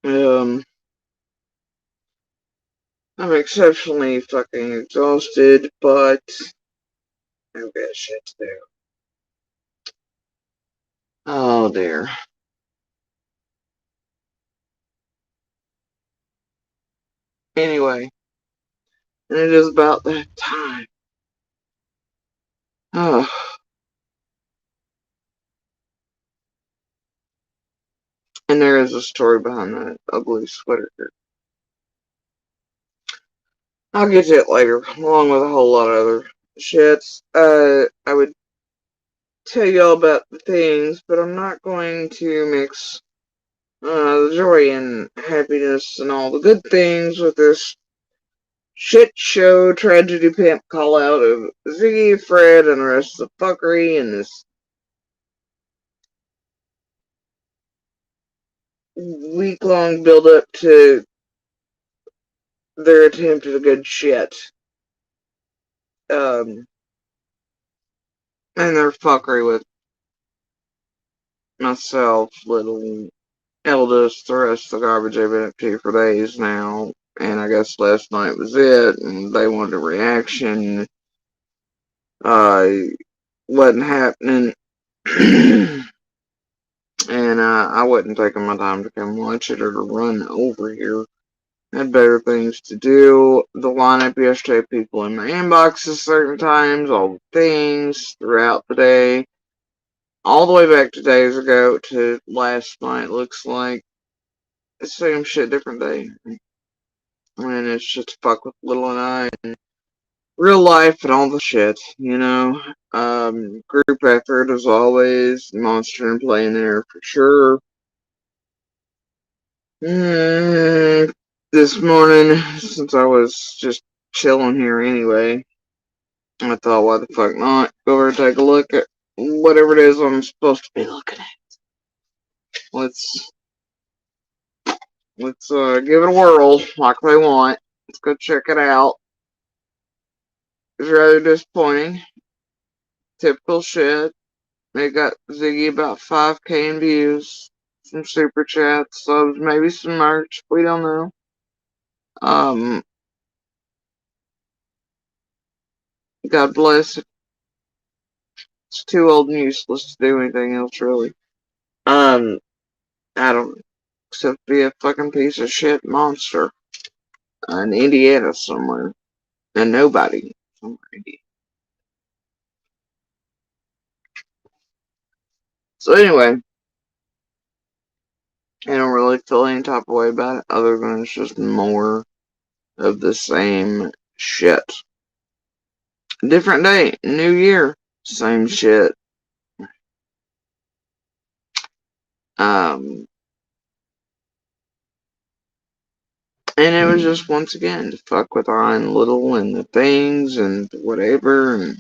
I'm exceptionally fucking exhausted, but I've got shit to do. Oh dear. Anyway, and it is about that time. Oh. And there is a story behind that ugly sweater. I'll get to it later, along with a whole lot of other shits. I would tell y'all about the things, but I'm not going to mix the joy and happiness and all the good things with this shit show tragedy pimp call out of Ziggy, Fred, and the rest of the fuckery and this week-long build-up to their attempt at a good shit. And their fuckery with myself, little eldest, the rest of the garbage they've been up to for days now. And I guess last night was it, and they wanted a reaction. Wasn't happening. And I wasn't taking my time to come watch it or to run over here. Had better things to do. The lineup yesterday, people in my inboxes certain times, all the things throughout the day. All the way back to days ago to last night, looks like the same shit, different day. And it's just fuck with Little and I and real life and all the shit, you know. Group effort as always, Monster and playing there for sure. This morning, since I was just chilling here anyway, I thought, why the fuck not? Go over and take a look at whatever it is I'm supposed to be looking at. Let's give it a whirl, like they want. Let's go check it out. It's rather disappointing. Typical shit. They got Ziggy about 5K in views, some super chats, subs, maybe some merch. We don't know. God bless it. It's too old and useless to do anything else, really. I don't, except be a fucking piece of shit monster in Indiana somewhere, and nobody somewhere in Indiana. So anyway, I don't really feel any type of way about it, other than it's just more of the same shit. Different day, new year, same shit. And it was just once again to fuck with Iron Little and the things and whatever, and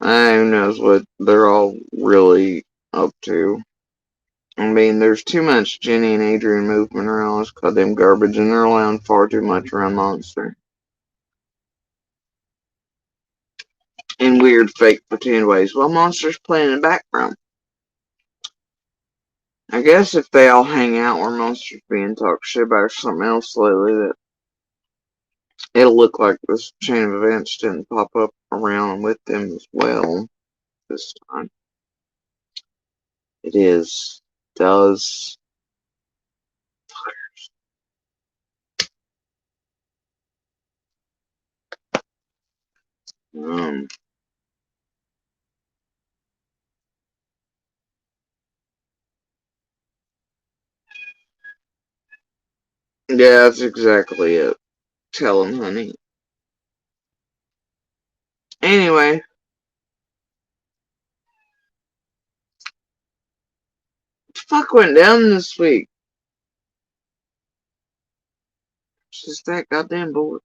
who knows what they're all really up to. I mean, there's too much Jenny and Adrian movement around this goddamn garbage, and they're allowing far too much around Monster. In weird, fake, pretend ways, while Monster's playing in the background. I guess if they all hang out where Monster's being talked shit about or something else lately, that it'll look like this chain of events didn't pop up around with them as well this time. It does. Um, yeah, that's exactly it. Tell him, honey. Anyway, what the fuck went down this week? Just that goddamn bored.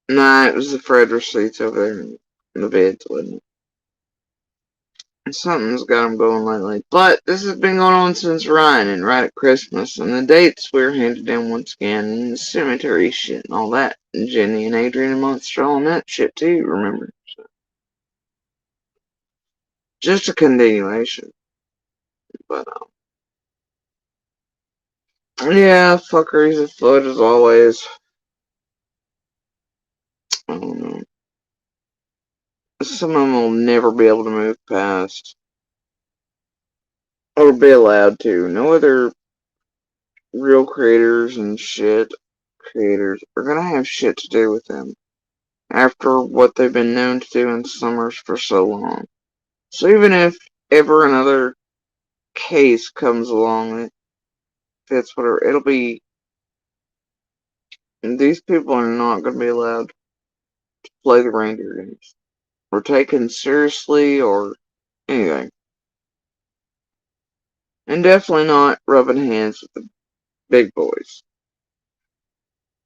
Nah, it was the Fred receipts over there in the bed, wasn't it? Something's got them going lately. But this has been going on since Ryan and right at Christmas. And the dates were handed down once again. And the cemetery shit and all that. And Jenny and Adrian and Monster all that shit too, remember? So, just a continuation. But, yeah, fuckeries afoot as always. I don't know. Some of them will never be able to move past. Or be allowed to. No other real creators and shit creators are gonna have shit to do with them after what they've been known to do in summers for so long. So even if ever another case comes along that fits whatever, it'll be, these people are not gonna be allowed to play the reindeer games or taken seriously or anything. And definitely not rubbing hands with the big boys.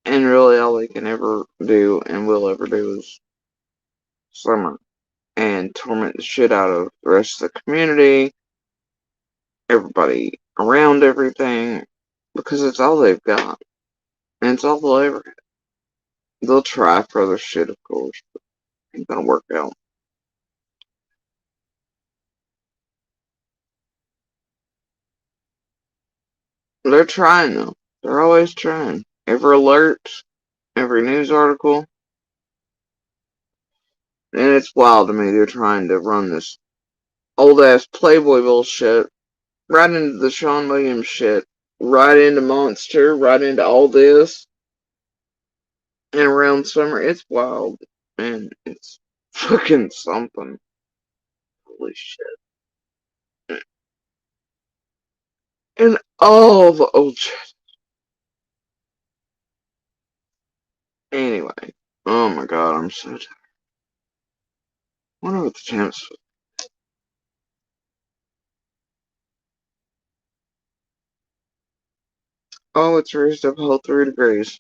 And really all they can ever do and will ever do is summer and torment the shit out of the rest of the community, everybody around everything, because it's all they've got. And it's all they'll ever have. They'll try for other shit, of course, but it ain't gonna work out. They're trying though. They're always trying. Every alert, every news article. And it's wild to me they're trying to run this old ass Playboy bullshit right into the Sean Williams shit, right into Monster, right into all this. And around summer, it's wild. And it's fucking something. Holy shit. And all the old shit. Anyway. Oh my god, I'm so tired. I wonder what the temps. Oh, it's raised up a whole 3 degrees.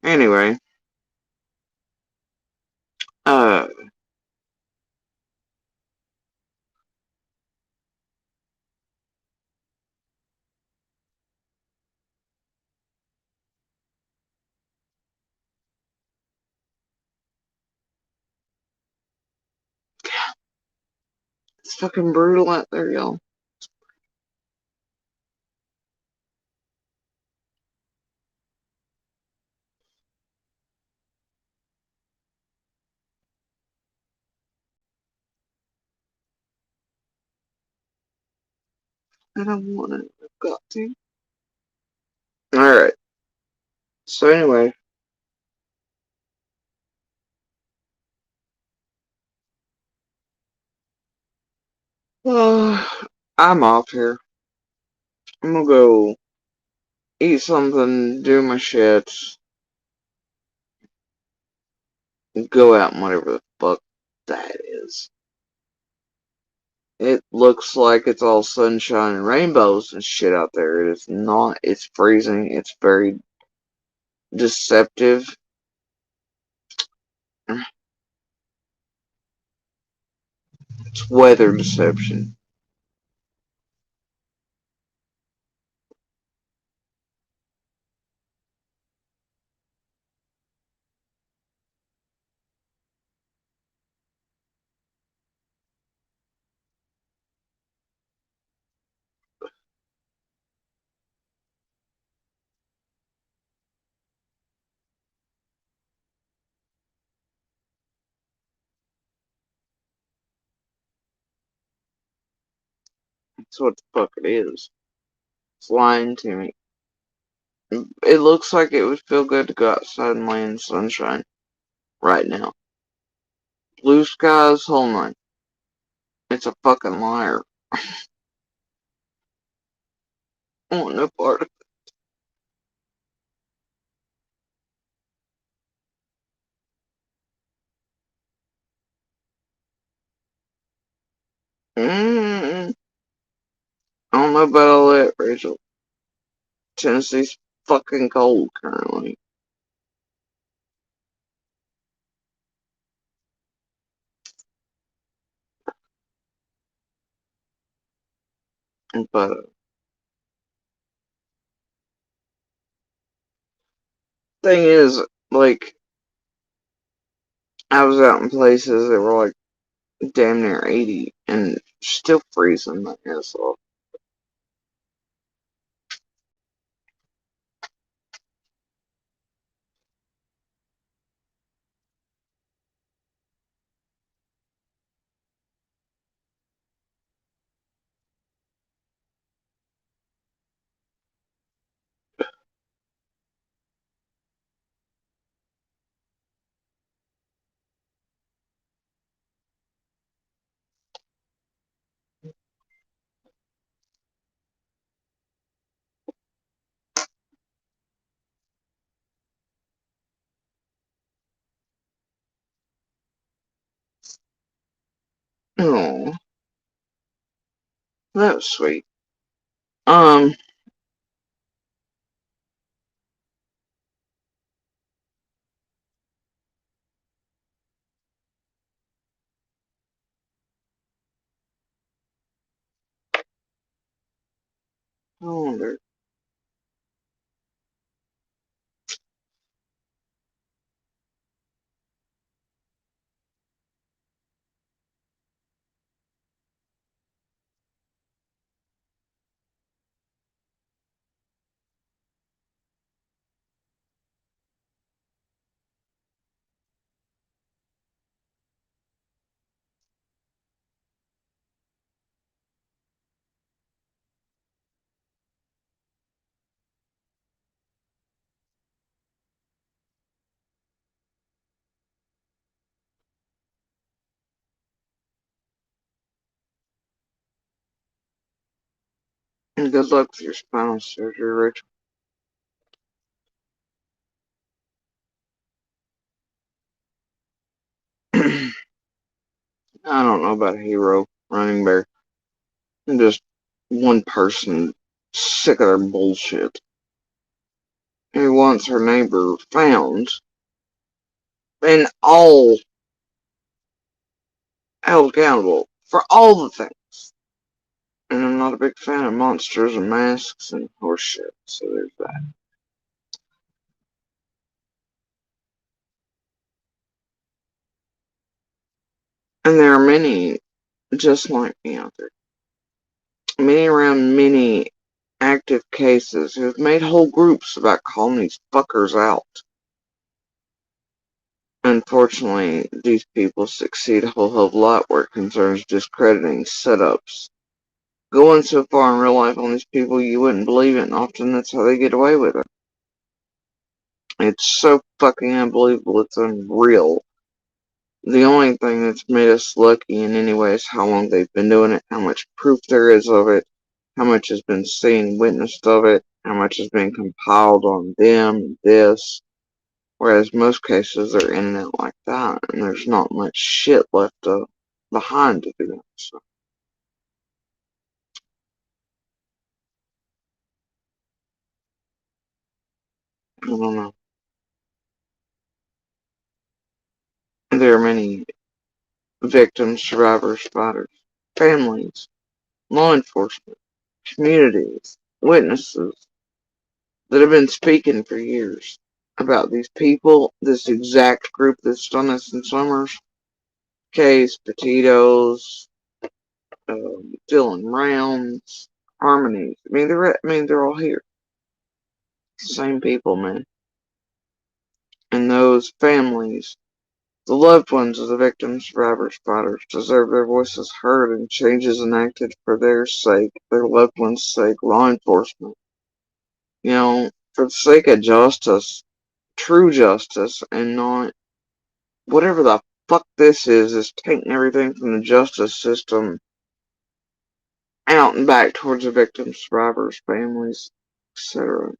Anyway. Uh. It's fucking brutal out there, y'all. I don't want it. I've got to. Alright. So anyway. I'm off here. I'm gonna go eat something, do my shit, and go out and whatever the fuck that is. It looks like it's all sunshine and rainbows and shit out there. It is not. It's freezing. It's very deceptive. It's weather deception. That's what the fuck it is. It's lying to me. It looks like it would feel good to go outside and lay in the sunshine right now. Blue skies, whole night. It's a fucking liar. I want no part of it. I don't know about all that, Rachel. Tennessee's fucking cold currently. But thing is, like, I was out in places that were like damn near 80 and still freezing my ass off. Oh, that was sweet. Um, I wonder. And good luck with your spinal surgery, Rachel. I don't know about a hero, running bear. I'm just one person sick of their bullshit. Who wants her neighbor found and all held accountable for all the things. And I'm not a big fan of monsters and masks and horse shit, so there's that. And there are many just like me out there. Many around many active cases who have made whole groups about calling these fuckers out. Unfortunately, these people succeed a whole hell of a lot where it concerns discrediting setups. Going so far in real life on these people you wouldn't believe it, and often that's how they get away with it. It's so fucking unbelievable, it's unreal. The only thing that's made us lucky in any way is how long they've been doing it, how much proof there is of it, how much has been seen, witnessed of it, how much has been compiled on them, this. Whereas most cases are in and out like that, and there's not much shit left behind to do that. So, I don't know. There are many victims, survivors, fighters, families, law enforcement, communities, witnesses that have been speaking for years about these people, this exact group that's done this in Summers. Case, Petitos, Dylan Rounds, Harmonies. They're all here. Same people, man. And those families, the loved ones of the victims, survivors, fighters, deserve their voices heard and changes enacted for their sake, their loved ones' sake, law enforcement. For the sake of justice, true justice, and not whatever the fuck this is taking everything from the justice system out and back towards the victims, survivors, families, etc.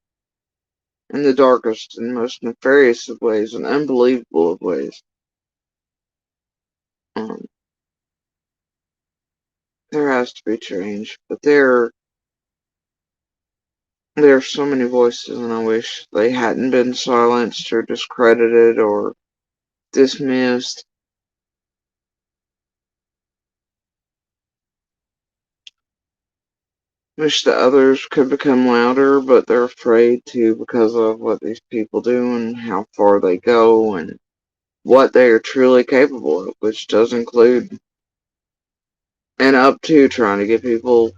In the darkest and most nefarious of ways and unbelievable of ways. Um, there has to be change, but there are so many voices, and I wish they hadn't been silenced or discredited or dismissed. Wish the others could become louder, but they're afraid to because of what these people do and how far they go and what they are truly capable of, which does include and up to trying to get people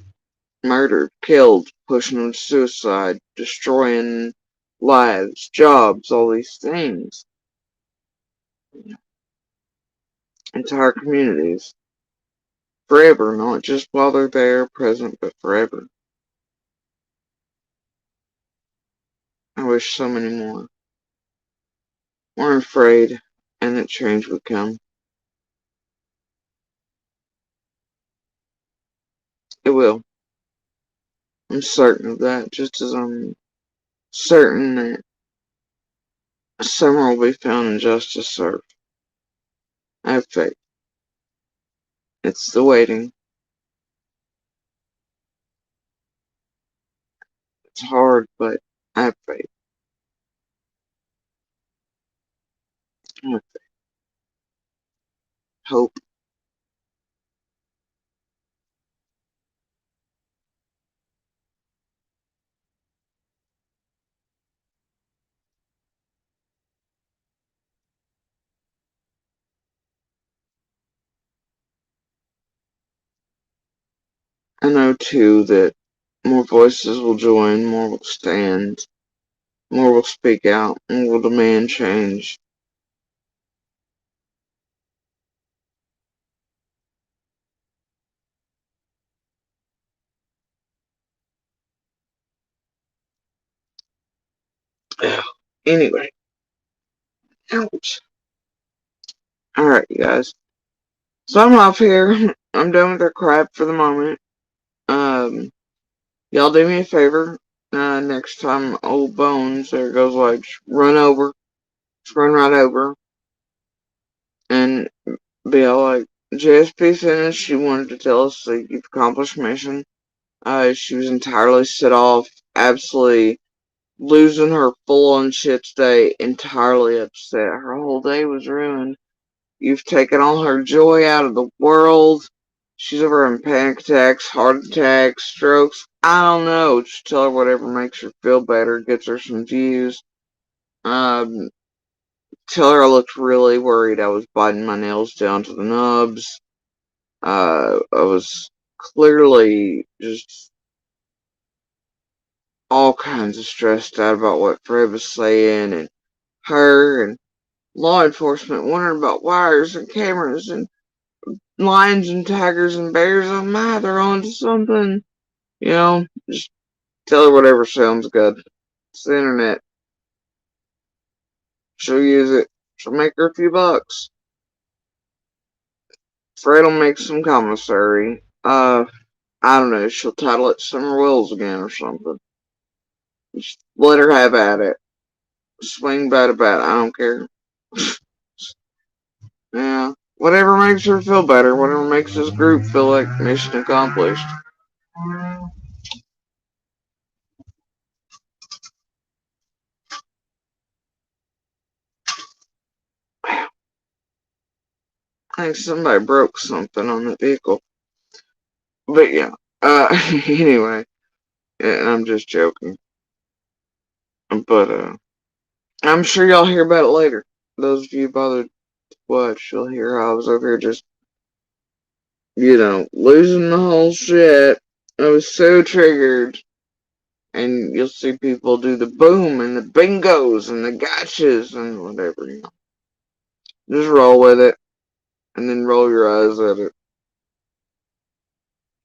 murdered, killed, pushing them to suicide, destroying lives, jobs, all these things. Entire communities. Forever, not just while they're there, present, but forever. I wish so many more weren't afraid and that change would come. It will. I'm certain of that, just as I'm certain that summer will be found and justice served. I have faith. It's the waiting. It's hard, but I have faith. I have hope. I know, too, that more voices will join, more will stand, more will speak out, more will demand change. Anyway, ouch. Alright, you guys. So I'm off here. I'm done with their crap for the moment. Y'all do me a favor. Next time old Bones there goes like run over. Just run right over. And be all like, JSP finished. She wanted to tell us that you've accomplished mission. She was entirely set off. Absolutely losing her full on shit today. Entirely upset. Her whole day was ruined. You've taken all her joy out of the world. She's over having panic attacks, heart attacks, strokes. I don't know. Just tell her whatever makes her feel better, gets her some views. Um, Tell her I looked really worried. I was biting my nails down to the nubs. I was clearly just all kinds of stressed out about what Fred was saying and her and law enforcement wondering about wires and cameras and lions and tigers and bears. Oh my, they're onto something. Just tell her whatever sounds good. It's the internet. She'll use it. She'll make her a few bucks. Fred'll make some commissary. I don't know. She'll title it Summer Wills again or something. Just let her have at it. Swing bat a bat. I don't care. Yeah. Whatever makes her feel better. Whatever makes this group feel like mission accomplished. I think somebody broke something on the vehicle. But yeah. Anyway. And I'm just joking. But, I'm sure y'all hear about it later. Those of you bothered to watch, you'll hear how I was over here just, losing the whole shit. I was so triggered. And you'll see people do the boom and the bingos and the gotchas and whatever, Just roll with it. And then roll your eyes at it.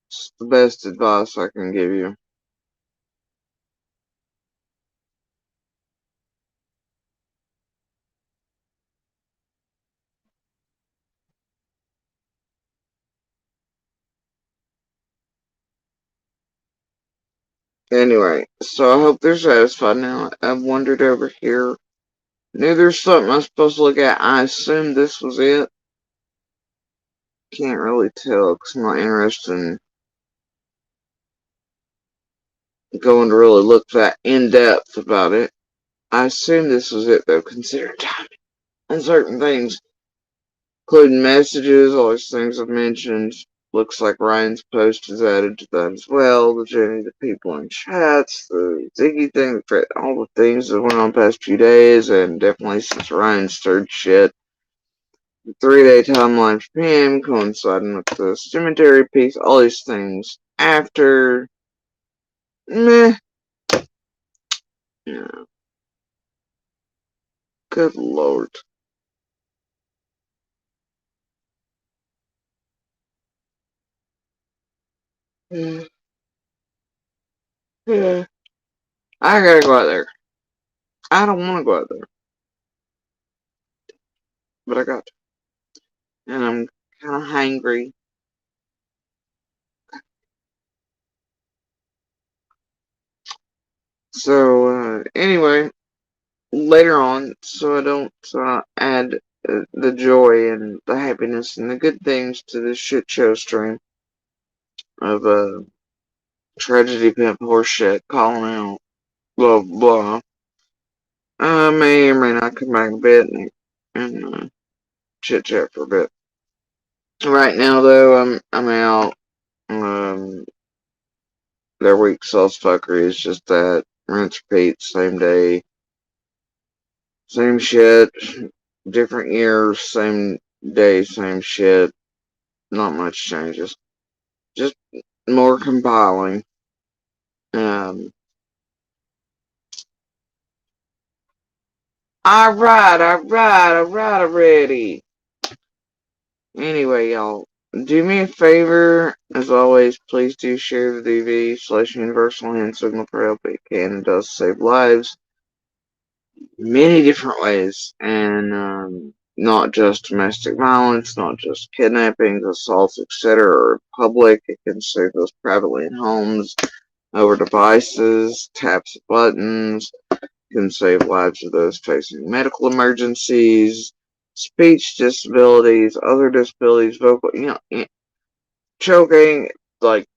It's the best advice I can give you. Anyway, so I hope they're satisfied now. I've wandered over here. Knew there's something I was supposed to look at. I assumed this was it. Can't really tell because I'm not interested in going to really look that in depth about it. I assume this was it though, considering time and certain things, including messages, all these things I've mentioned. Looks like Ryan's post is added to that as well. The Jenny, the people in chats, the Ziggy thing, all the things that went on the past few days, and definitely since Ryan's third shit. The 3-day timeline for him coinciding with the cemetery piece, all these things after. Meh. Yeah. Good lord. Yeah. Yeah. I gotta go out there. I don't want to go out there, but I got to. And I'm kind of hangry. So, anyway, later on, so I don't add the joy and the happiness and the good things to this shit show stream of tragedy pimp horseshit calling out blah blah. I may or may not come back a bit and chit chat for a bit. Right now though, I'm out. Their week sauce fuckery is just that rinse repeat, same day, same shit, different years, same day, same shit. Not much changes. Just more compiling. Um, alright already. Anyway, y'all, do me a favor. As always, please do share the DV/Universal Hand Signal for help. It can and does save lives many different ways. And not just domestic violence, not just kidnappings, assaults, etc. or public. It can save those privately in homes, over devices, taps of buttons. Can save lives of those facing medical emergencies, speech disabilities, other disabilities, vocal, choking, like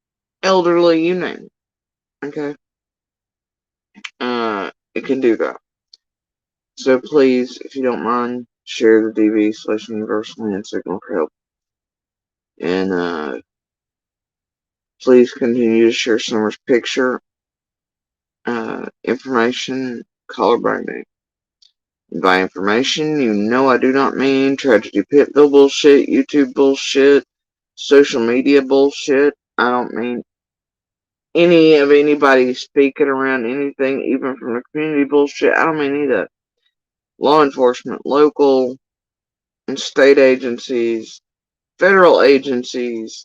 elderly, you name it. Okay? It can do that. So please, if you don't mind, share the DV/Universal Hand Signal for help. And, please continue to share Summer's picture, information, color by name. By information, I do not mean tragedy pitville bullshit, YouTube bullshit, social media bullshit. I don't mean any of anybody speaking around anything, even from the community bullshit. I don't mean any of that. Law enforcement, local and state agencies, federal agencies,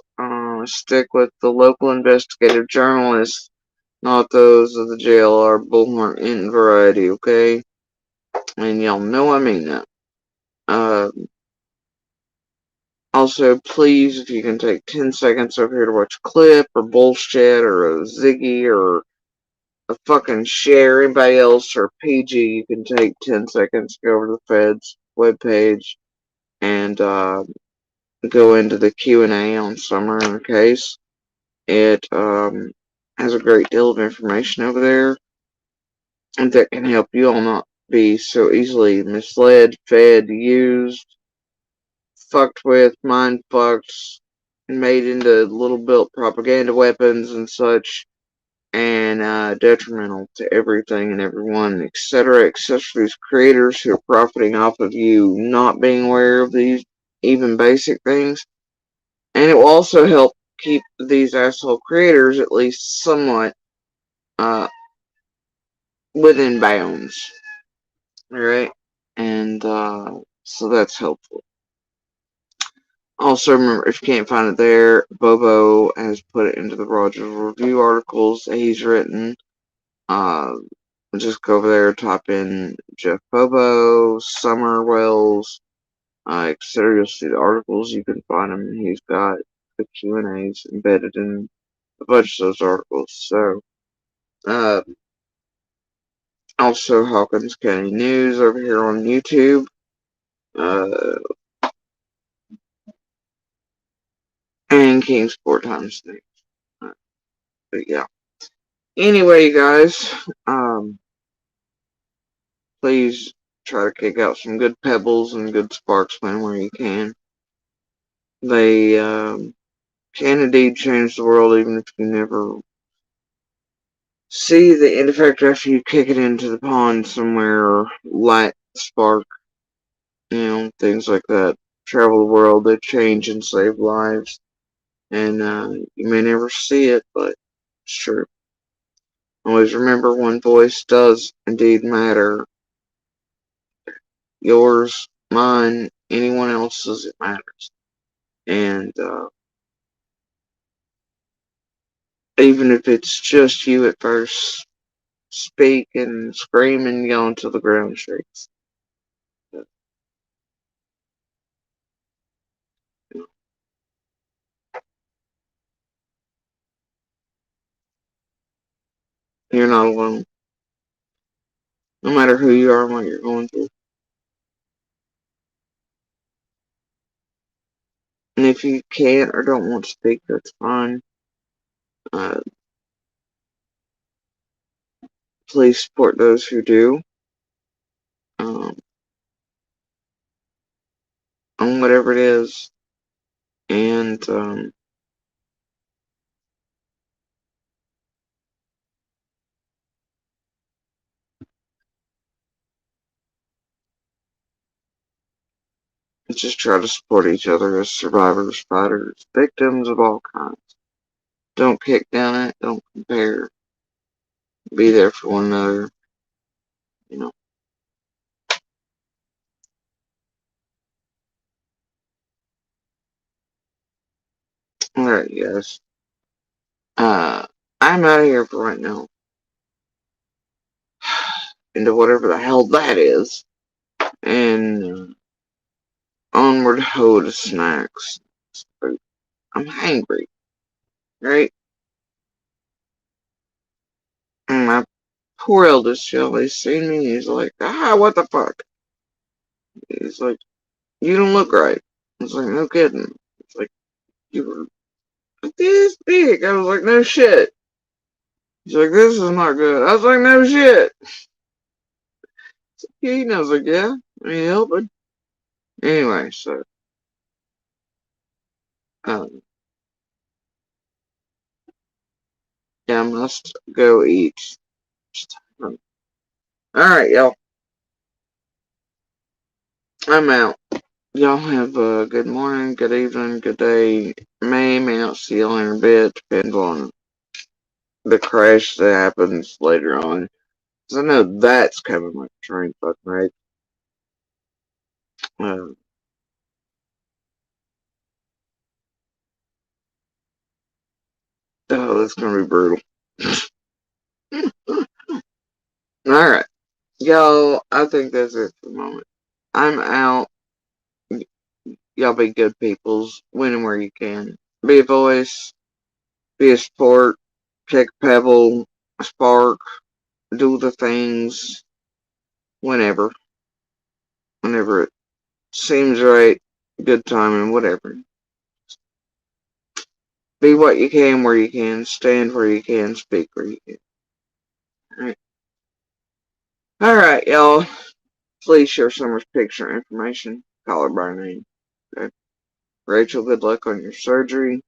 stick with the local investigative journalists, not those of the JLR, Bullhorn, and Variety, okay? And y'all know I mean that. Also, please, if you can take 10 seconds over here to watch a clip or bullshit or a Ziggy or a fucking share, anybody else or PG, you can take 10 seconds, go over to the Fed's webpage and go into the Q&A on Summer in her case. It has a great deal of information over there and that can help you all not be so easily misled, fed, used, fucked with, mind fucked, made into little built propaganda weapons and such, and detrimental to everything and everyone, etc., etc. These creators who are profiting off of you not being aware of these even basic things. And it will also help keep these asshole creators at least somewhat within bounds. Alright? And so that's helpful. Also, remember, if you can't find it there, Bobo has put it into the Rogers Review articles that he's written. Just go over there, type in Jeff Bobo, Summer Wells, etc. You'll see the articles. You can find them. He's got the Q&As embedded in a bunch of those articles. So, also Hawkins County News over here on YouTube. And Kingsport Times News. But yeah. Anyway, guys, please try to kick out some good pebbles and good sparksmen where you can. They can indeed change the world, even if you never see the end effect after you kick it into the pond somewhere, or light spark, things like that. Travel the world, they change and save lives. And you may never see it, but it's true. Always remember, one voice does indeed matter. Yours, mine, anyone else's, it matters. And even if it's just you at first, speak and scream and yell until the ground shakes. You're not alone. No matter who you are and what you're going through. And if you can't or don't want to speak, that's fine. Please support those who do. On whatever it is. And just try to support each other as survivors, fighters, victims of all kinds. Don't kick down it. Don't compare. Be there for one another. Alright, guys. I'm out of here for right now. Into whatever the hell that is. And onward ho to snacks. I'm hungry. Right? And my poor eldest child, he's seen me, he's like, what the fuck? He's like, you don't look right. I was like, no kidding. It's like, you were this big. I was like, no shit. He's like, this is not good. I was like, no shit. He knows, like, yeah, I mean, helping. Anyway, so, yeah, I must go eat. Alright, y'all. I'm out. Y'all have a good morning, good evening, good day. May not see y'all in a bit. Depends on the crash that happens later on. Because I know that's coming like a train fucking wreck. Oh, that's gonna be brutal. Alright. Y'all, I think that's it for the moment. I'm out. Y'all be good peoples. Win where you can. Be a voice. Be a sport. Kick a pebble. Spark. Do the things. Whenever. Whenever it seems right. Good timing. Whatever. Be what you can where you can. Stand where you can. Speak where you can. Alright. Alright, y'all. Please share Summer's picture information. Call her by name. Okay. Rachel, good luck on your surgery.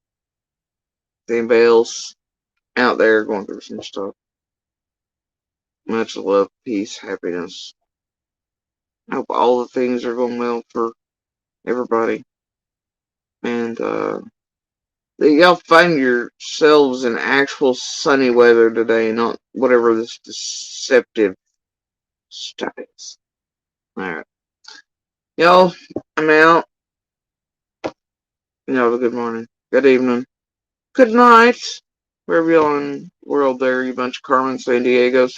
Anybody else out there going through some stuff? Much love, peace, happiness. I hope all the things are going well for everybody. And that y'all find yourselves in actual sunny weather today, not whatever this deceptive stuff is. Alright. Y'all, I'm out. Y'all have a good morning. Good evening. Good night. Wherever y'all in the world there, you bunch of Carmen San Diegos.